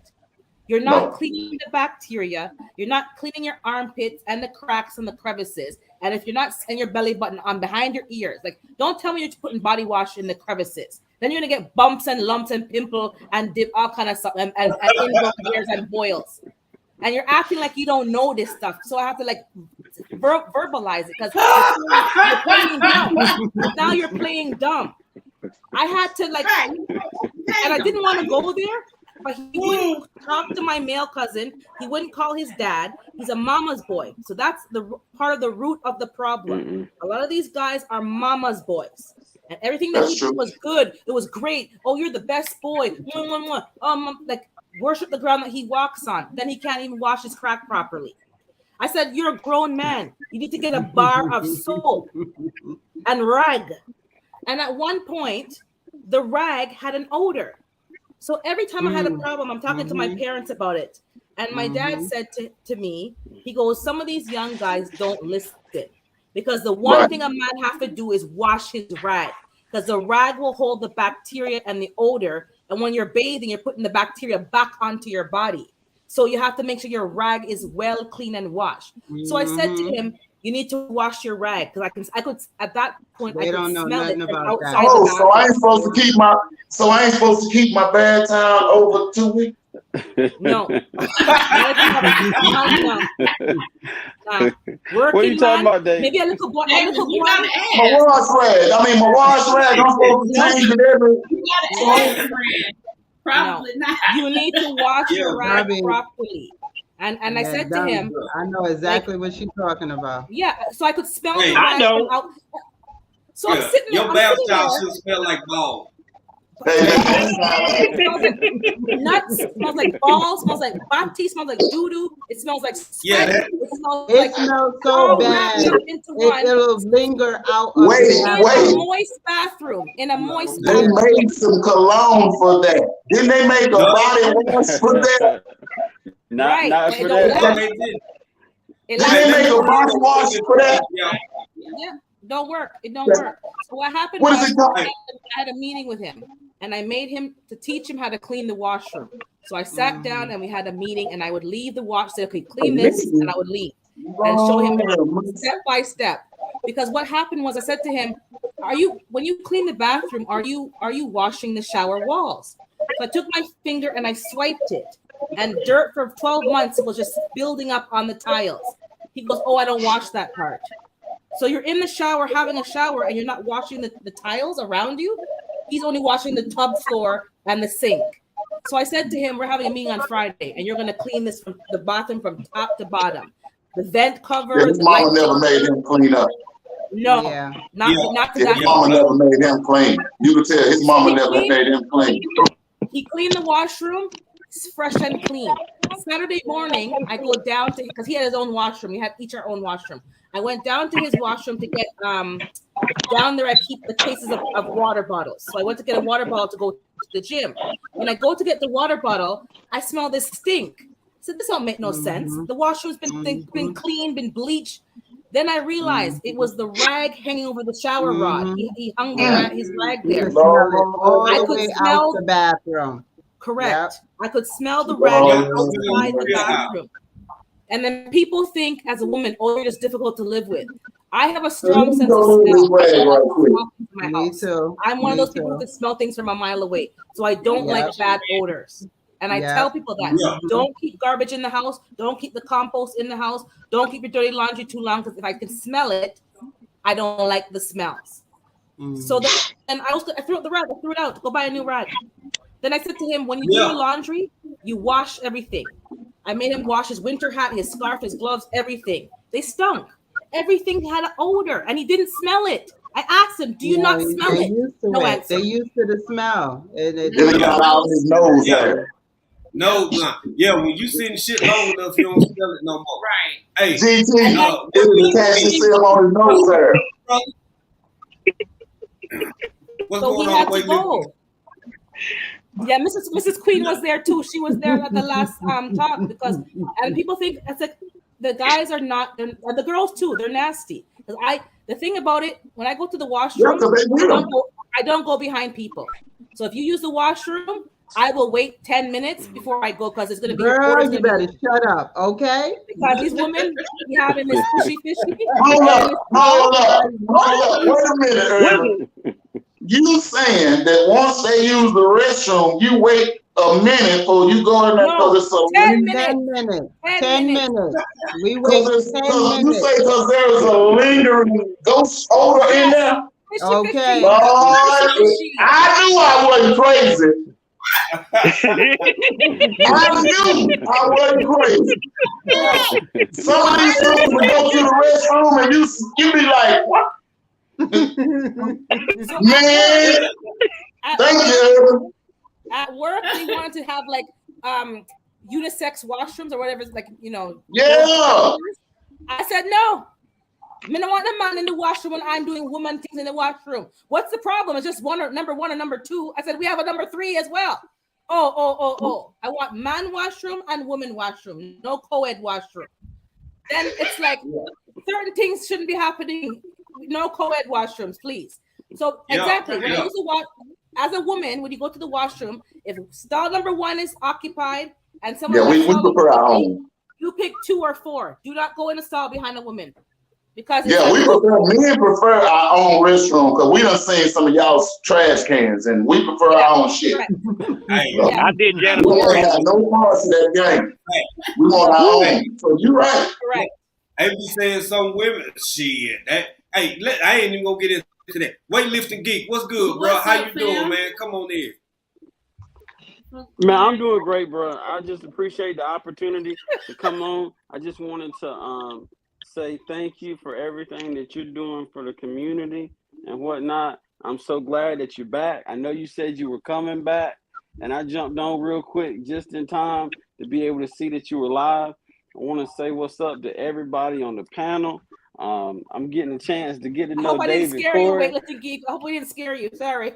S9: You're not cleaning the bacteria. You're not cleaning your armpits and the cracks and the crevices. And if you're not, and your belly button on behind your ears, like, don't tell me you're putting body wash in the crevices. Then you're gonna get bumps and lumps and pimple and dip, all kind of stuff, and ingrown hairs and boils. And you're acting like you don't know this stuff. So I have to like verbalize it because you're playing dumb. Now you're playing dumb. I had to like, and I didn't want to go there. But he wouldn't talk to my male cousin. He wouldn't call his dad. He's a mama's boy. So that's the part of the root of the problem. A lot of these guys are mama's boys. And everything that he did was good. It was great. Oh, you're the best boy. Like worship the ground that he walks on. Then he can't even wash his crack properly. I said, you're a grown man. You need to get a bar of soap and rag. And at one point, the rag had an odor. So every time I had a problem, I'm talking to my parents about it. And my dad said to me, he goes, some of these young guys don't listen. Because the one thing a man has to do is wash his rag. Because the rag will hold the bacteria and the odor. And when you're bathing, you're putting the bacteria back onto your body. So you have to make sure your rag is well clean and washed. So I said to him, you need to wash your rag because I could at that point I could smell it from outside.
S8: Oh, so I ain't supposed to keep my bad time over 2 weeks.
S9: No.
S6: What are you talking about, Dave?
S9: Maybe a little boy.
S7: My
S8: wash rag. I'm supposed to change it every.
S10: You got an friend. Probably not.
S9: You need to wash your rag properly. And I said to him,
S7: I know exactly what she's talking about.
S9: Yeah, so I could smell
S1: the
S9: rag from out. So I'm sitting there.
S1: Your bath towel should smell like balls.
S9: It smells like nuts, smells like balls, smells like body, smells like doo-doo. It smells like sweat.
S7: It smells so bad. It'll linger out.
S8: Wait.
S9: A moist bathroom. In a moist
S8: They made some cologne for that. Didn't they make a body wash for that?
S6: Not for that.
S8: Did they make a body wash for that?
S9: Yeah, don't work. It don't work. So what happened was I had a meeting with him and I made him to teach him how to clean the washroom. So I sat down and we had a meeting and I would leave the wash, say, okay, clean this, and I would leave and show him step by step. Because what happened was I said to him, when you clean the bathroom, are you washing the shower walls? So I took my finger and I swiped it. And dirt for 12 months was just building up on the tiles. He goes, oh, I don't wash that part. So you're in the shower having a shower and you're not washing the tiles around you. He's only washing the tub floor and the sink. So I said to him, we're having a meeting on Friday and you're going to clean this from the bathroom from top to bottom. The vent cover,
S8: Yeah, his
S9: the light
S8: mama never made him clean up.
S9: No,
S7: Yeah.
S9: not to
S8: His
S9: that
S8: mama
S9: extent.
S8: never made him clean. You could tell his
S9: So
S8: mama
S9: he
S8: never
S9: cleaned,
S8: made him clean.
S9: he cleaned the washroom. It's fresh and clean. Saturday morning, I go down to because he had his own washroom. We had each our own washroom. I went down to his washroom to get down there. I keep the cases of water bottles. So I went to get a water bottle to go to the gym. When I go to get the water bottle, I smell this stink. I said, this don't make no sense. The washroom's been cleaned, been bleached. Then I realized it was the rag hanging over the shower rod. He hung his rag
S7: You
S9: there.
S7: could smell it all
S9: I
S7: the
S9: could
S7: way
S9: smell
S7: out the bathroom.
S9: correct.
S7: Yep.
S9: I could smell the rag
S1: Yeah.
S9: outside the
S1: Yeah.
S9: bathroom. And then people think as a woman, oh, you're just difficult to live with. I have a strong sense of smell. I don't like to smell things in my
S7: Me
S9: house.
S7: too.
S9: I'm one of
S7: Me
S9: those people who
S7: too.
S9: can smell things from a mile away. So I don't
S7: Yep.
S9: like bad odors. And I
S7: Yep.
S9: tell people that
S1: Yeah.
S9: don't keep garbage in the house. Don't keep the compost in the house. Don't keep your dirty laundry too long because if I can smell it, I don't like the smells. So then I threw out the rag. I threw it out to go buy a new rag. Then I said to him, when you do
S1: Yeah.
S9: your laundry, you wash everything. I made him wash his winter hat, his scarf, his gloves, everything. They stunk. Everything had an odor, and he didn't smell it. I asked him, "Do you
S7: Yeah,
S9: not smell
S7: they
S9: it?"
S7: used to
S9: No
S7: it.
S9: answer.
S7: They used to the smell.
S8: Then he got all his nose
S1: Yeah.
S8: hair.
S1: No, yeah, when you sitting shit long enough, you don't smell it no more.
S10: Right.
S1: Hey,
S8: GT,
S9: And like,
S8: he would catch himself on his nose hair.
S1: what's
S9: so
S1: going
S9: he
S1: on,
S9: had to
S1: Wait,
S9: go. Yeah, Mrs. Queen was there too. She was there at the last talk because, and people think it's like the guys are not, and the girls too. They're nasty. Because the thing about it, when I go to the
S8: Yeah,
S9: washroom,
S8: because they will.
S9: I don't go behind people. So if you use the washroom, I will wait 10 minutes before I go because it's gonna be
S7: Girl, you better shut up, okay?
S9: because these women be having this fishy.
S8: Hold up,
S9: and
S8: hold up, hold up. Wait a minute, Irvin. You saying that once they use the restroom, you wait a minute before you go in there because
S9: No,
S8: it's so
S9: 10
S8: lingering?
S7: 10
S9: minutes.
S7: minutes.
S9: 10
S7: 10
S9: minutes.
S7: minutes. We wait
S8: Because
S7: 10
S8: you
S7: minutes.
S8: say because there's a lingering ghost odor in
S9: Yes.
S8: there.
S7: Okay.
S8: Lord, I knew I wasn't crazy. I knew I wasn't crazy. Some of these sisters would go to the restroom and you be like, what? Man, thank you.
S9: At work, they wanted to have like unisex washrooms or whatever, like
S8: Yeah.
S9: I said no. I don't want the man in the washroom when I'm doing woman things in the washroom. What's the problem? It's just number one or number two. I said we have a number three as well. Oh. I want man washroom and woman washroom, no co-ed washroom. Then it's like certain things shouldn't be happening. No co-ed washrooms, please. So exactly when I use the as a woman, when you go to the washroom, if stall number one is occupied and someone
S8: we prefer our own.
S9: You pick 2 or 4. Do not go in the stall behind a woman. Because
S8: men prefer our own restroom because we done seen some of y'all's trash cans and we prefer our own shit.
S5: I did
S8: We don't have no parts of that game. We want our own. So you're right.
S9: Correct.
S1: I be saying some women shit. I ain't even gonna get into that. Weightlifting geek, what's good, bro? How you doing, man? Come on in.
S5: Man, I'm doing great, bro. I just appreciate the opportunity to come on. I just wanted to say thank you for everything that you're doing for the community and whatnot. I'm so glad that you're back. I know you said you were coming back, and I jumped on real quick just in time to be able to see that you were live. I want to say what's up to everybody on the panel. I'm getting a chance to get to know
S9: I
S5: David
S9: didn't scare you,
S5: Corey.
S9: weightlifting geek. I hope we didn't scare you. Sorry.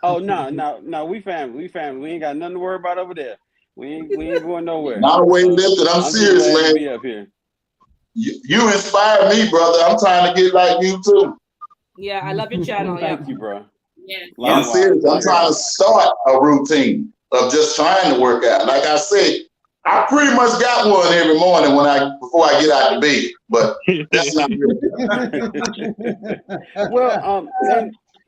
S5: Oh no, we family. We ain't got nothing to worry about over there. We ain't going nowhere.
S8: Not a way lifted. I'm serious,
S5: glad
S8: man.
S5: to be up here.
S8: You inspire me, brother. I'm trying to get like you too.
S9: Yeah, I love your channel.
S5: Thank you, bro.
S10: Yes.
S8: I'm serious. I'm trying to start a routine of just trying to work out. Like I said, I pretty much got one every morning before I get out of bed. But that's not good.
S5: Well,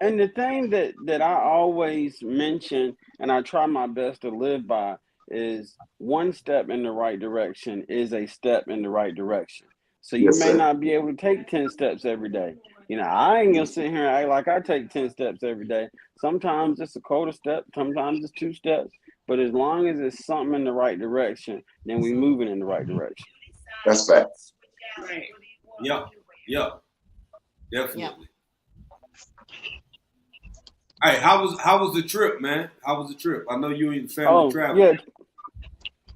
S5: and the thing that I always mention and I try my best to live by is one step in the right direction is a step in the right direction.
S11: So you
S8: Yes,
S11: may
S8: sir.
S11: not be able to take 10 steps every day. I ain't gonna sit here and act like I take 10 steps every day. Sometimes it's a quarter step, sometimes it's 2 steps. But as long as it's something in the right direction, then we moving in the right direction.
S8: That's facts.
S10: Right.
S1: Yep.
S9: Yep.
S1: Definitely. Hey, how was the trip, man? How was the trip? I know you and your family
S11: Oh,
S1: traveled.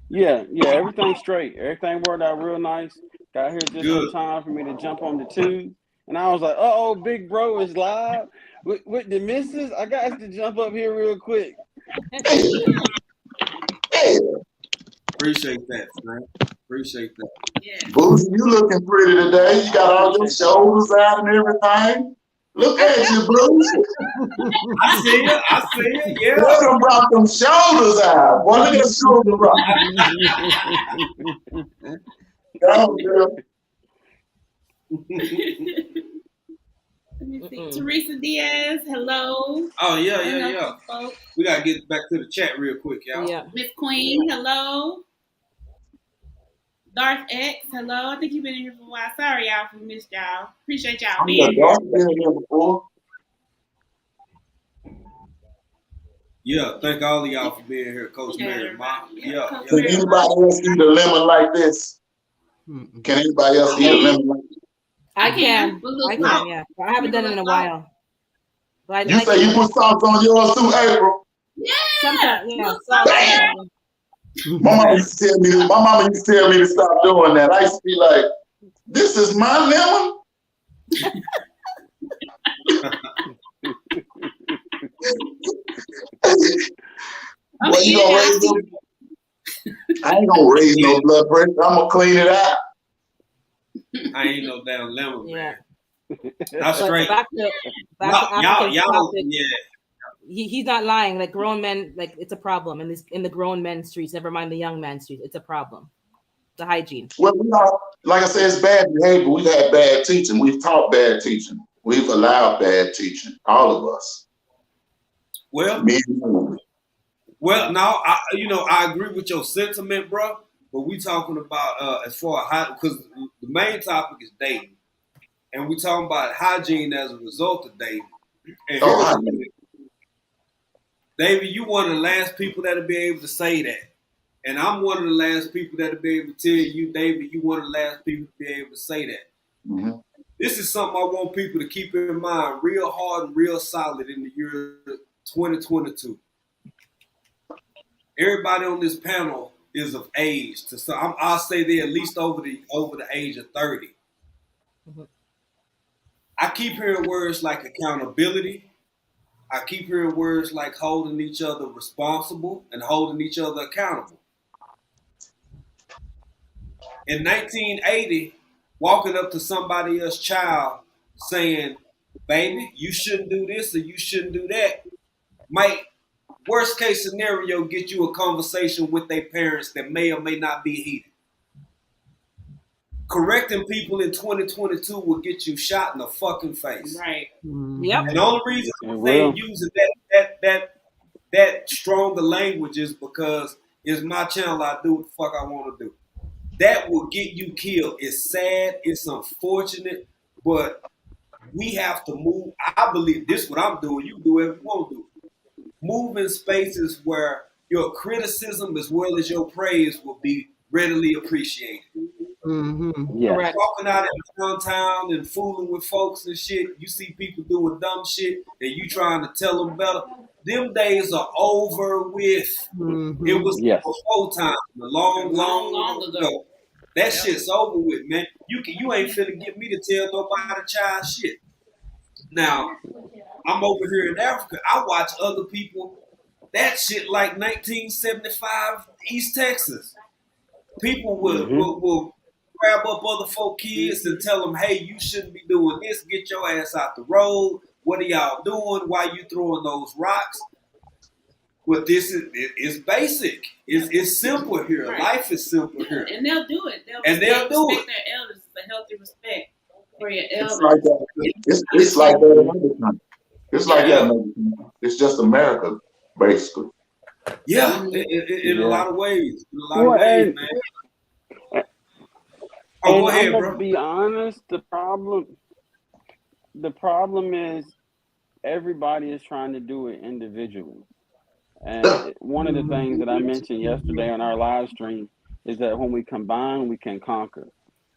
S11: yeah, everything's straight. Everything worked out real nice. Got here just in
S1: Good.
S11: time for me to jump on the tube. And I was like, oh, big bro is live. With the missus, I got to jump up here real quick.
S8: Hey, hey,
S1: Appreciate that, man. Appreciate that.
S10: Yeah.
S8: Boozy, you looking pretty today. You
S11: I
S8: got all your
S11: appreciate y'all.
S8: shoulders out and everything. Look at you, Boozy.
S1: I see it, yeah.
S8: Let them rock them shoulders out. Boy, look at the shoulder rock. Go, girl.
S10: Let me see. Teresa Diaz, hello.
S1: Oh, yeah.
S10: Hello, folks.
S1: We gotta get back to the chat real quick, y'all.
S9: Yeah.
S10: Miss Queen, hello. Darth X, hello. I think you've been in here for a while. Sorry, y'all, if we missed y'all. Appreciate y'all
S8: I'm
S10: being
S8: the
S10: here.
S8: dark been here before.
S1: Yeah, thank all of y'all for being here, Coach Mary, Ma. Yeah.
S8: Can anybody else eat a lemon like this? Can anybody else eat a lemon like this?
S9: I can.
S10: With
S9: Yeah. I haven't done it in a while. But
S8: You say you put sauce on yours too, April?
S10: Yeah.
S9: Sometimes, yeah.
S8: My mama used to tell me to stop doing that. I used to be like, this is my lemon? Well, you gonna raise no, I ain't gonna raise no blood pressure. I'm gonna clean it out.
S1: I ain't no damn lemon,
S9: Yeah.
S1: That's straight.
S9: Back to
S1: Y'all,
S9: topic.
S1: yeah.
S9: He's not lying. Like grown men, like it's a problem in the grown men streets. Never mind the young man streets. It's a problem. The hygiene.
S8: Well, like I said, it's bad behavior. We've had bad teaching. We've taught bad teaching. We've allowed bad teaching. All of us.
S1: Well,
S8: Me and you.
S1: Well, now I agree with your sentiment, bro. But we talking about as far as how, because the main topic is dating, and we talking about hygiene as a result of dating. And here's the thing, David, you one of the last people that'll be able to say that, and I'm one of the last people that'll be able to tell you, David, you one of the last people to be able to say that.
S8: Mm-hmm.
S1: This is something I want people to keep in mind, real hard and real solid in the year 2022. Everybody on this panel is of age. I'll say they're at least over the age of 30.
S9: Mm-hmm.
S1: I keep hearing words like accountability. I keep hearing words like holding each other responsible and holding each other accountable. In 1980, walking up to somebody else's child saying, baby, you shouldn't do this or you shouldn't do that, might, worst case scenario, get you a conversation with their parents that may or may not be heated. Correcting people in 2022 will get you shot in the fucking face.
S10: Right.
S9: Yep.
S1: And the only reason I'm saying using that stronger language is because it's my channel. I do what the fuck I want to do. That will get you killed. It's sad. It's unfortunate, but we have to move. I believe this is what I'm doing. You do whatever you want to do. Move in spaces where your criticism as well as your praise will be readily appreciated.
S7: Mm-hmm.
S11: Yeah.
S1: Walking out in downtown and fooling with folks and shit, you see people doing dumb shit and you trying to tell them better. Them days are over with.
S7: Mm-hmm.
S1: It was before time, long ago. That shit's over with, man. You ain't finna get me to tell nobody child shit. Now, I'm over here in Africa. I watch other people. That shit like 1975 East Texas. People will grab up other folk kids and tell them, hey, you shouldn't be doing this. Get your ass out the road. What are y'all doing? Why you throwing those rocks? Well, it's basic. It's simple here.
S10: Right.
S1: Life is simple here.
S10: And they'll do it.
S1: They'll do it.
S10: Respect their elders. It's a healthy respect for your elders.
S8: It's like that. It's like that in other countries. It's like that in other countries. It's just America, basically.
S1: Yeah, in a lot of ways. In a lot of ways, man. Oh,
S11: And
S1: go
S11: I'm
S1: ahead,
S11: gonna
S1: bro.
S11: be honest. The problem is everybody is trying to do it individually. And one of the things that I mentioned yesterday on our live stream is that when we combine, we can conquer.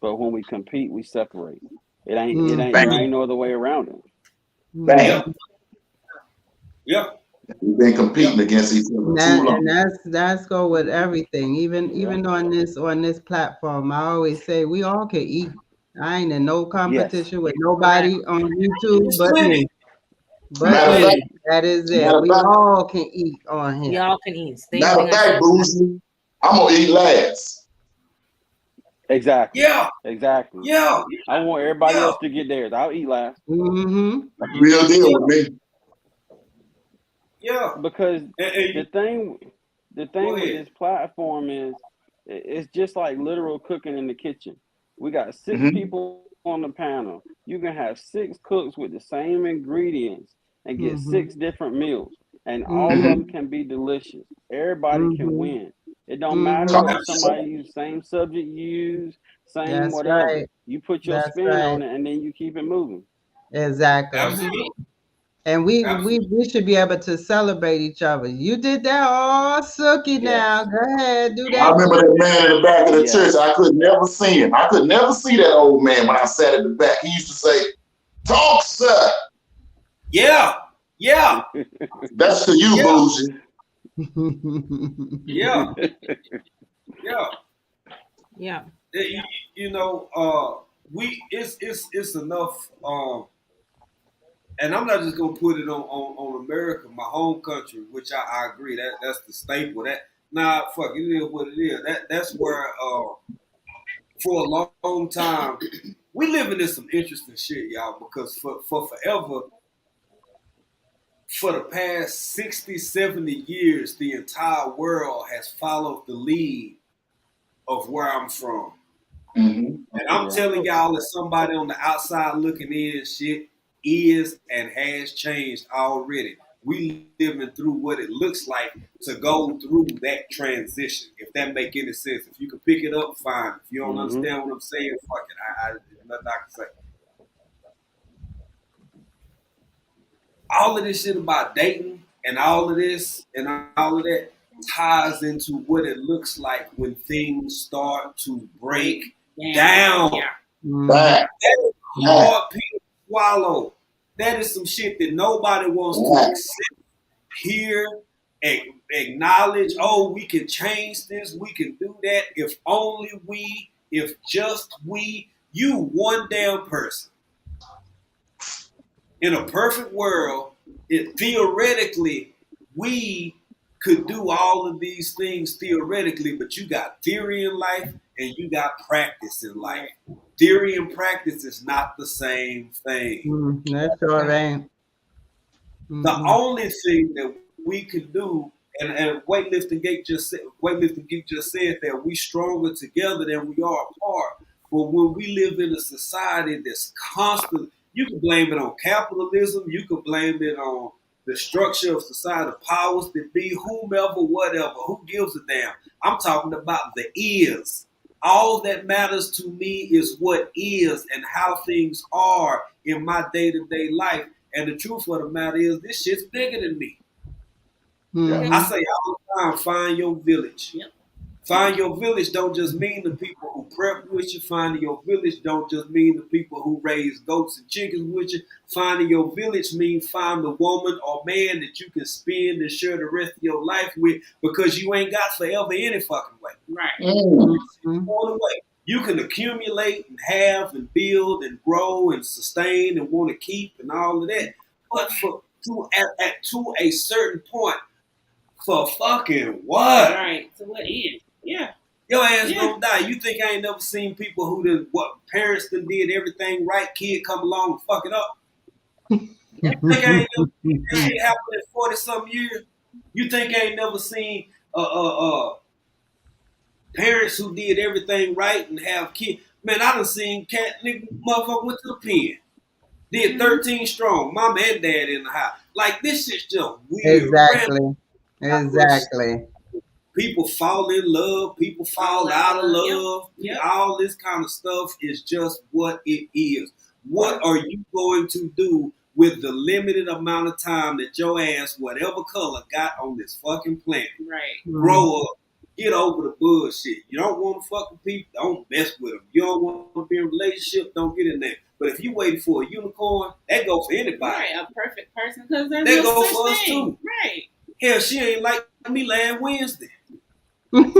S11: But when we compete, we separate. It ain't. It ain't. There
S7: Mhm.
S11: ain't no other way around it.
S1: Yep.
S7: Mhm.
S1: Yep.
S8: We've been competing
S1: Yep.
S8: against each
S7: And
S8: other too
S7: that and
S8: long.
S7: that's go with everything. Even
S11: Yeah.
S7: even on this platform, I always say we all can eat. I ain't in no
S11: Yes.
S7: competition with
S2: Right.
S7: nobody on YouTube
S1: It's
S7: but
S1: plenty.
S7: me. But
S8: Matter of
S1: Plenty.
S8: fact,
S7: me. That is it.
S8: matter of
S7: We
S8: fact,
S7: all can eat on
S9: We
S7: here.
S9: all can eat. Same
S8: matter
S9: thing
S8: of
S9: I
S8: fact,
S9: said.
S8: Boosie, I'm gonna eat last.
S11: Exactly.
S1: Yeah.
S11: Exactly.
S1: Yeah.
S11: I want everybody
S1: Yeah.
S11: else to get theirs. I'll eat last
S7: Mm-hmm.
S8: That's the real deal
S1: Yeah.
S8: with me.
S1: Yeah.
S11: because
S1: And
S11: the thing, the
S1: go
S11: thing with
S1: ahead.
S11: this platform is it's just like literal cooking in the kitchen. We got six
S8: Hmm.
S11: people on the panel. You can have six cooks with the same ingredients and get
S7: Mm-hmm.
S11: six different meals, and all of
S8: Hmm.
S11: them can be delicious. Everybody can
S7: Mm-hmm.
S11: win. It don't matter
S7: Mm-hmm.
S11: whether somebody use same subject you use, same
S7: That's
S11: whatever.
S7: right.
S11: You put your
S7: That's
S11: spin
S7: right.
S11: on it, and then you keep it moving.
S7: Exactly.
S1: Absolutely.
S7: And we we
S1: Absolutely.
S7: we should be able to celebrate each other. You did that all sooky now.
S11: Yes.
S7: Go ahead, do
S8: I
S7: that
S8: remember
S7: too.
S8: that man in the back of the church.
S11: Yes.
S8: I could never see him. I could never see that old man when I sat in the back. He used to say, "Talk, sir."
S1: Yeah. Yeah.
S8: That's to you,
S1: Yeah.
S8: Boosie.
S1: Yeah. Yeah.
S9: Yeah.
S1: You, you know, we it's enough. And I'm not just gonna put it on America, my home country, which I agree that's the staple. That nah, fuck it is what it is. That's where for a long time we living in some interesting shit, y'all. Because for forever, for the past 60, 70 years, the entire world has followed the lead of where I'm from.
S8: Hmm.
S1: And I'm
S11: Yeah.
S1: telling y'all, as somebody on the outside looking in, shit is and has changed already. We living through what it looks like to go through that transition. If that make any sense, if you can pick it up, fine. If you don't
S11: Mm-hmm.
S1: understand what I'm saying, fuck it. There's nothing I can say. All of this shit about dating and all of this and all of that ties into what it looks like when things start to break down.
S2: Yeah.
S7: Mhm.
S8: Back,
S1: That is
S8: back,
S1: hard pill to swallow. That is some shit that nobody wants to
S8: back.
S1: accept, hear, acknowledge. Oh, we can change this. We can do that. If only we, if just we, you one damn person. In a perfect world, it theoretically, we could do all of these things theoretically, but you got theory in life and you got practice in life. Theory and practice is not the same thing.
S7: That sure ain't.
S1: The
S7: Mm-mm.
S1: only thing that we can do, and weightlifting geek just said that we stronger together than we are apart. But when we live in a society that's constant, you can blame it on capitalism, you can blame it on the structure of society, powers that be, whomever, whatever, who gives a damn. I'm talking about the is. All that matters to me is what is and how things are in my day-to-day life. And the truth of the matter is, this shit's bigger than me.
S11: Yeah.
S1: I
S7: Mm-hmm.
S1: say all the time, find your village.
S2: Yep.
S1: Find your village don't just mean the people who prep with you. Finding your village don't just mean the people who raise goats and chickens with you. Finding your village means find the woman or man that you can spend and share the rest of your life with because you ain't got forever any fucking way.
S2: Right.
S8: Mm.
S7: Mm-hmm.
S1: Going away. You can accumulate and have and build and grow and sustain and want to keep and all of that. But to a certain point, for fucking what?
S2: Right. So what is? Yeah.
S1: Your ass
S2: Yeah.
S1: gonna die. You think I ain't never seen people who did what parents done did everything right, kid come along and fuck it up?
S2: Yep.
S1: You think I ain't never seen that shit happen in 40 some years? You think I ain't never seen parents who did everything right and have kids? Man, I done seen cat nigga motherfucker went to the pen. Did 13 strong, mom and dad in the house. Like this shit's just weird. Random
S7: Exactly.
S1: type of shit.
S7: Exactly.
S1: people fall in love, people fall out of love.
S10: Yep.
S1: All this kind of stuff is just what it is. What are you going to do with the limited amount of time that your ass, whatever color, got on this fucking planet?
S10: Right.
S1: Grow up. Get over the bullshit. You don't want to fuck with people, don't mess with them. You don't want to be in a relationship, don't get in there. But if you waiting for a unicorn, that go for anybody.
S10: Right, a perfect person, because there's
S1: That
S10: no
S1: go
S10: such
S1: for us
S10: thing.
S1: too.
S10: Right.
S1: Hell, she ain't like me last Wednesday.
S8: Right.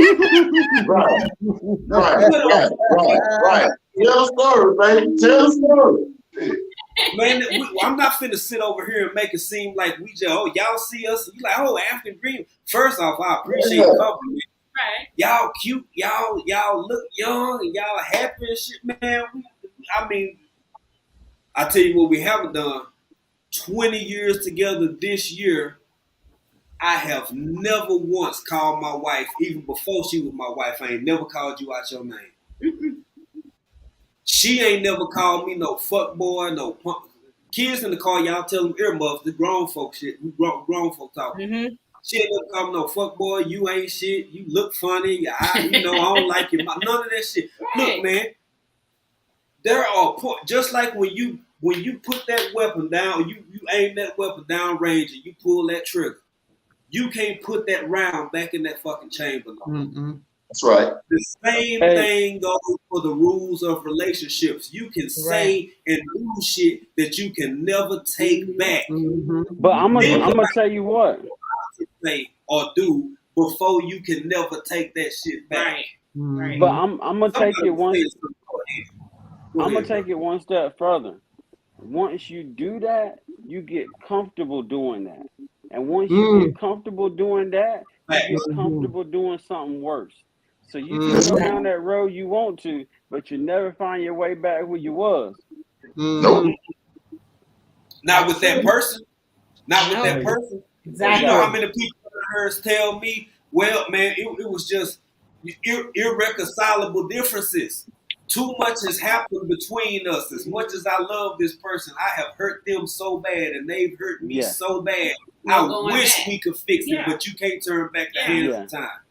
S8: Tell the story, baby. Tell the story.
S1: Man, I'm not finna sit over here and make it seem like we just, oh, y'all see us, you like, oh, African Green. First off, I appreciate the compliment.
S10: Right.
S1: Y'all cute, y'all look young, and y'all happy and shit, man. I mean, I tell you what we haven't done. 20 years together this year, I have never once called my wife, even before she was my wife, I ain't never called you out your name. She ain't never called me no fuck boy, no punk. Kids in the car, y'all tell them earmuffs, the grown folk shit. We grown folk talk.
S9: Mm-hmm.
S1: She ain't never called me no fuck boy, you ain't shit, you look funny, I don't like you. None of that shit.
S10: Right.
S1: Look, man, there are points, just like when you put that weapon down, you aim that weapon down range and you pull that trigger. You can't put that round back in that fucking chamber.
S8: That's right.
S1: The same thing goes for the rules of relationships. You can say and do shit that you can never take back.
S11: But I'm gonna tell you what.
S1: Say or do before you can never take that shit back.
S10: Right.
S11: But I'm gonna take it one. I'm gonna take it one step further. Once you do that, you get comfortable doing that. And once you get comfortable doing that, you get comfortable doing something worse. So you can go down that road you want to, but you never find your way back where you was.
S8: Nope.
S1: Not with that person. Not with that person.
S9: Exactly.
S1: You know how many people I heard tell me, well, man, it was just irreconcilable differences. Too much has happened between us. As much as I love this person, I have hurt them so bad, and they've hurt me so bad. I wish we could fix it, but you can't turn back the hands of time.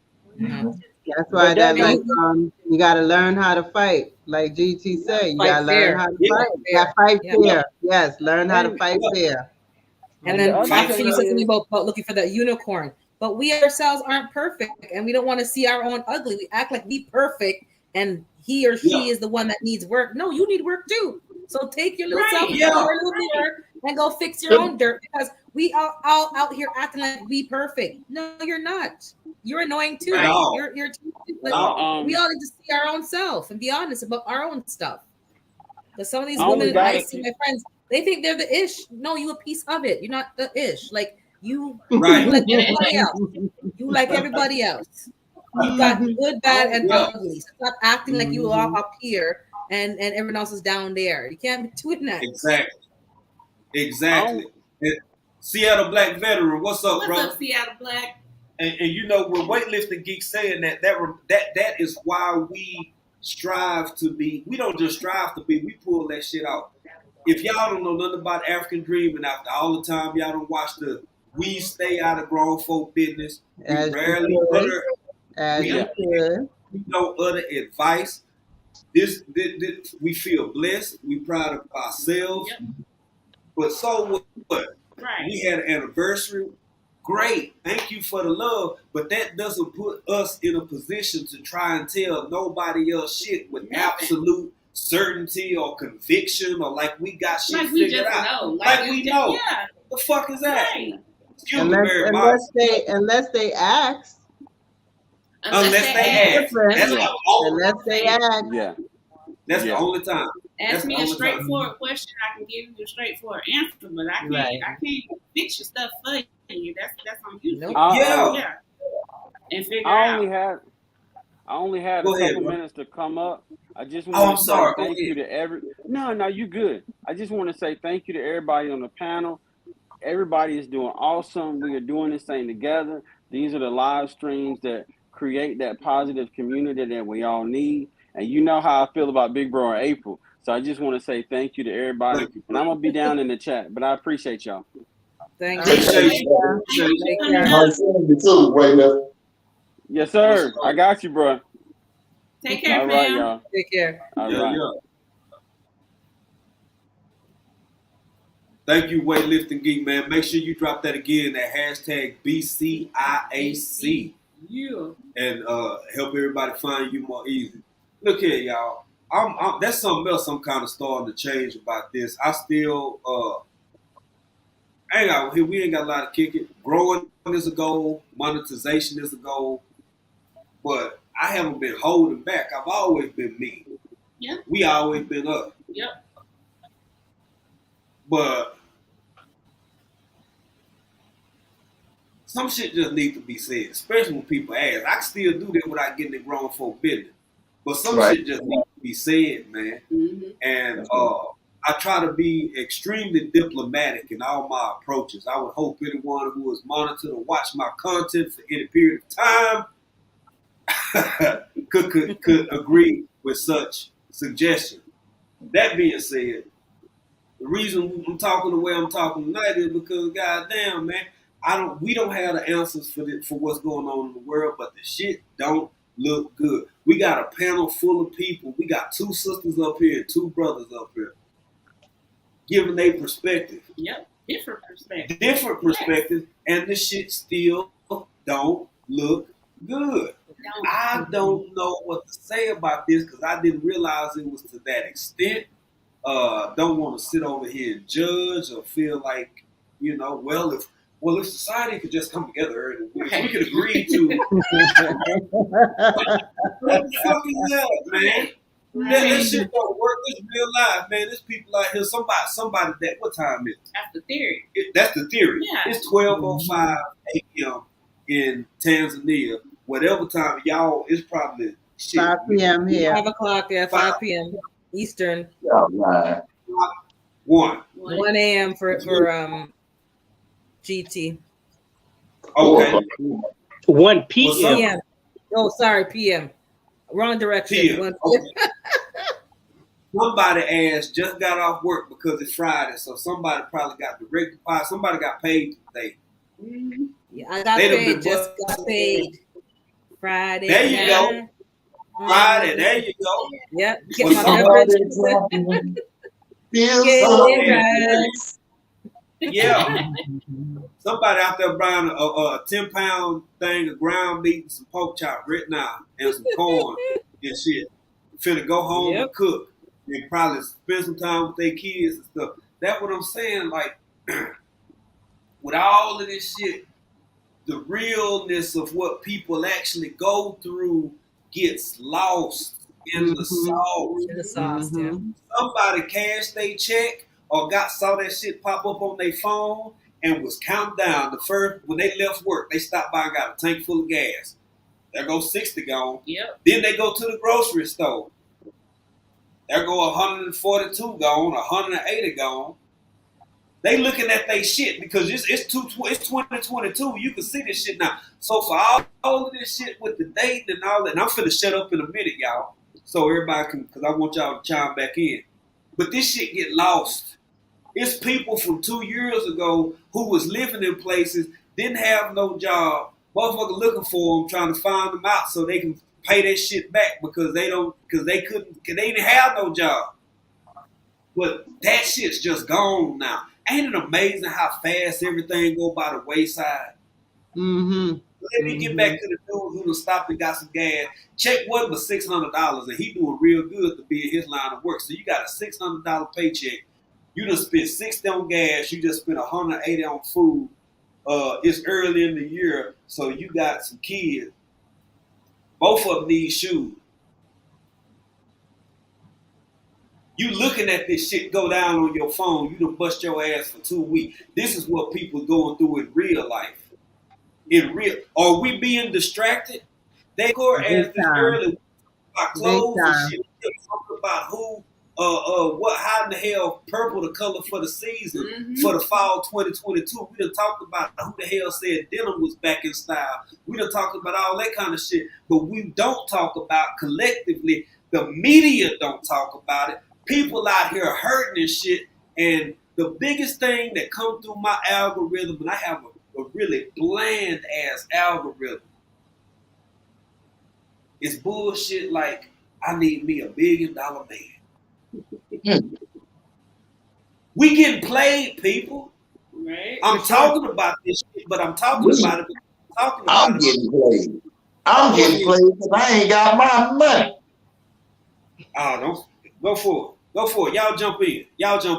S7: That's why you got to learn how to fight. Like GT said, you got to learn how to fight. You got to fight fair. Yes, learn how to fight fair.
S9: And then after you said something about looking for that unicorn, but we ourselves aren't perfect, and we don't want to see our own ugly. We act like we perfect, and he or she is the one that needs work. No, you need work too. So take your little self, your little mirror, and go fix your own dirt, because we are all out here acting like we perfect. No, you're not. You're annoying too. You're we all need to see our own self and be honest about our own stuff. Because some of these women, I see my friends, they think they're the ish. No, you a piece of it. You're not the ish. Like you like everybody else. You like everybody else. You got good, bad, and ugly. So stop acting like you are up here and everyone else is down there. You can't be doing that.
S1: Exactly. Seattle Black Veteran, what's up, brother?
S10: What's up, Seattle Black?
S1: And you know, when Weightlifting Geek saying that is why we strive to be. We don't just strive to be. We pull that shit out. If y'all don't know nothing about African Dream, and after all the time y'all don't watch we stay out of grown folk business. We rarely utter. We don't utter advice. This we feel blessed. We proud of ourselves. But so what?
S10: Right.
S1: We had an anniversary. Great. Thank you for the love. But that doesn't put us in a position to try and tell nobody else shit with absolute certainty or conviction, or like we got shit
S10: like we
S1: figured
S10: just
S1: out.
S10: Know.
S1: Like we know.
S10: Yeah.
S1: The fuck is that?
S10: Right.
S7: Unless they ask.
S1: Unless they ask. Unless they ask.
S11: Yeah.
S1: That's the only time.
S10: Ask me a straightforward question, I can give you a straightforward answer, but I can't fix your stuff for you. That's on you.
S11: Yeah.
S10: And figure out.
S11: I only had a couple minutes to come up. I just want to say thank you to No, you good. I just want to say thank you to everybody on the panel. Everybody is doing awesome. We are doing this thing together. These are the live streams that create that positive community that we all need. And you know how I feel about Big Bro and April. So I just want to say thank you to everybody. And I'm going to be down in the chat, but I appreciate y'all.
S9: Thank you.
S11: Yes, sir. I got you, bro.
S10: Take care,
S11: All right,
S10: fam.
S11: y'all.
S9: Take care.
S11: All
S1: Yeah,
S11: right.
S1: yeah. Thank you, Weightlifting Geek, man. Make sure you drop that again, that hashtag BCIAC,
S10: Yeah.
S1: and help everybody find you more easy. Look here, y'all. That's something else I'm kind of starting to change about this. I still, we ain't got a lot of kick it. Growing is a goal, monetization is a goal, but I haven't been holding back. I've always been me.
S10: Yeah.
S1: We always been us.
S10: Yep.
S1: But some shit just needs to be said, especially when people ask. I can still do that without getting it grown folk business. But some
S8: Right.
S1: shit just needs to be said, man.
S10: Mm-hmm.
S1: And I try to be extremely diplomatic in all my approaches. I would hope anyone who is monitored or watch my content for any period of time could agree with such suggestion. That being said, the reason I'm talking the way I'm talking tonight is because, goddamn, man, we don't have the answers for what's going on in the world, but the shit don't look good. We got a panel full of people. We got 2 sisters up here and 2 brothers up here, giving their perspective.
S10: Yep. Different perspective.
S1: Different perspectives, and the shit still don't look good. I don't know what to say about this because I didn't realize it was to that extent. Don't want to sit over here and judge or feel like, if society could just come together and we could agree to what the fuck is that, man? That shit don't work. It's real life, man. There's people out here. Somebody that what time is it?
S10: That's the theory.
S1: That's the theory.
S10: Yeah.
S1: It's 12:05 a.m. in Tanzania. Whatever time y'all, it's probably shit.
S7: 5 p.m. here.
S9: 5 o'clock, yeah, 5 p.m. Eastern.
S8: Oh, man.
S9: 1 a.m. for GT.
S1: Okay.
S6: 1 p.m.
S9: PM. Oh, sorry, PM. Wrong direction.
S1: PM. Okay. Somebody ass just got off work because it's Friday, so somebody probably got directed. Somebody got paid today.
S10: Mm-hmm.
S9: Yeah, I got paid. Just got paid. Friday.
S1: There you go. Friday. There you go.
S9: Yep. Get my beverage.
S1: Yeah. Somebody out there buying a 10-pound thing of ground meat and some pork chop right now and some corn and shit. Finna go home and cook and probably spend some time with their kids and stuff. That's what I'm saying. Like, with all of this shit, the realness of what people actually go through gets lost in the sauce.
S9: In the sauce, yeah.
S1: Somebody cashed their check or saw that shit pop up on their phone and was counting down. When they left work, they stopped by and got a tank full of gas. There goes 60 gone.
S10: Yep.
S1: Then they go to the grocery store. There go 142 gone, 180 gone. They looking at their shit because it's 2022. You can see this shit now. So for all of this shit with the date and all that, and I'm finna shut up in a minute, y'all, so everybody can, because I want y'all to chime back in. But this shit get lost. It's people from 2 years ago who was living in places, didn't have no job, motherfucker looking for them, trying to find them out so they can pay their shit back because they didn't have no job. But that shit's just gone now. Ain't it amazing how fast everything go by the wayside?
S7: Mm-hmm.
S1: Let me get back to the dude who done stopped and got some gas. Check wasn't but $600, and he doing real good to be in his line of work. So you got a $600 paycheck. You done spent $60 on gas. You just spent $180 on food. It's early in the year, so you got some kids. Both of them need shoes. You looking at this shit go down on your phone, you done bust your ass for 2 weeks. This is what people going through in real life. Are we being distracted? They go asked this earlier about clothes and shit. They talking about how in the hell purple the color for the season for the fall 2022. We done talked about who the hell said denim was back in style. We done talked about all that kind of shit, but we don't talk about collectively. The media don't talk about it. People out here hurting and shit. And the biggest thing that come through my algorithm, and I have a really bland ass algorithm, It's bullshit like I need me $1 billion man. We getting played, people.
S10: Right.
S1: I'm talking about this shit, but I'm talking about it.
S8: I'm getting played. I'm getting played because I ain't got my money.
S1: Don't go for it. Go for it. Y'all jump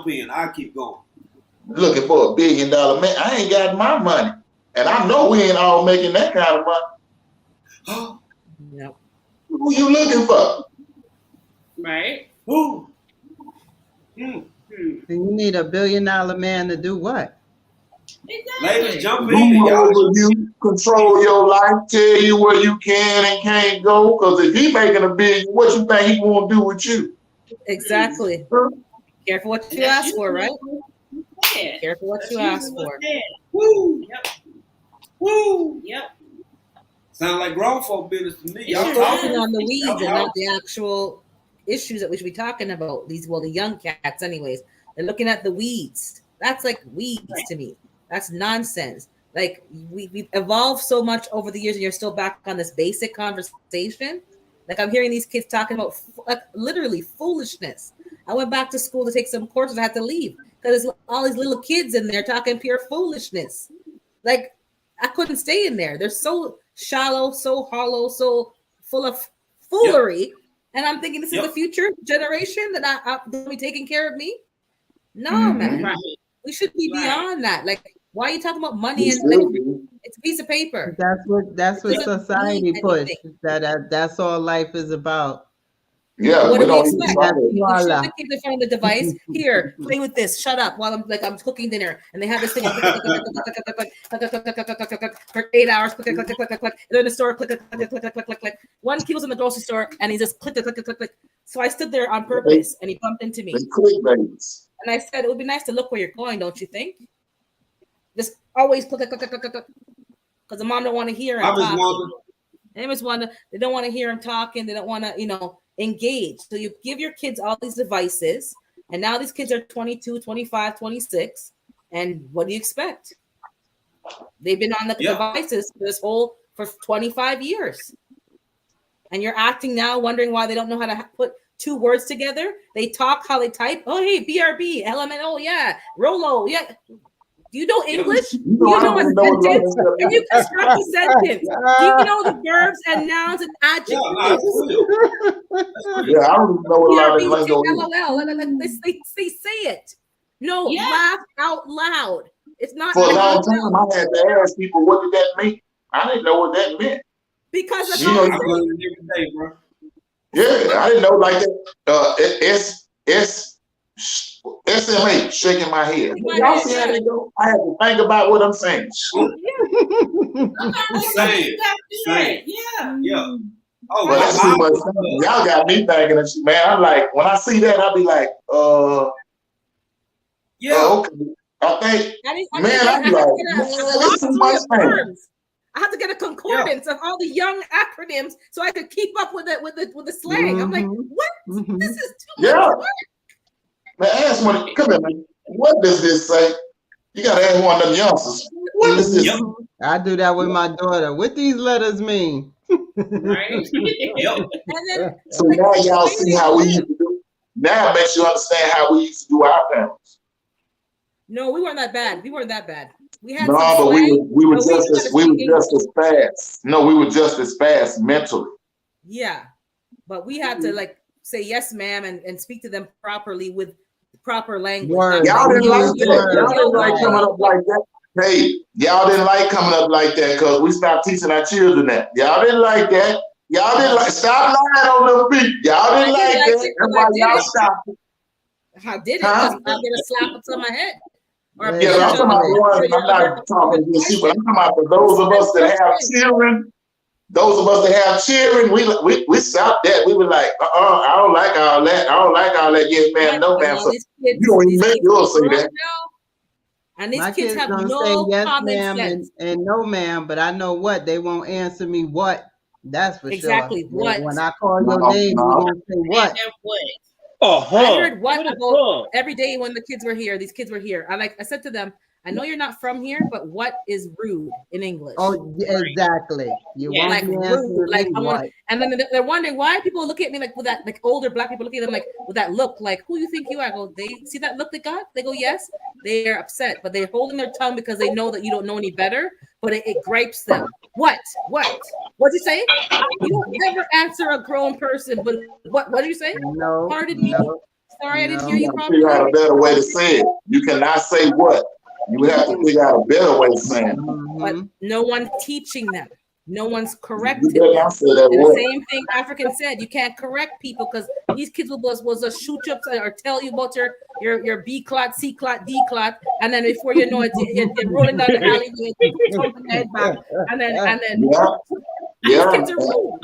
S1: in. I'll keep going.
S8: Looking for $1 billion man. I ain't got my money. And I know we ain't all making that kind of money.
S9: Yep.
S8: Who you looking for?
S10: Right.
S1: Who?
S7: You need $1 billion man to do what?
S10: Exactly.
S1: Ladies, jump in.
S8: Rule
S1: Y'all
S8: over you, control your life, tell you where you can and can't go. Because if he making $1 billion, what you think he gonna do with you?
S9: Exactly. Careful what you
S10: That's
S9: ask for, right?
S10: Yeah.
S9: Careful what
S10: That's
S9: you
S10: usually
S9: ask
S10: what's
S9: for.
S10: said.
S1: Woo!
S10: Yep.
S1: Woo!
S10: Yep.
S1: Sound like grown folk business to me.
S9: They're
S1: Y'all
S9: focusing
S1: talking
S9: on the weeds and
S1: y'all.
S9: not the actual issues that we should be talking about. The young cats, anyways. They're looking at the weeds. That's like weeds to me. That's nonsense. Like we've evolved so much over the years, and you're still back on this basic conversation. Like I'm hearing these kids talking about like literally foolishness. I went back to school to take some courses. I had to leave because there's all these little kids in there talking pure foolishness. Like I couldn't stay in there. They're so shallow, so hollow, so full of foolery. Yep. And I'm thinking this is the future generation that I will be taking care of me. No, man. Right. We should be beyond that. Like, why are you talking about money and like, it's a piece of paper?
S7: That's what society pushed. That's all life is about.
S8: Yeah,
S9: what do we expect?
S7: You
S9: show the kids in front of the device. Here, play with this. Shut up while I'm cooking dinner, and they have this thing for 8 hours. Click, click, click, click, click, click. They're in the store. Click, click, click, click, click, click, click. One kid was in the grocery store, and he just click, click, click, click, click. So I stood there on purpose, and he bumped into me. And I said, it would be nice to look where you're going, don't you think? Just always click, click, click, click, click, click. Because the mom don't want to hear him talking. They just want to. They don't want to hear him talking. They don't want to, engage. So you give your kids all these devices, and now these kids are 22, 25, 26. And what do you expect? They've been on the devices for 25 years. And you're acting now, wondering why they don't know how to put two words together. They talk how they type. Oh, hey, BRB, element. Oh, yeah. Rolo. Yeah. Do you know English? Do you know a sentence? Can you construct a sentence? Do you know the verbs and nouns and adjectives?
S8: Yeah, I don't know a lot of lingo.
S9: LOL. They say it. No, laugh out loud. It's not.
S8: For a long time, I had to ask people, what did that mean? I didn't know what that meant.
S9: Because that's
S1: all I'm learning every day, bro.
S8: Yeah, I didn't know like that. SMA, shaking my head. Y'all see how they go? I had to think about what I'm saying.
S1: Same. Yeah. Oh,
S8: but that's too much. Y'all got me thinking, man. I'm like, when I see that, I'll be like, okay. I think, I'm like, that's too much, man.
S9: I had to get a concordance of all the young acronyms so I could keep up with the slang. I'm like, what? This is too much work.
S8: Man, ask one. Come here, man. What does this say? You gotta ask one of them youngsters. What does this?
S7: I do that with my daughter. What these letters mean?
S10: Right.
S8: So now y'all see how we used to do. Now it makes you understand how we used to do our parents.
S9: No, we weren't that bad. We had
S8: but we were just as fast. No, we were just as fast mentally.
S9: Yeah, but we had to say yes, ma'am, and speak to them properly with proper language.
S8: Y'all didn't like that. Y'all didn't like coming up like that. Hey, y'all didn't like coming up like that because we stopped teaching our children that. Y'all didn't like that. Y'all didn't like. Stop lying on them feet. Y'all didn't like that. That's why y'all stopped.
S9: I did it because I get a slap upside my head.
S8: I'm talking about the ones. I'm not talking against you, but I'm talking about for those of us that have children. Those of us that have children, we stopped that. We were like, I don't like all that. I don't like all that. Yes, ma'am, no, ma'am. So you don't even make yours say that.
S9: And these
S7: my
S9: kids have
S7: gonna
S9: no
S7: say yes,
S9: common
S7: ma'am,
S9: sense.
S7: And no, ma'am, but I know what they won't answer me. What? That's for
S9: exactly
S7: sure.
S9: What?
S7: When I call your name, you gonna say what?
S9: I heard what every day when the kids were here. These kids were here. I said to them, I know you're not from here, but what is rude in English?
S7: Oh, exactly. You
S10: Yeah.
S7: won't
S9: Like
S7: be
S9: rude.
S7: answering
S9: Like
S7: me
S9: I want,
S7: what.
S9: and then they're wondering why people look at me like with that, like older black people look at them like with that look, like who you think you are? I go, they see that look they got? They go, yes. They're upset, but they're holding their tongue because they know that you don't know any better. But it gripes them. What? What'd you say? You don't ever answer a grown person. But what? What did you say?
S7: No,
S9: Pardon me.
S7: no,
S9: Sorry, I didn't hear
S8: You
S7: no.
S9: you
S8: got to figure out
S9: properly.
S8: a better way to say it. You cannot say what. You have to figure out a better way of saying it.
S9: But
S7: Mm-hmm.
S9: no one's teaching them. No one's
S8: You
S9: corrected
S8: better
S9: them.
S8: not say that
S9: And the
S8: word.
S9: same thing African said, you can't correct people because these kids will just shoot you up or tell you about your B clot, C clot, D clot, and then before you know it, you're rolling down the alleyway, thumping your head back, and then
S8: Yeah,
S9: and these
S8: yeah.
S9: kids are rude.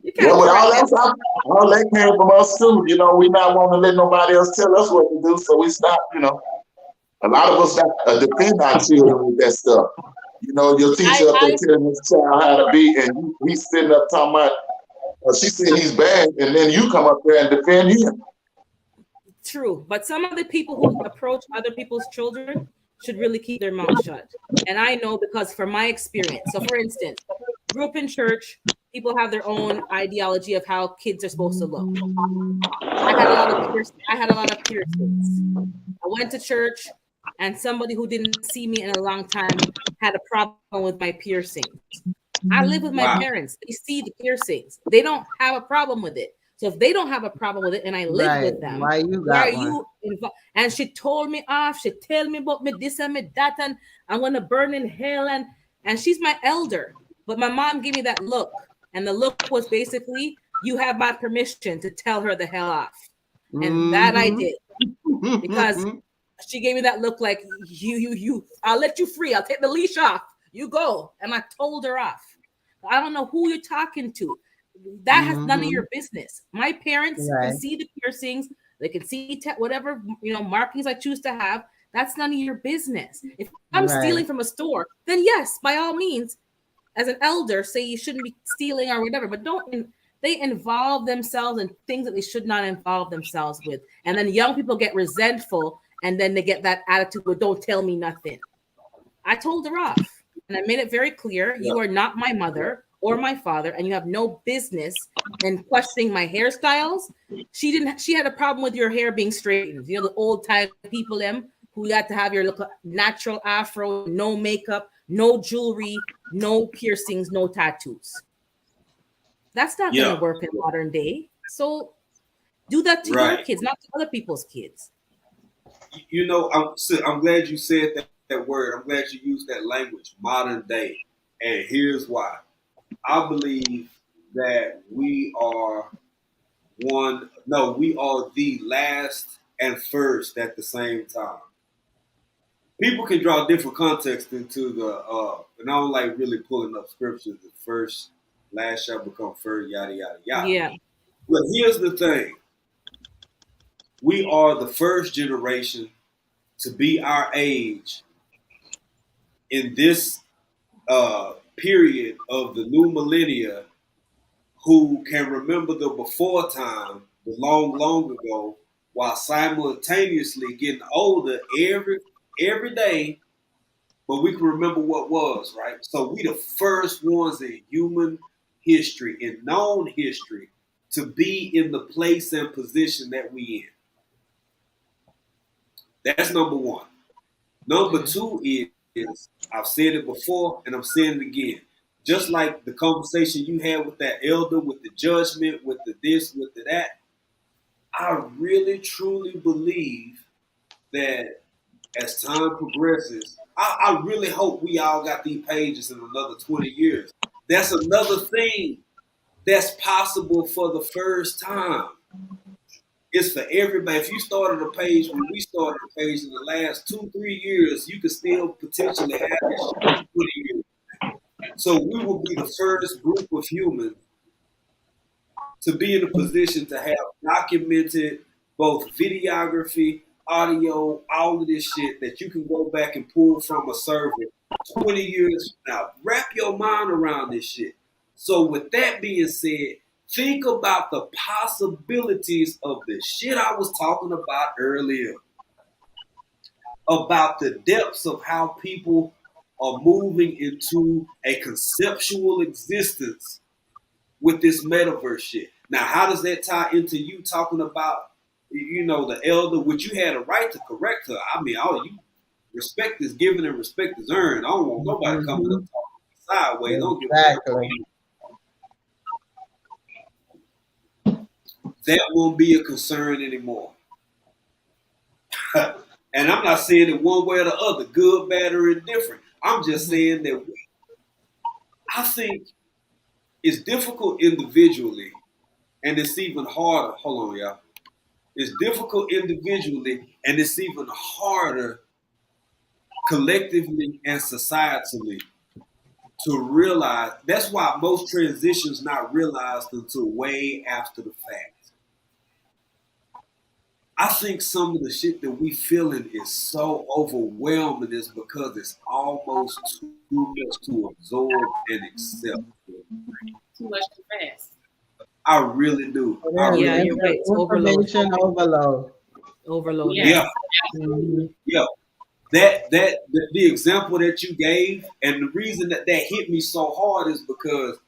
S9: You
S8: Yeah,
S9: can't
S8: but
S9: correct them.
S8: all that came from us too. You know, we not want to let nobody else tell us what to do, so we stop. You know, a lot of us got to defend our children with that stuff. You know, your teacher up there
S9: I
S8: telling his child how to be, and he's sitting up talking about, she said he's bad, and then you come up there and defend him.
S9: True, but some of the people who approach other people's children should really keep their mouth shut. And I know because from my experience. So, for instance, grew up in church. People have their own ideology of how kids are supposed to look. I had a lot of piercings. I went to church, and somebody who didn't see me in a long time had a problem with my piercings. I live with my
S1: Wow.
S9: parents. They see the piercings. They don't have a problem with it. So if they don't have a problem with it and I live
S7: Right.
S9: with them,
S7: Why you
S9: why are
S7: got one?
S9: you involved? And she told me off. She tell me about me this and me that, and I'm gonna burn in hell. And she's my elder. But my mom gave me that look. And the look was basically, you have my permission to tell her the hell off. And that I did. Because she gave me that look like you I'll let you free. I'll take the leash off. You go. And I told her off. I don't know who you're talking to. That has none of your business. My parents
S7: Right.
S9: can see the piercings. They can see whatever markings I choose to have. That's none of your business. If I'm
S7: Right.
S9: stealing from a store, then yes, by all means, as an elder, say you shouldn't be stealing or whatever. But they involve themselves in things that they should not involve themselves with. And then young people get resentful, and then they get that attitude, well, don't tell me nothing. I told her off, and I made it very clear, you are not my mother or my father, and you have no business in questioning my hairstyles. She had a problem with your hair being straightened. You know, the old time people who got to have your look natural afro, no makeup, no jewelry, no piercings, no tattoos. That's not going to work in modern day. So do that to your kids, not to other people's kids.
S1: You know, I'm glad you said that word. I'm glad you used that language, modern day. And here's why. I believe that we are the last and first at the same time. People can draw different context into and I don't like really pulling up scriptures. The first, last shall become first, yada, yada, yada.
S9: Yeah.
S1: But here's the thing. We are the first generation to be our age in this period of the new millennia who can remember the before time, the long ago, while simultaneously getting older every day, but we can remember what was, right? So we the first ones in human history, in known history, to be in the place and position that we in. That's number one. Number two is I've said it before and I'm saying it again. Just like the conversation you had with that elder, with the judgment, with the this, with the that, I really truly believe that as time progresses, I really hope we all got these pages in another 20 years. That's another thing that's possible for the first time. It's for everybody. If you started a page when we started a page in the last 2-3 years, you could still potentially have this shit in 20 years. So we will be the first group of humans to be in a position to have documented both videography, audio, all of this shit that you can go back and pull from a server 20 years from now. Wrap your mind around this shit. So with that being said, think about the possibilities of the shit I was talking about earlier. about the depths of how people are moving into a conceptual existence with this metaverse shit. Now, how does that tie into you talking about, the elder, which you had a right to correct her? I mean, all you respect is given and respect is earned. I don't want nobody coming up talking sideways. I don't give a damn. That won't be a concern anymore. And I'm not saying it one way or the other, good, bad, or indifferent. I'm just saying that I think it's difficult individually, and it's even harder. Hold on, y'all. It's difficult individually, and it's even harder collectively and societally to realize. That's why most transitions not realized until way after the fact. I think some of the shit that we feeling is so overwhelming is because it's almost too much to absorb and accept.
S10: Too much too fast.
S1: I really do.
S9: Yeah, you're right. It's
S7: Information overload.
S9: Overload.
S1: Yeah.
S7: Mm-hmm.
S1: Yeah. The example that you gave, and the reason that hit me so hard is because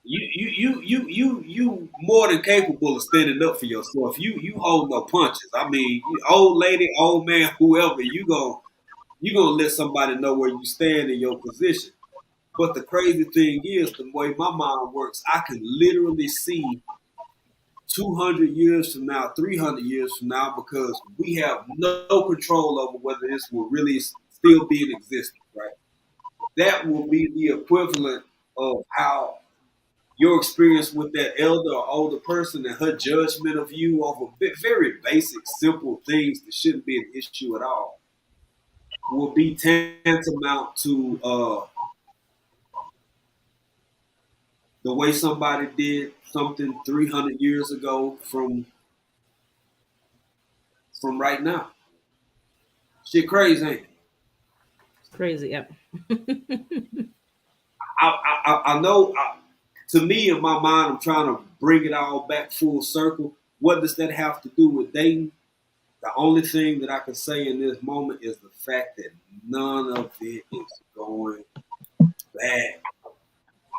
S1: you more than capable of standing up for yourself. You hold no punches. I mean, old lady, old man, whoever, you gonna let somebody know where you stand in your position. But the crazy thing is, the way my mind works, I can literally see 200 years from now, 300 years from now, because we have no control over whether this will really still be in existence, right? That will be the equivalent of how your experience with that elder or older person and her judgment of you over very basic, simple things that shouldn't be an issue at all will be tantamount to the way somebody did something 300 years ago from right now. Shit crazy, ain't it?
S9: It's crazy, yep.
S1: I know, to me, in my mind, I'm trying to bring it all back full circle. What does that have to do with dating? The only thing that I can say in this moment is the fact that none of it is going bad.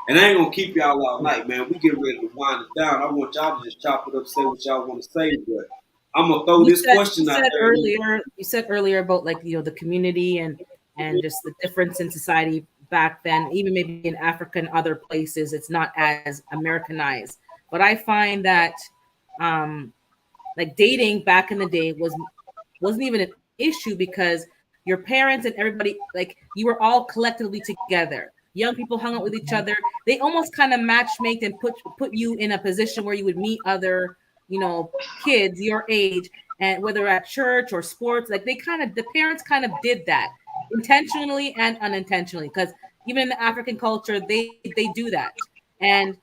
S1: And I ain't gonna keep y'all all night, man. We get ready to wind it down. I want y'all to just chop it up, say what y'all want to say, but I'm gonna throw this question out there.
S9: You said earlier about the community and just the difference in society back then, even maybe in Africa and other places, it's not as Americanized. But I find that like dating back in the day wasn't even an issue because your parents and everybody, like, you were all collectively together. Young people hung out with each other. They almost kind of matchmake and put you in a position where you would meet other, kids your age, and whether at church or sports, like the parents kind of did that intentionally and unintentionally, because even in the African culture, they do that. And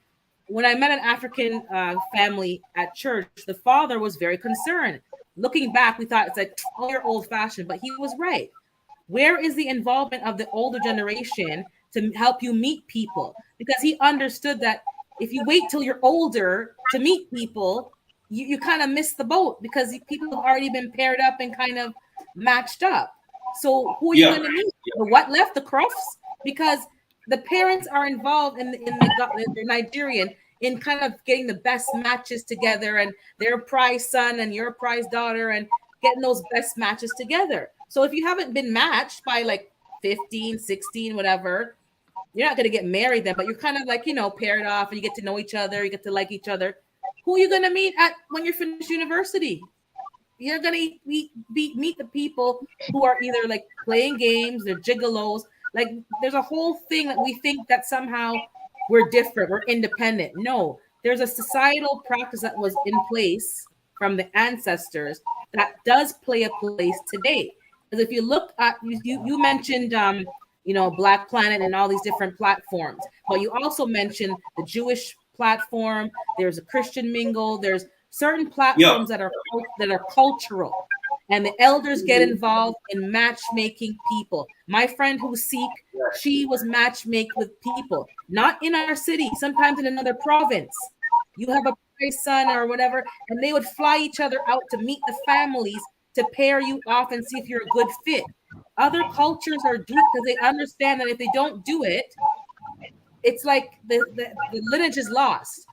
S9: when I met an African family at church, the father was very concerned. Looking back, we thought it's like, oh, you're old fashioned, but he was right. Where is the involvement of the older generation to help you meet people? Because he understood that if you wait till you're older to meet people, you kind of miss the boat because people have already been paired up and kind of matched up. So who are you going to meet? The what left? The crofts? Because the parents are involved they're Nigerian in kind of getting the best matches together, and their prize son and your prize daughter, and getting those best matches together. So if you haven't been matched by like 15, 16, whatever, you're not going to get married then, but you're kind of like, paired off and you get to know each other, you get to like each other. Who are you going to meet when you're finished university? You're going to meet the people who are either like playing games, they're gigolos. Like there's a whole thing that we think that somehow we're different, we're independent. No, there's a societal practice that was in place from the ancestors that does play a place today. Because if you look at, you mentioned, Black Planet and all these different platforms, but you also mentioned the Jewish platform. There's a Christian mingle. There's certain platforms that are cultural, and the elders get involved in matchmaking people. My friend who's Sikh, she was matchmaked with people, not in our city, sometimes in another province. You have a son or whatever, and they would fly each other out to meet the families to pair you off and see if you're a good fit. Other cultures are duped because they understand that if they don't do it, it's like the lineage is lost.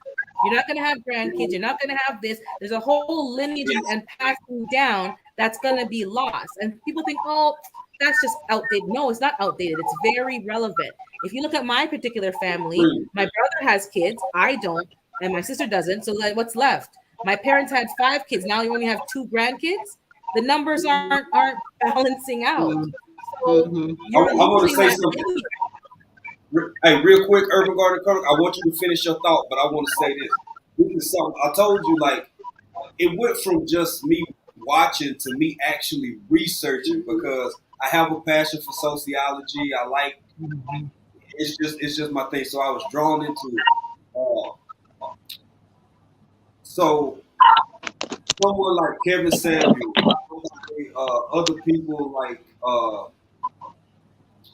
S9: You're not going to have grandkids. You're not going to have this. There's a whole lineage and passing down that's going to be lost. And people think, oh, that's just outdated. No, it's not outdated. It's very relevant. If you look at my particular family, my brother has kids. I don't. And my sister doesn't. So like, what's left? My parents had 5 kids. Now you only have 2 grandkids. The numbers aren't balancing out. So you're
S1: I want to
S9: losing
S1: say
S9: that
S1: something.
S9: lineage.
S1: Hey, real quick, Urban Garden Color, I want you to finish your thought, but I want to say this. This is something I told you, like, it went from just me watching to me actually researching because I have a passion for sociology. I like it's just my thing. So I was drawn into it. So someone like Kevin Samuel, other people like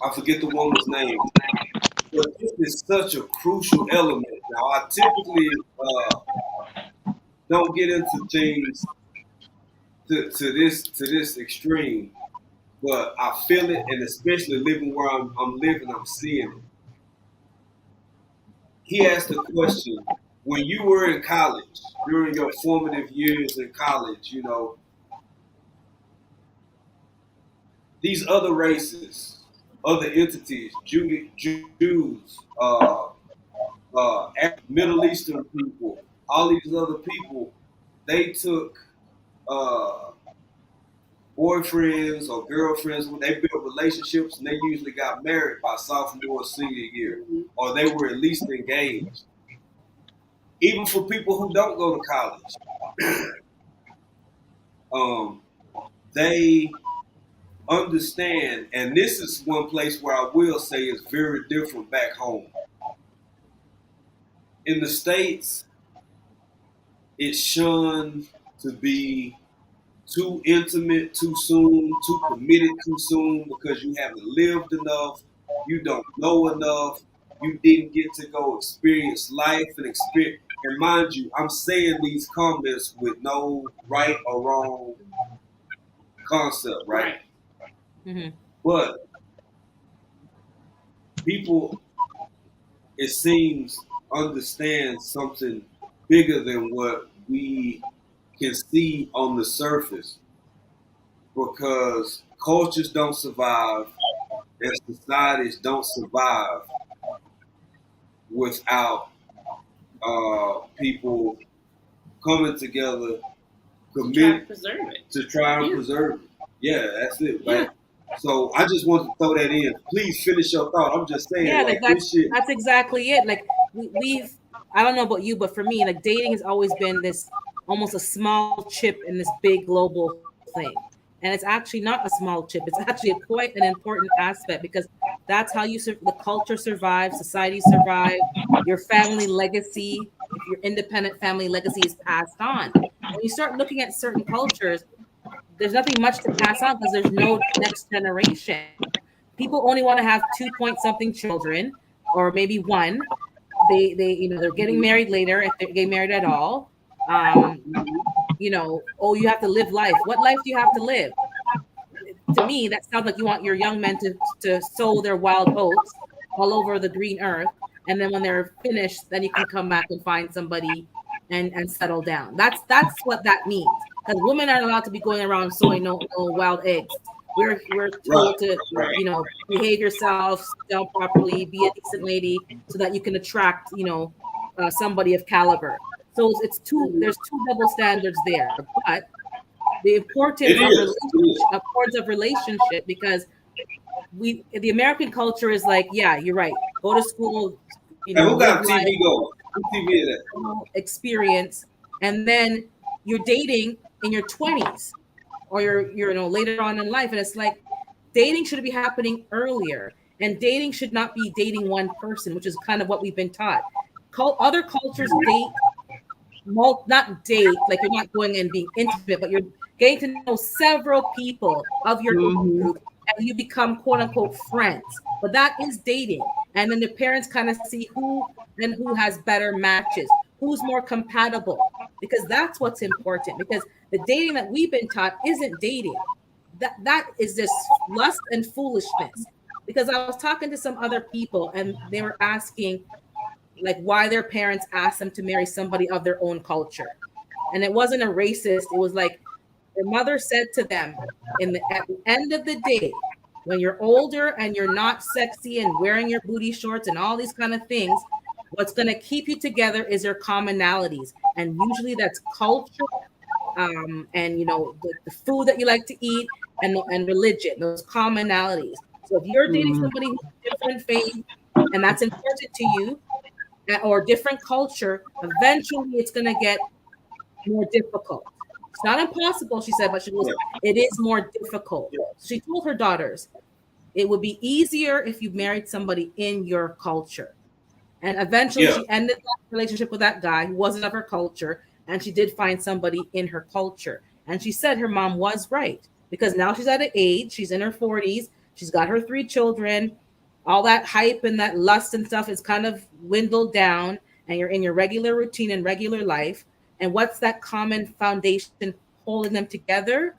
S1: I forget the woman's name. But this is such a crucial element. Now, I typically don't get into things to this extreme, but I feel it, and especially living where I'm living, I'm seeing it. He asked the question: when you were in college, during your formative years in college, you know, these other races, other entities, Jews, Middle Eastern people, all these other people, they took boyfriends or girlfriends when they built relationships, and they usually got married by sophomore or senior year, or they were at least engaged. Even for people who don't go to college, they understand, and this is one place where I will say is very different back home. In the States, it's shunned to be too intimate too soon, too committed too soon because you haven't lived enough, you don't know enough, you didn't get to go experience life and experience. And mind you, I'm saying these comments with no right or wrong concept, right?
S9: Mm-hmm.
S1: But people, it seems, understand something bigger than what we can see on the surface because cultures don't survive and societies don't survive without people coming together, commit to try and preserve it. Yeah, that's it, right? So I just want to throw that in. Please finish your thought. I'm just saying,
S9: Yeah,
S1: like
S9: like
S1: this shit.
S9: that's exactly it. Like we've I don't know about you, but for me, like dating has always been this almost a small chip in this big global thing. And it's actually not a small chip. It's actually quite an important aspect because that's how the culture survives, society survives, your family legacy, if your independent family legacy is passed on. When you start looking at certain cultures, there's nothing much to pass on because there's no next generation. People only want to have 2 point something children or maybe one. They're getting married later if they're getting married at all. um oh, you have to live life. What life do you have to live? To me, that sounds like you want your young men to sow their wild oats all over the green earth, and then when they're finished, then you can come back and find somebody and settle down. That's what that means, because women aren't allowed to be going around sowing no wild eggs. We're told to behave yourself, sell properly, be a decent lady, so that you can attract somebody of caliber. So there's two double standards there. But the importance of relationship, because the American culture is like, yeah, you're right, go to school,
S1: And who
S9: live
S1: got
S9: life,
S1: TV going? Who TV is that?
S9: experience, and then you're dating in your 20s, or you're later on in life, and it's like dating should be happening earlier, and dating should not be dating one person, which is kind of what we've been taught. Other cultures date, not date like you're not going and being intimate, but you're getting to know several people of your group, and you become quote unquote friends. But that is dating, and then the parents kind of see who has better matches. who's more compatible, because that's what's important. Because the dating that we've been taught isn't dating. That is just lust and foolishness. Because I was talking to some other people and they were asking like why their parents asked them to marry somebody of their own culture. And it wasn't a racist, it was like their mother said to them, at the end of the day, when you're older and you're not sexy and wearing your booty shorts and all these kind of things, what's going to keep you together is your commonalities. And usually that's culture, and the food that you like to eat, and religion, those commonalities. So if you're dating somebody who's different faith and that's important to you, or different culture, eventually it's going to get more difficult. It's not impossible, she said, but she goes, it is more difficult. She told her daughters, it would be easier if you married somebody in your culture. And eventually she ended that relationship with that guy who wasn't of her culture. And she did find somebody in her culture. And she said her mom was right, because now she's at an age, she's in her 40s, she's got her 3 children, all that hype and that lust and stuff is kind of dwindled down, and you're in your regular routine and regular life. And what's that common foundation holding them together?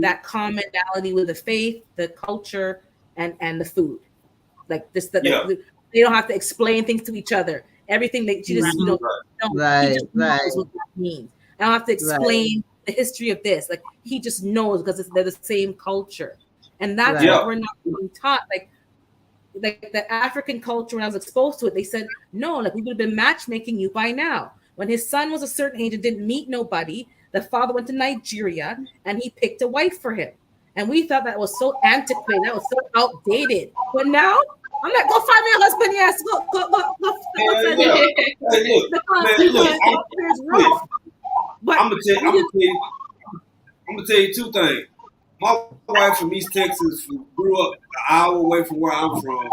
S9: That commonality with the faith, the culture, and the food. Like this, they don't have to explain things to each other. Everything she just, he just knows what that means. I don't have to explain the history of this. Like he just knows because they're the same culture, and that's what we're not being taught. Like the African culture, when I was exposed to it, they said, no, like we would have been matchmaking you by now. When his son was a certain age and didn't meet nobody, the father went to Nigeria and he picked a wife for him. And we thought that was so antiquated, that was so outdated. But now, I'm like, go find me a husband, yes. Go
S1: I'm gonna tell you 2 things. My wife from East Texas grew up an hour away from where I'm from.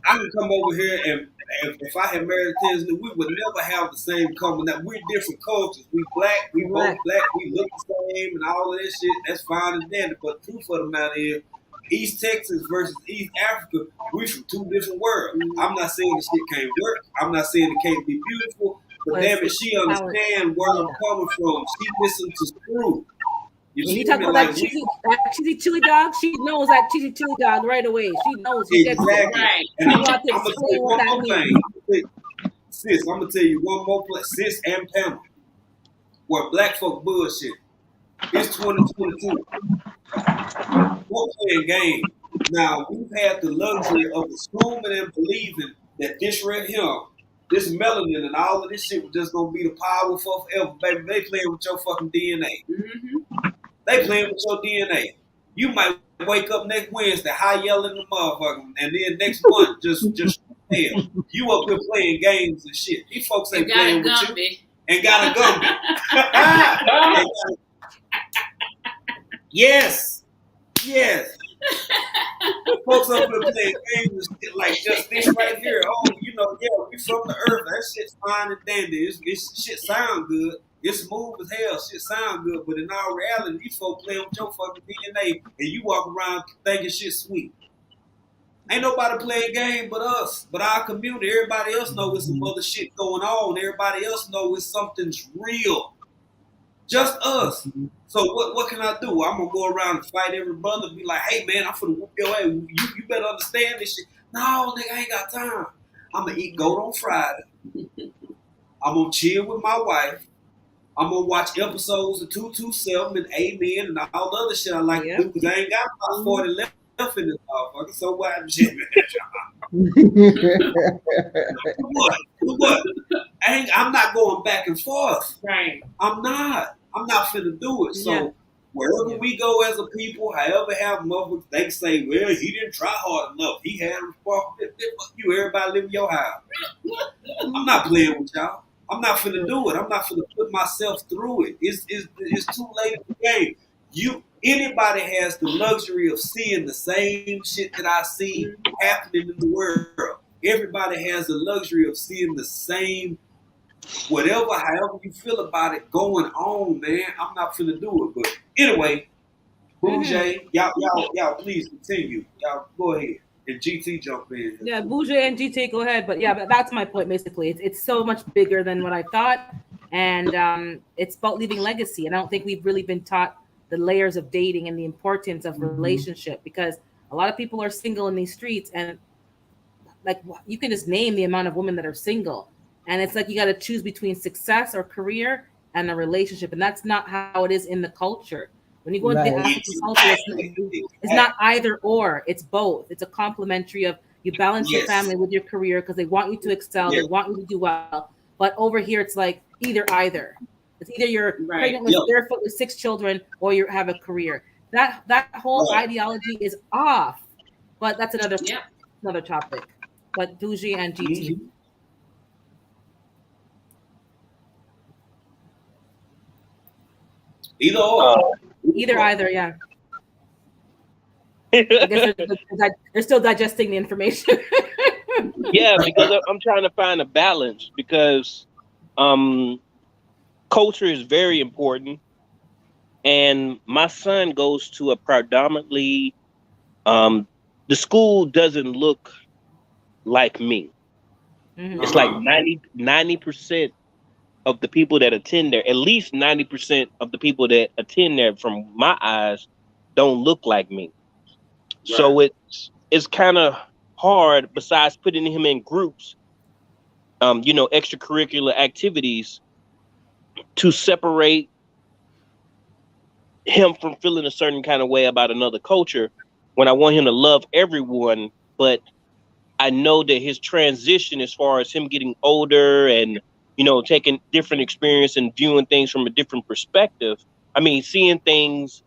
S1: I can come over here and if I had married a Tanzanian, we would never have the same common. That we're different cultures. We black, we both black, we look the same, and all of this shit. That's fine and dandy. But the truth of the matter is, East Texas versus East Africa, we from 2 different worlds. I'm not saying the shit can't work. I'm not saying it can't be beautiful. But damn it, she understands where I'm coming from. She listens to Screw.
S9: When you talk about that cheesy chili dog, she knows that cheesy chili dog right away. She knows. She gets it.
S1: Right. And I'm gonna tell you one more thing. Sis, I'm gonna tell you one more place. Sis and Pamela, where black folk bullshit. It's 2022. We're playing games. Now, we've had the luxury of assuming and believing that this right here, this melanin and all of this shit was just gonna be the power for forever. Baby, they playing with your fucking DNA. They playing with your DNA. You might wake up next Wednesday high yelling the motherfucker, and then next month just hell. You up here playing games and shit. These folks ain't playing with you. And got a Gumby. Yes. Folks up here playing games and shit like just this right here. Oh, we from the earth. That shit's fine and dandy. It's shit sound good. It's smooth as hell. Shit sound good. But in all reality, these folks playing with your fucking DNA and you walk around thinking shit sweet. Ain't nobody playing game but us, but our community. Everybody else knows there's some other shit going on. Everybody else knows something's real. Just us. So what can I do? I'm gonna go around and fight every brother and be like, hey man, I'm finna whoop your ass. You better understand this shit. No, nigga, I ain't got time. I'm gonna eat goat on Friday. I'm gonna chill with my wife. I'm gonna watch episodes of 227 and Amen and all the other shit I like to do because I ain't got about 40 left in this motherfucker. So what? Shit, what? I'm not going back and forth.
S10: Right.
S1: I'm not finna do it. So wherever we go as a people, however have motherfuckers, they say, well, he didn't try hard enough. He had a responsibility. Fuck you, everybody live in your house. I'm not playing with y'all. I'm not finna do it. I'm not finna put myself through it. It's too late in the game. Anybody has the luxury of seeing the same shit that I see happening in the world. Everybody has the luxury of seeing the same however you feel about it going on, man. I'm not finna do it. But anyway, Bougie, y'all please continue. Y'all go ahead. and GT jump in.
S9: Yeah, Bougie and GT, go ahead. But yeah, but that's my point basically. It's so much bigger than what I thought, and it's about leaving legacy. And I don't think we've really been taught the layers of dating and the importance of relationship, because a lot of people are single in these streets, and like you can just name the amount of women that are single, and it's like you got to choose between success or career and a relationship, and that's not how it is in the culture. When you go into the
S7: Right.
S9: African culture, it's not either or, it's both. It's a complementary of you balance your
S1: Yes.
S9: family with your career because they want you to excel, they
S1: Yes.
S9: want you to do well. But over here it's like either it's either you're
S10: Right.
S9: pregnant with
S1: Yep.
S9: barefoot with 6 children or you have a career. That whole
S1: Right.
S9: ideology is off, but that's
S10: Yep.
S9: another topic. But Bougie and GT.
S1: Mhm. Either or.
S9: Either, yeah. I guess they're still digesting the information.
S6: Yeah, because I'm trying to find a balance because culture is very important, and my son goes to a predominantly um, the school doesn't look like me. It's like
S9: Mhm.
S6: 90% of the people that attend there, at least 90% of the people that attend there, from my eyes, don't look like me.
S1: Right.
S6: So it's kind of hard. Besides putting him in groups, extracurricular activities, to separate him from feeling a certain kind of way about another culture, when I want him to love everyone, but I know that his transition, as far as him getting older and taking different experience and viewing things from a different perspective. I mean, seeing things.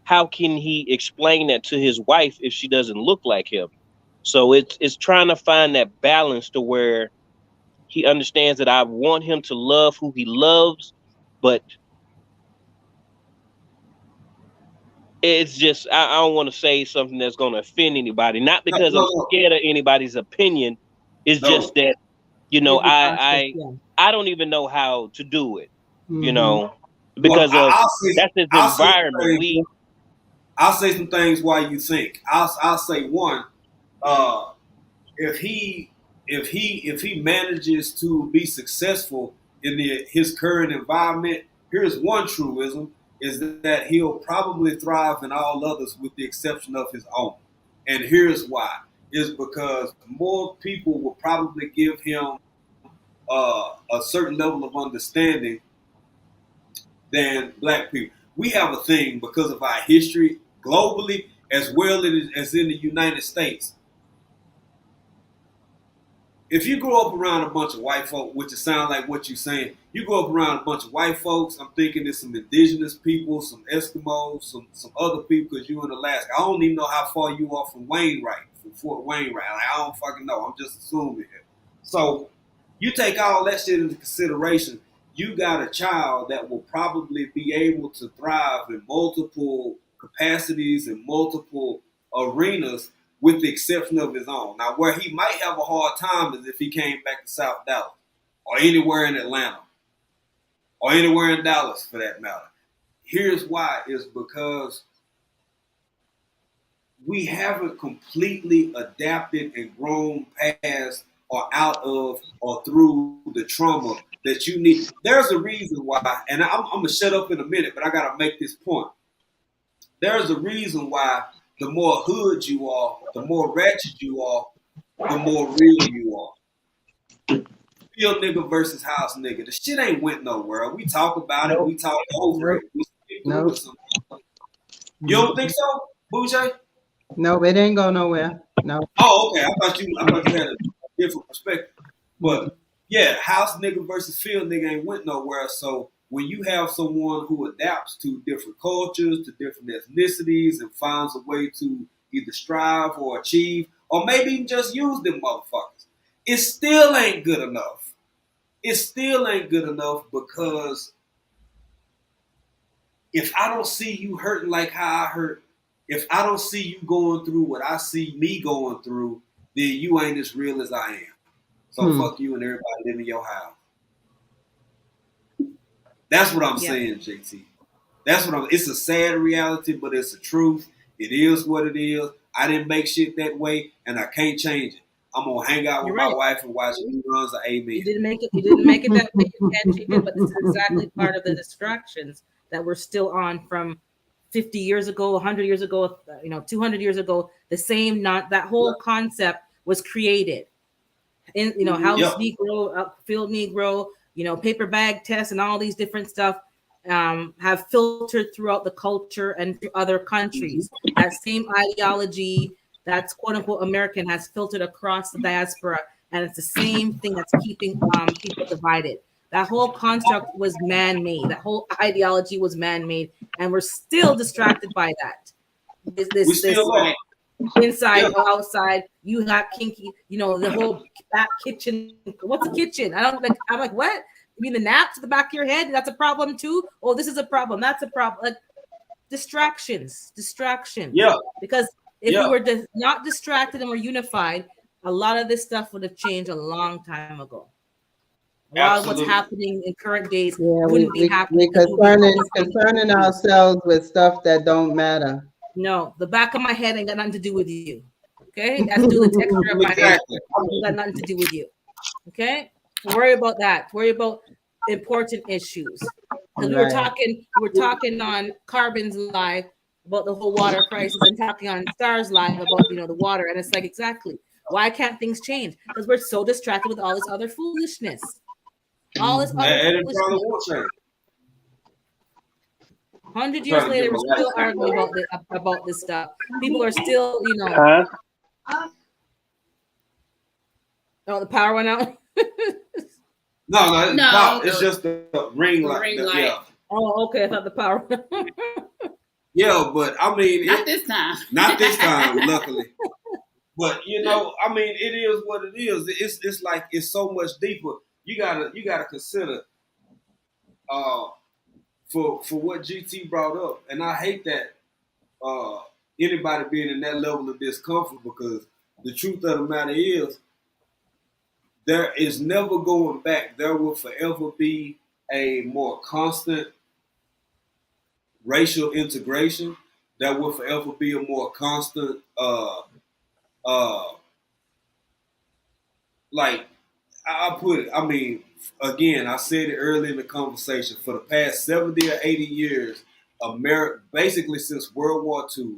S6: How can he explain that to his wife if she doesn't look like him? So it's trying to find that balance to where he understands that I want him to love who he loves, but it's just I don't want to say something that's going to offend anybody. Not
S1: No,
S6: because I'm
S1: no,
S6: scared of anybody's opinion. It's just
S1: no.
S6: that
S9: You'll be
S6: I
S9: cautious,
S6: I
S9: yeah.
S6: I don't even know how to do it. You
S7: Mm-hmm.
S6: know,
S1: Well,
S6: because of
S1: say
S6: that's his
S1: I'll say some
S6: environment.
S1: things. I'll say some things while you think. I'll say one. Uh, if he manages to be successful in his current environment, here's one truism: is that he'll probably thrive in all others with the exception of his own. And here's why: is because more people will probably give him a certain level of understanding than black people. We have a thing because of our history globally as well as in the United States. If you grow up around a bunch of white folk, which it sounds like what you're saying, you grow up around a bunch of white folks. I'm thinking there's some indigenous people, some Eskimos, some other people, because you're in Alaska. I don't even know how far you are from Wainwright, from Fort Wainwright. Like, I don't fucking know. I'm just assuming it. So you take all that shit into consideration. You got a child that will probably be able to thrive in multiple capacities and multiple arenas with the exception of his own. Now, where he might have a hard time is if he came back to South Dallas or anywhere in Atlanta or anywhere in Dallas for that matter. Here's why: is because we haven't completely adapted and grown past or out of or through the trauma that you need. There's a reason why, and I'm gonna shut up in a minute, but I gotta make this point. There's a reason why the more hood you are, the more ratchet you are, the more real you are. Field nigga versus house nigga. The shit ain't went nowhere. We talk about it.
S7: Nope.
S1: We talk over
S7: Nope.
S1: it. We stick through
S7: Nope.
S1: it. You don't think so, Boucher?
S7: Nope. It ain't go nowhere. No.
S1: Oh, okay. I thought you had a different perspective. But yeah, house nigga versus field nigga ain't went nowhere. So when you have someone who adapts to different cultures, to different ethnicities, and finds a way to either strive or achieve, or maybe even just use them motherfuckers, it still ain't good enough. It still ain't good enough because if I don't see you hurting like how I hurt, if I don't see you going through what I see me going through, then you ain't as real as I am. So
S7: Hmm.
S1: fuck you and everybody living in your house. That's what I'm
S9: Yeah.
S1: saying, JT. It's a sad reality, but it's the truth. It is what it is. I didn't make shit that way, and I can't change it. I'm gonna hang out with
S9: You're
S1: my
S9: right.
S1: wife and watch reruns of Amen.
S9: You didn't make it. You didn't make it that way. You can't change it. But this is exactly part of the distractions that we're still on from 50 years ago, 100 years ago, 200 years ago. The same, not that whole concept was created in, house
S1: Yep.
S9: Negro, field Negro, paper bag test, and all these different stuff have filtered throughout the culture and through other countries. That same ideology that's quote unquote American has filtered across the diaspora, and it's the same thing that's keeping people divided. That whole construct was man-made. That whole ideology was man-made, and we're still distracted by that.
S1: We
S9: This
S1: still are.
S9: inside
S1: Yeah.
S9: or outside, you got kinky, the whole back kitchen. What's a kitchen? I'm like, what? You mean the naps at the back of your head? That's a problem too? Oh, this is a problem. That's a problem. Like distractions.
S1: Yeah.
S9: Because if
S1: Yeah.
S9: we were not distracted and we're unified, a lot of this stuff would have changed a long time ago. A lot of what's
S1: Absolutely.
S9: happening in current days
S7: Yeah,
S9: wouldn't be happening.
S7: we concerning ourselves with stuff that don't matter.
S9: No, the back of my head ain't got nothing to do with you. Okay, that's do the texture of my head.
S1: Exactly.
S9: Ain't got nothing to do with you. Okay, worry about that. Worry about important issues. Because we were talking on Carbon's live about the whole water crisis, and talking on Stars live about the water, and it's like exactly why can't things change? Because we're so distracted with all this other foolishness. All this other
S1: And it probably
S9: foolishness.
S1: won't change.
S9: 100 years later, we're still arguing about this stuff. People are still,
S6: Huh?
S9: Oh, the power went out.
S1: No, it's just the ring light. Yeah.
S9: Oh, okay. I thought the power.
S1: Yeah, but I mean,
S10: Not this time.
S1: Not this time, luckily. But I mean, it is what it is. It's like it's so much deeper. You gotta consider for what GT brought up, and I hate that anybody being in that level of discomfort, because the truth of the matter is there is never going back. There will forever be a more constant racial integration. There will forever be a more constant like I put it, I mean, again, I said it early in the conversation, for the past 70 or 80 years, America, basically since World War II,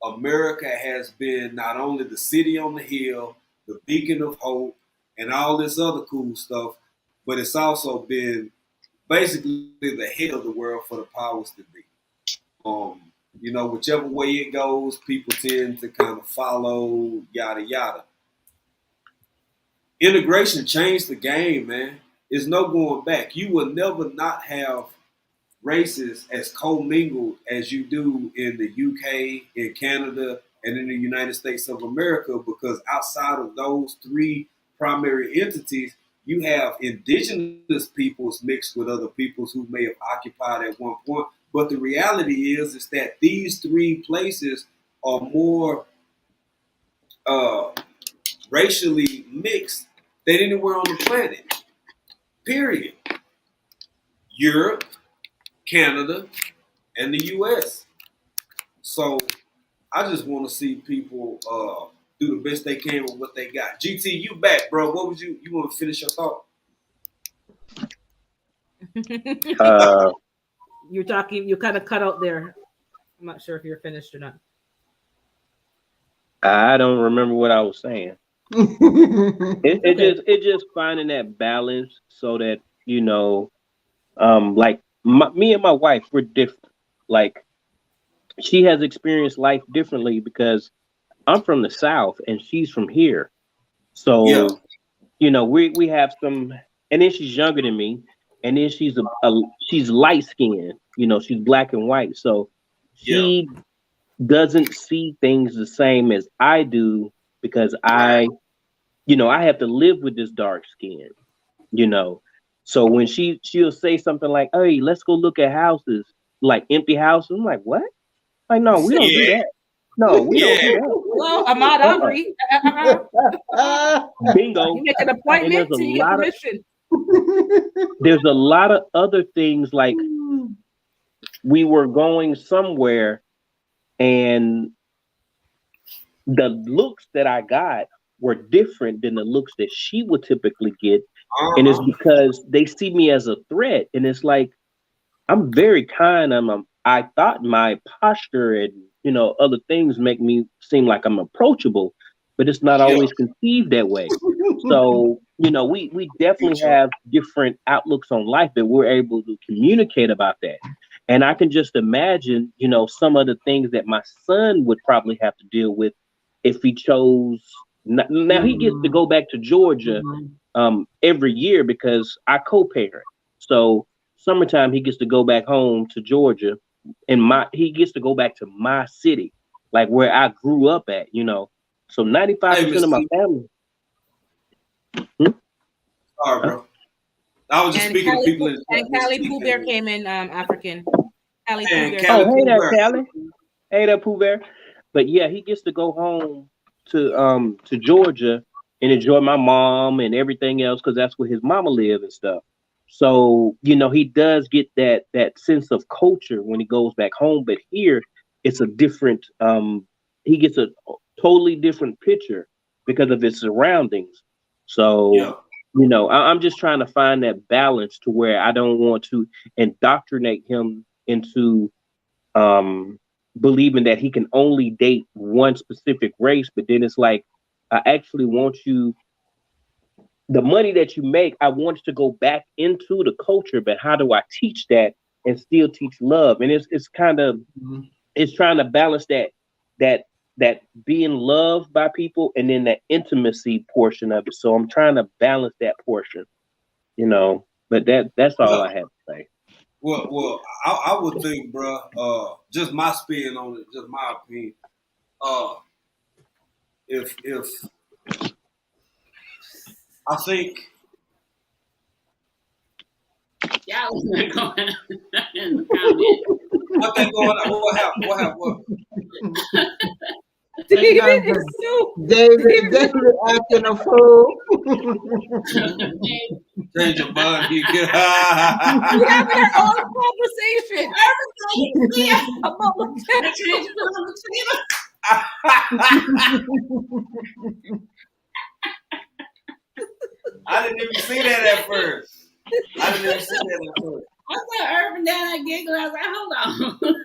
S1: America has been not only the city on the hill, the beacon of hope, and all this other cool stuff, but it's also been basically the head of the world for the powers to be. Whichever way it goes, people tend to kind of follow, yada, yada. Integration changed the game, man. There's no going back. You will never not have races as commingled as you do in the UK, in Canada, and in the United States of America, because outside of those three primary entities, you have indigenous peoples mixed with other peoples who may have occupied at one point. But the reality is that these three places are more racially mixed than anywhere on the planet. Period. Europe, Canada, and the US. So I just want to see people do the best they can with what they got. GT, you back, bro. What would you want to finish your thought?
S9: You're kind of cut out there. I'm not sure if you're finished or not.
S6: I don't remember what I was saying. It just finding that balance so that like me and my wife, we're different. Like she has experienced life differently because I'm from the South and she's from here. So we have some, and then she's younger than me, and then she's she's light skinned. She's black and white, so she doesn't see things the same as I do because I have to live with this dark skin, So when she'll say something like, "Hey, let's go look at houses, like empty houses." I'm like, "What?" Like, no, we don't do that. No, we don't do that.
S9: Well, Ahmad Aubrey.
S6: Bingo.
S9: You make an appointment to get permission.
S6: There's a lot of other things, like we were going somewhere and the looks that I got were different than the looks that she would typically get. And it's
S1: Uh-huh.
S6: because they see me as a threat. And it's like, I'm very kind. I thought my posture and, other things make me seem like I'm approachable, but it's not
S1: Yeah.
S6: always conceived that way. So, we definitely
S1: Sure.
S6: have different outlooks on life that we're able to communicate about that. And I can just imagine, some of the things that my son would probably have to deal with if he chose. Now he gets to
S7: Mhm.
S6: go back to Georgia
S7: Mhm.
S6: every year because I co-parent. So summertime he gets to go back home to Georgia, and he gets to go back to my city, like where I grew up at. So 95%
S1: Hey, Miss
S6: of my
S1: T.
S6: family. Hmm?
S1: Sorry,
S6: Huh?
S1: bro. I was just
S9: And
S1: speaking to people in the chat.
S9: And
S1: Miss
S9: Callie
S1: T
S9: Pooh
S1: came
S9: Bear
S1: in.
S9: came in, African. Callie Pooh
S1: And
S9: Bear
S1: Cali
S6: Oh,
S9: came
S6: hey
S9: in.
S6: there,
S1: Pooh
S6: Callie. Hey there, Pooh Bear. But yeah, he gets to go home to Georgia and enjoy my mom and everything else because that's where his mama live and stuff. So he does get that sense of culture when he goes back home. But here, it's a different. He gets a totally different picture because of his surroundings. So
S1: Yeah.
S6: I'm just trying to find that balance to where I don't want to indoctrinate him into um, believing that he can only date one specific race, but then it's like, I actually want the money that you make, I want to go back into the culture, but how do I teach that and still teach love? And it's kind of
S7: Mhm.
S6: it's trying to balance that that being loved by people and then that intimacy portion of it. So I'm trying to balance that portion. But that's all
S1: Yeah.
S6: I have to say.
S1: I would think, bro. Just my spin on it, just my opinion. Uh, if I think,
S10: Y'all was not going in the comment.
S1: what they going on? What happened? What happened? What?
S7: They got
S9: David
S7: the
S9: is so
S7: David acting a fool.
S1: Change your mind. You can.
S9: we having our own conversation
S10: Yeah,
S9: about what
S10: I changed the
S1: I didn't even see that at first. I didn't even see that at first.
S10: I saw Urban down that giggle. I was like, hold on.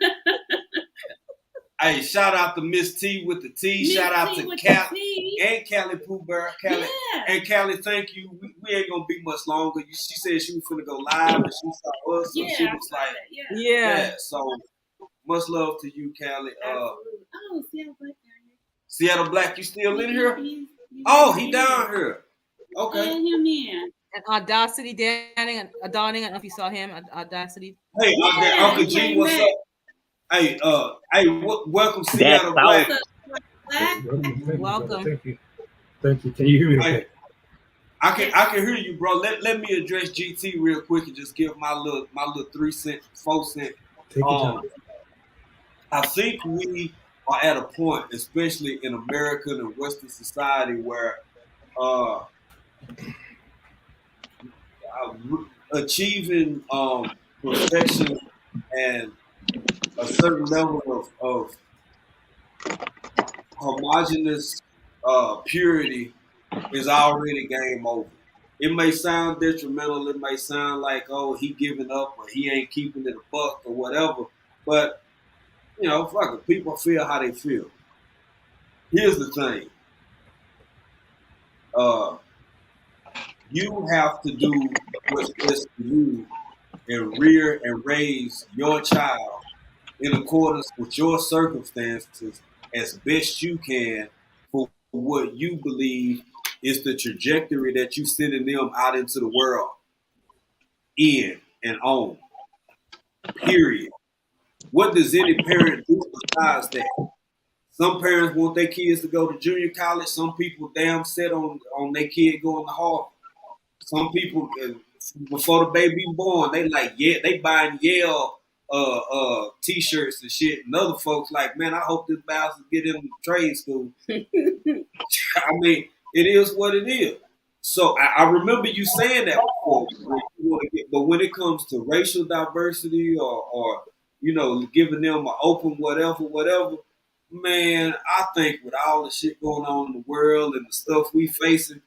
S1: Hey, shout out to Miss T with the T.
S10: Miss
S1: Shout out
S10: T
S1: to
S10: with
S1: Cal
S10: the T.
S1: and Callie Pooh Bear. Callie
S10: Yeah.
S1: and Callie, thank you. We ain't gonna be much longer. She said she was gonna go live and she saw us, so
S10: Yeah,
S1: she
S10: I
S1: was
S10: saw
S1: like,
S10: that. Yeah.
S9: yeah.
S1: So much love to you, Callie.
S10: Absolutely. Oh, Seattle Black down
S1: Seattle Black, you still in
S10: here.
S1: here?
S10: He's
S1: Oh, he down here. Okay.
S10: Add him in.
S9: And Audacity Danning, I don't know if you saw him. Audacity.
S1: Hey,
S10: Yeah,
S1: Uncle
S10: he
S1: G,
S10: came
S1: what's
S10: back.
S1: up? Hey, welcome
S6: That's
S1: Seattle
S6: all.
S1: Black.
S10: What's up, Black?
S3: Thank you,
S9: Welcome.
S3: brother. Thank you. Thank you. Can you hear me
S1: Hey,
S3: okay?
S1: I can hear you, bro. Let me address GT real quick and just give my little 3 cent, 4 cent.
S3: Take your time.
S1: I think we are at a point, especially in American and Western society, where uh, achieving perfection and a certain level of homogenous purity is already game over. It may sound detrimental. It may sound like, oh, he giving up or he ain't keeping it a buck or whatever. But, fuck it. People feel how they feel. Here's the thing. Uh, you have to do what's best for you and rear and raise your child in accordance with your circumstances as best you can for what you believe is the trajectory that you sending them out into the world in and on. Period. What does any parent do besides that? Some parents want their kids to go to junior college. Some people damn set on their kid going to Harvard. Some people before the baby born, they like they buying Yale t-shirts and shit. And other folks like, man, I hope this bastard get into trade school. I mean, it is what it is. So I remember you saying that before. But when it comes to racial diversity or giving them an open whatever, Man, I think with all the shit going on in the world and the stuff we facing,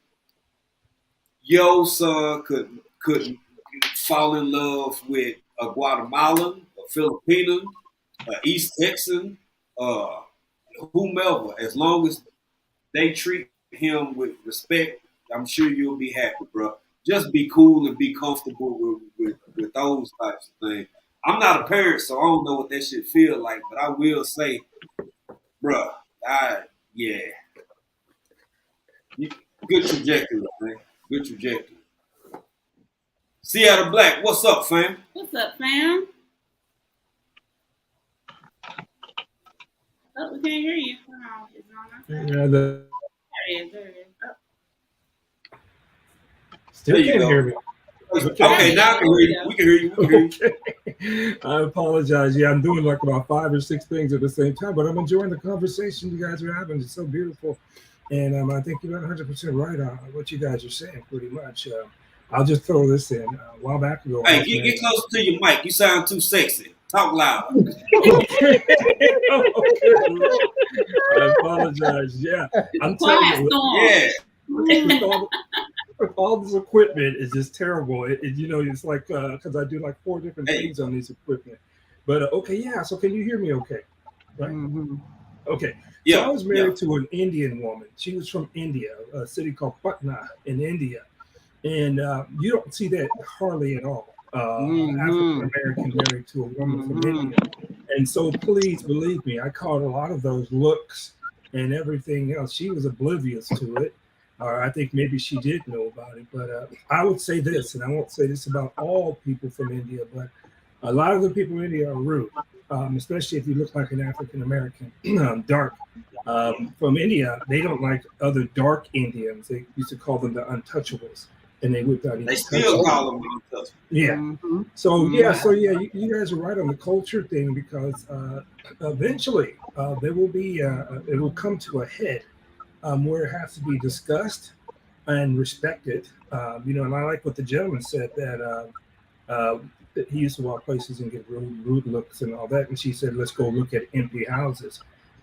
S1: your son could fall in love with a Guatemalan, a Filipino, a East Texan, uh, whomever. As long as they treat him with respect, I'm sure you'll be happy, bro. Just be cool and be comfortable with those types of things. I'm not a parent, so I don't know what that shit feel like, but I will say, bro, yeah, good trajectory, man. Good trajectory. Seattle Black, what's up, fam?
S10: What's up, fam? Oh, we can't hear you. Oh, it's on.
S3: Yeah,
S10: There it is. There it is. Oh.
S3: still
S1: There you
S3: can't
S1: go.
S3: hear me.
S1: Okay, now I can hear you. We can hear you. We can hear you.
S3: Okay. I apologize. Yeah, I'm doing like about 5 or 6 things at the same time, but I'm enjoying the conversation you guys are having. It's so beautiful. And I think you're 100% right on what you guys are saying, pretty much. I'll just throw this in. A while back ago,
S1: Hey, get closer to your mic. You sound too sexy. Talk louder.
S3: Okay. Okay. I apologize. Yeah, I'm telling you.
S1: Yeah.
S3: With all this equipment is just terrible. It's like because I do like 4 different things on this equipment. But okay, yeah. So can you hear me? Okay, right?
S7: Mm-hmm.
S3: Okay.
S1: Yeah.
S3: So I was married to an Indian woman. She was from India, a city called Patna in India, and you don't see that hardly at all. African American married to a woman from India, and so please believe me, I caught a lot of those looks and everything else. She was oblivious to it. Or I think maybe she did know about it, but I would say this, and I won't say this about all people from India, but a lot of the people in India are rude, especially if you look like an African American, dark. From India, they don't like other dark Indians. They used to call them the untouchables, and they would not even
S1: They
S3: touch
S1: still
S3: them.
S1: call them untouchables.
S3: Yeah. So you guys are right on the culture thing because eventually there will be it will come to a head where it has to be discussed and respected. And I like what the gentleman said that he used to walk places and get rude looks and all that. And she said, let's go look at empty houses.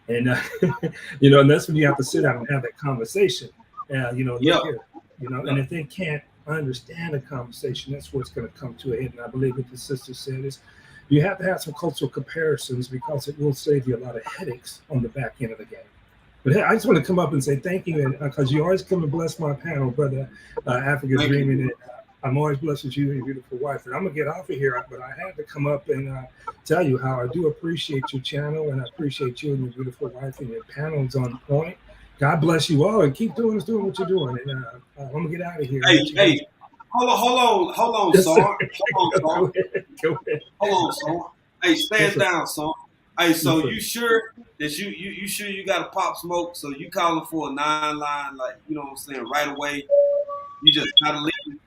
S3: And, and that's when you have to sit down and have that conversation. Look here, and if they can't understand the conversation, that's what's going to come to a head. And I believe what the sister said is you have to have some cultural comparisons because it will save you a lot of headaches on the back end of the game. But hey, I just want to come up and say thank you, because you always come and bless my panel, brother, Africa Dreaming. And I'm always blessed with you and your beautiful wife. And I'm going to get off of here, but I had to come up and tell you how I do appreciate your channel, and I appreciate you and your beautiful wife, and your panel's on point. God bless you all, and keep doing what you're doing. And I'm going to get out of here.
S1: Hey, hold on,
S3: Yes,
S1: son.
S3: sir.
S1: Hold on, son. Hey, stand
S3: Yes,
S1: down, son. Hey, so
S3: Yes,
S1: you sure that you sure you got a pop smoke? So you calling for a 9-line, like, you know what I'm saying, right away? You just gotta leave.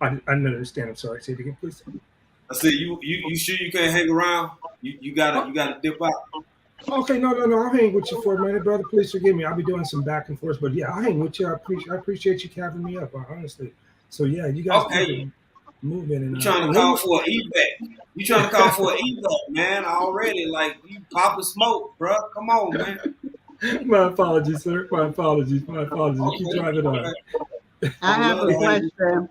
S3: I didn't understand. I'm sorry. Say it again, please.
S1: I said you sure you can't hang around? You gotta dip out.
S3: Okay, no. I'll hang with you for a minute, brother. Please forgive me. I'll be doing some back and forth, but yeah, I'll hang with you. I appreciate you having me up, honestly. So yeah, you guys keep it moving. And
S1: You trying to call for an evac? You trying to call for an evac, man? Already, like, you popping smoke, bro. Come on, man.
S3: My apologies, sir. My apologies. Keep driving on.
S7: I have a question.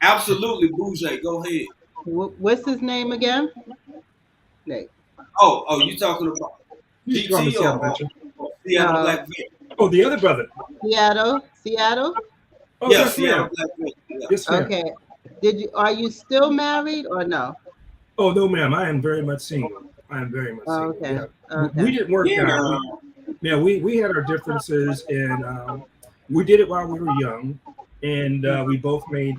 S1: Absolutely, Bouger. Go ahead.
S7: What's his name again? Nate.
S1: Oh, you talking about
S3: He's from
S1: GT
S3: Seattle,
S1: or Seattle Black Vet?
S3: Oh, the other brother.
S7: Seattle?
S3: Oh,
S1: yeah,
S3: yes,
S1: Seattle
S3: ma'am.
S1: Black Vet. Yeah.
S3: Yes, ma'am.
S7: Okay. Are you still married or no?
S3: Oh, no, ma'am. I am very much single. Single.
S7: Okay.
S3: Yeah.
S7: Okay.
S3: We didn't work out. We had our differences, and we did it while we were young, and we both made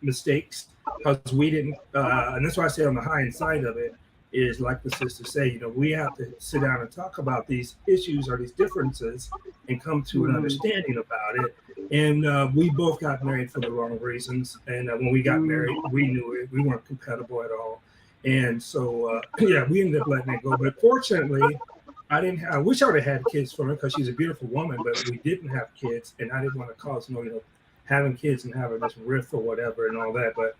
S3: mistakes because we didn't. And that's why I say on the high side of it is, like the sisters say, we have to sit down and talk about these issues or these differences and come to an understanding about it. And we both got married for the wrong reasons. And when we got married, we knew it. We weren't compatible at all. And so, we ended up letting it go. But fortunately, I wish I would have had kids from her because she's a beautiful woman, but we didn't have kids. And I didn't want to cause having kids and having this rift or whatever and all that. But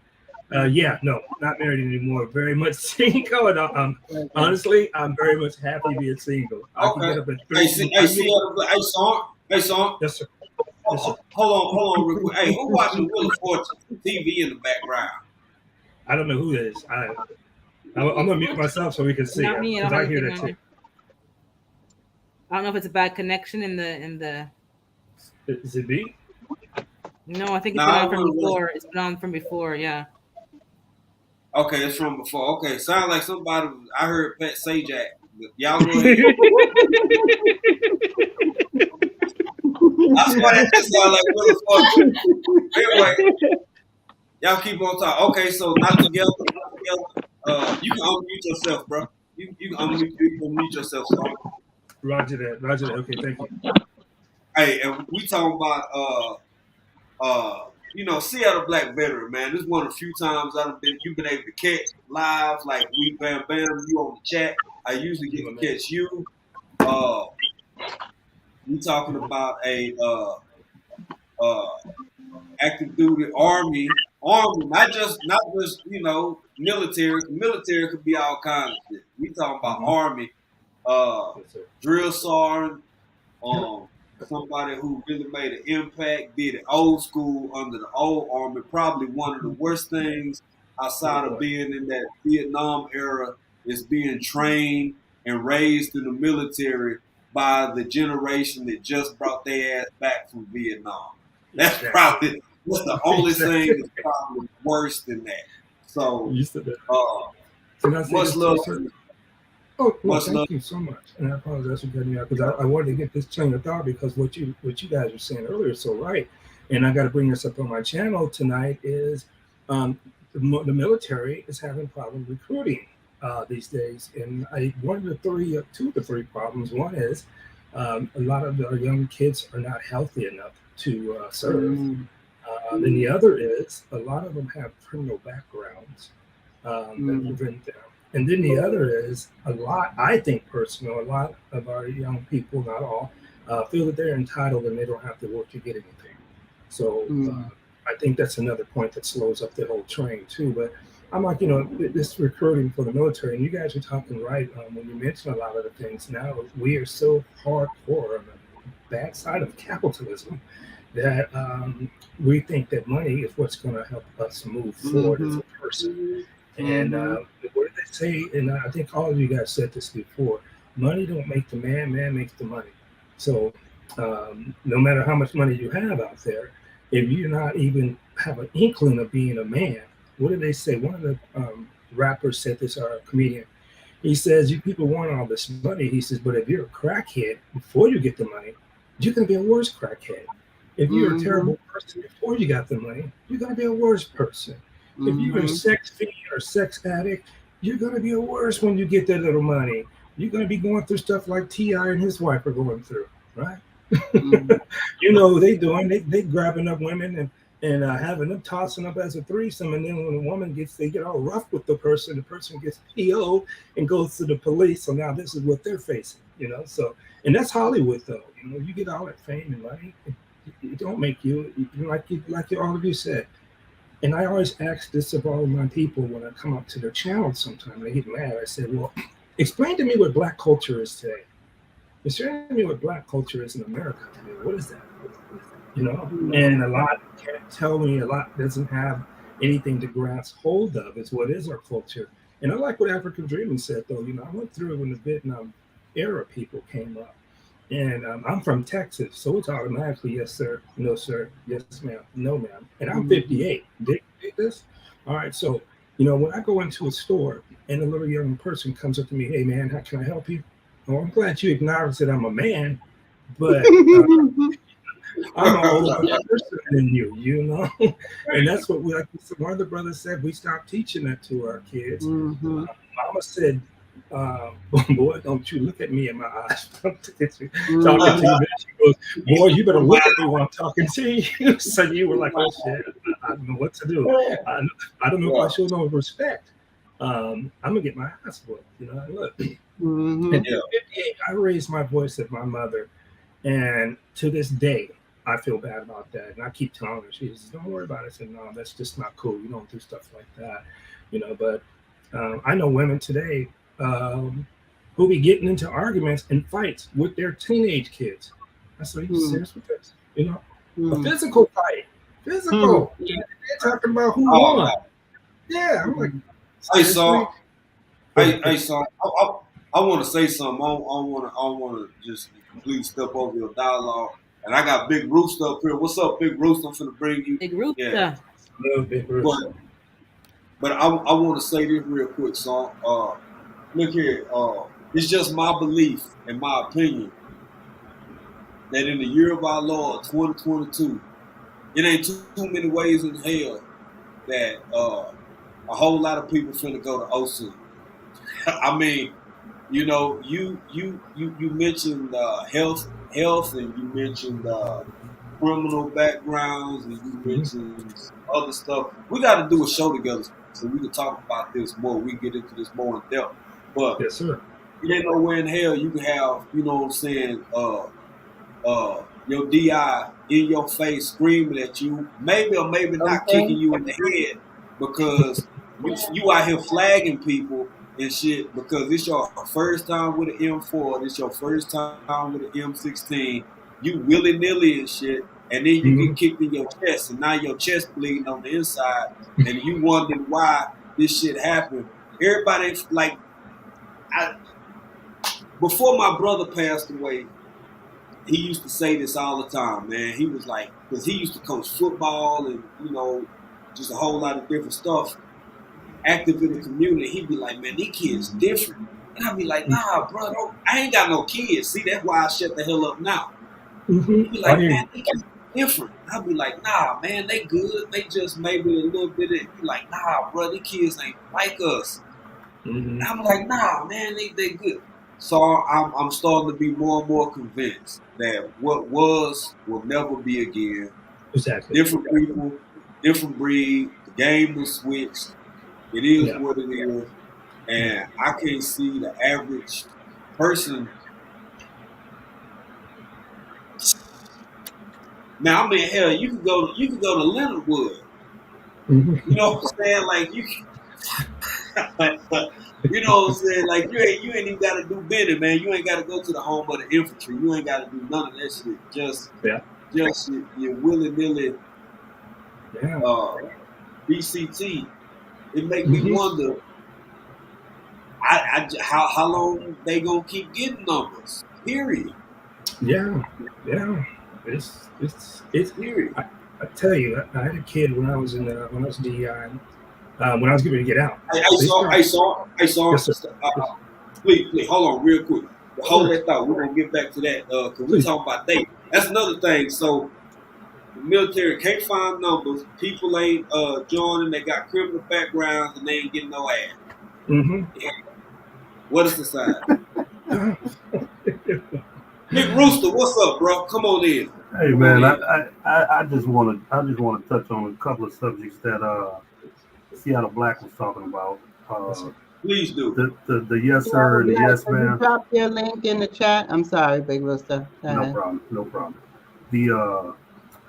S3: Yeah, no, not married anymore. Very much single, and honestly, I'm very much happy being single. I can
S1: Okay.
S3: get up at
S1: Hey,
S3: 3.
S1: hey, see, hey, son.
S3: Yes, sir. Yes, sir.
S1: Hold on, real quick. Hey, who watching Wheel of Fortune? TV in the background.
S3: I don't know who that is. I'm gonna mute myself so we can see
S9: Not
S3: it
S9: me. I
S3: because
S9: don't have
S3: I hear
S9: anything
S3: that
S9: on
S3: too.
S9: it. I don't know if it's a bad connection in the.
S3: Is it me?
S9: No, I think it's been
S1: Nah, I
S9: on from
S1: was.
S9: before. It's been on from before. Yeah.
S1: Okay, it's from before. Okay, sounds like somebody. I heard Pet Sajak. Y'all go ahead. I swear that just sound like Wheel of Fortune. Anyway, y'all keep on talking. Okay, so not together. You can unmute yourself, bro. You can unmute yourself, son.
S3: Roger that. Roger that. Okay, thank you.
S1: Hey, and we talking about Seattle Black Veteran, man. This is one of the few times you've been able to catch live, like we bam you on the chat. I usually get to catch you. We talking about a active duty army, not just military. Military could be all kinds of shit. We talking about army,
S3: Yes, sir.
S1: drill sergeant, somebody who really made an impact, did it old school under the old army. Probably one of the worst things outside of being in that Vietnam era is being trained and raised in the military by the generation that just brought their ass back from Vietnam. That's
S3: Exactly.
S1: that's the only
S3: Exactly.
S1: thing that's probably worse than that. So,
S3: You said that. Can I say
S1: much
S3: this
S1: love
S3: too, sir?
S1: to you.
S3: Oh, no,
S1: Much love.
S3: thank you so much. And I apologize for cutting you out because I wanted to get this train of thought because what you guys were saying earlier is so right. And I got to bring this up on my channel tonight is the military is having problem recruiting these days. And two of the three problems. One is a lot of our young kids are not healthy enough to serve. Then the other is a lot of them have criminal backgrounds that prevent them. And then the other is I think personally, a lot of our young people, not all, feel that they're entitled and they don't have to work to get anything. So I think that's another point that slows up the whole train too. But I'm like, this recruiting for the military, and you guys are talking right when you mention a lot of the things now. We are so hardcore on the bad side of capitalism that we think that money is what's going to help us move forward as a person. And what did they say? And I think all of you guys said this before: money don't make the man, man makes the money. So no matter how much money you have out there, if you're not even have an inkling of being a man, what did they say? One of the rappers said this, or a comedian. He says, "You people want all this money." He says, "But if you're a crackhead before you get the money, you're going to be a worse crackhead. If you're a terrible person before you got the money, you're going to be a worse person. If you're a sex fiend or sex addict, you're going to be a worse when you get that little money. You're going to be going through stuff like T.I. and his wife are going through, right?" They doing. They grabbing up women and having them tossing up as a threesome. And then when a woman they get all rough with the person gets PO'd and goes to the police. So now this is what they're facing, So, and that's Hollywood, though. You get all that fame and money. It don't make you like all of you said. And I always ask this of all of my people when I come up to their channel sometime. They get mad. I said, well, explain to me what Black culture is today. Explain to me what Black culture is in America today. What is that? And a lot can't tell me, a lot doesn't have anything to grasp hold of is what is our culture. And I like what African Dreaming said, though. I went through it when the Vietnam era people came up. And I'm from Texas, so it's automatically yes, sir, no, sir, yes, ma'am, no, ma'am. And I'm 58. Dig this? All right, so, when I go into a store and a little young person comes up to me, "Hey, man, how can I help you?" "Oh, I'm glad you acknowledge that I'm a man, but I'm an older person than you, And that's what one of the brothers said, we stopped teaching that to our kids. Mama said, "Boy, don't you look at me in my eyes." Talking to you. She goes, "Boy, you better look at me while I'm talking to you." So you were like, "Oh shit, I don't know what to do. I don't know if I show no respect. I'm gonna get my ass whooped." Look. At 58, I raised my voice at my mother, and to this day, I feel bad about that. And I keep telling her, she says, don't worry about it. I said, no, that's just not cool. You don't do stuff like that, but I know women today who be getting into arguments and fights with their teenage kids. I said, are you serious with this? A physical fight, physical.
S10: Yeah.
S3: They're talking about who
S1: Oh,
S3: won. Yeah, I'm like,
S1: hey,
S3: seriously?
S1: son, I want to say something. I want to just completely step over your dialogue. And I got Big Rooster up here. What's up, Big Rooster? I'm finna bring you.
S9: Big
S1: Yeah,
S9: Rooster.
S3: No, big Bruce.
S1: but I want to say this real quick, son. Look here. It's just my belief and my opinion that in the year of our Lord 2022, it ain't too many ways in hell that a whole lot of people finna go to OC. I mean, you mentioned health, and you mentioned criminal backgrounds, and you mentioned other stuff. We got to do a show together so we can talk about this more. We get into this more in depth. But
S3: Yes, sir.
S1: it ain't nowhere in hell you can have, what I'm saying, your DI in your face screaming at you, maybe or maybe not
S7: Okay.
S1: kicking you in the head because you out here flagging people and shit because it's your first time with an M4, it's your first time with an M16, you willy nilly and shit, and then you get kicked in your chest, and now your chest bleeding on the inside, and you wondering why this shit happened. Everybody like I before my brother passed away, he used to say this all the time, man. He was like, because he used to coach football and, just a whole lot of different stuff, active in the community. He'd be like, man, these kids different. And I'd be like, nah, bro, I ain't got no kids. See, that's why I shut the hell up now. He'd be like, man, these kids different. I'd be like, nah, man, they good. They just maybe a little bit of, he like, nah, bro, these kids ain't like us. And I'm like, nah, man, they good. So I'm starting to be more and more convinced that what was will never be again.
S3: Exactly.
S1: Different people, different breed. The game was switched. It is what it is, and I can't see the average person. Now, I mean, hell, you could go to Leonard Wood. You know what I'm saying? Like you. You know what I'm saying? Like you ain't even gotta do Benny, man. You ain't gotta go to the home of the infantry. You ain't gotta do none of that shit. Just your willy nilly BCT. It make me wonder how long they gonna keep getting numbers. Period.
S3: Yeah. It's
S1: Period.
S3: I tell you, I had a kid when I was when I was DEI, when I was getting ready to get out.
S1: Hey, saw.
S3: Yes, sir.
S1: Please, hold on, real quick. Hold that thought. We're gonna get back to that because we're talking about dating. That's another thing. So the military can't find numbers. People ain't joining. They got criminal backgrounds and they ain't getting no ass. Yeah. What is the sign? Big Rooster, what's up, bro? Come on in.
S12: Hey man, I just want to touch on a couple of subjects that Seattle Black was talking about.
S1: Please do.
S12: The yes sir and the yes
S7: Can you
S12: ma'am.
S7: drop your link in the chat? I'm sorry, Big Rooster.
S12: No problem. The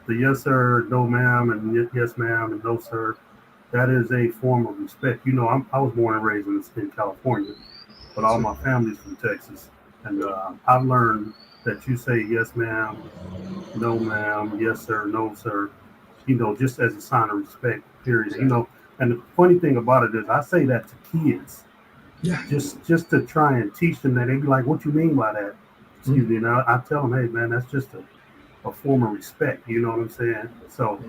S12: yes sir, no ma'am, and yes ma'am, and no sir. That is a form of respect. I was born and raised in California, but all my family's from Texas, and I've learned that you say yes ma'am, no ma'am, yes sir, no sir, just as a sign of respect, period. And the funny thing about it is I say that to kids.
S3: Yeah.
S12: Just to try and teach them that. They be like, what you mean by that? Excuse me. And I tell them, hey man, that's just a form of respect. You know what I'm saying? So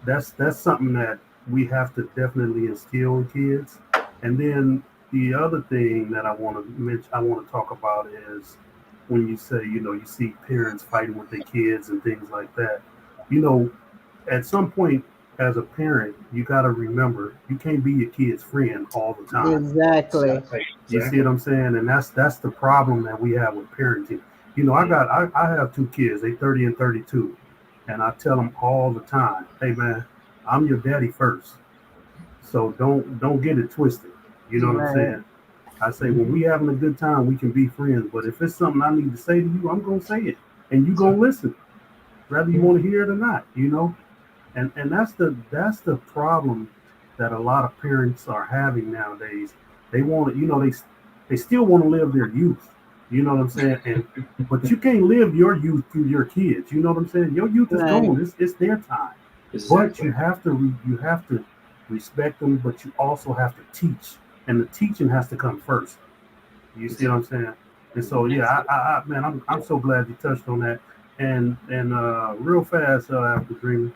S12: that's something that we have to definitely instill in kids. And then the other thing that I want to talk about is when you say, you see parents fighting with their kids and things like that. At some point as a parent, you got to remember you can't be your kid's friend all the time.
S7: Exactly.
S12: You see what I'm saying? And that's the problem that we have with parenting. I have two kids, they 30 and 32, and I tell them all the time, hey man, I'm your daddy first. So don't get it twisted. You know what I'm saying? I say when we having a good time, we can be friends. But if it's something I need to say to you, I'm gonna say it, and you gonna listen. whether you want to hear it or not, and that's the problem that a lot of parents are having nowadays. They want to, they still want to live their youth. You know what I'm saying? And but you can't live your youth through your kids. You know what I'm saying? Your youth is
S7: Right.
S12: gone. It's their time. But you have to respect them. But you also have to teach, and the teaching has to come first. You see what I'm saying? And so yeah, man, I'm so glad you touched on that. And real fast after Dream,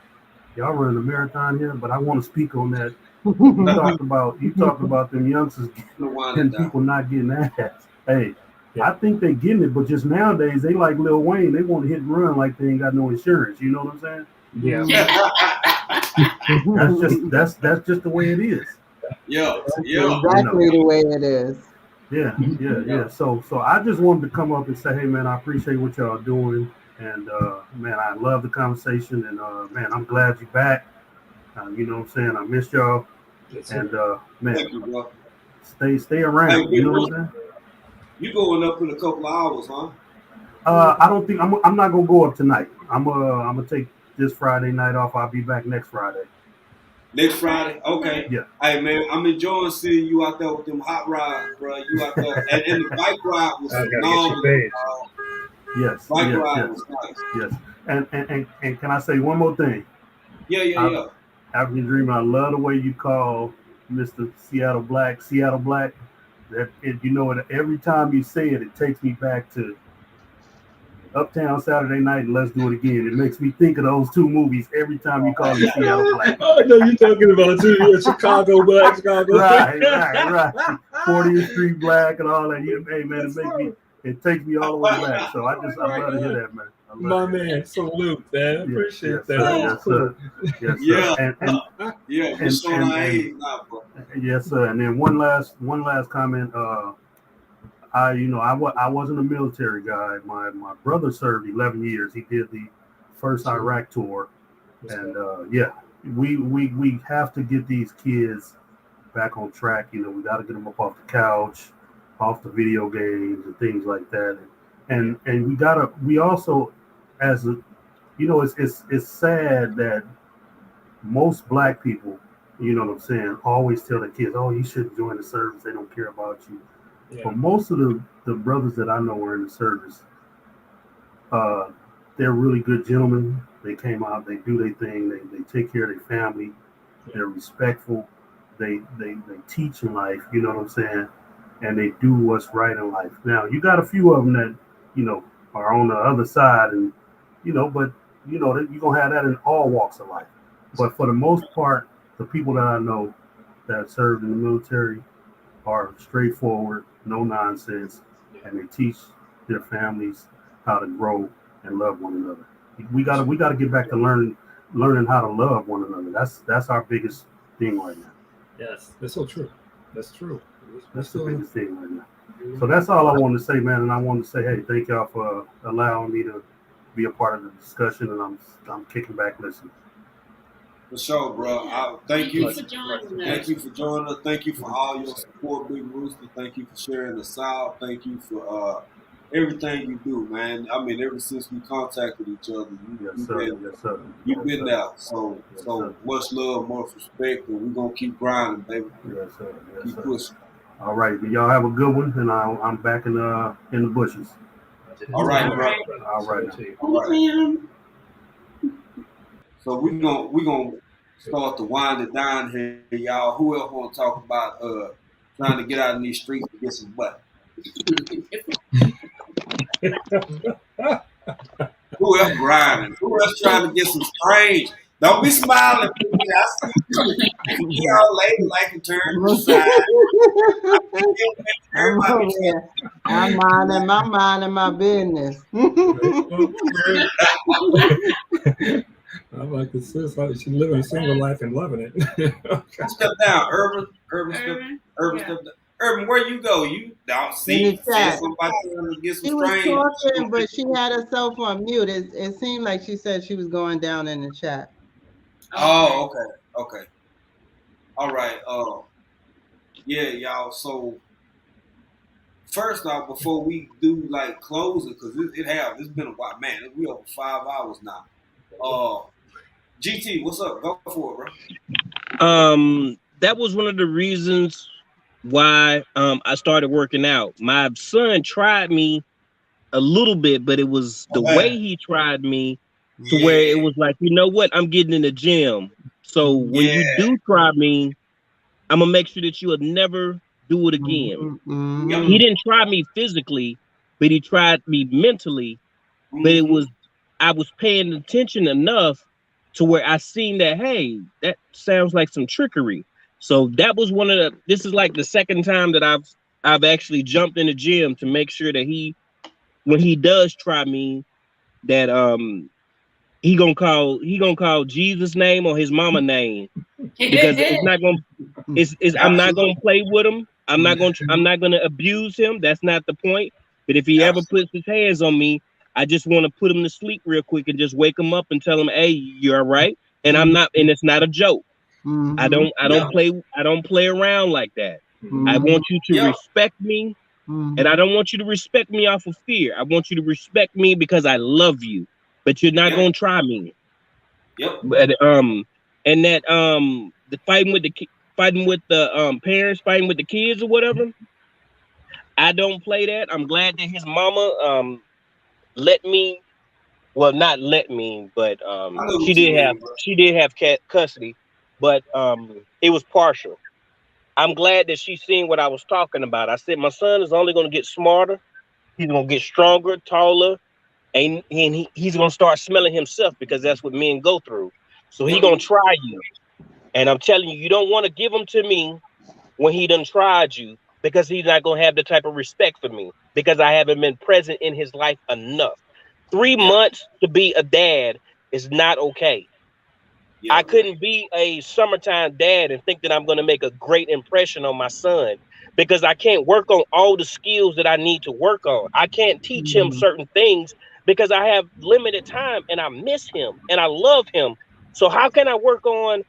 S12: y'all running a marathon here, but I want to speak on that. You talked about them youngsters and people not getting ass. Hey, I think they getting it, but just nowadays they like Lil Wayne. They want to hit and run like they ain't got no insurance. You know what I'm saying?
S3: Yeah.
S12: That's just the way it is.
S1: Yeah,
S7: That's
S1: yeah.
S7: exactly the way it is.
S12: Yeah. So I just wanted to come up and say, hey man, I appreciate what y'all doing, and man, I love the conversation, and man, I'm glad you're back. You know what I'm saying? I missed y'all, and man,
S1: Thank you, bro.
S12: stay
S1: Hey,
S12: around. You
S1: big
S12: know
S1: bro,
S12: what I'm saying?
S1: you going up in a couple of hours, huh?
S12: I don't think I'm not gonna go up tonight. I'm gonna take this Friday night off. I'll be back next Friday.
S1: Next Friday? Okay.
S12: Yeah.
S1: Hey, man, I'm enjoying seeing you out there with them hot rods, bro. You out there. And the bike ride was
S3: I gotta get your
S1: phenomenal.
S3: page.
S12: Yes.
S1: Bike
S12: Yes.
S1: ride
S12: Yes.
S1: was nice.
S12: Yes. And can I say one more thing? I,
S1: Yeah.
S12: African Dreamer, I love the way you call Mr. Seattle Black. That every time you say it, it takes me back to Uptown Saturday Night and Let's Do It Again. It makes me think of those two movies every time you call him Seattle Black.
S3: Oh, I know you're talking about too. You're Chicago Black, Chicago.
S12: Right. 40th Street Black and all that. Hey man, it takes me all the way back. So I love to hear that, man.
S3: My man, salute, man. Appreciate that. That was cool.
S12: Yes,
S1: Yeah.
S12: sir.
S1: Yeah, we showing our age now, bro.
S12: Yes, sir. And then one last comment. I wasn't a military guy. My brother served 11 years. He did the first Iraq tour, and yeah, we have to get these kids back on track. We got to get them up off the couch, off the video games and things like that. And we also, as a, it's sad that most black people, you know what I'm saying, always tell their kids, oh, you shouldn't join the service. They don't care about you. Yeah. But most of the brothers that I know are in the service, they're really good gentlemen. They came out, they do their thing, they take care of their family, they're respectful, they teach in life, you know what I'm saying, and they do what's right in life. Now you got a few of them that are on the other side, and but you're gonna have that in all walks of life. But for the most part, the people that I know that served in the military are straightforward, no nonsense, and they teach their families how to grow and love one another. We gotta get back to learning how to love one another. That's our biggest thing right now.
S3: Yes, that's so true. That's true.
S12: That's the biggest thing right now. So that's all I wanted to say, man. And I wanted to say, hey, thank y'all for allowing me to be a part of the discussion, and I'm kicking back listening.
S1: For sure, bro. Thank you for
S10: joining us.
S1: Thank you for joining us. Thank you for all your support, Big Rooster. Thank you for sharing the south. Thank you for everything you do, man. I mean, ever since we contacted each other, you've been there. So much love, much respect, and we're gonna keep grinding, baby.
S12: Yes, sir.
S1: Keep pushing.
S12: All right, but y'all have a good one, and I'm back in the bushes.
S1: All right, bro.
S12: All right.
S1: So we're gonna start to wind it down here, y'all. Who else want to talk about trying to get out in these streets and get some butt? Who else grinding? Who else trying to get some strange? Don't be smiling. I see y'all lady like to turn to the side.
S7: I'm minding my business.
S3: I'm like, she's living a single life and loving it.
S1: Step down, Urban step down. Urban, where you go? You don't see somebody trying to get some
S7: She was
S1: strange.
S7: talking, but she had herself on mute. It seemed like she said she was going down in the chat.
S1: Oh, okay. All right. Yeah, y'all. So first off, before we do like closing, because it's been a while, man. We over 5 hours now. GT, what's up? Go for it, bro.
S6: That was one of the reasons why I started working out. My son tried me a little bit, but it was the way he tried me to where it was like, you know what, I'm getting in the gym. So when you do try me, I'm gonna make sure that you will never do it again. He didn't try me physically, but he tried me mentally. But it was, I was paying attention enough to where I seen that, hey, that sounds like some trickery. So that was one of the, this is like the second time that I've actually jumped in the gym to make sure that he, when he does try me, that he gonna call Jesus' name or his mama name, because it's not gonna, it's I'm not gonna play with him. I'm not gonna abuse him. That's not the point. But if he ever puts his hands on me, I just want to put him to sleep real quick and just wake him up and tell him, hey, you're all right. And I'm not, and it's not a joke. I don't play around like that. I want you to respect me, and I don't want you to respect me off of fear. I want you to respect me because I love you. But you're not gonna try me. But and that the fighting with the parents, fighting with the kids or whatever. I don't play that. I'm glad that his mama let me, well, not let me, but she did have custody, but it was partial. I'm glad that she's seen what I was talking about. I said my son is only going to get smarter. He's going to get stronger, taller, and he's going to start smelling himself, because that's what men go through. So he's going to try you. And I'm telling you, you don't want to give him to me when he done tried you, because he's not going to have the type of respect for me, because I haven't been present in his life enough. 3 months to be a dad is not okay. I couldn't be a summertime dad and think that I'm going to make a great impression on my son, because I can't work on all the skills that I need to work on. I can't teach him certain things because I have limited time, and I miss him and I love him. So how can I work on,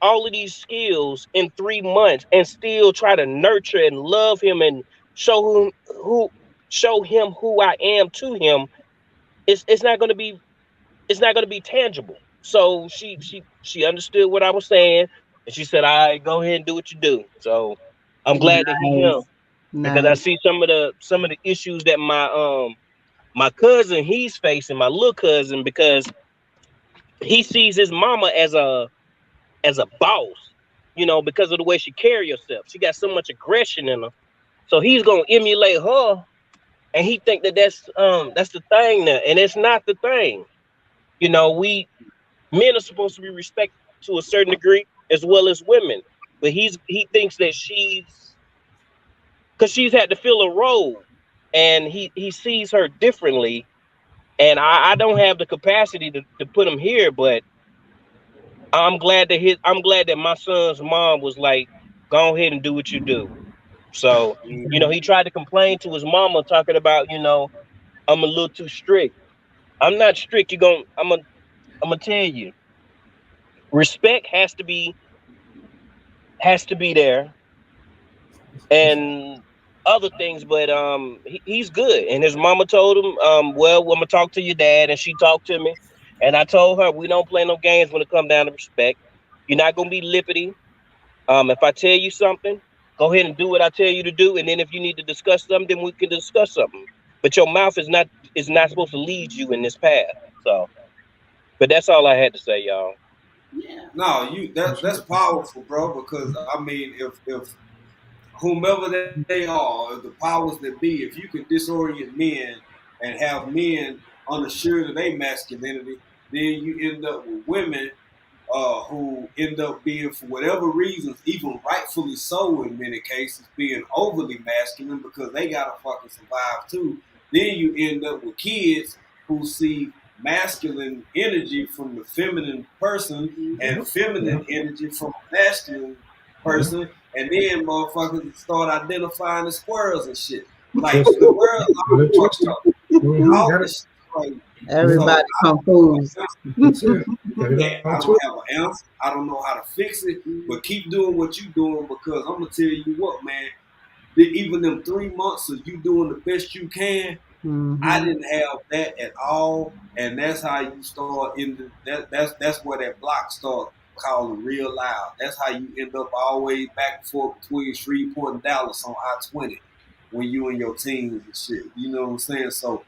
S6: all of these skills in 3 months and still try to nurture and love him and show him who I am to him? It's not going to be, tangible. So she understood what I was saying, and she said, "I right, go ahead and do what you do." So I'm glad to hear him, because I see some of the issues that my cousin he's facing, my little cousin, because he sees his mama as a boss, because of the way she carry herself. She got so much aggression in her, so he's gonna emulate her, and he think that that's the thing now, and it's not the thing. We men are supposed to be respected to a certain degree as well as women, but he thinks that because she's had to fill a role, and he sees her differently, and I don't have the capacity to put him here, but I'm glad that my son's mom was like, go ahead and do what you do. So he tried to complain to his mama, talking about, I'm a little too strict. I'm not strict. I'm gonna tell you, respect has to be there, and other things, but he's good. And his mama told him, well, I'm gonna talk to your dad, and she talked to me, and I told her we don't play no games when it comes down to respect. You're not gonna be lippity. If I tell you something, go ahead and do what I tell you to do, and then if you need to discuss something, we can discuss something. But your mouth is not supposed to lead you in this path. So, but that's all I had to say, y'all.
S10: Yeah.
S1: No, that's powerful, bro. Because I mean, if whomever they are, the powers that be, if you can disorient men and have men unassured of their masculinity, then you end up with women who end up being, for whatever reasons, even rightfully so in many cases, being overly masculine because they gotta fucking survive too. Then you end up with kids who see masculine energy from the feminine person and feminine energy from a masculine person, and then motherfuckers start identifying the squirrels and shit. Like the world fucked up. All this shit crazy.
S7: Everybody
S1: So,
S7: confused.
S1: I don't have an answer. I don't know how to fix it, but keep doing what you're doing, because I'm gonna tell you what, man. Even them 3 months of you doing the best you can, I didn't have that at all, and that's how you start in the, that's where that block start calling real loud. That's how you end up always back and forth between Shreveport and Dallas on I-20 when you and your teams and shit. You know what I'm saying? So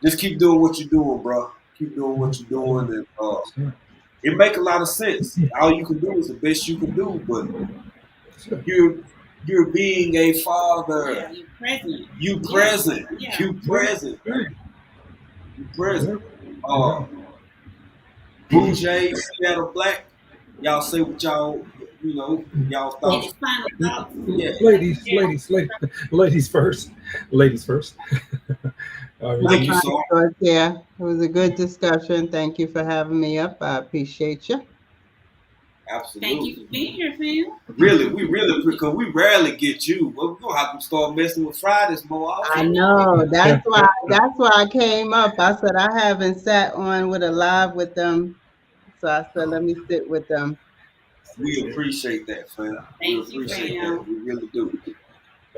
S1: just keep doing what you're doing, bro. Keep doing what you're doing, and it make a lot of sense. All you can do is the best you can do, but you're being a father.
S10: Yeah, you present.
S1: You present.
S10: Yeah.
S1: You present. You present.
S3: Yeah.
S1: Blue Jays, Seattle Black. Y'all say what y'all, y'all thoughts.
S10: Any final thoughts?
S1: Yeah.
S3: Ladies first. Ladies first.
S1: Thank you, sir.
S7: Yeah, it was a good discussion. Thank you for having me up. I appreciate you.
S1: Absolutely.
S10: Thank you for being here, fam.
S1: Really, because we rarely get you. We're gonna have to start messing with Fridays more often.
S7: I know. That's why I came up. I said I haven't sat on with a live with them. So I said let me sit with them.
S1: We appreciate that, fam. We appreciate that. We really do.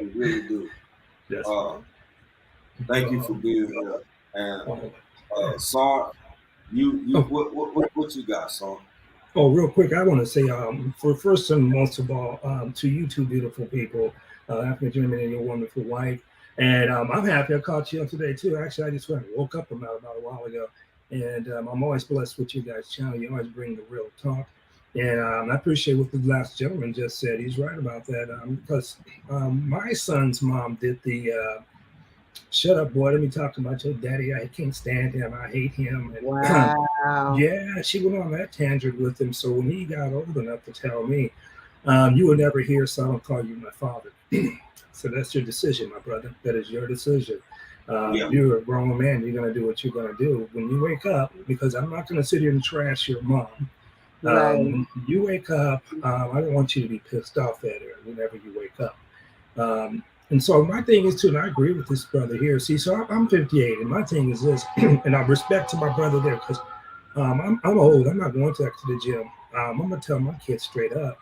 S1: We really do. Thank you for being here. And Sar, what you got, Sar?
S3: Oh, real quick, I want to say, for first and most of all, to you two beautiful people, African gentleman and your wonderful wife, and I'm happy I caught you up today too. Actually, I just went and woke up about a while ago, and I'm always blessed with you guys' channel. You always bring the real talk, and I appreciate what the last gentleman just said. He's right about that, because my son's mom did the shut up, boy. Let me talk about your daddy. I can't stand him. I hate him. And,
S7: wow.
S3: Yeah, she went on that tangent with him. So when he got old enough to tell me, you will never hear, so I don't call you my father. So that's your decision, my brother. That is your decision. You're a grown man. You're going to do what you're going to do. When you wake up, because I'm not going to sit here and trash your mom. When you wake up, I don't want you to be pissed off at her whenever you wake up. And so my thing is too, and I agree with this brother here. See, so I'm 58, and my thing is this, and I respect to my brother there, because I'm old. I'm not going back to the gym. I'm gonna tell my kids straight up.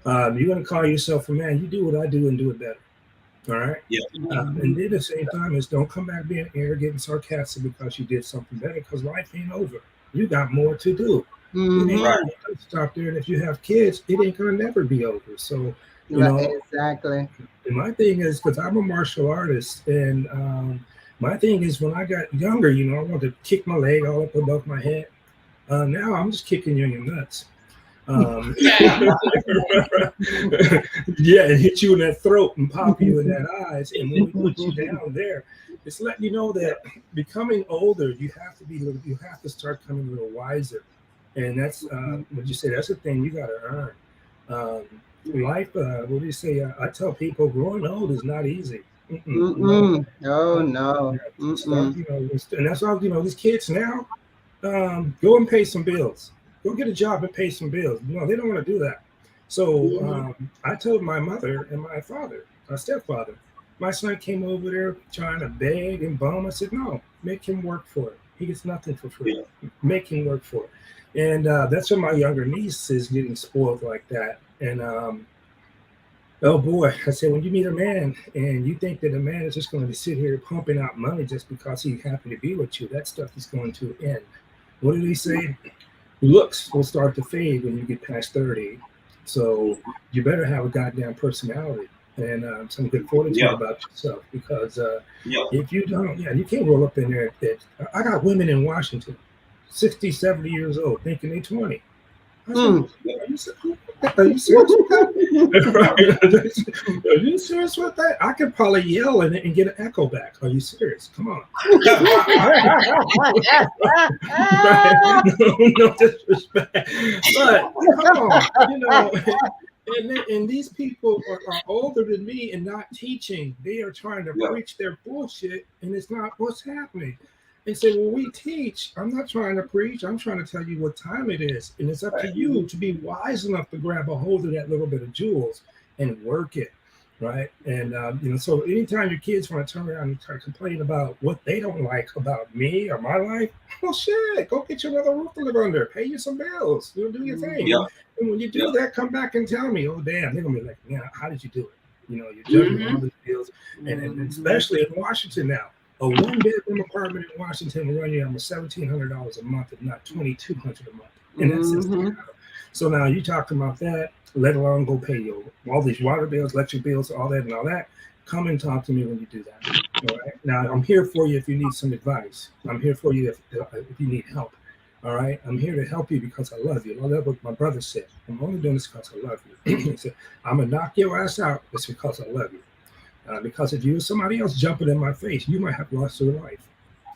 S3: You're gonna call yourself a man. You do what I do and do it better. All right.
S1: Yeah.
S3: And then at the same time, is don't come back being arrogant and sarcastic because you did something better. Because life ain't over. You got more to do. It ain't gonna stop there. And if you have kids, it ain't gonna never be over. So. You know,
S7: exactly.
S3: And my thing is, because I'm a martial artist, and my thing is, when I got younger, I wanted to kick my leg all up above my head. Now I'm just kicking you in your nuts. Yeah, and hit you in that throat and pop you in that eyes. And when we put you down there, it's letting you know that becoming older, you have to start coming a little wiser. And that's what you say. That's the thing you got to earn. Life, what do you say? I tell people, growing old is not easy.
S7: No. No.
S3: And that's all. These kids now, go and pay some bills. Go get a job and pay some bills. No, they don't want to do that. So I told my mother and my father, my stepfather, my son came over there trying to beg and bum. I said, no, make him work for it. He gets nothing for free. Make him work for it. And that's why my younger niece is getting spoiled like that. And oh boy, I said, when you meet a man and you think that a man is just going to sit here pumping out money just because he's happy to be with you, that stuff is going to end. What did he say? Looks will start to fade when you get past 30. So you better have a goddamn personality and some good fortitude about yourself, because if you don't, you can't roll up in there. I got women in Washington, 60, 70 years old, thinking they're 20. I said, are you serious with that? Are you serious with that? I could probably yell and get an echo back. Are you serious? Come on. No disrespect. But come on, and these people are older than me and not teaching. They are trying to preach their bullshit, and it's not what's happening. And say, well, we teach. I'm not trying to preach. I'm trying to tell you what time it is. And it's up to you to be wise enough to grab a hold of that little bit of jewels and work it, right? And, so anytime your kids want to turn around and try to complain about what they don't like about me or my life, well, shit, go get you another roof to live under. Pay you some bills. Do your thing. And when you do that, come back and tell me, oh, damn. They're going to be like, man, how did you do it? You're juggling all these bills, and especially in Washington now. A one-bedroom apartment in Washington will run you almost $1,700 a month, if not $2,200 a month, and that's in Seattle. So now you talking about that, let alone go pay your all these water bills, electric bills, all that and all that. Come and talk to me when you do that. All right. Now I'm here for you if you need some advice. I'm here for you if you need help. All right. I'm here to help you because I love you. I love what my brother said. I'm only doing this because I love you. He said, I'm gonna knock your ass out. It's because I love you. Because if you were somebody else jumping in my face, you might have lost your life.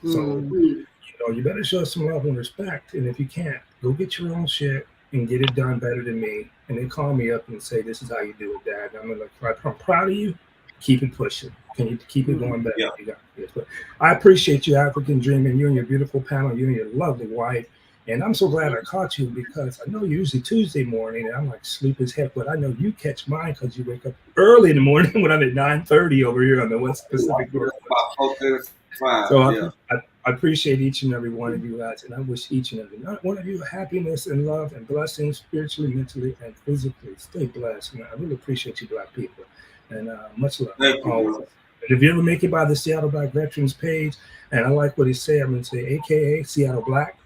S3: So you better show some love and respect. And if you can't, go get your own shit and get it done better than me. And then call me up and say, this is how you do it, Dad. And I'm like, I'm proud of you. Keep it pushing. Can you keep it going better?
S1: Yeah.
S3: You got this. But I appreciate you, African Dream, and you and your beautiful panel, you and your lovely wife. And I'm so glad I caught you because I know usually Tuesday morning and I'm like sleep as heck, but I know you catch mine because you wake up early in the morning when I'm at 9:30 over here on the West Pacific Northwest. So I appreciate each and every one of you guys, and I wish each and every one of you happiness and love and blessings spiritually, mentally, and physically. Stay blessed. And I really appreciate you, Black people, and much love.
S1: Thank you,
S3: always. And if you ever make it by the Seattle Black Veterans page, and I like what he said, I'm going to say AKA Seattle Black.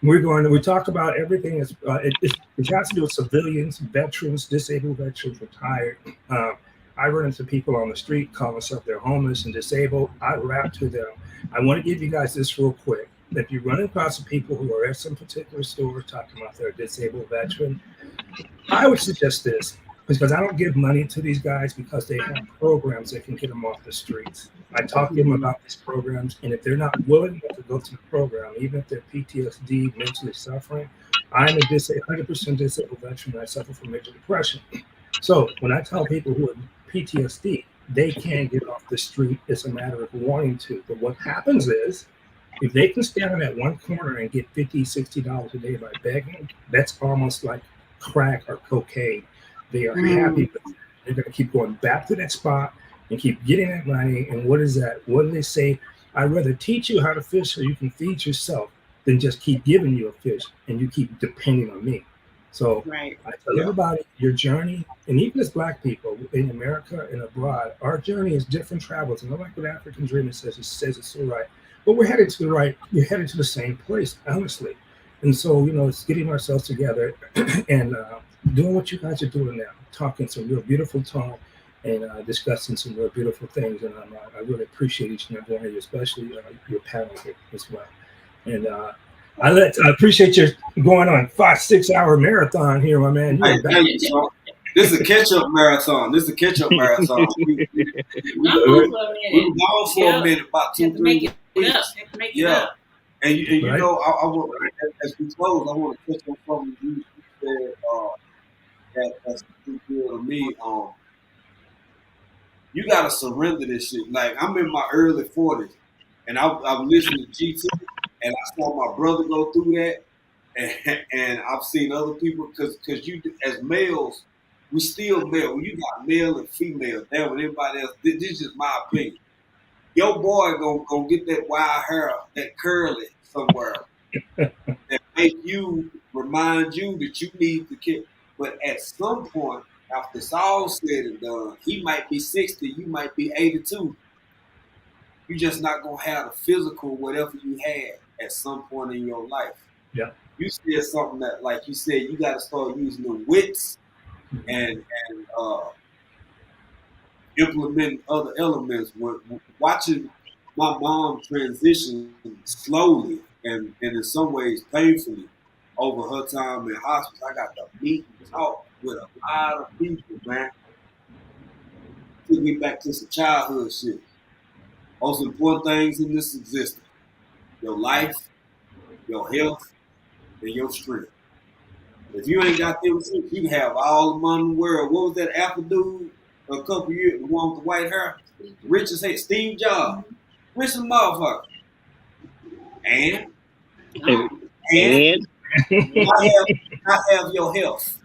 S3: We talk about everything. It has to do with civilians, veterans, disabled veterans, retired. I run into people on the street, call themselves they're homeless and disabled. I rap to them. I want to give you guys this real quick. If you run across some people who are at some particular store talking about their disabled veteran, I would suggest this because I don't give money to these guys because they have programs that can get them off the streets. I talk to them about these programs, and if they're not willing to go to the program, even if they're PTSD, mentally suffering, I'm a 100% disabled veteran and I suffer from major depression. So when I tell people who are PTSD, they can't get off the street. It's a matter of wanting to. But what happens is, if they can stand in that one corner and get $50, $60 a day by begging, that's almost like crack or cocaine. They are happy with it. They're going to keep going back to that spot and keep getting that money. And what is that? What do they say? I'd rather teach you how to fish so you can feed yourself than just keep giving you a fish and you keep depending on me. So I tell everybody your journey, and even as Black people in America and abroad, our journey is different travels. And I like what African Dreamer says. He says it's so right. But we're headed to the right. We're headed to the same place, honestly. And so, it's getting ourselves together and doing what you guys are doing now, talking some real beautiful talk and discussing some real beautiful things. And I really appreciate each and every one of you, especially your panel here as well. And I appreciate you going on 5-6 hour marathon here, my man.
S1: This is a catch-up marathon. We've gone for a minute, about 2-3 weeks. Yeah. And you know, I want, as we close, I want to touch on something you said that's good to me. You gotta surrender this shit. Like, I'm in my early 40s, and I'm listening to G2, and I saw my brother go through that, and I've seen other people because you as males, we still male. When you got male and female, damn with everybody else. This is just my opinion. Your boy gonna get that wild hair, that curly somewhere, that make you remind you that you need to kick. But at some point, after it's all said and done, he might be 60, you might be 82. You're just not gonna have the physical whatever you had at some point in your life.
S3: Yeah.
S1: You said something that, like you said, you got to start using the wits and implementing other elements. Watching my mom transition slowly and in some ways painfully over her time in hospice, I got to meet and talk with a lot of people, man. Took me back to some childhood shit. Most important things in this existence: your life, your health, and your strength. If you ain't got them things, you can have all the money in the world. What was that Apple dude a couple years, the one with the white hair? Rich as heck, Steve Jobs. Rich as a motherfucker. And not have your health.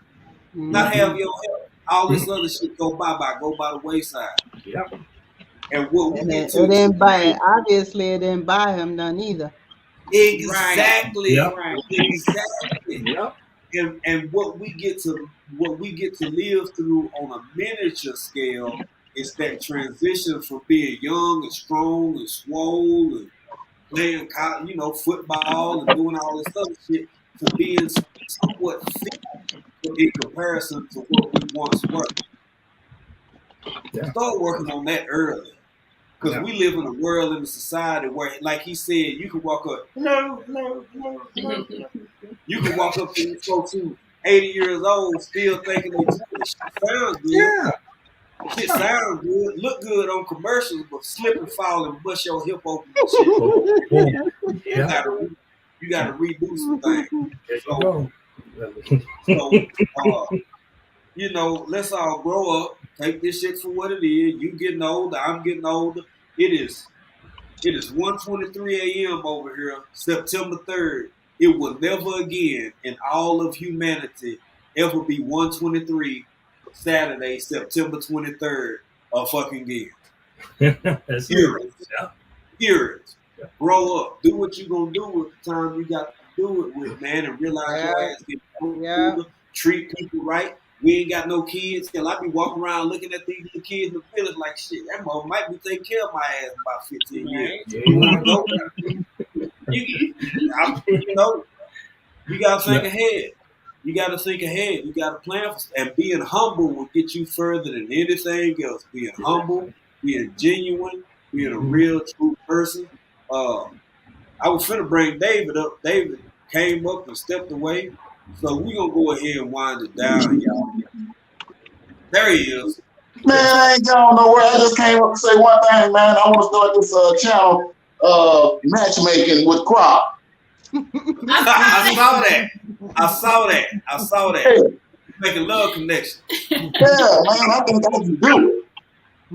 S1: Not have your health. All this other shit go by the wayside.
S3: Yep.
S1: And what we get to
S7: it didn't buy, obviously it didn't buy him none either.
S1: Exactly.
S3: Yep.
S1: Exactly.
S3: Yep.
S1: and what we get to live through on a miniature scale is that transition from being young and strong and swole and playing football and doing all this other shit to being somewhat fit in comparison to what we once were.
S3: Yeah.
S1: Start working on that early. Because we live in a world, in a society where, like he said, you can walk up, hello. You can walk up to these folks who 80 years old still thinking they 20. Shit sounds good.
S3: Yeah.
S1: Shit sounds good. Look good on commercials, but slip and fall and bust your hip open and shit. You gotta redo some things. Let's all grow up. Take this shit for what it is. You getting older, I'm getting older. It is 1:23 a.m. over here, September 3rd. It will never again in all of humanity ever be 1:23 Saturday, September 23rd of fucking again. Hear it. Grow up. Do what you gonna do with the time you got to do it with, man, and realize your ass getting older. Treat people right. We ain't got no kids. Hell, I be walking around looking at these little kids in the village like shit. That mother might be taking care of my ass in about 15 years. You gotta think ahead. You gotta think ahead. You gotta plan for, and being humble will get you further than anything else. Being humble, being genuine, being a real true person. I was finna bring David up. David came up and stepped away. So we're going to go ahead and wind it down, y'all. There he is.
S8: Man, I ain't going nowhere. I just came up to say one thing, man. I want to start this channel, matchmaking with Crop.
S1: I saw that.
S8: Yeah.
S1: Making love connection.
S8: Yeah, man, I think I can do it.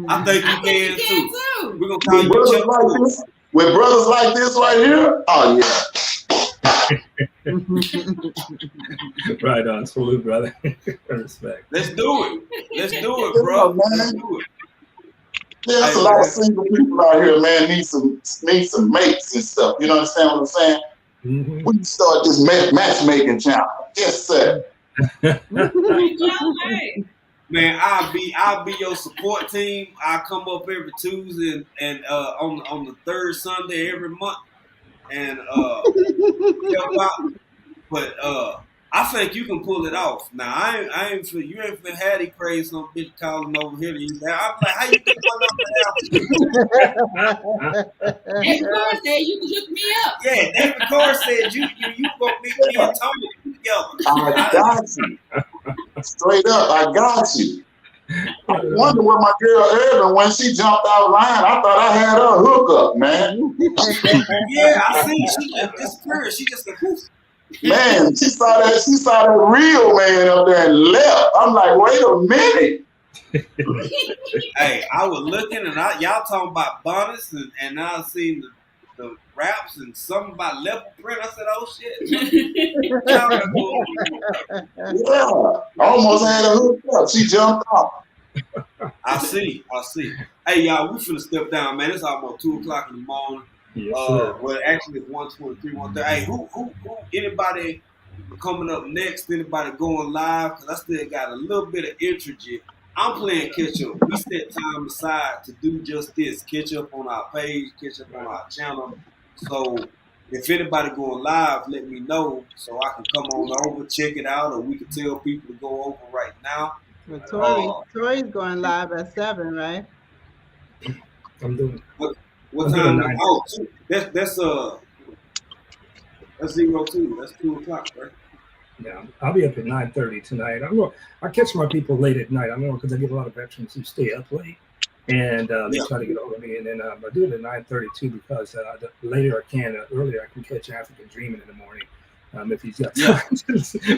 S1: I think you can too. We're going to call you
S8: like this. With brothers like this right here, oh yeah.
S3: Right on, salute, brother. Respect.
S1: Let's do it, bro. Let's do it.
S8: Yeah, there's a lot of single people out here, man. Need some mates and stuff. You understand what I'm saying? Mm-hmm. We can start this matchmaking channel. Yes, sir.
S1: Man, I'll be your support team. I come up every Tuesday and on the third Sunday every month and help out. But I think you can pull it off. Now I ain't for you ain't finna have these crazy some bitch calling over here to you. I'm like, how you get my number out?
S10: David Core said you can hook me up.
S1: Yeah, David Core said you gonna meet me and Tony together.
S8: I got you. Straight up, I got you. I wonder what my girl Urban, when she jumped out line, I thought I had her hookup, man.
S1: Yeah, I see. She just disappeared. She just a poof.
S8: Man, she saw that real man up there and left. I'm like, wait a minute.
S1: Hey, I was looking and y'all talking about bonnets and I seen the raps and something about leopard print. I said, oh shit.
S8: Yeah, I almost had her hooked up. She jumped off.
S1: I see. Hey, y'all, we finna step down, man. It's almost 2 o'clock in the morning.
S3: Yes,
S1: well, actually, it's 1:23, 1:30. Hey, who? Anybody coming up next? Anybody going live? Because I still got a little bit of energy. I'm playing catch up. We set time aside to do just this. Catch up on our page, catch up on our channel. So if anybody going live, let me know so I can come on over, check it out, or we can tell people to go over right now.
S7: Well, Tori's going live at 7, right?
S3: I'm doing.
S1: What time? Oh, that's 02. That's 2 o'clock, right?
S3: Yeah, I'll be up at 9:30 tonight. I catch my people late at night. I know because I get a lot of veterans who stay up late, and they try to get over me. And then I do it at 9:30 too because the later I can, earlier I can catch African Dreaming in the morning if he's got time.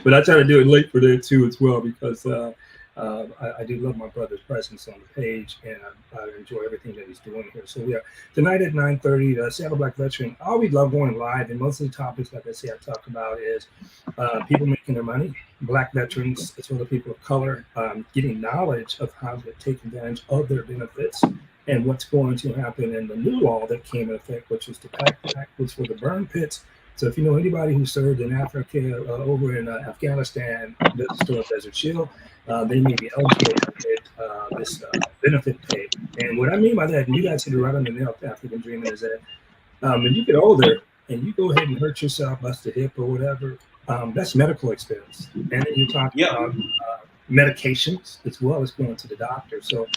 S3: But I try to do it late for there too as well because I do love my brother's presence on the page, and I enjoy everything that he's doing here. So yeah, tonight at 9:30, the Seattle Black Veteran. I always love going live, and most of the topics, like I say, I talk about is people making their money, Black veterans, as well as people of color, getting knowledge of how to take advantage of their benefits and what's going to happen in the new law that came in effect, which was the PACT Act, which were the burn pits So if you know anybody who served in Africa, over in Afghanistan, Desert Shield, they may be eligible to get this benefit pay. And what I mean by that, and you guys hit it right on the nail, African Dreaming, is that when you get older and you go ahead and hurt yourself, bust a hip or whatever, that's medical expense. And then you talk about medications as well as going to the doctor. So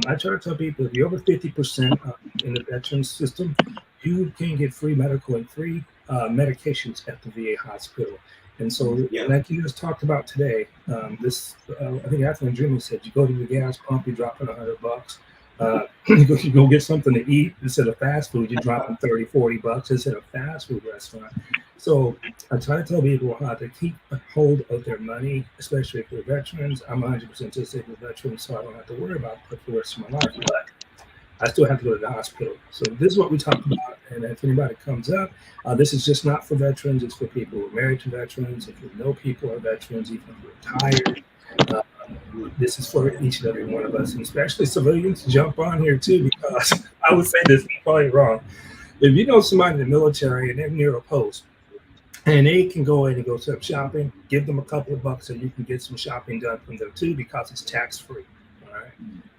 S3: I try to tell people if you're over 50% in the veterans system, you can get free medical and free medications at the VA hospital. And so, like you just talked about today, I think African Dreaming said you go to the gas pump, you drop in $100. You go get something to eat instead of fast food, you're dropping $30-$40 instead of fast food restaurant. So I try to tell people how to keep a hold of their money, especially if they're veterans. I'm 100% disabled veteran, so I don't have to worry about it for the rest of my life. But I still have to go to the hospital. So this is what we talk about. And if anybody comes up, this is just not for veterans. It's for people who are married to veterans. If you know people are veterans, even if you're retired, this is for each and every one of us, and especially civilians. Jump on here too, because I would say this is probably wrong. If you know somebody in the military and they're near a post, and they can go in and go some shopping, give them a couple of bucks so you can get some shopping done from them too, because it's tax-free. All right.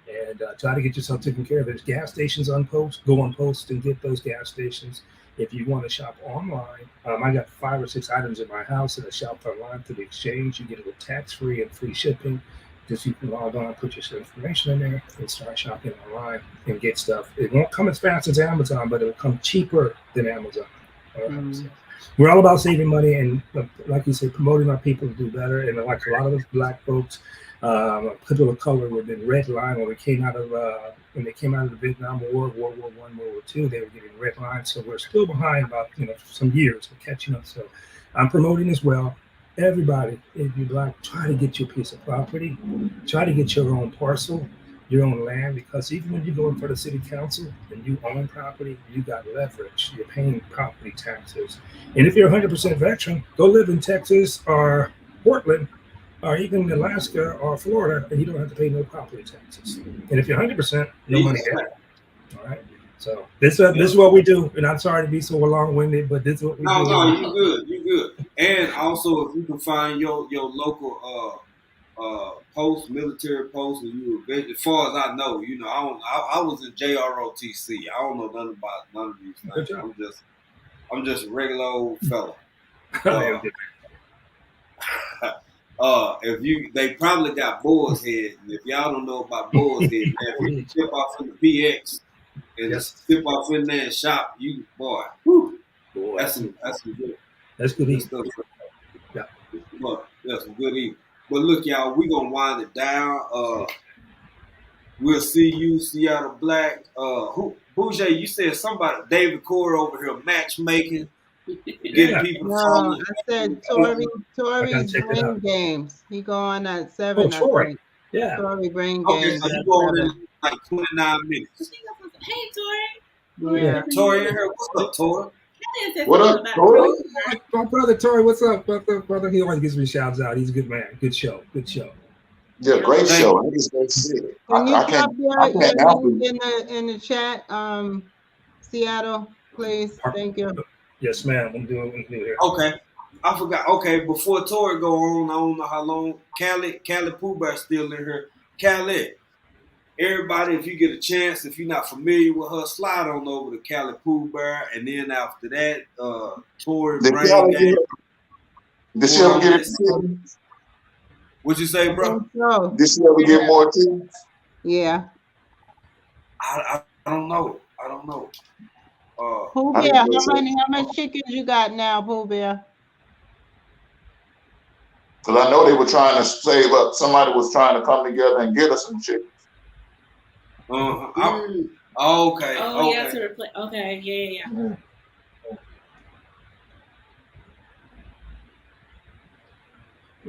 S3: And try to get yourself taken care of. There's gas stations on post. Go on post and get those gas stations. If you want to shop online, I got 5 or 6 items in my house that I shopped online through the exchange. You get it with tax-free and free shipping. Just you can log on, put your information in there, and start shopping online and get stuff. It won't come as fast as Amazon, but it'll come cheaper than Amazon. So we're all about saving money and, like you said, promoting our people to do better. And like a lot of us black folks, people of color were in red line when they came out of the Vietnam War, World War I, World War II. They were getting red line, so we're still behind about some years. We're catching up. So I'm promoting as well. Everybody, if you're black, try to get your piece of property. Try to get your own parcel, your own land, because even when you go in front of city council and you own property, you got leverage. You're paying property taxes. And if you're 100% veteran, go live in Texas or Portland or even Alaska or Florida, and you don't have to pay no property taxes. And if you're 100%, no money down. All right. So this is what we do. And I'm sorry to be so long-winded, but this is what we do.
S1: No, you good. You good. And also, if you can find your local post, military post, and you as far as I know, I was in JROTC. I don't know nothing about none of these things. I'm just a regular old fella. They probably got Boar's Head. And if y'all don't know about Boar's Head, man, if you step off in the PX and just step off in there and shop, that's some good.
S3: That's good
S1: stuff. Yeah. That's some good eating. But look, y'all, we're gonna wind it down. We'll see you, Seattle Black. Bouger, you said somebody, David Corey over here matchmaking. Getting people to follow.
S7: I said Tory's Brain Games. He go on at 7.
S3: Tory. Yeah.
S7: Tory Brain
S1: Okay,
S7: Games.
S1: so you go in like 29 minutes.
S10: Hey, Tory.
S7: Yeah.
S1: Tory in here. What's up, Tory?
S8: What up, Tory?
S3: My brother Tory, what's up, brother? He always gives me shouts out. He's a good man. Good show.
S8: Yeah, great show. I just don't see it.
S7: Can you drop your
S8: link
S7: in the chat, Seattle, please? Thank you.
S3: Yes, ma'am. I'm doing what we do here.
S1: Okay. I forgot. Okay, before Tory go on, I don't know how long. Callie Pooh Bear still in here. Callie, everybody, if you get a chance, if you're not familiar with her, slide on over to Callie Pooh Bear, and then after that, Tory Brain Game.
S8: Did she ever get it?
S1: What'd you say, bro?
S7: So.
S8: Did she ever get more too?
S7: Yeah.
S1: I don't know.
S7: Pooh Bear, how much chickens you got now, Pooh Bear?
S8: Because I know they were trying to save up. Somebody was trying to come together and get us some chickens.
S1: Okay.
S10: Yeah, to replace. Okay, yeah.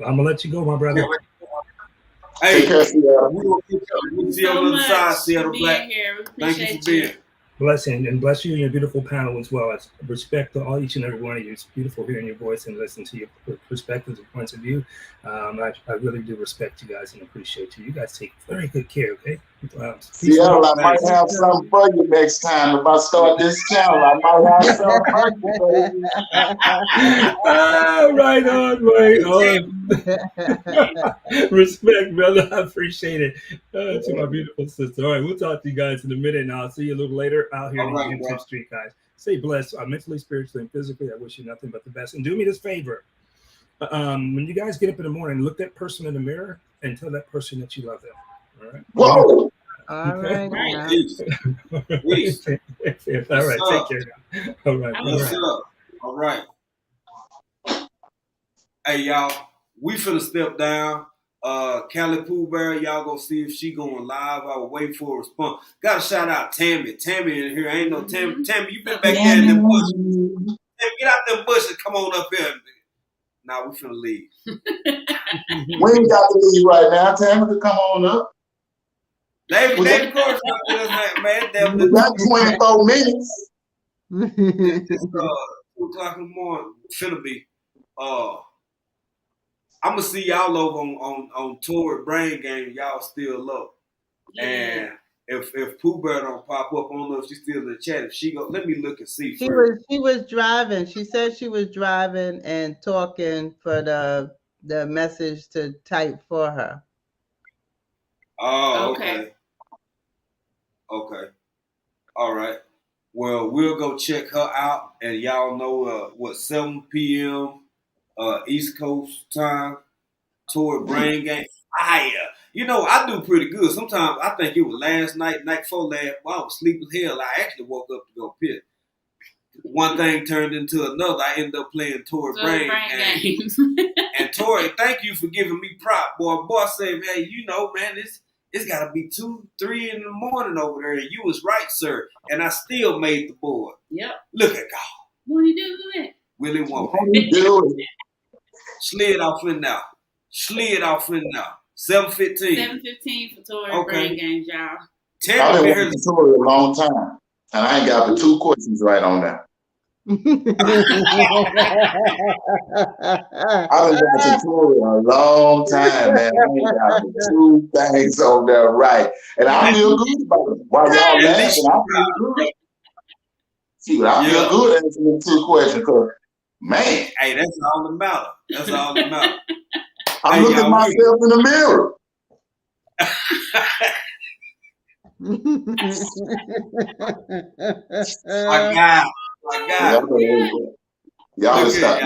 S3: I'm gonna let you go, my brother.
S1: Hey, we'll see you on the other side, Seattle Black. Thank you for being here.
S3: Blessing and bless you and your beautiful panel as well. I respect to each and every one of you. It's beautiful hearing your voice and listening to your perspectives and points of view. I really do respect you guys and appreciate you. You guys take very good care, okay? Peace and
S8: Seattle, I
S3: love,
S8: might
S3: guys.
S8: have something for you next time. If I start this channel, I might have something for you,
S3: Right on, right on. Respect, brother. I appreciate it. To my beautiful sister. All right, we'll talk to you guys in a minute, and I'll see you a little later out here in
S1: All
S3: the
S1: right,
S3: YouTube
S1: bro.
S3: street, guys. Stay blessed, mentally, spiritually, and physically. I wish you nothing but the best. And do me this favor. When you guys get up in the morning, look that person in the mirror and tell that person that you love them. All right.
S8: Whoa!
S7: All right.
S10: Right.
S1: Peace. Peace.
S3: All right.
S1: Yes,
S3: Take
S1: sir.
S3: care now. All right.
S10: I
S3: All
S10: will
S1: Yes,
S3: right.
S1: sir. All right. Hey, y'all, we finna step down. Callie Pooh Bear, y'all gonna see if she going live. I will wait for a response. Gotta shout out Tammy. Tammy in here. Ain't no Tammy. Tammy, you been back there in them bushes. Tammy, get out them bushes. Come on up here. Nah, we finna leave.
S8: We ain't got to leave right now. Tammy, come on up.
S1: David Court's not with us, man.
S8: We got 24 minutes.
S1: It's 2 o'clock in the morning. Finna be. I'm gonna see y'all over on Torrid Brain Game. Y'all still up.
S10: Yeah.
S1: And if Pooh Bear don't pop up, I don't know if she's still in the chat. If she go, let me look and see.
S7: She was driving. She said she was driving and talking for the message to type for her.
S1: Oh, okay. Okay. All right. Well, we'll go check her out, and y'all know 7 p.m. East Coast time. Toward Brain Game. Fire. You know, I do pretty good. Sometimes I think it was last night, night before last. Well, I was sleeping hell. I actually woke up to go piss. One thing turned into another. I ended up playing Toward Brain Games. And Tori, thank you for giving me prop, boy. Boy said, man, you know, man, it's got to be 2, 3 in the morning over there. And you was right, sir. And I still made the board.
S10: Yep.
S1: Look at God.
S10: Won't you do it?
S1: Willie won't.
S8: Do it.
S1: Slid off in now. 7:15.
S10: 7:15 for Torrid Brain Games, y'all.
S8: I've been watching Tori a long time, and I ain't got but 2 questions right on that. I've been watching Tori a long time, man. I ain't got but 2 things on there right, and I feel good about it. While y'all laughing, I feel good. See, but I feel good answering 2 questions, cause man,
S1: hey, that's all that matter. That's all that matter.
S8: I'm looking at myself in the mirror.
S1: My God.
S8: Y'all stop.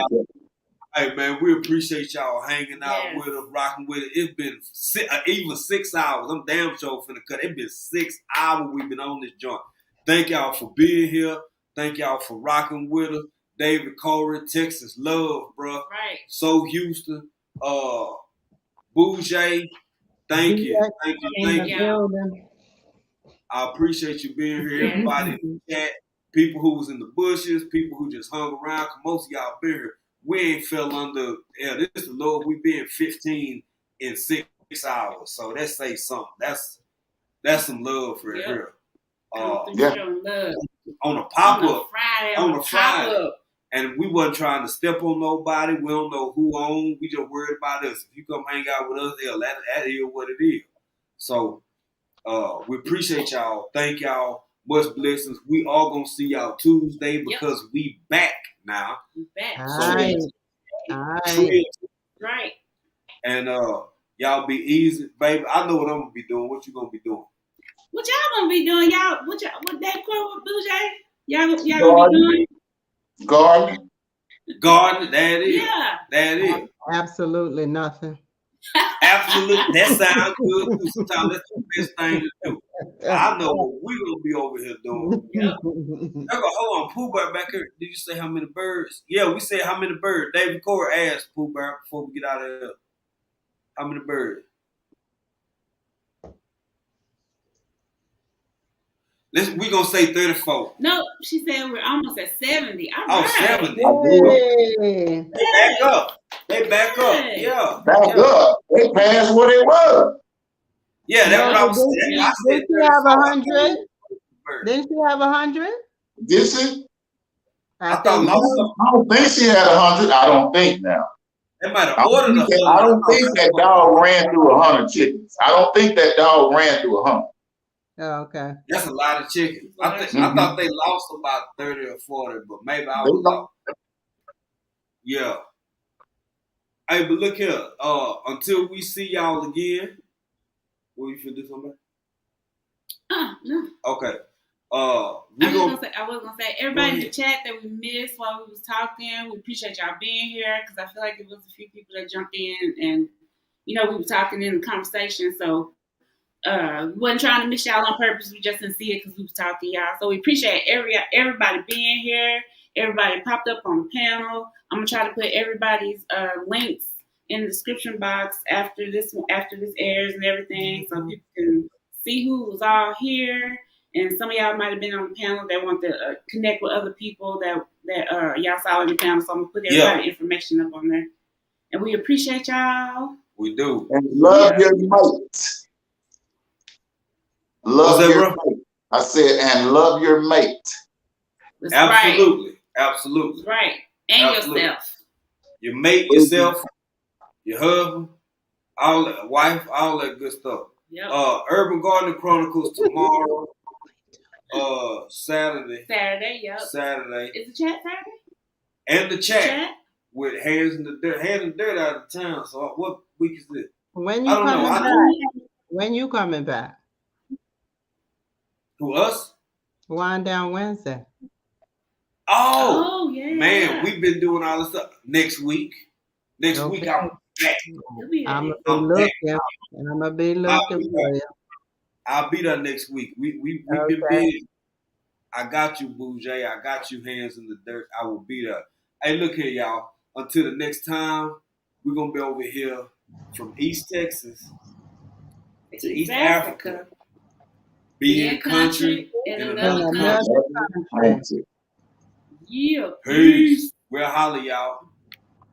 S1: Hey, man, we appreciate y'all hanging out with us, rocking with it. It's been even 6 hours. I'm damn sure finna cut. It's been 6 hours we've been on this joint. Thank y'all for being here. Thank y'all for rocking with us. David Corey, Texas love, bro.
S10: Right.
S1: So Houston, Bougie, thank you. I appreciate you being here. Everybody in the chat, people who was in the bushes, people who just hung around. Most of y'all been here. We ain't fell under. Yeah, this is the Lord. We been 15 in 6 hours. So that say something. That's some love for here. On a pop up on a Friday. And we wasn't trying to step on nobody. We don't know who on. We just worried about us. If you come hang out with us, hell, that is what it is. So we appreciate y'all. Thank y'all. Much blessings. We all gonna see y'all Tuesday because we back now.
S10: We back.
S1: So,
S10: right.
S1: And y'all be easy, baby. I know what I'm gonna be doing. What you gonna be doing?
S10: What y'all gonna be doing? What that quote with Bougie? Y'all gonna be doing?
S8: Garden.
S1: That is.
S10: Yeah.
S1: That is.
S7: Absolutely nothing.
S1: Absolutely. That sounds good too. Sometimes that's the best thing to do. I know what we gonna be over here doing. Yeah. Hold on, Pooh Bear back here. Did you say how many birds? Yeah, we said how many birds. David Corey asked Pooh Bear before we get out of here. How many birds? We gonna say 34.
S10: No, she said we're almost at 70. All right.
S1: 70.
S7: Yay.
S1: They back up. Yeah.
S8: Back up. They passed what it was.
S1: Yeah, that's what I was saying.
S7: Didn't she have 100? Didn't she have 100?
S8: Did she?
S7: I
S8: don't think she had 100. I don't think now.
S1: They might have ordered
S8: I don't think that dog ran through 100 chickens. I don't think that dog ran through 100.
S7: Oh, okay.
S1: That's a lot of chicken. I thought they lost about 30 or 40, but maybe I was off. Yeah. Hey, but look here. Until we see y'all again, what you finna do something?
S10: No.
S1: Okay.
S10: I was gonna say everybody in the chat that we missed while we was talking. We appreciate y'all being here because I feel like it was a few people that jumped in and we were talking in the conversation. So we wasn't trying to miss y'all on purpose. We just didn't see it because we was talking to y'all. So we appreciate everybody being here. Everybody popped up on the panel. I'm gonna try to put everybody's links in the description box after this airs and everything, so people can see who was all here. And some of y'all might have been on the panel that want to connect with other people that y'all saw in the panel. So I'm gonna put everybody's information up on there. And we appreciate y'all.
S1: We do.
S8: And love your mate. Love your mate. I said, and love your mate.
S10: That's
S1: Absolutely.
S10: Right.
S1: Absolutely.
S10: That's right. And yourself.
S1: Your mate, yourself, your husband, all that, wife, all that good stuff.
S10: Yep.
S1: Urban Gardening Chronicles tomorrow. Saturday.
S10: Yep.
S1: Saturday.
S10: Is the chat Saturday?
S1: And the chat with Hands in the Dirt. Hands in the Dirt out of town. So what week is this?
S7: When you coming back? When you coming back?
S1: Who, us?
S7: Wind Down Wednesday.
S1: Oh
S10: yeah.
S1: Man, we've been doing all this stuff. Next week I'm back.
S7: I'm gonna be looking for you.
S1: I'll be there next week. We've been busy. I got you, Boujay. I got you, Hands in the Dirt. I will be there. Hey, look here, y'all. Until the next time, we're going to be over here from East Texas to East Africa. Being country in another country.
S10: Yeah.
S1: Peace. We'll holler, y'all.